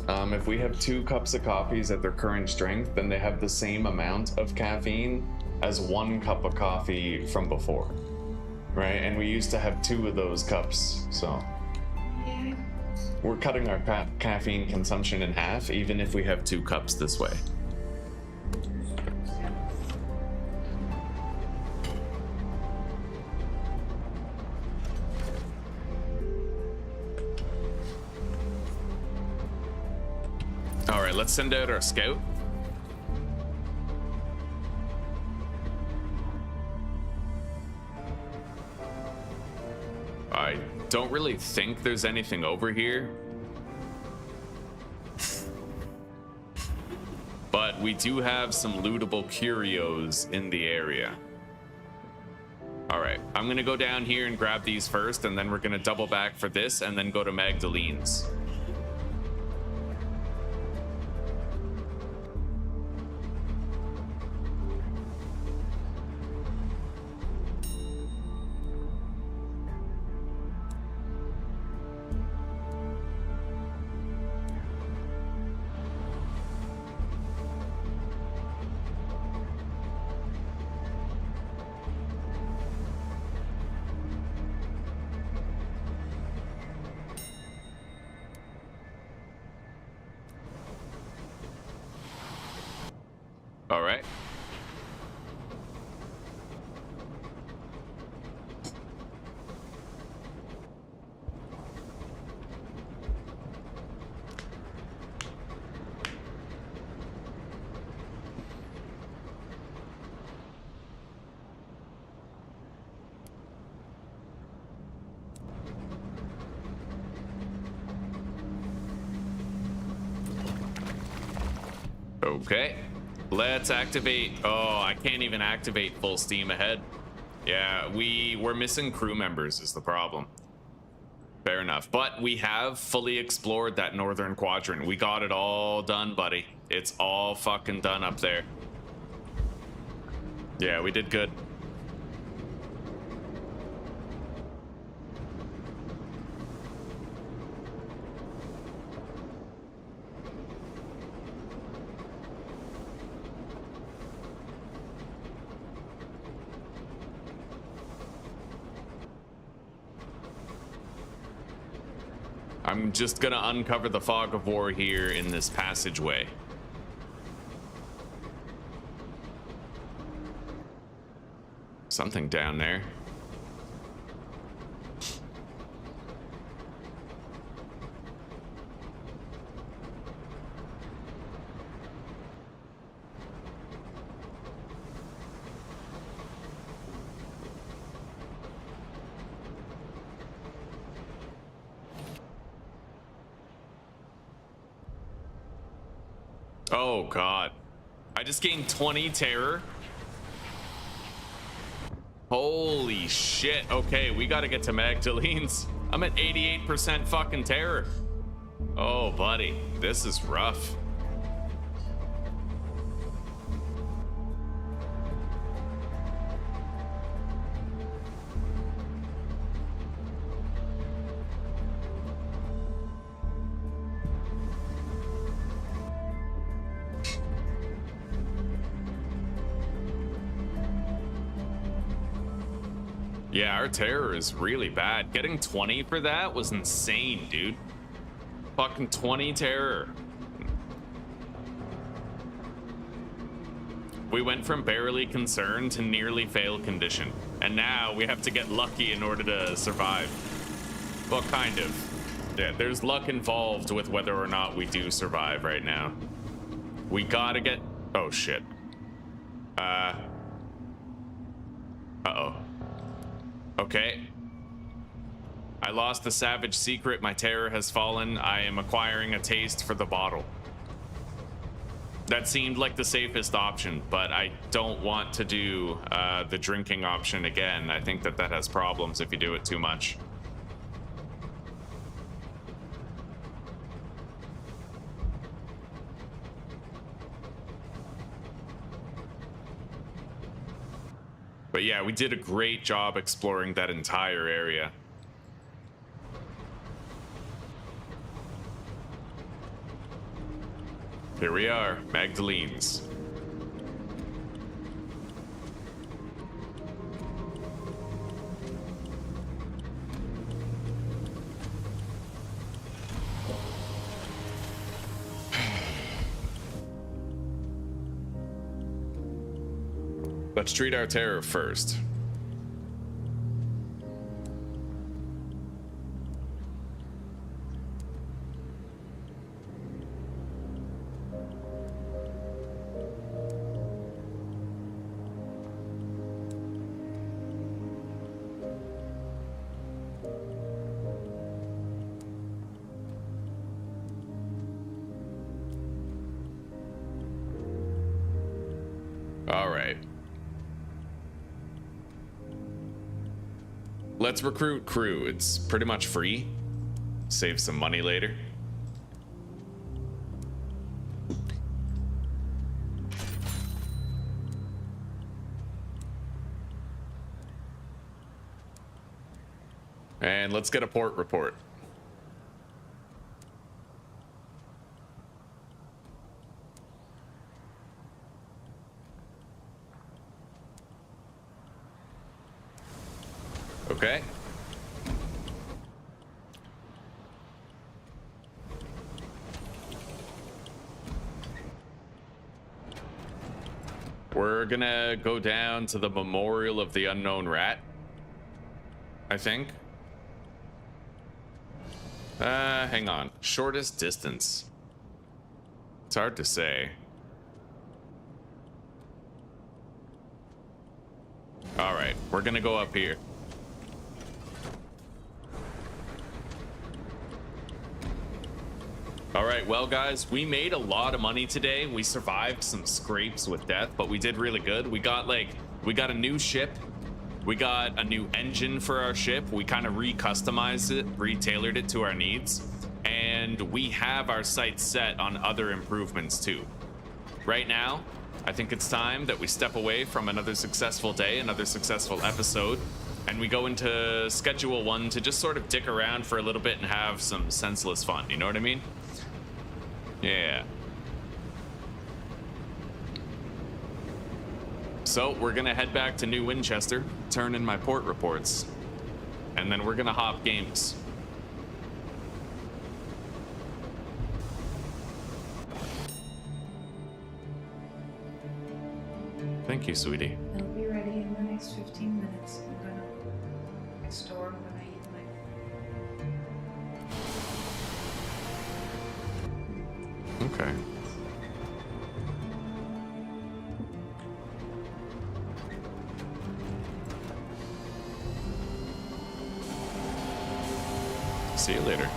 If we have 2 cups of coffees at their current strength, then they have the same amount of caffeine as 1 cup of coffee from before. Right? And we used to have 2 of those cups, so... Yeah. We're cutting our caffeine consumption in half, even if we have 2 cups this way. All right, let's send out our scout. I don't really think there's anything over here. But we do have some lootable curios in the area. All right, I'm gonna go down here and grab these first, and then we're gonna double back for this and then go to Magdalene's. All right. Okay, let's activate. Oh, I can't even activate full steam ahead. Yeah, we're missing crew members is the problem. Fair enough, but we have fully explored that northern quadrant. We got it all done, buddy. It's all fucking done up there. Yeah, we did good. I'm just gonna uncover the fog of war here in this passageway. Something down there. Oh god. I just gained 20 terror. Holy shit. Okay, we gotta get to Magdalene's. I'm at 88% fucking terror. Oh, buddy. This is rough. Yeah, our terror is really bad. Getting 20 for that was insane, dude. Fucking 20 terror. We went from barely concerned to nearly fail condition. And now we have to get lucky in order to survive. Well, kind of. Yeah, there's luck involved with whether or not we do survive right now. We gotta get... Oh, shit. Uh-oh. Okay. I lost the savage secret. My terror has fallen. I am acquiring a taste for the bottle. That seemed like the safest option, but I don't want to do the drinking option again. I think that has problems if you do it too much. But yeah, we did a great job exploring that entire area. Here we are, Magdalene's. Let's treat our terror first. All right. Let's recruit crew. It's pretty much free. Save some money later. And let's get a port report. Okay. We're gonna go down to the Memorial of the Unknown Rat, I think. Hang on. Shortest distance. It's hard to say. All right, we're gonna go up here. All right, well, guys, we made a lot of money today. We survived some scrapes with death, but we did really good. We got a new ship. We got a new engine for our ship. We kind of re-customized it, re-tailored it to our needs, and we have our sights set on other improvements too. Right now, I think it's time that we step away from another successful day, another successful episode, and we go into Schedule 1 to just sort of dick around for a little bit and have some senseless fun, you know what I mean? Yeah. So we're gonna head back to New Winchester, turn in my port reports, and then we're gonna hop games. Thank you, sweetie. It'll be ready in the next 15 minutes. I'm gonna store when I eat my. Okay. See you later.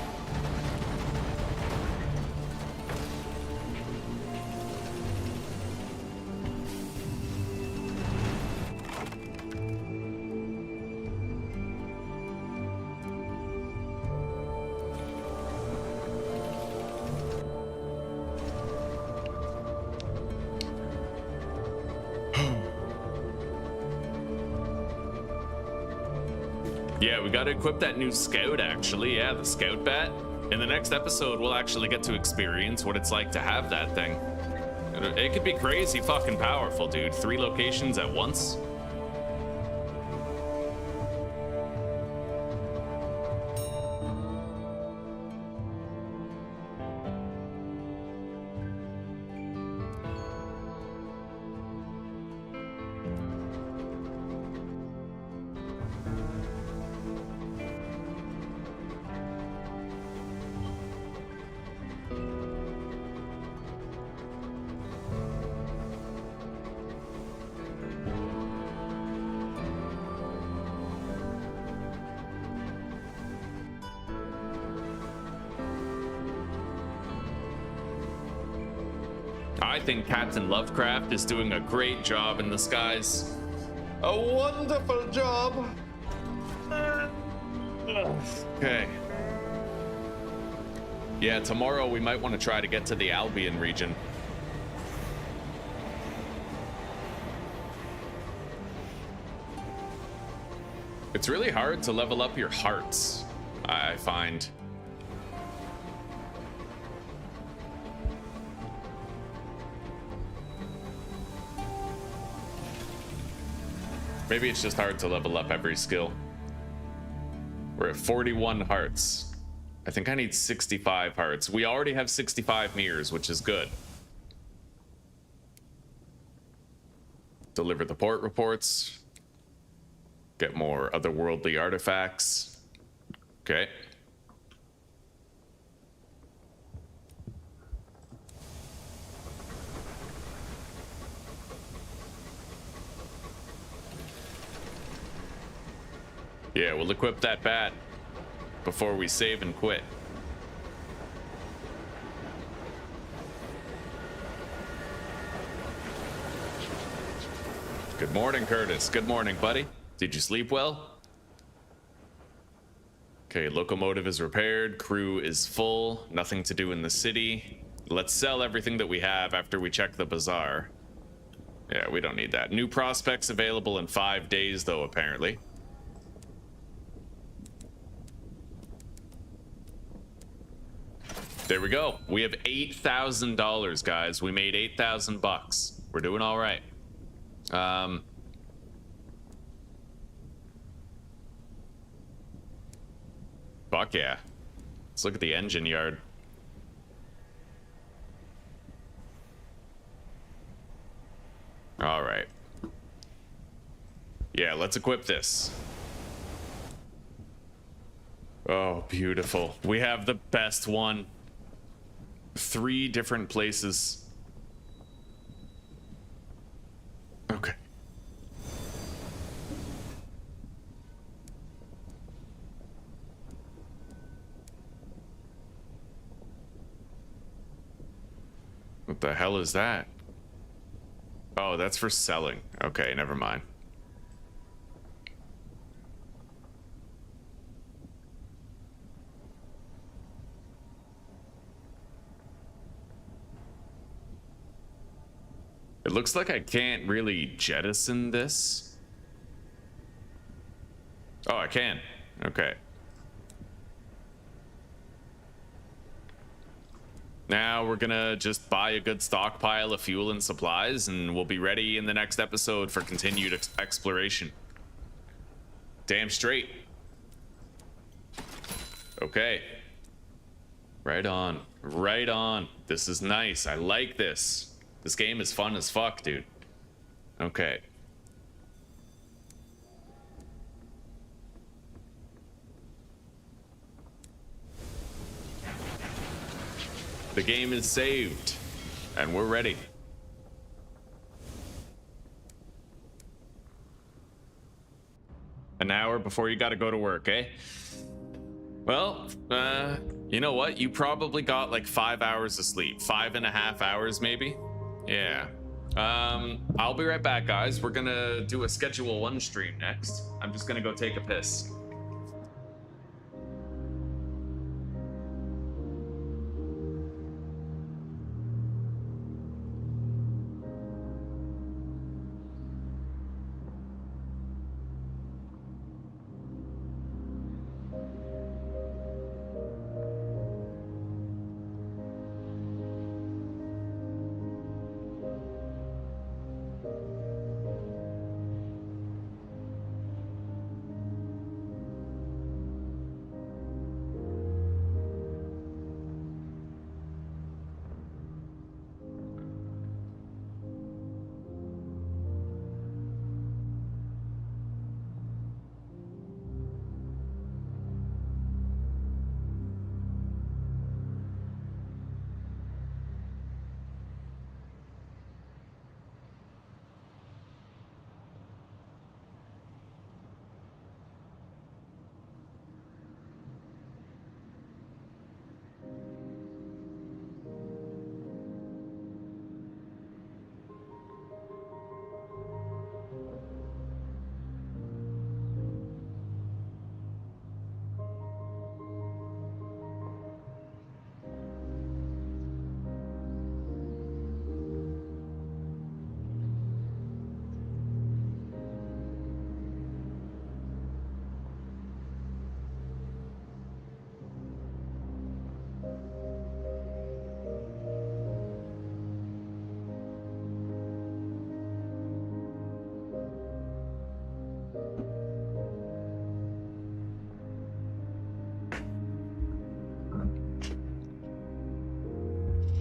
Yeah, we gotta equip that new scout, actually. Yeah, the scout bat. In the next episode, we'll actually get to experience what it's like to have that thing. It could be crazy fucking powerful, dude. 3 locations at once. I think Captain Lovecraft is doing a great job in the skies. A wonderful job. Okay. Yeah, tomorrow we might want to try to get to the Albion region. It's really hard to level up your hearts, I find. Maybe it's just hard to level up every skill. We're at 41 hearts. I think I need 65 hearts. We already have 65 mirrors, which is good. Deliver the port reports. Get more otherworldly artifacts. Okay. Yeah, we'll equip that bat before we save and quit. Good morning, Curtis. Good morning, buddy. Did you sleep well? Okay, locomotive is repaired. Crew is full. Nothing to do in the city. Let's sell everything that we have after we check the bazaar. Yeah, we don't need that. New prospects available in 5 days, though, apparently. There we go. We have $8,000, guys. We made 8,000 bucks. We're doing all right. Fuck yeah. Let's look at the engine yard. All right. Yeah, let's equip this. Oh, beautiful. We have the best one. 3 different places. Okay. What the hell is that? Oh, that's for selling. Okay, never mind. It looks like I can't really jettison this. Oh, I can. Okay. Now we're gonna just buy a good stockpile of fuel and supplies, and we'll be ready in the next episode for continued exploration. Damn straight. Okay. Right on. Right on. This is nice. I like this. This game is fun as fuck, dude. Okay. The game is saved, and we're ready. An hour before you gotta go to work, eh? Well, you know what? You probably got like 5 hours of sleep. 5.5 hours, maybe? Yeah. I'll be right back, guys. We're gonna do a Schedule 1 stream next. I'm just gonna go take a piss.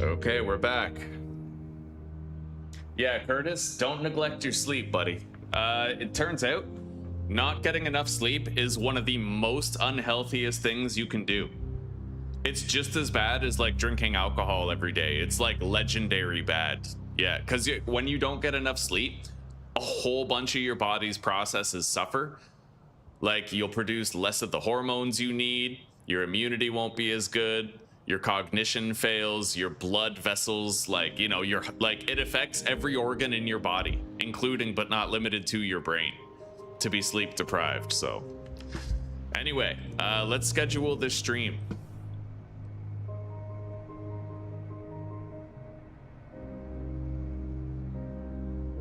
Okay, we're back. Yeah, Curtis, don't neglect your sleep, buddy. It turns out not getting enough sleep is one of the most unhealthiest things you can do. It's just as bad as like drinking alcohol every day. It's like legendary bad. Yeah, because when you don't get enough sleep, a whole bunch of your body's processes suffer. Like you'll produce less of the hormones you need, your immunity won't be as good, your cognition fails, your blood vessels, like, you know, it affects every organ in your body, including but not limited to your brain, to be sleep deprived. So anyway, let's schedule this stream.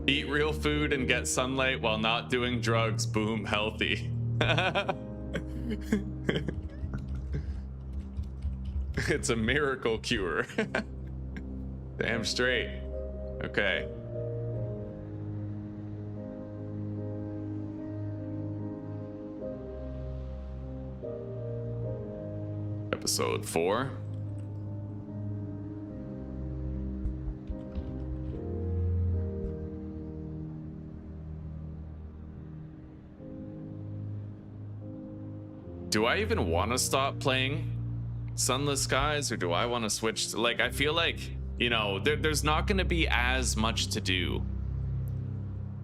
Eat real food and get sunlight while not doing drugs. Boom, healthy. It's a miracle cure. Damn straight. Okay. Episode 4. Do I even want to stop playing Sunless Skies, or do I want to switch to, like, I feel like, you know, there's not going to be as much to do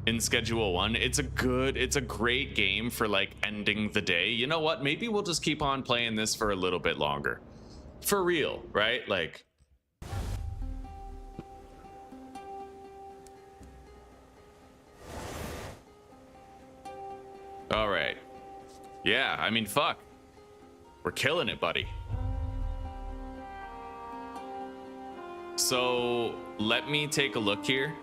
in Schedule 1. It's a great game for like ending the day. You know what? Maybe we'll just keep on playing this for a little bit longer. For real, right? Like, all right. Yeah, I mean, fuck. We're killing it, buddy. So let me take a look here.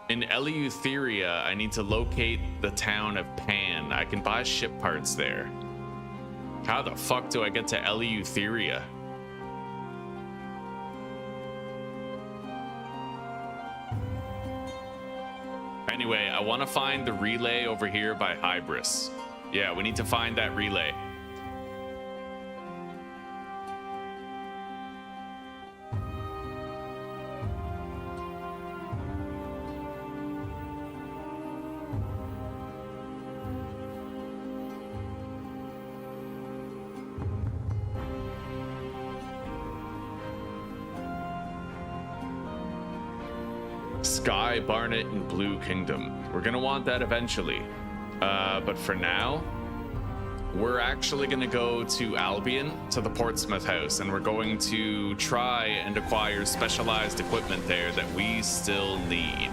In Eleutheria, I need to locate the town of Pan. I can buy ship parts there. How the fuck do I get to Eleutheria? Anyway, I want to find the relay over here by Hybris. Yeah, we need to find that relay. Sky, Barnet, and Blue Kingdom. We're gonna want that eventually. But for now, we're actually gonna go to Albion, to the Portsmouth house, and we're going to try and acquire specialized equipment there that we still need.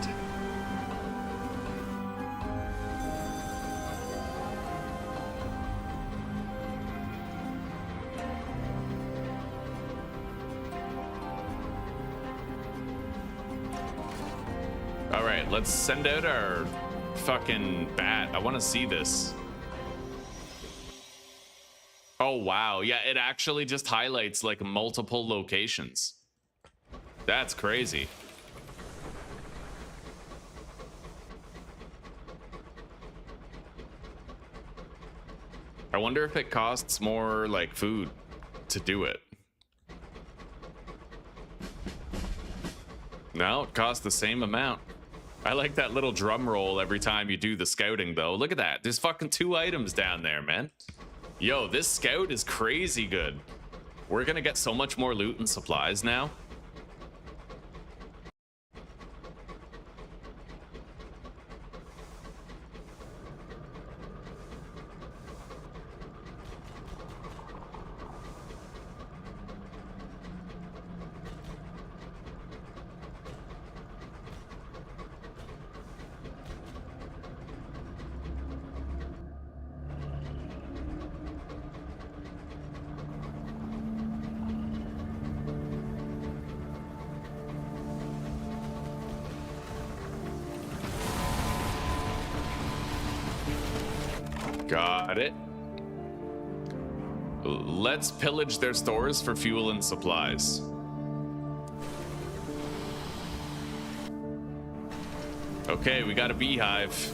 Let's send out our fucking bat. I want to see this. Oh, wow. Yeah, it actually just highlights like multiple locations. That's crazy. I wonder if it costs more like food to do it. No, it costs the same amount. I like that little drum roll every time you do the scouting, though. Look at that. There's fucking 2 items down there, man. Yo, this scout is crazy good. We're gonna get so much more loot and supplies now. Got it. Let's pillage their stores for fuel and supplies. Okay, we got a beehive.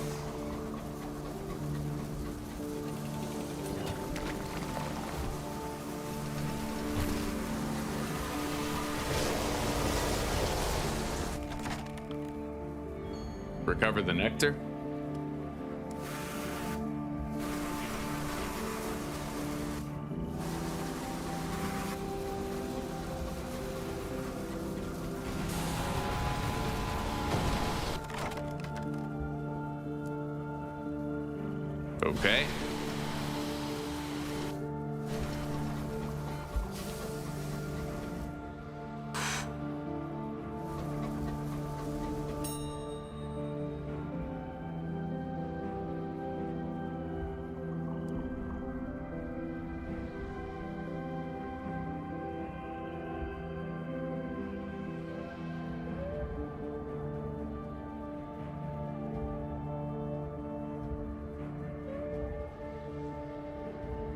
Recover the nectar. Okay.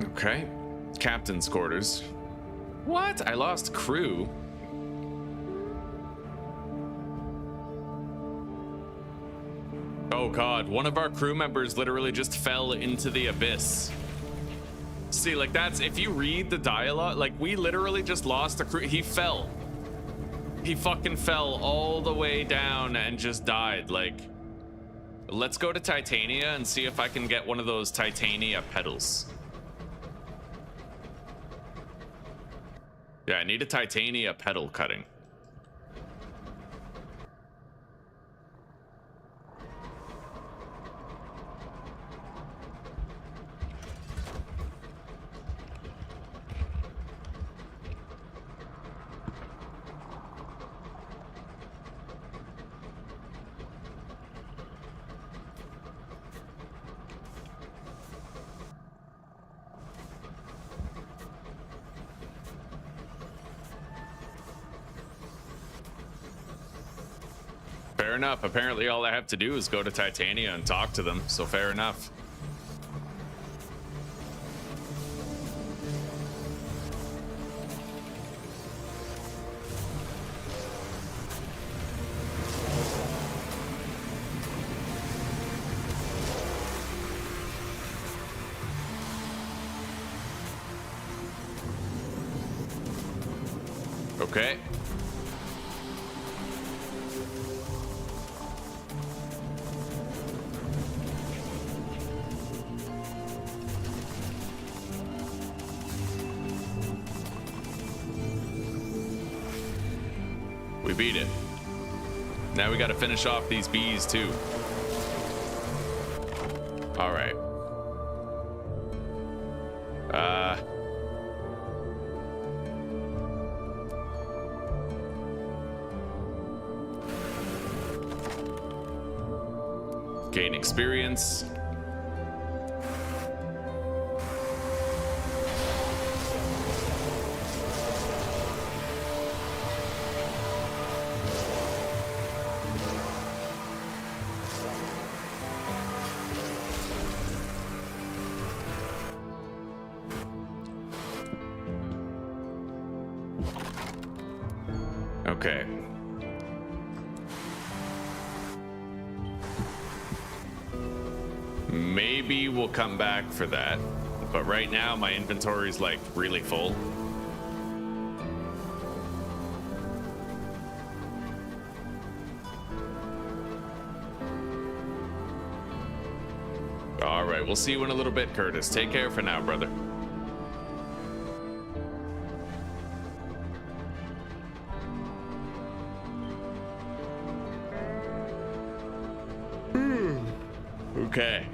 Okay. Captain's quarters. What? I lost crew. Oh god, one of our crew members literally just fell into the abyss. See, like that's, if you read the dialogue, like we literally just lost a crew. He fell. He fucking fell all the way down and just died. Like, Let's go to Titania and see if I can get one of those Titania pedals. Yeah, I need a Titania pedal cutting. Fair enough. Apparently all I have to do is go to Titania and talk to them, so fair enough. Okay. We beat it. Now we got to finish off these bees too. All right. Gain experience. Okay. Maybe we'll come back for that. But right now my inventory's like really full. All right, we'll see you in a little bit, Curtis. Take care for now, brother. Okay,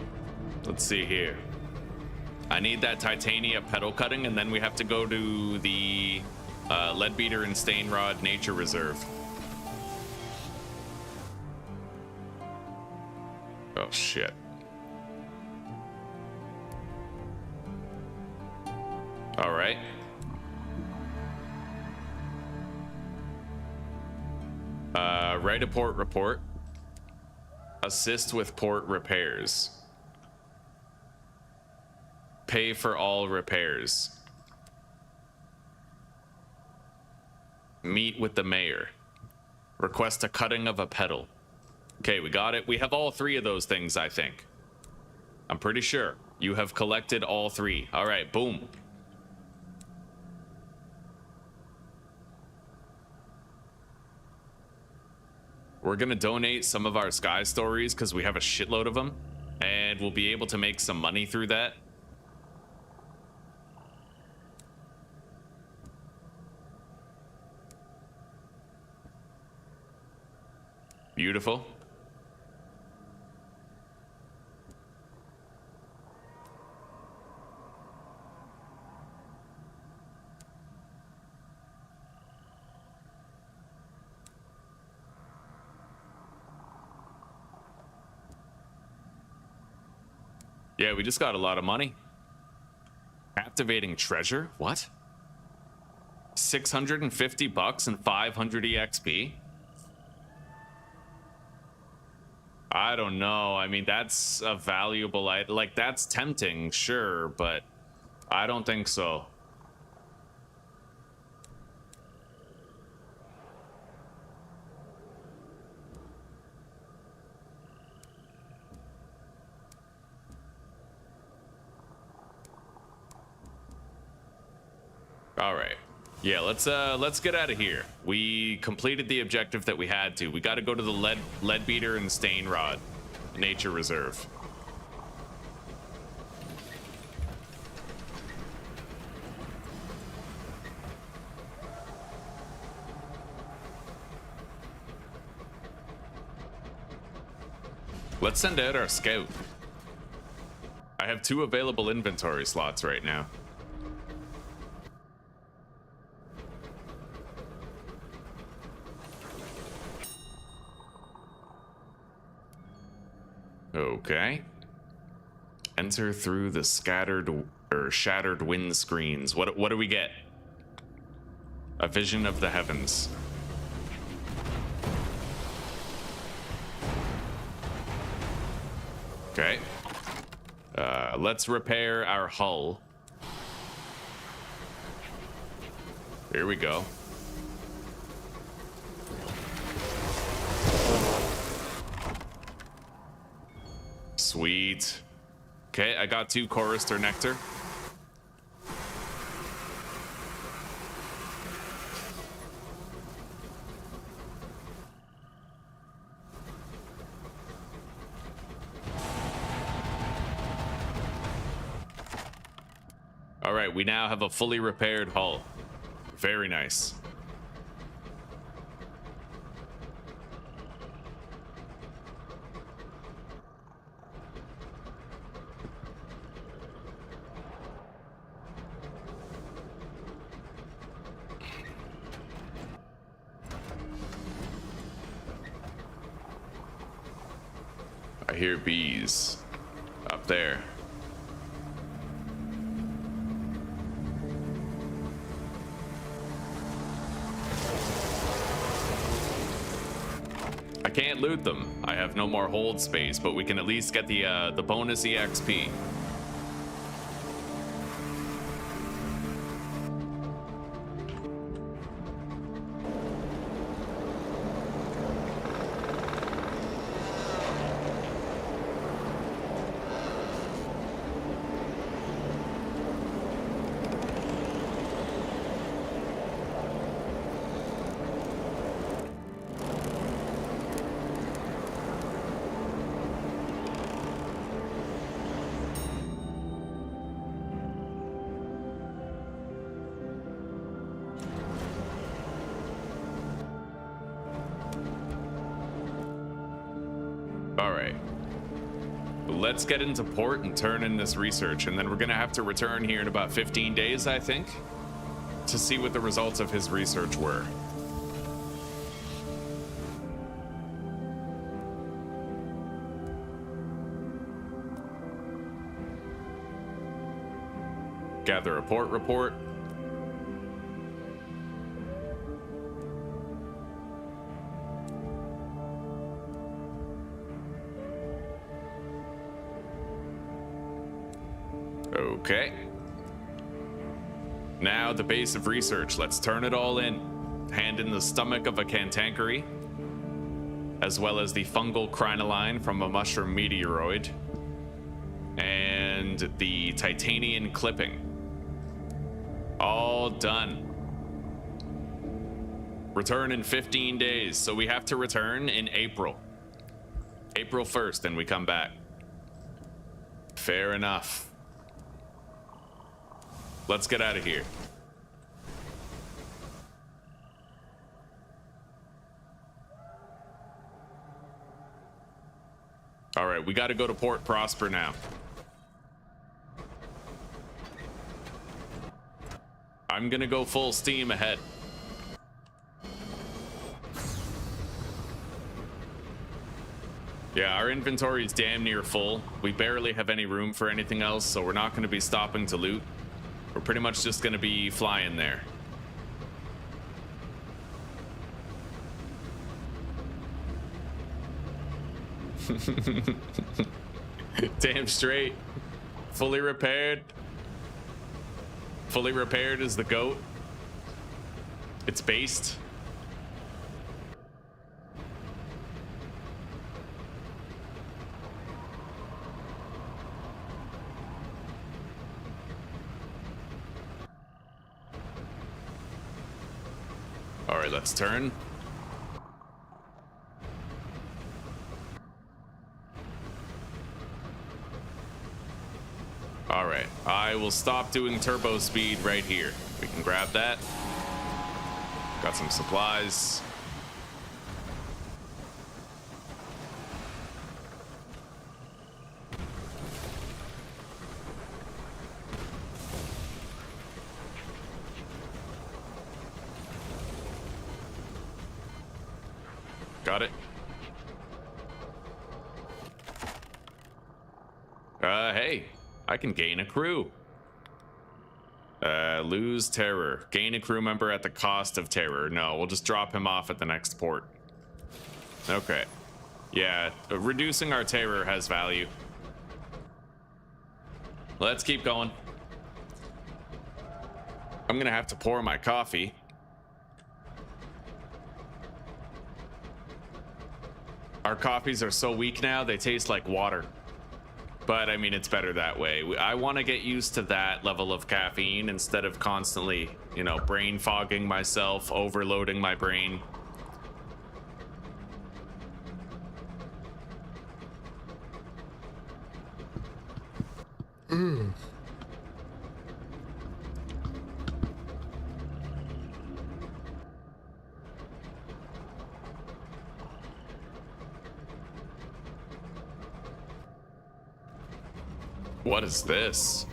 let's see here. I need that Titania pedal cutting, and then we have to go to the Leadbeater and Stainrod Nature Reserve. Oh, shit. All right. Write a port report. Assist with port repairs. Pay for all repairs. Meet with the mayor. Request a cutting of a pedal. Okay, we got it. We have all three of those things, I think. I'm pretty sure. You have collected all three. All right, boom. We're gonna donate some of our Sky Stories because we have a shitload of them, and we'll be able to make some money through that. Beautiful. Yeah, we just got a lot of money. Activating treasure? What? 650 bucks and 500 EXP? I don't know. I mean, that's a valuable item. Like, that's tempting, sure, but I don't think so. All right. Yeah, let's get out of here. We completed the objective that we had to. We got to go to the Leadbeater and Stainrod. nature reserve. Let's send out our scout. I have 2 available inventory slots right now. Okay. Enter through the shattered wind screens. What do we get? A vision of the heavens. Okay. Let's repair our hull. Here we go. Sweet. Okay, I got 2 chorister nectar. All right, we now have a fully repaired hull. Very nice. I hear bees up there. I can't loot them. I have no more hold space, but we can at least get the bonus EXP. Let's get into port and turn in this research, and then we're gonna have to return here in about 15 days, I think, to see what the results of his research were. Gather a port report. Okay. Now the base of research. Let's turn it all in. Hand in the stomach of a cantankery, as well as the fungal crinoline from a mushroom meteoroid, and the titanium clipping. All done. Return in 15 days. So we have to return in April. April 1st, and we come back. Fair enough. Let's get out of here. All right, we got to go to Port Prosper now. I'm gonna go full steam ahead. Yeah, our inventory is damn near full. We barely have any room for anything else, so we're not gonna be stopping to loot. We're pretty much just gonna be flying there. Damn straight. Fully repaired. Fully repaired is the goat. It's based. All right, let's turn. All right, I will stop doing turbo speed right here. We can grab that. Got some supplies. Got it. Hey, I can gain a crew. Lose terror. Gain a crew member at the cost of terror. No, we'll just drop him off at the next port. Okay. Yeah, reducing our terror has value. Let's keep going. I'm gonna have to pour my coffee. Our coffees are so weak now, they taste like water. But I mean, it's better that way. I want to get used to that level of caffeine instead of constantly, you know, brain fogging myself, overloading my brain. What is this?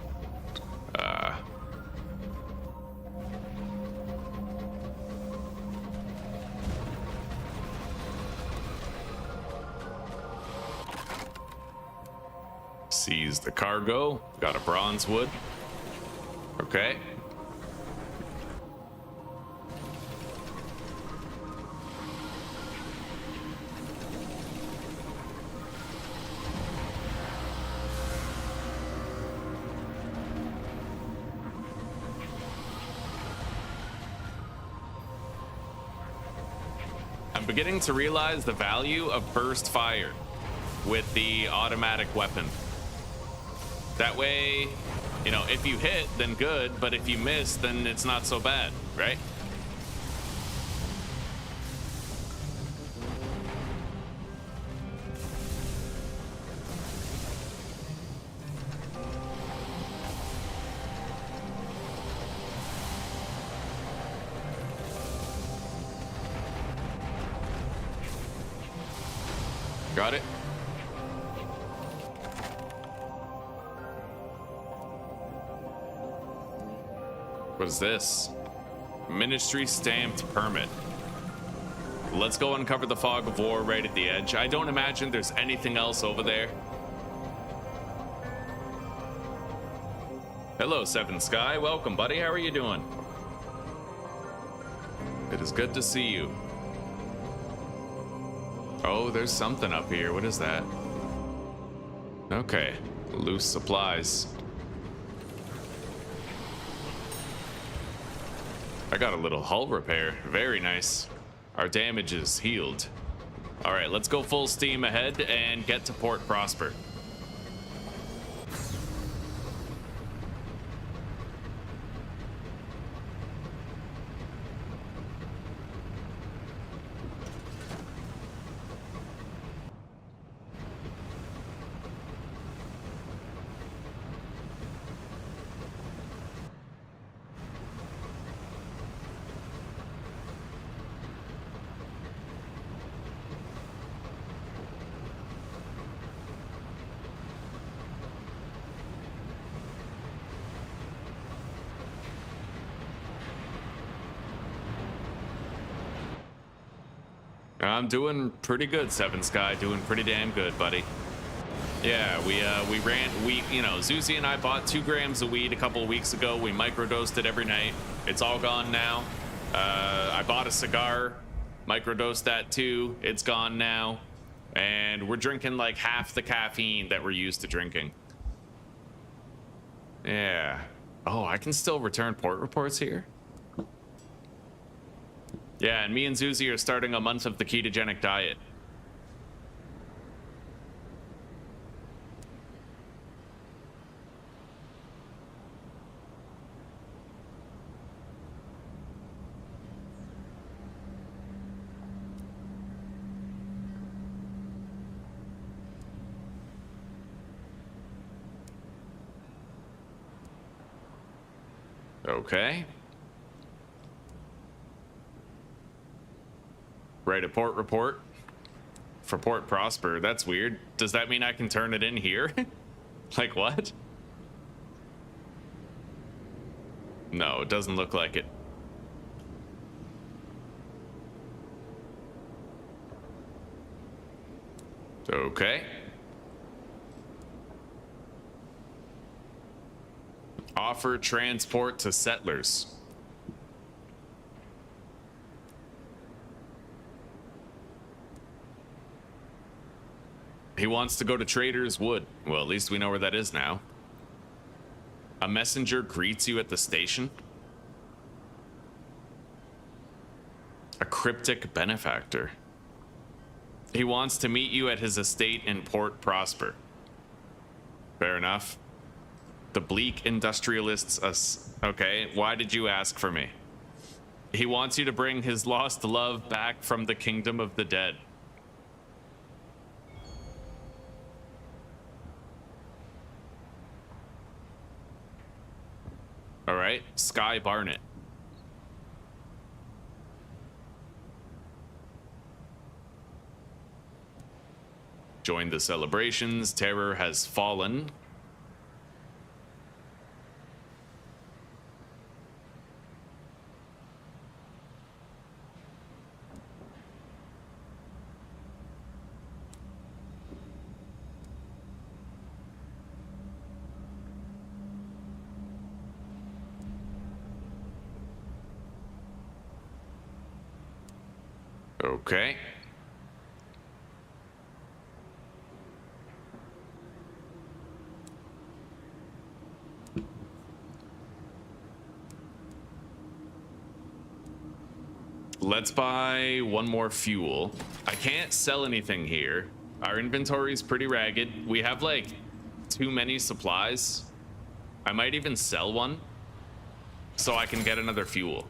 Seize the cargo. Got a bronze wood. Okay. I'm beginning to realize the value of burst fire with the automatic weapon. That way, you know, if you hit, then good, but if you miss, then it's not so bad, right? Got it. What is this? Ministry stamped permit. Let's go uncover the fog of war right at the edge. I don't imagine there's anything else over there. Hello, Seven Sky. Welcome, buddy. How are you doing? It is good to see you. Oh, there's something up here. What is that? Okay. Loose supplies. I got a little hull repair. Very nice. Our damage is healed. All right, let's go full steam ahead and get to Port Prosper. I'm doing pretty good, Seven Sky. Doing pretty damn good, buddy. Yeah, we you know, Zuzi and I bought 2 grams of weed a couple of weeks ago. We microdosed it every night. It's all gone now. I bought a cigar, microdosed that too. It's gone now. And we're drinking like half the caffeine that we're used to drinking. Yeah. Oh, I can still return port reports here? Yeah, and me and Zuzi are starting a month of the ketogenic diet. Okay. Write a port report for Port Prosper. That's weird. Does that mean I can turn it in here? Like what? No, it doesn't look like it. Okay. Offer transport to settlers. He wants to go to Trader's Wood. Well, at least we know where that is now. A messenger greets you at the station. A cryptic benefactor. He wants to meet you at his estate in Port Prosper. Fair enough. The bleak industrialists. Okay, why did you ask for me? He wants you to bring his lost love back from the kingdom of the dead. All right, Sky Barnett. Join the celebrations. Terror has fallen. Okay. Let's buy one more fuel. I can't sell anything here. Our inventory is pretty ragged. We have like too many supplies. I might even sell one so I can get another fuel.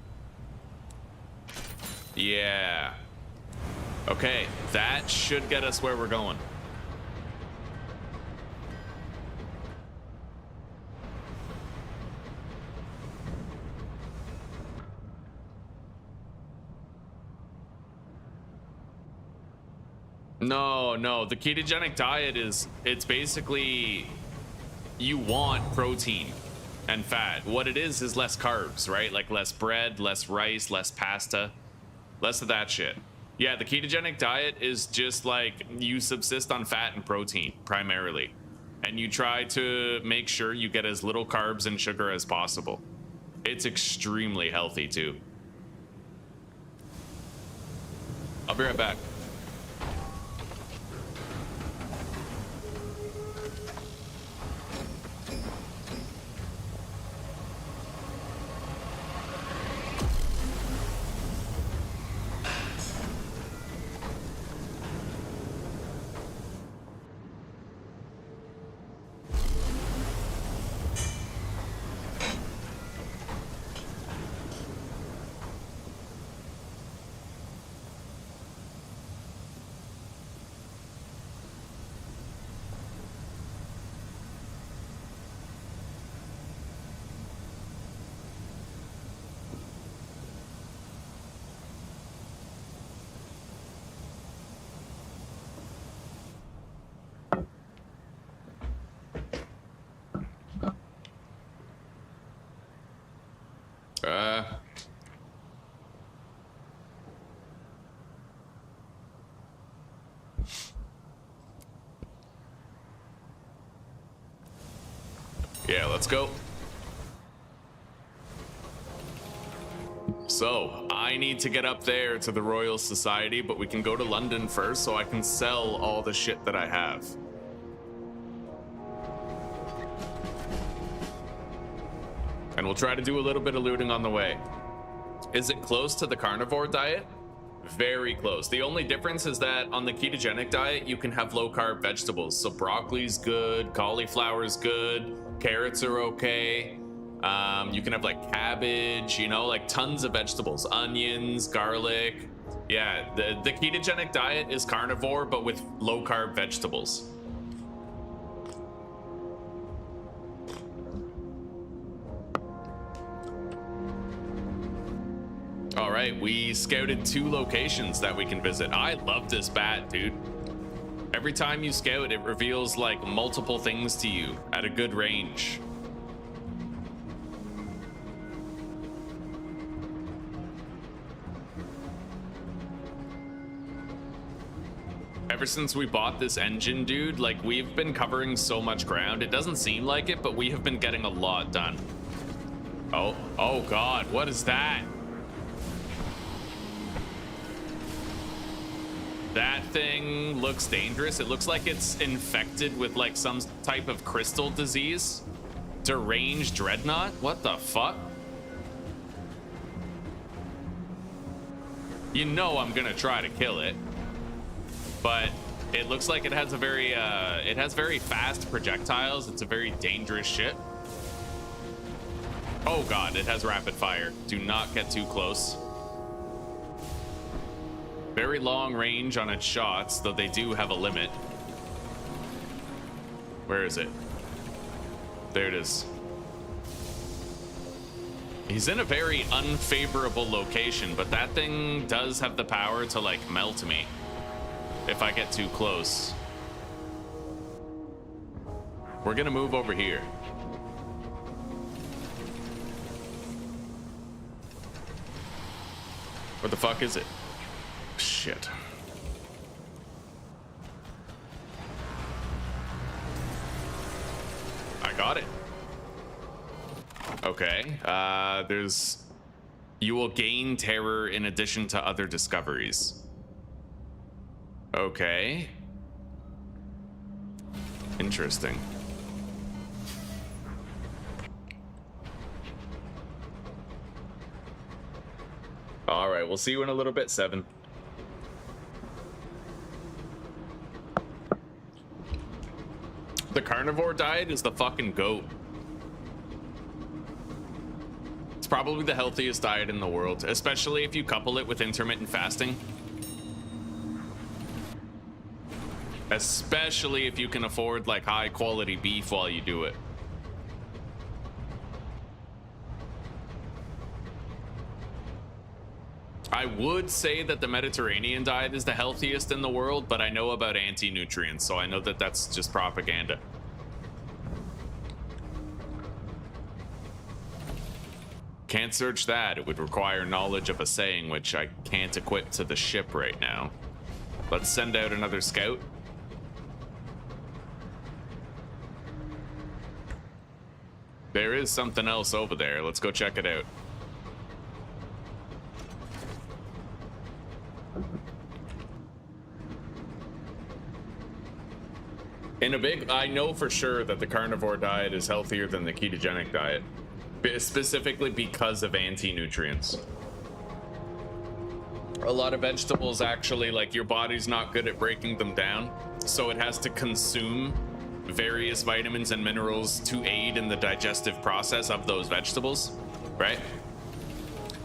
Yeah. Okay, that should get us where we're going. No, the ketogenic diet it's basically you want protein and fat. What it is less carbs, right? Like less bread, less rice, less pasta, less of that shit. Yeah, the ketogenic diet is just like you subsist on fat and protein primarily, and you try to make sure you get as little carbs and sugar as possible. It's extremely healthy too. I'll be right back. Yeah, let's go. So, I need to get up there to the Royal Society, but we can go to London first so I can sell all the shit that I have. And we'll try to do a little bit of looting on the way. Is it close to the carnivore diet? Very close. The only difference is that on the ketogenic diet, you can have low carb vegetables. So broccoli's good, cauliflower's good, carrots are okay. You can have like cabbage, you know, like tons of vegetables, onions, garlic. Yeah, the ketogenic diet is carnivore, but with low carb vegetables. right, we scouted 2 locations that we can visit. I love this bat, dude. Every time you scout, it reveals like multiple things to you at a good range. Ever since we bought this engine, dude, like we've been covering so much ground. It doesn't seem like it, but we have been getting a lot done. Oh God, what is that? That thing looks dangerous. It looks like it's infected with like some type of crystal disease. Deranged dreadnought? What the fuck? You know I'm gonna try to kill it. But it looks like it has a very, it has very fast projectiles. It's a very dangerous ship. Oh God, it has rapid fire. Do not get too close. Very long range on its shots, though they do have a limit. Where is it? There it is. He's in a very unfavorable location, but that thing does have the power to like melt me if I get too close. We're gonna move over here. Where the fuck is it? Shit. I got it. Okay. There's... You will gain terror in addition to other discoveries. Okay. Interesting. All right, we'll see you in a little bit, 7. The carnivore diet is the fucking goat. It's probably the healthiest diet in the world, especially if you couple it with intermittent fasting. Especially if you can afford like high quality beef while you do it. I would say that the Mediterranean diet is the healthiest in the world, but I know about anti-nutrients, so I know that that's just propaganda. Can't search that. It would require knowledge of a saying, which I can't equip to the ship right now. Let's send out another scout. There is something else over there. Let's go check it out. I know for sure that the carnivore diet is healthier than the ketogenic diet, specifically because of anti-nutrients. A lot of vegetables actually, like, your body's not good at breaking them down, so it has to consume various vitamins and minerals to aid in the digestive process of those vegetables, right?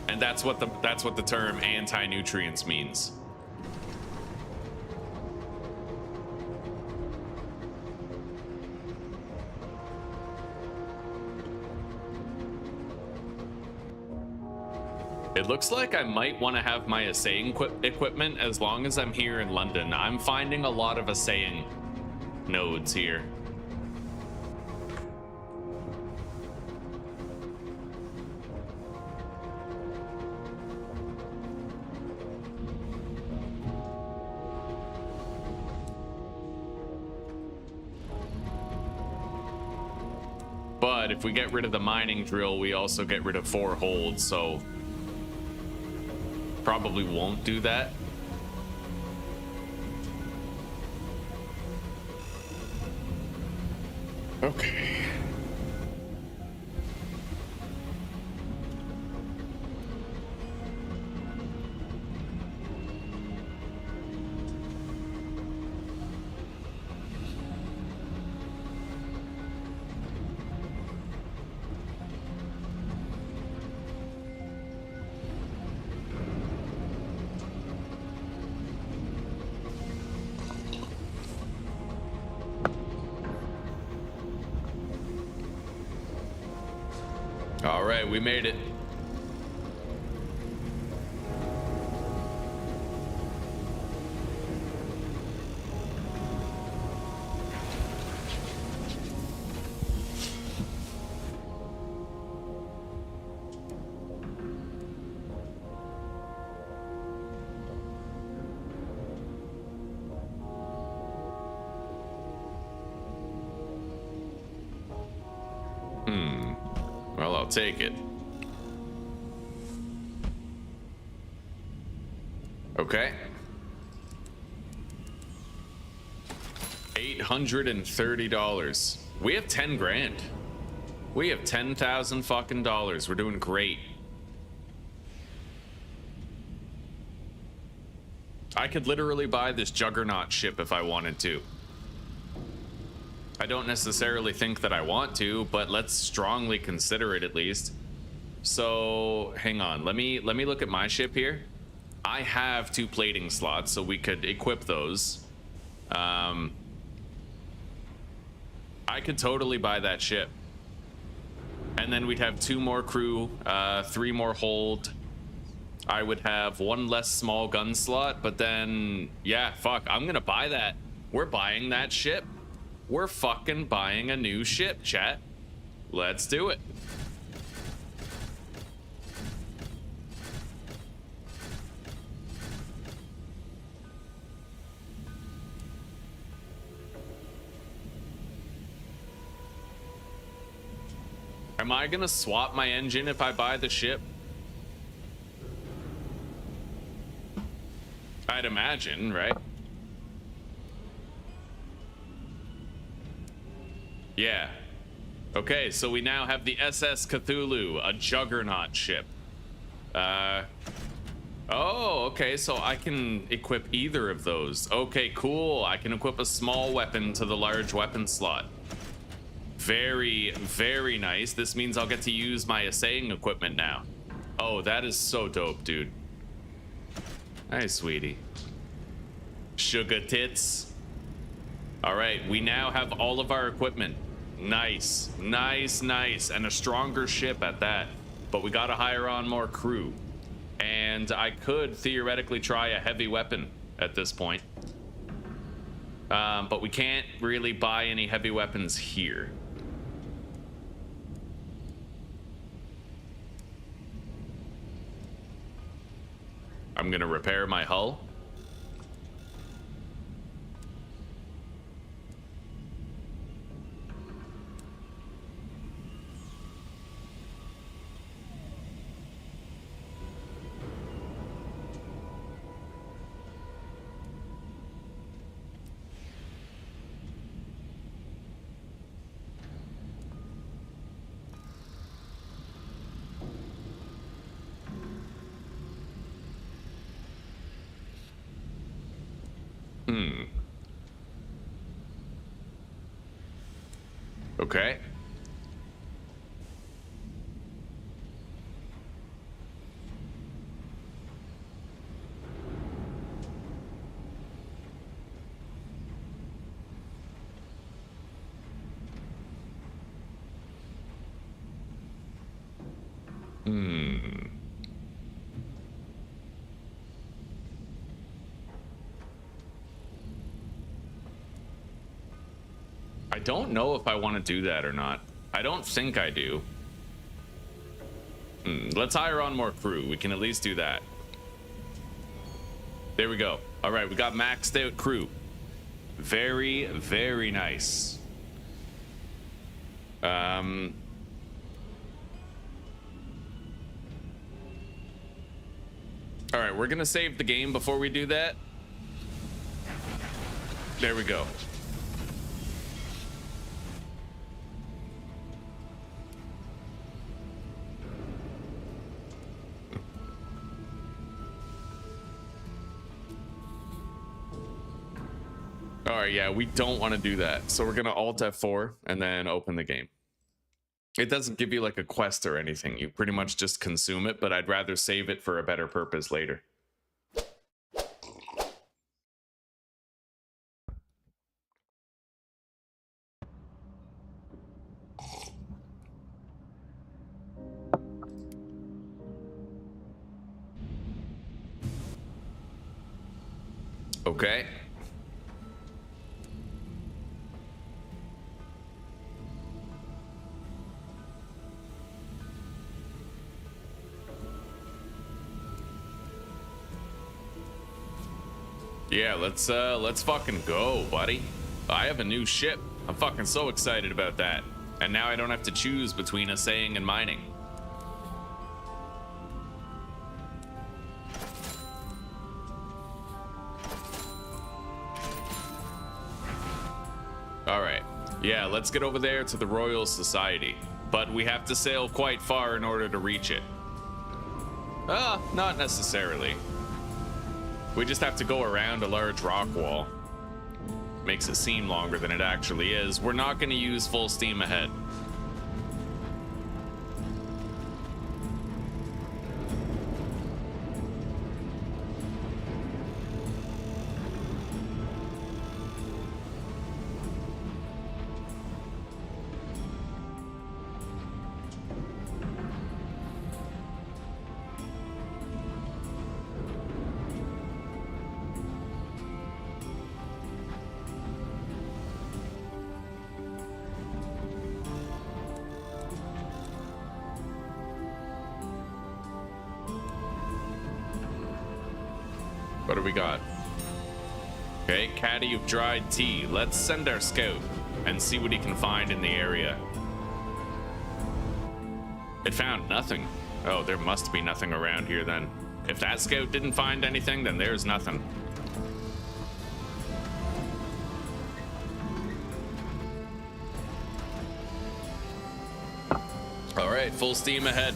And that's what the term anti-nutrients means. It looks like I might want to have my assaying equipment as long as I'm here in London. I'm finding a lot of assaying nodes here. But if we get rid of the mining drill, we also get rid of 4 holds, so probably won't do that. Okay. All right, we made it. I'll take it. Okay. $830. We have 10 grand. We have 10,000 fucking dollars. We're doing great. I could literally buy this Juggernaut ship if I wanted to. I don't necessarily think that I want to, but let's strongly consider it at least. So, hang on. Let me look at my ship here. I have 2 plating slots, so we could equip those. I could totally buy that ship. And then we'd have 2 more crew, 3 more hold. I would have 1 less small gun slot, but then, yeah, fuck, I'm gonna buy that. We're buying that ship. We're fucking buying a new ship, chat. Let's do it. Am I gonna swap my engine if I buy the ship? I'd imagine, right? Yeah. Okay, so we now have the SS Cthulhu, a Juggernaut ship. Oh, okay, so I can equip either of those. Okay, cool. I can equip a small weapon to the large weapon slot. Very, very nice. This means I'll get to use my assaying equipment now. Oh, that is so dope, dude. Hi, sweetie. Sugar tits. All right, we now have all of our equipment. Nice, nice, nice. And a stronger ship at that. But we gotta hire on more crew. And I could theoretically try a heavy weapon at this point. But we can't really buy any heavy weapons here. I'm gonna repair my hull. Okay. I don't know if I want to do that or not. I don't think I do. Let's hire on more crew. We can at least do that. There we go. All right, we got maxed out crew. Very, very nice. All right, we're gonna save the game before we do that. There we go. All right, yeah, we don't want to do that. So we're going to Alt F4 and then open the game. It doesn't give you like a quest or anything. You pretty much just consume it, but I'd rather save it for a better purpose later. Okay. Yeah, let's fucking go, buddy. I have a new ship. I'm fucking so excited about that. And now I don't have to choose between assaying and mining. All right. Yeah, let's get over there to the Royal Society. But we have to sail quite far in order to reach it. Not necessarily. We just have to go around a large rock wall. Makes it seem longer than it actually is. We're not going to use full steam ahead. What do we got? Okay, caddy of dried tea. Let's send our scout and see what he can find in the area. It found nothing. Oh, there must be nothing around here then. If that scout didn't find anything, then there's nothing. All right, full steam ahead.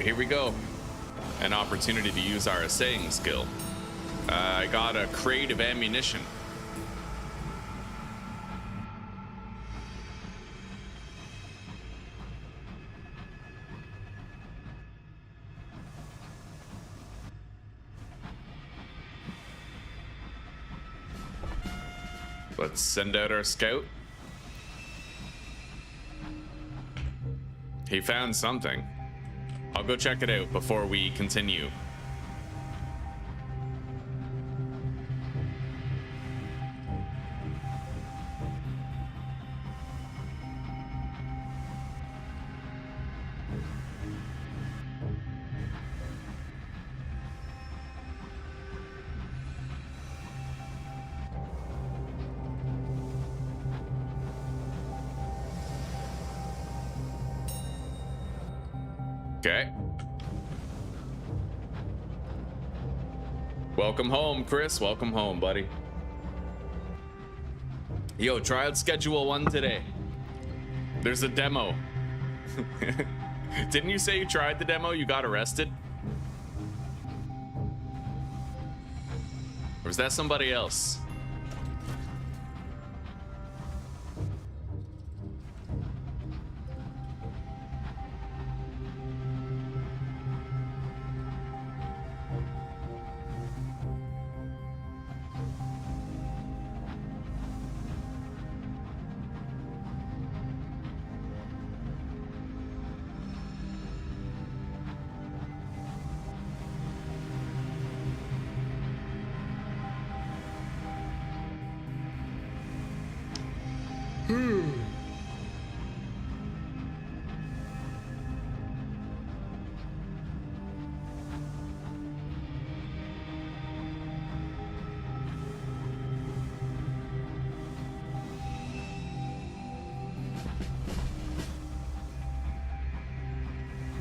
Here we go. An opportunity to use our assaying skill. I got a crate of ammunition. Let's send out our scout. He found something. I'll go check it out before we continue. Okay. Welcome home, Chris. Welcome home, buddy. Yo, try out schedule 1 today. There's a demo. Didn't you say you tried the demo? You got arrested? Or was that somebody else?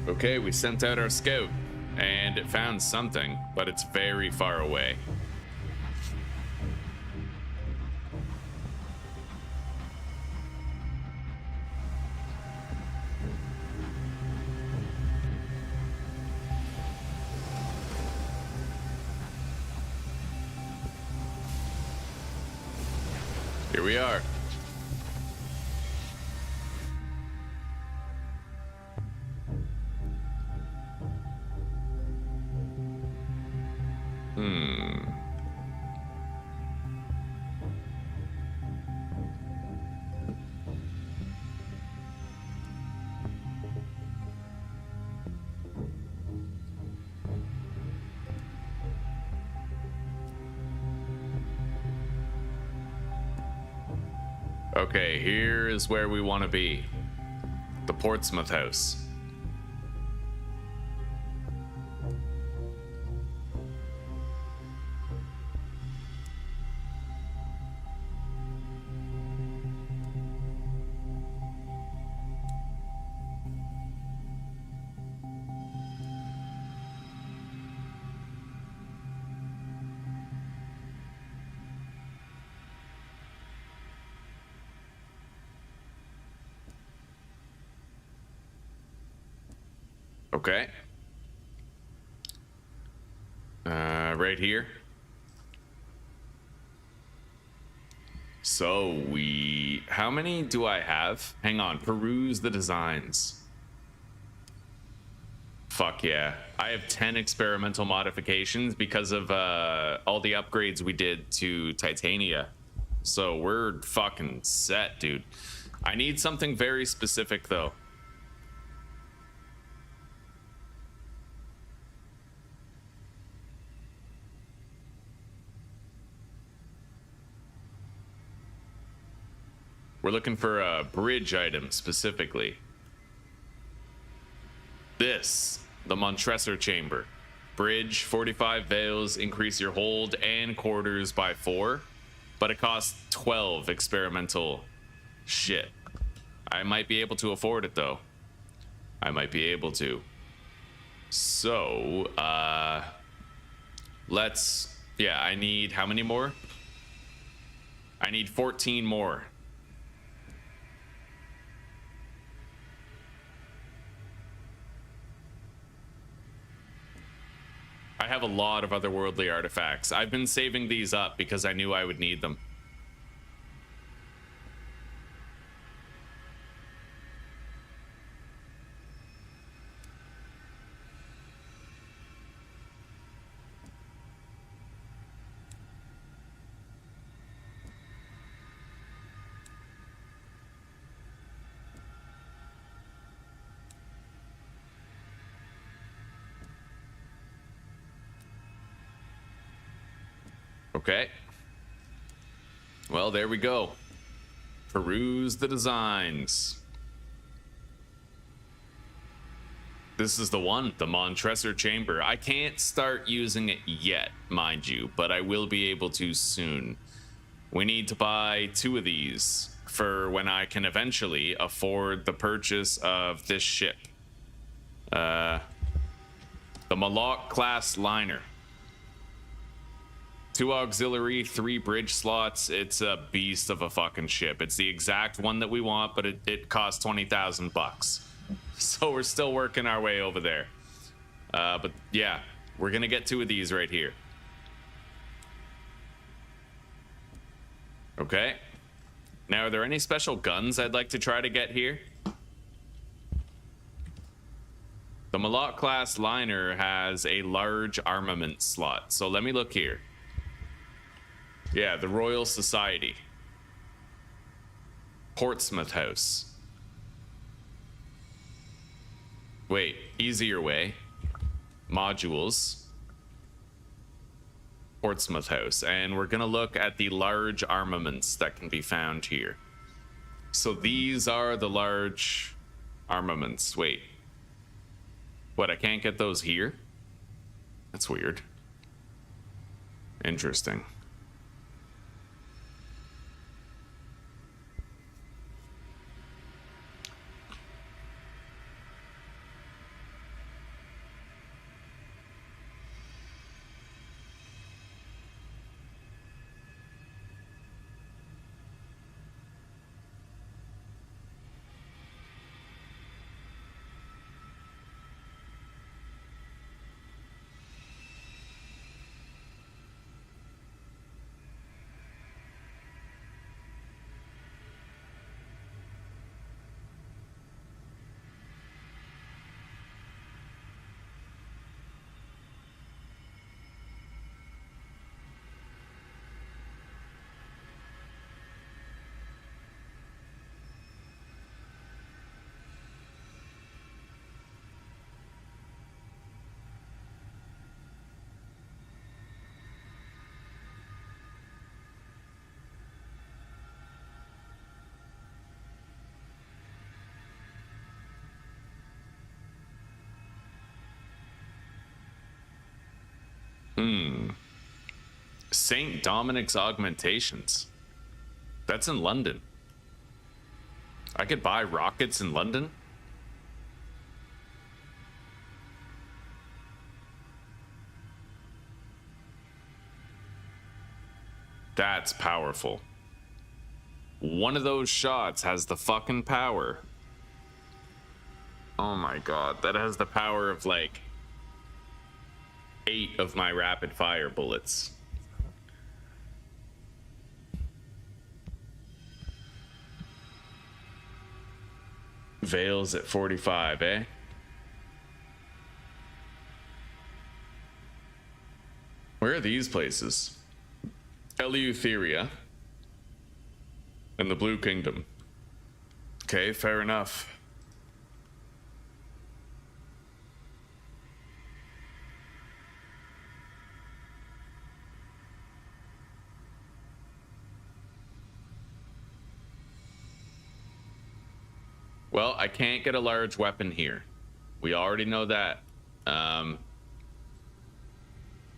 Okay, we sent out our scout, and it found something, but it's very far away. Here we are. Okay, here is where we want to be. The Portsmouth House. Okay. Right here. So how many do I have? Hang on, peruse the designs. Fuck yeah. I have 10 experimental modifications because of all the upgrades we did to Titania. So we're fucking set, dude. I need something very specific though. We're looking for a bridge item specifically. This, the Montresor Chamber. Bridge, 45 veils, increase your hold and quarters by 4, but it costs 12 experimental shit. I might be able to afford it though. I might be able to. So, yeah, I need how many more? I need 14 more. I have a lot of otherworldly artifacts. I've been saving these up because I knew I would need them. Okay. Well, there we go. Peruse the designs. This is the one, the Montresor Chamber. I can't start using it yet, mind you, but I will be able to soon. We need to buy 2 of these for when I can eventually afford the purchase of this ship. The MaliCiouS class liner. 2 auxiliary, 3 bridge slots. It's a beast of a fucking ship. It's the exact one that we want, but it costs 20,000 bucks. So we're still working our way over there. But yeah, we're gonna get 2 of these right here. Okay. Now, are there any special guns I'd like to try to get here? The MaliCiouS class liner has a large armament slot. So let me look here. Yeah, the Royal Society. Portsmouth House. Wait, easier way. Modules. Portsmouth House. And we're gonna look at the large armaments that can be found here. So these are the large armaments. Wait. What, I can't get those here? That's weird. Interesting. St. Dominic's Augmentations. That's in London. I could buy rockets in London? That's powerful. One of those shots has the fucking power. Oh my god, that has the power of like 8 of my rapid fire bullets. Veils at 45, eh? Where are these places? Eleutheria and the Blue Kingdom. Okay, fair enough. Well, I can't get a large weapon here. We already know that.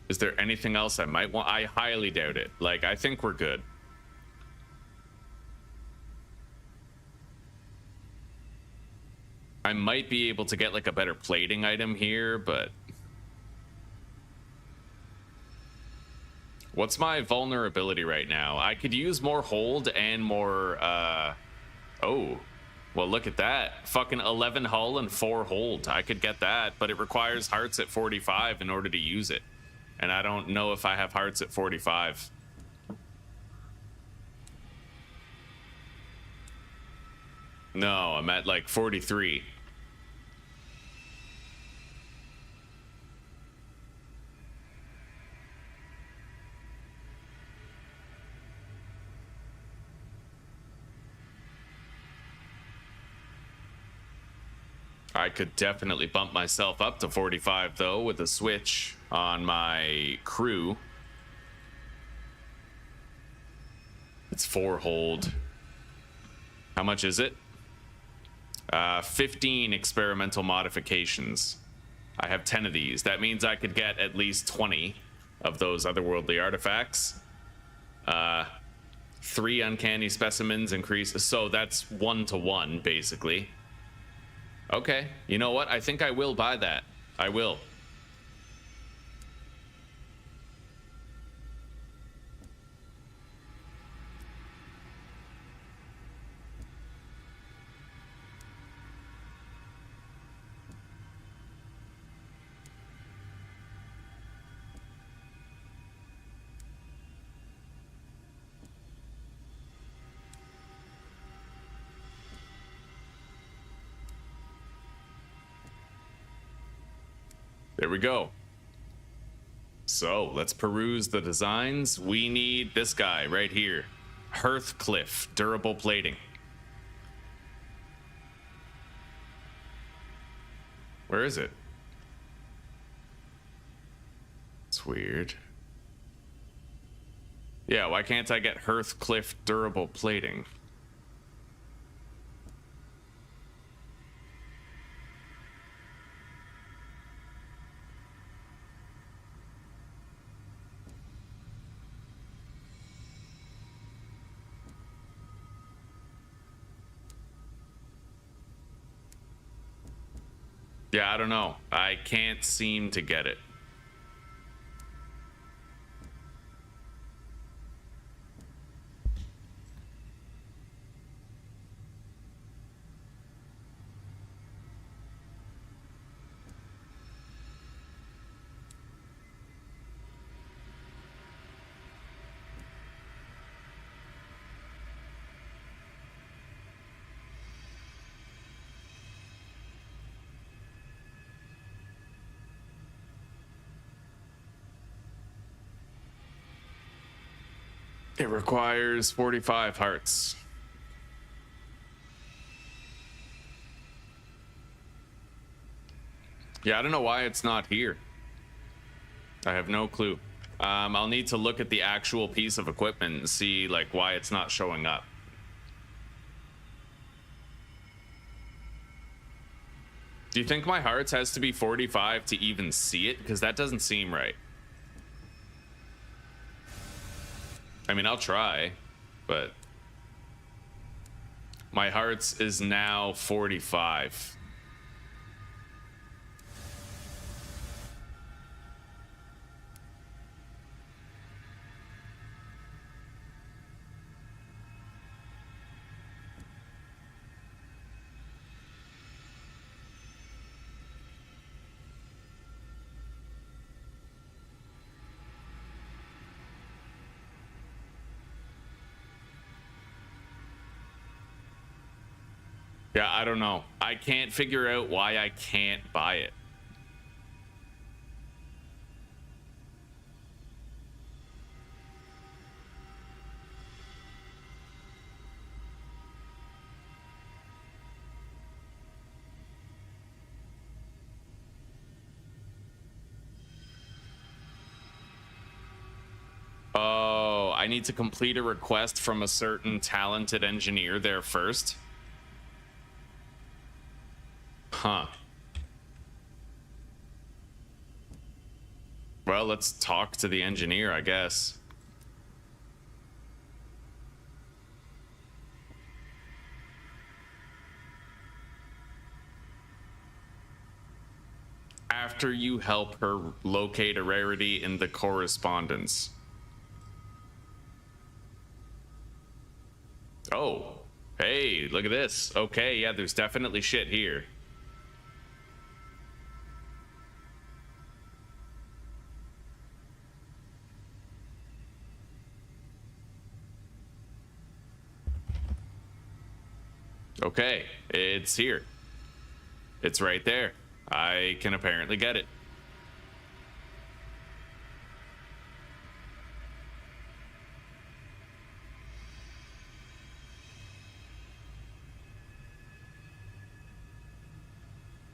Is there anything else I might want? I highly doubt it. Like, I think we're good. I might be able to get like a better plating item here, but... What's my vulnerability right now? I could use more hold and more, Oh. Well, look at that. Fucking 11 hull and 4 hold. I could get that, but it requires hearts at 45 in order to use it. And I don't know if I have hearts at 45. No, I'm at like 43. I could definitely bump myself up to 45 though with a switch on my crew. It's 4 hold. How much is it? 15 experimental modifications. I have 10 of these. That means I could get at least 20 of those otherworldly artifacts. 3 uncanny specimens increase. So that's 1-to-1 basically. Okay, you know what? I think I will buy that. I will. There we go. So let's peruse the designs. We need this guy right here. Hearthcliff, durable plating. Where is it? It's weird. Yeah, why can't I get Hearthcliff durable plating? Yeah, I don't know. I can't seem to get it. It requires 45 hearts. Yeah, I don't know why it's not here. I have no clue. I'll need to look at the actual piece of equipment and see like why it's not showing up. Do you think my hearts has to be 45 to even see it? Because that doesn't seem right. I mean, I'll try, but my hearts is now 45. Yeah, I don't know. I can't figure out why I can't buy it. Oh, I need to complete a request from a certain talented engineer there first. Huh. Well, let's talk to the engineer, I guess. After you help her locate a rarity in the correspondence. Oh, hey, look at this. Okay, yeah, there's definitely shit here. Okay, it's here. It's right there. I can apparently get it.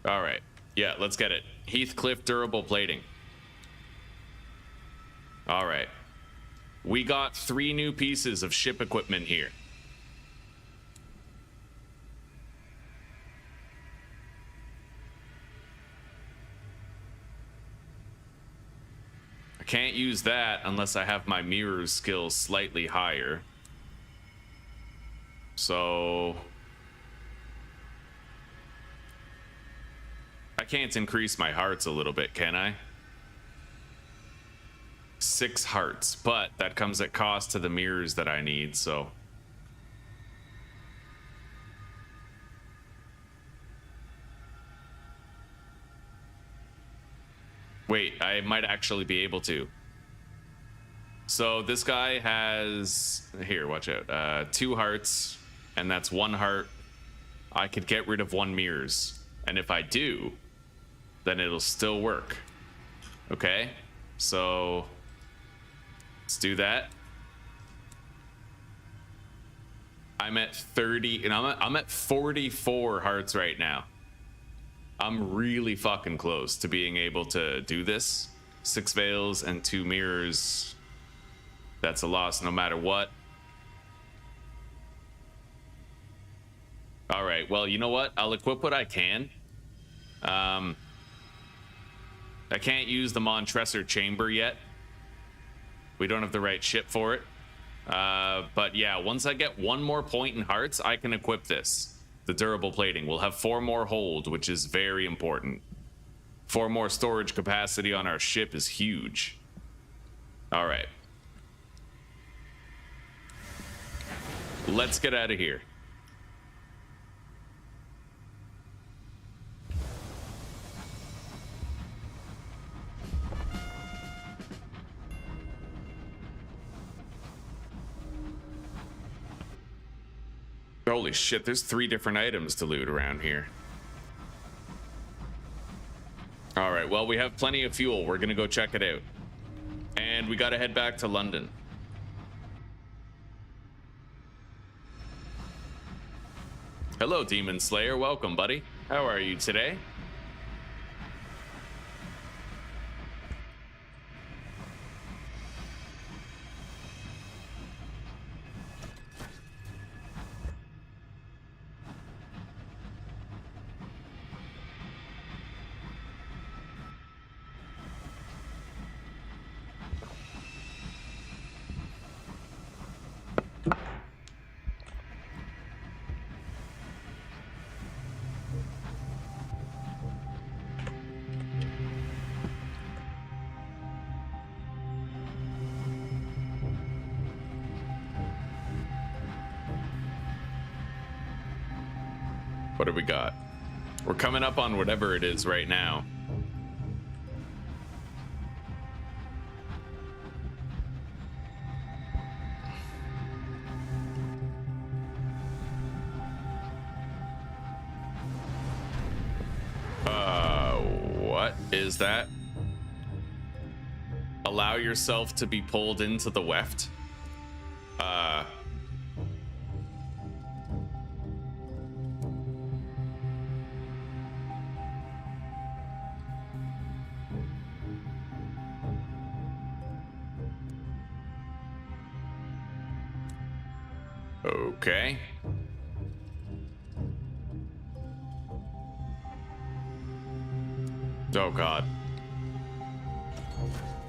All right. Yeah, let's get it. Heathcliff durable plating. All right. We got 3 new pieces of ship equipment here. I can't use that unless I have my mirrors skills slightly higher. So I can't increase my hearts a little bit, can I? 6 hearts, but that comes at cost to the mirrors that I need, so. Wait, I might actually be able to. So this guy has, here, watch out, 2 hearts, and that's 1 heart. I could get rid of 1 mirrors, and if I do, then it'll still work. Okay, so let's do that. I'm at 30, and I'm at 44 hearts right now. I'm really fucking close to being able to do this. 6 veils and 2 mirrors. That's a loss no matter what. All right, well, you know what? I'll equip what I can. I can't use the Montresor chamber yet. We don't have the right ship for it. But yeah, once I get 1 more point in hearts, I can equip this. The durable plating. We'll have 4 more hold, which is very important. 4 more storage capacity on our ship is huge. All right. Let's get out of here. Holy shit, there's 3 different items to loot around here. All right, well, we have plenty of fuel. We're gonna go check it out. And we gotta head back to London. Hello, Demon Slayer. Welcome, buddy. How are you today? What do we got? We're coming up on whatever it is right now. What is that? Allow yourself to be pulled into the weft. Okay. Oh God.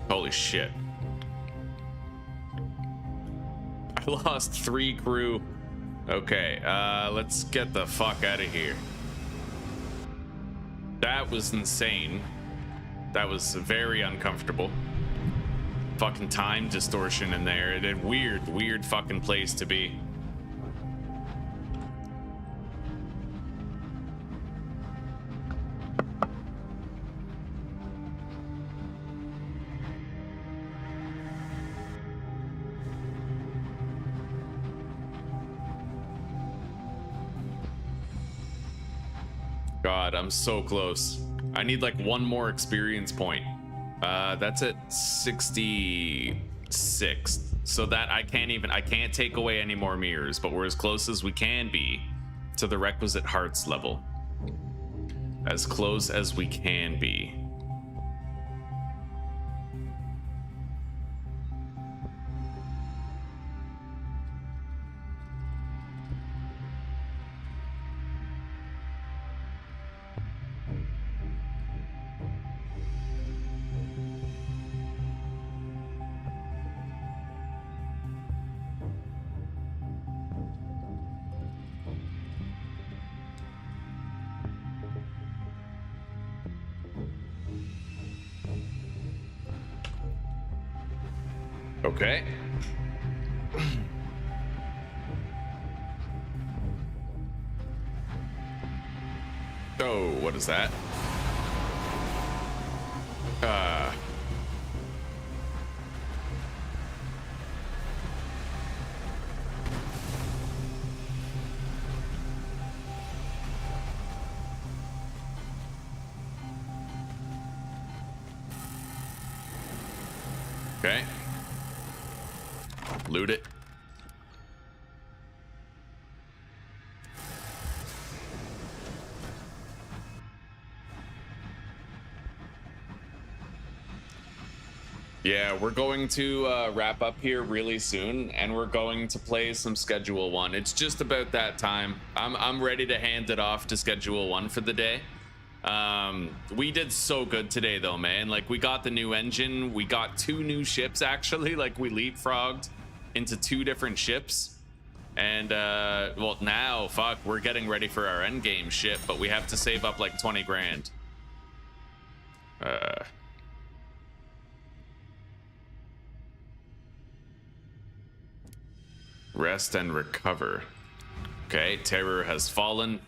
Holy shit. I lost 3 crew. Okay, let's get the fuck out of here. That was insane. That was very uncomfortable. Fucking time distortion in there. It a weird fucking place to be. God, I'm so close. I need like 1 more experience point. That's at 66. So that I can't take away any more mirrors, but we're as close as we can be to the requisite hearts level. As close as we can be. Okay. Oh, what is that? Okay. Loot it. Yeah, we're going to wrap up here really soon, and we're going to play some Schedule 1. It's just about that time. I'm ready to hand it off to Schedule 1 for the day. We did so good today, though, man. Like, we got the new engine. We got 2 new ships, actually. Like, we leapfrogged into 2 different ships. And, well, now, fuck, we're getting ready for our endgame ship, but we have to save up, like, 20 grand. Rest and recover. Okay, terror has fallen.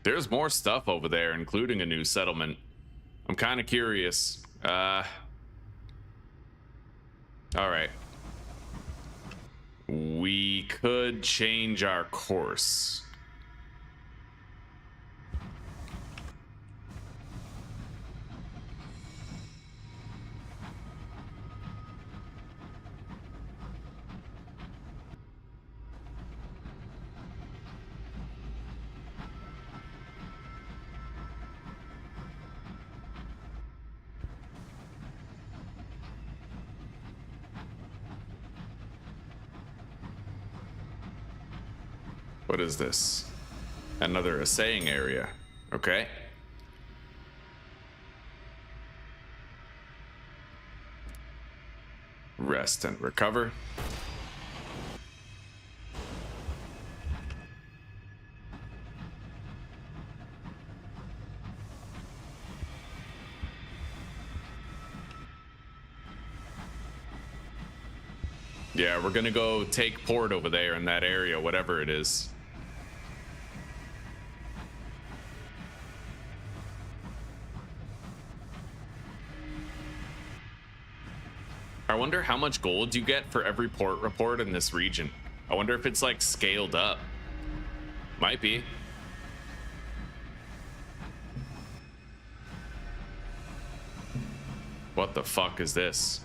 There's more stuff over there, including a new settlement. I'm kind of curious. All right. We could change our course. What is this? Another assaying area. Okay. Rest and recover. Yeah, we're gonna go take port over there in that area, whatever it is. I wonder how much gold you get for every port report in this region. I wonder if it's like scaled up. Might be. What the fuck is this?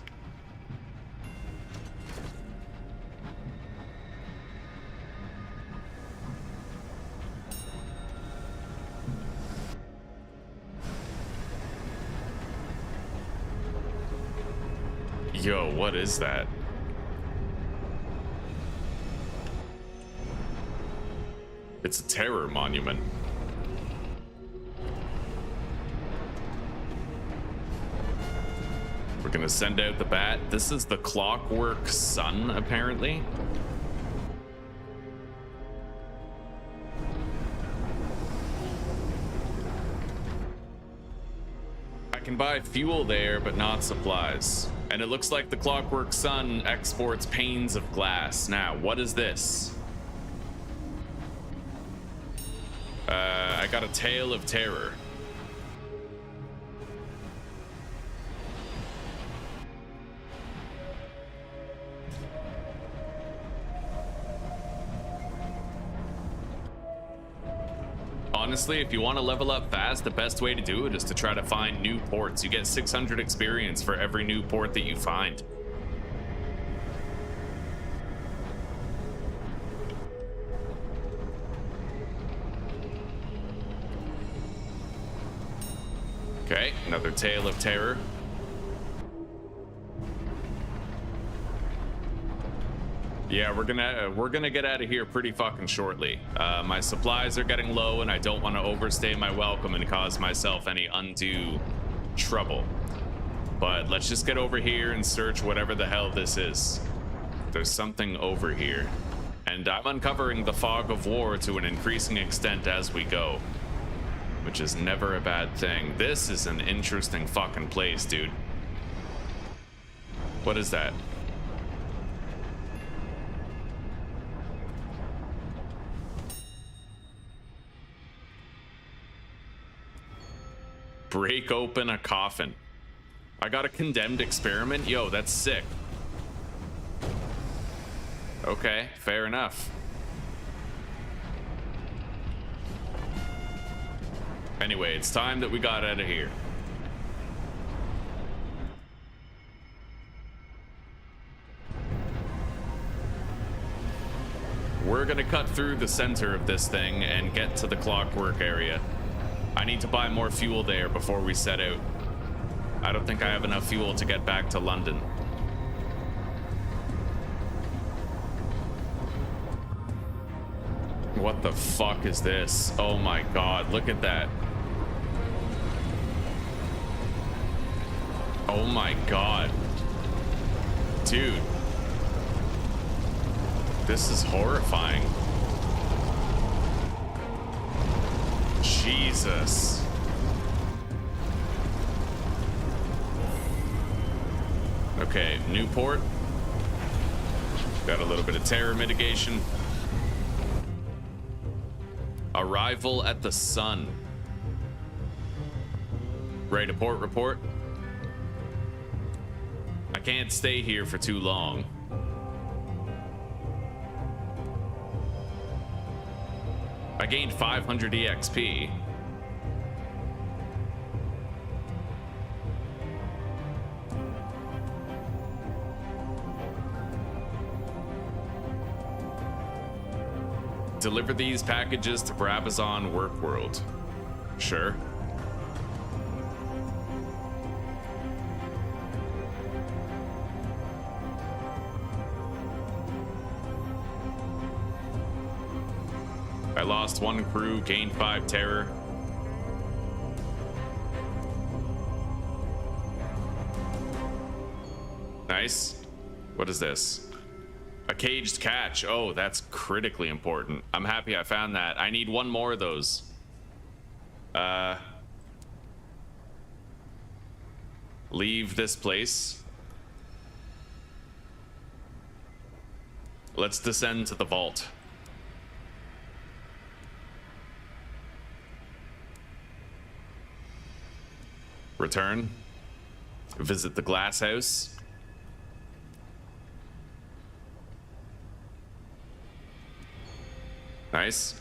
Yo, what is that? It's a terror monument. We're gonna send out the bat. This is the clockwork sun, apparently. I can buy fuel there, but not supplies. And it looks like the clockwork sun exports panes of glass. Now, what is this? I got a tale of terror. Honestly, if you want to level up fast, the best way to do it is to try to find new ports. You get 600 experience for every new port that you find. Okay, another tale of terror. Yeah, we're gonna get out of here pretty fucking shortly. My supplies are getting low, and I don't want to overstay my welcome and cause myself any undue trouble. But let's just get over here and search whatever the hell this is. There's something over here, and I'm uncovering the fog of war to an increasing extent as we go, which is never a bad thing. This is an interesting fucking place, dude. What is that? Break open a coffin. I got a condemned experiment. Yo, that's sick. Okay, fair enough. Anyway, it's time that we got out of here. We're gonna cut through the center of this thing and get to the clockwork area. I need to buy more fuel there before we set out. I don't think I have enough fuel to get back to London. What the fuck is this? Oh my god, look at that. Oh my god. Dude. This is horrifying. Jesus. Okay, Newport. Got a little bit of terror mitigation. Arrival at the sun. Ready to port report? I can't stay here for too long. I gained 500 EXP. Deliver these packages to Brabazon Work World. Sure. I lost 1 crew, gained 5 terror. Nice. What is this? A caged catch. Oh, that's critically important. I'm happy I found that. I need 1 more of those. Leave this place. Let's descend to the vault. Return. Visit the glass house. Nice.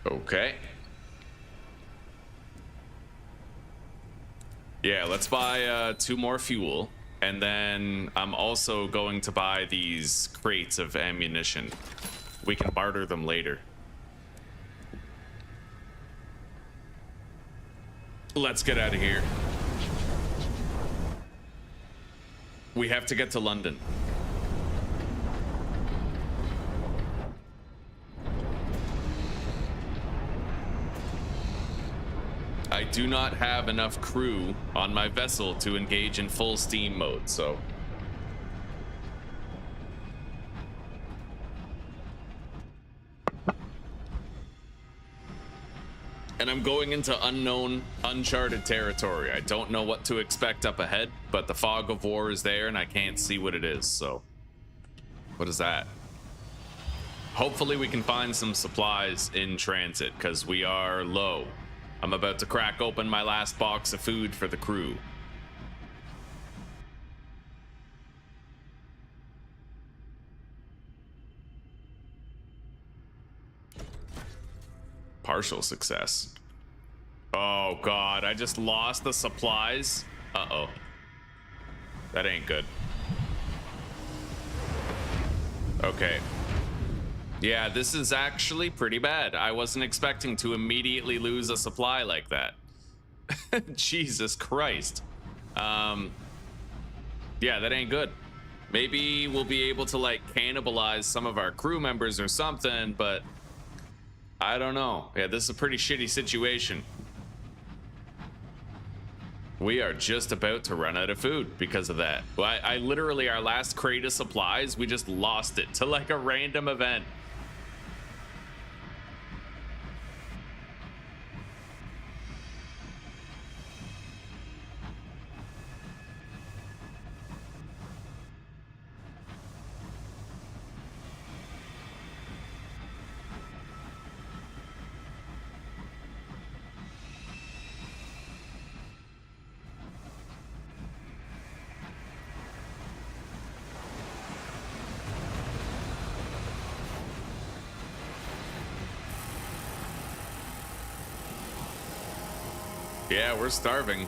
Okay. Yeah, let's buy 2 more fuel. And then I'm also going to buy these crates of ammunition. We can barter them later. Let's get out of here. We have to get to London. I do not have enough crew on my vessel to engage in full steam mode, so. And I'm going into unknown, uncharted territory. I don't know what to expect up ahead, but the fog of war is there and I can't see what it is, so. What is that? Hopefully we can find some supplies in transit, because we are low. I'm about to crack open my last box of food for the crew. Partial success. Oh God, I just lost the supplies. Uh-oh. That ain't good. Okay. Yeah, this is actually pretty bad. I wasn't expecting to immediately lose a supply like that. Jesus Christ. Yeah, that ain't good. Maybe we'll be able to like cannibalize some of our crew members or something, but I don't know. Yeah, this is a pretty shitty situation. We are just about to run out of food because of that. I literally, our last crate of supplies, we just lost it to like a random event. Yeah, we're starving.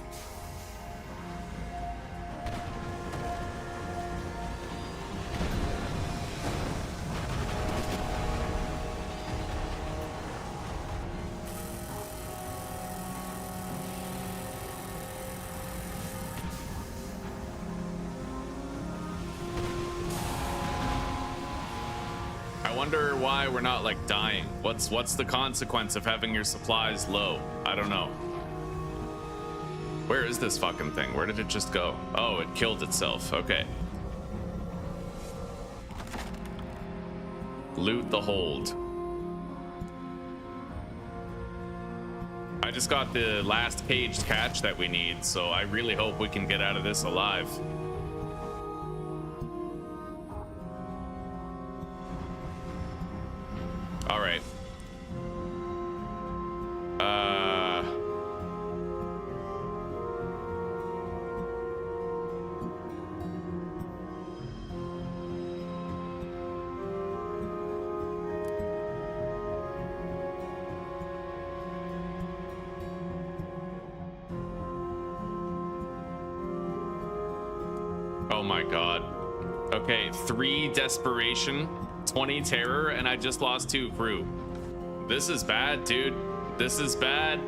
I wonder why we're not like dying. What's the consequence of having your supplies low? I don't know. Where is this fucking thing? Where did it just go? Oh, it killed itself. Okay. Loot the hold. I just got the last caged catch that we need, so I really hope we can get out of this alive. All right. Oh my God. Okay, 3 desperation, 20 terror, and I just lost 2 crew. This is bad, dude. This is bad.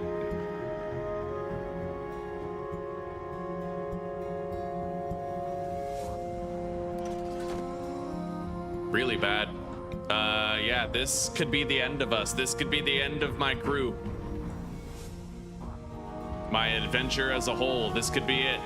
Really bad. Yeah, this could be the end of us. This could be the end of my crew. My adventure as a whole. This could be it.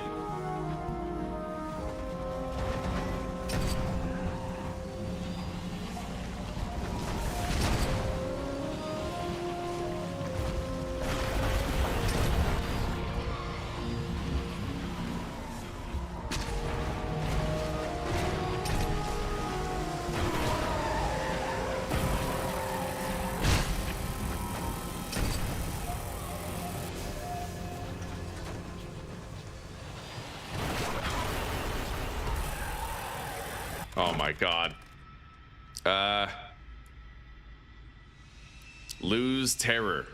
Oh my god. Lose terror.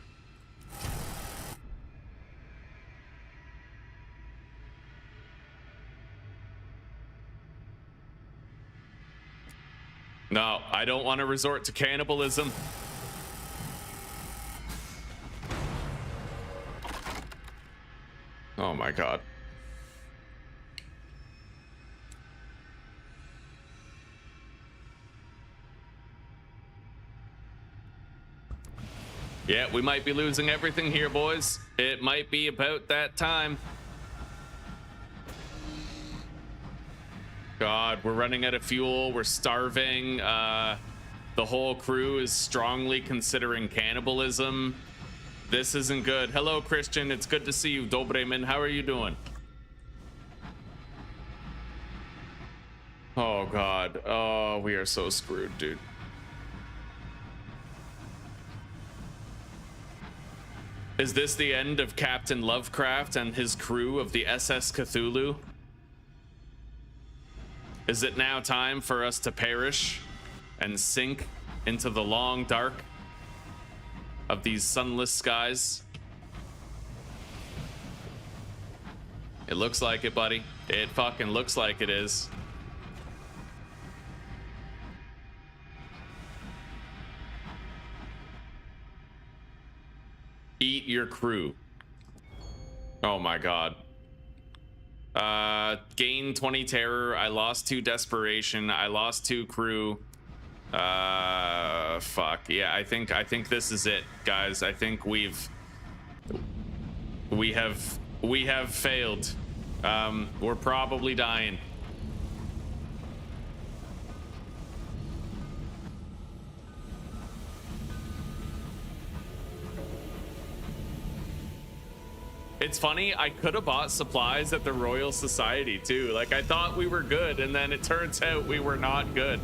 No, I don't want to resort to cannibalism. Oh my god. Yeah, we might be losing everything here, boys. It might be about that time. God, we're running out of fuel. We're starving. The whole crew is strongly considering cannibalism. This isn't good. Hello, Christian. It's good to see you, Dobreman. How are you doing? Oh, God. Oh, we are so screwed, dude. Is this the end of Captain Lovecraft and his crew of the SS Cthulhu? Is it now time for us to perish and sink into the long dark of these sunless skies? It looks like it, buddy. It fucking looks like it is. Eat your crew. Oh my god. Gain 20 terror. I lost 2 desperation. I lost 2 crew. Fuck. Yeah, I think this is it, guys. I think we have failed. We're probably dying. It's funny, I could have bought supplies at the Royal Society too. Like, I thought we were good, and then it turns out we were not good.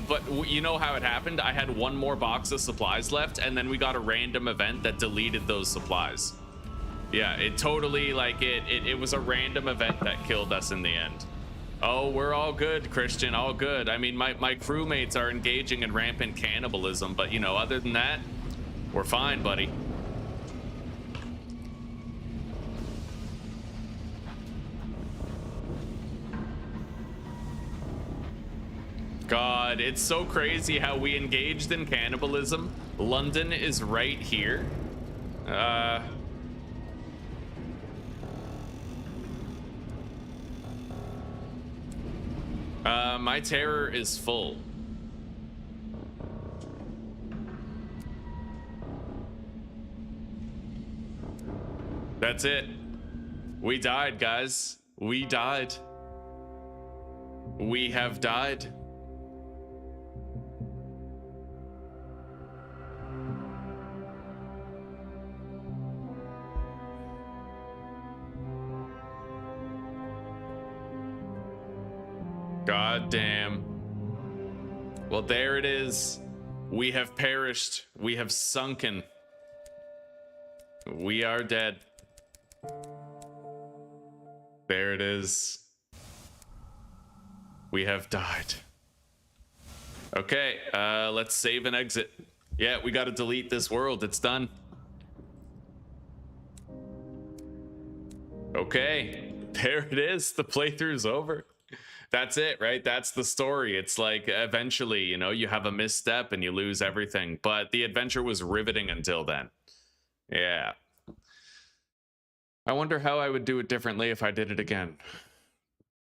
But you know how it happened? I had 1 more box of supplies left, and then we got a random event that deleted those supplies. Yeah, it totally, like, it was a random event that killed us in the end. Oh, we're all good, Christian, all good. I mean, my crewmates are engaging in rampant cannibalism, but, you know, other than that, we're fine, buddy. God, it's so crazy how we engaged in cannibalism. London is right here. My terror is full. That's it. We died, guys. We died. We have died. God damn. Well, there it is. We have perished. We have sunken. We are dead. There it is. We have died. Okay, let's save and exit. Yeah, we gotta delete this world. It's done. Okay, there it is. The playthrough's over. That's it, right? That's the story. It's like, eventually, you know, you have a misstep and you lose everything, but the adventure was riveting until then. Yeah. I wonder how I would do it differently if I did it again.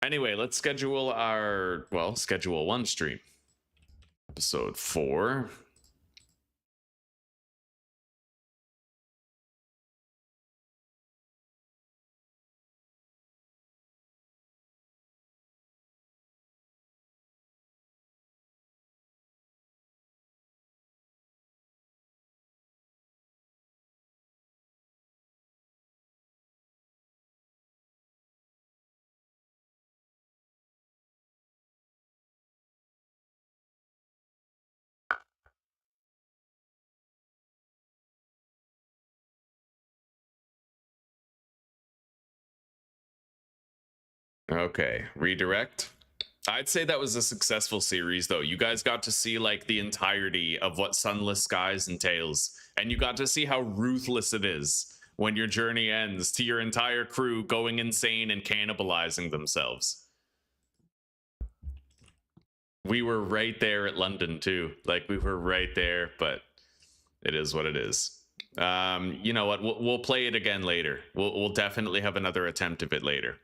Anyway, let's schedule our, well, schedule 1 stream. episode 4. Okay, redirect. I'd say that was a successful series, though. You guys got to see like the entirety of what Sunless Skies entails, and you got to see how ruthless it is when your journey ends to your entire crew going insane and cannibalizing themselves. We were right there at London too. Like, we were right there, but it is what it is. You know what? We'll play it again later. We'll definitely have another attempt of it later.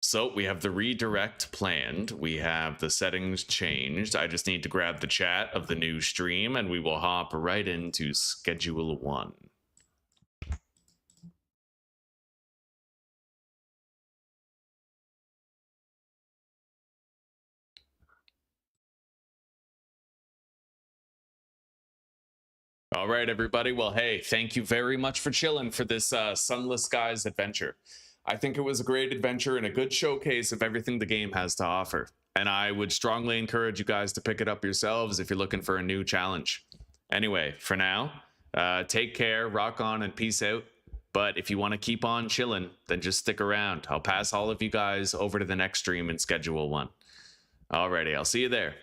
So we have the redirect planned. We have the settings changed. I just need to grab the chat of the new stream and we will hop right into schedule 1. All right, everybody. Well, hey, thank you very much for chilling for this Sunless Skies adventure. I think it was a great adventure and a good showcase of everything the game has to offer. And I would strongly encourage you guys to pick it up yourselves if you're looking for a new challenge. Anyway, for now, take care, rock on, and peace out. But if you want to keep on chilling, then just stick around. I'll pass all of you guys over to the next stream in Schedule 1. Alrighty, I'll see you there.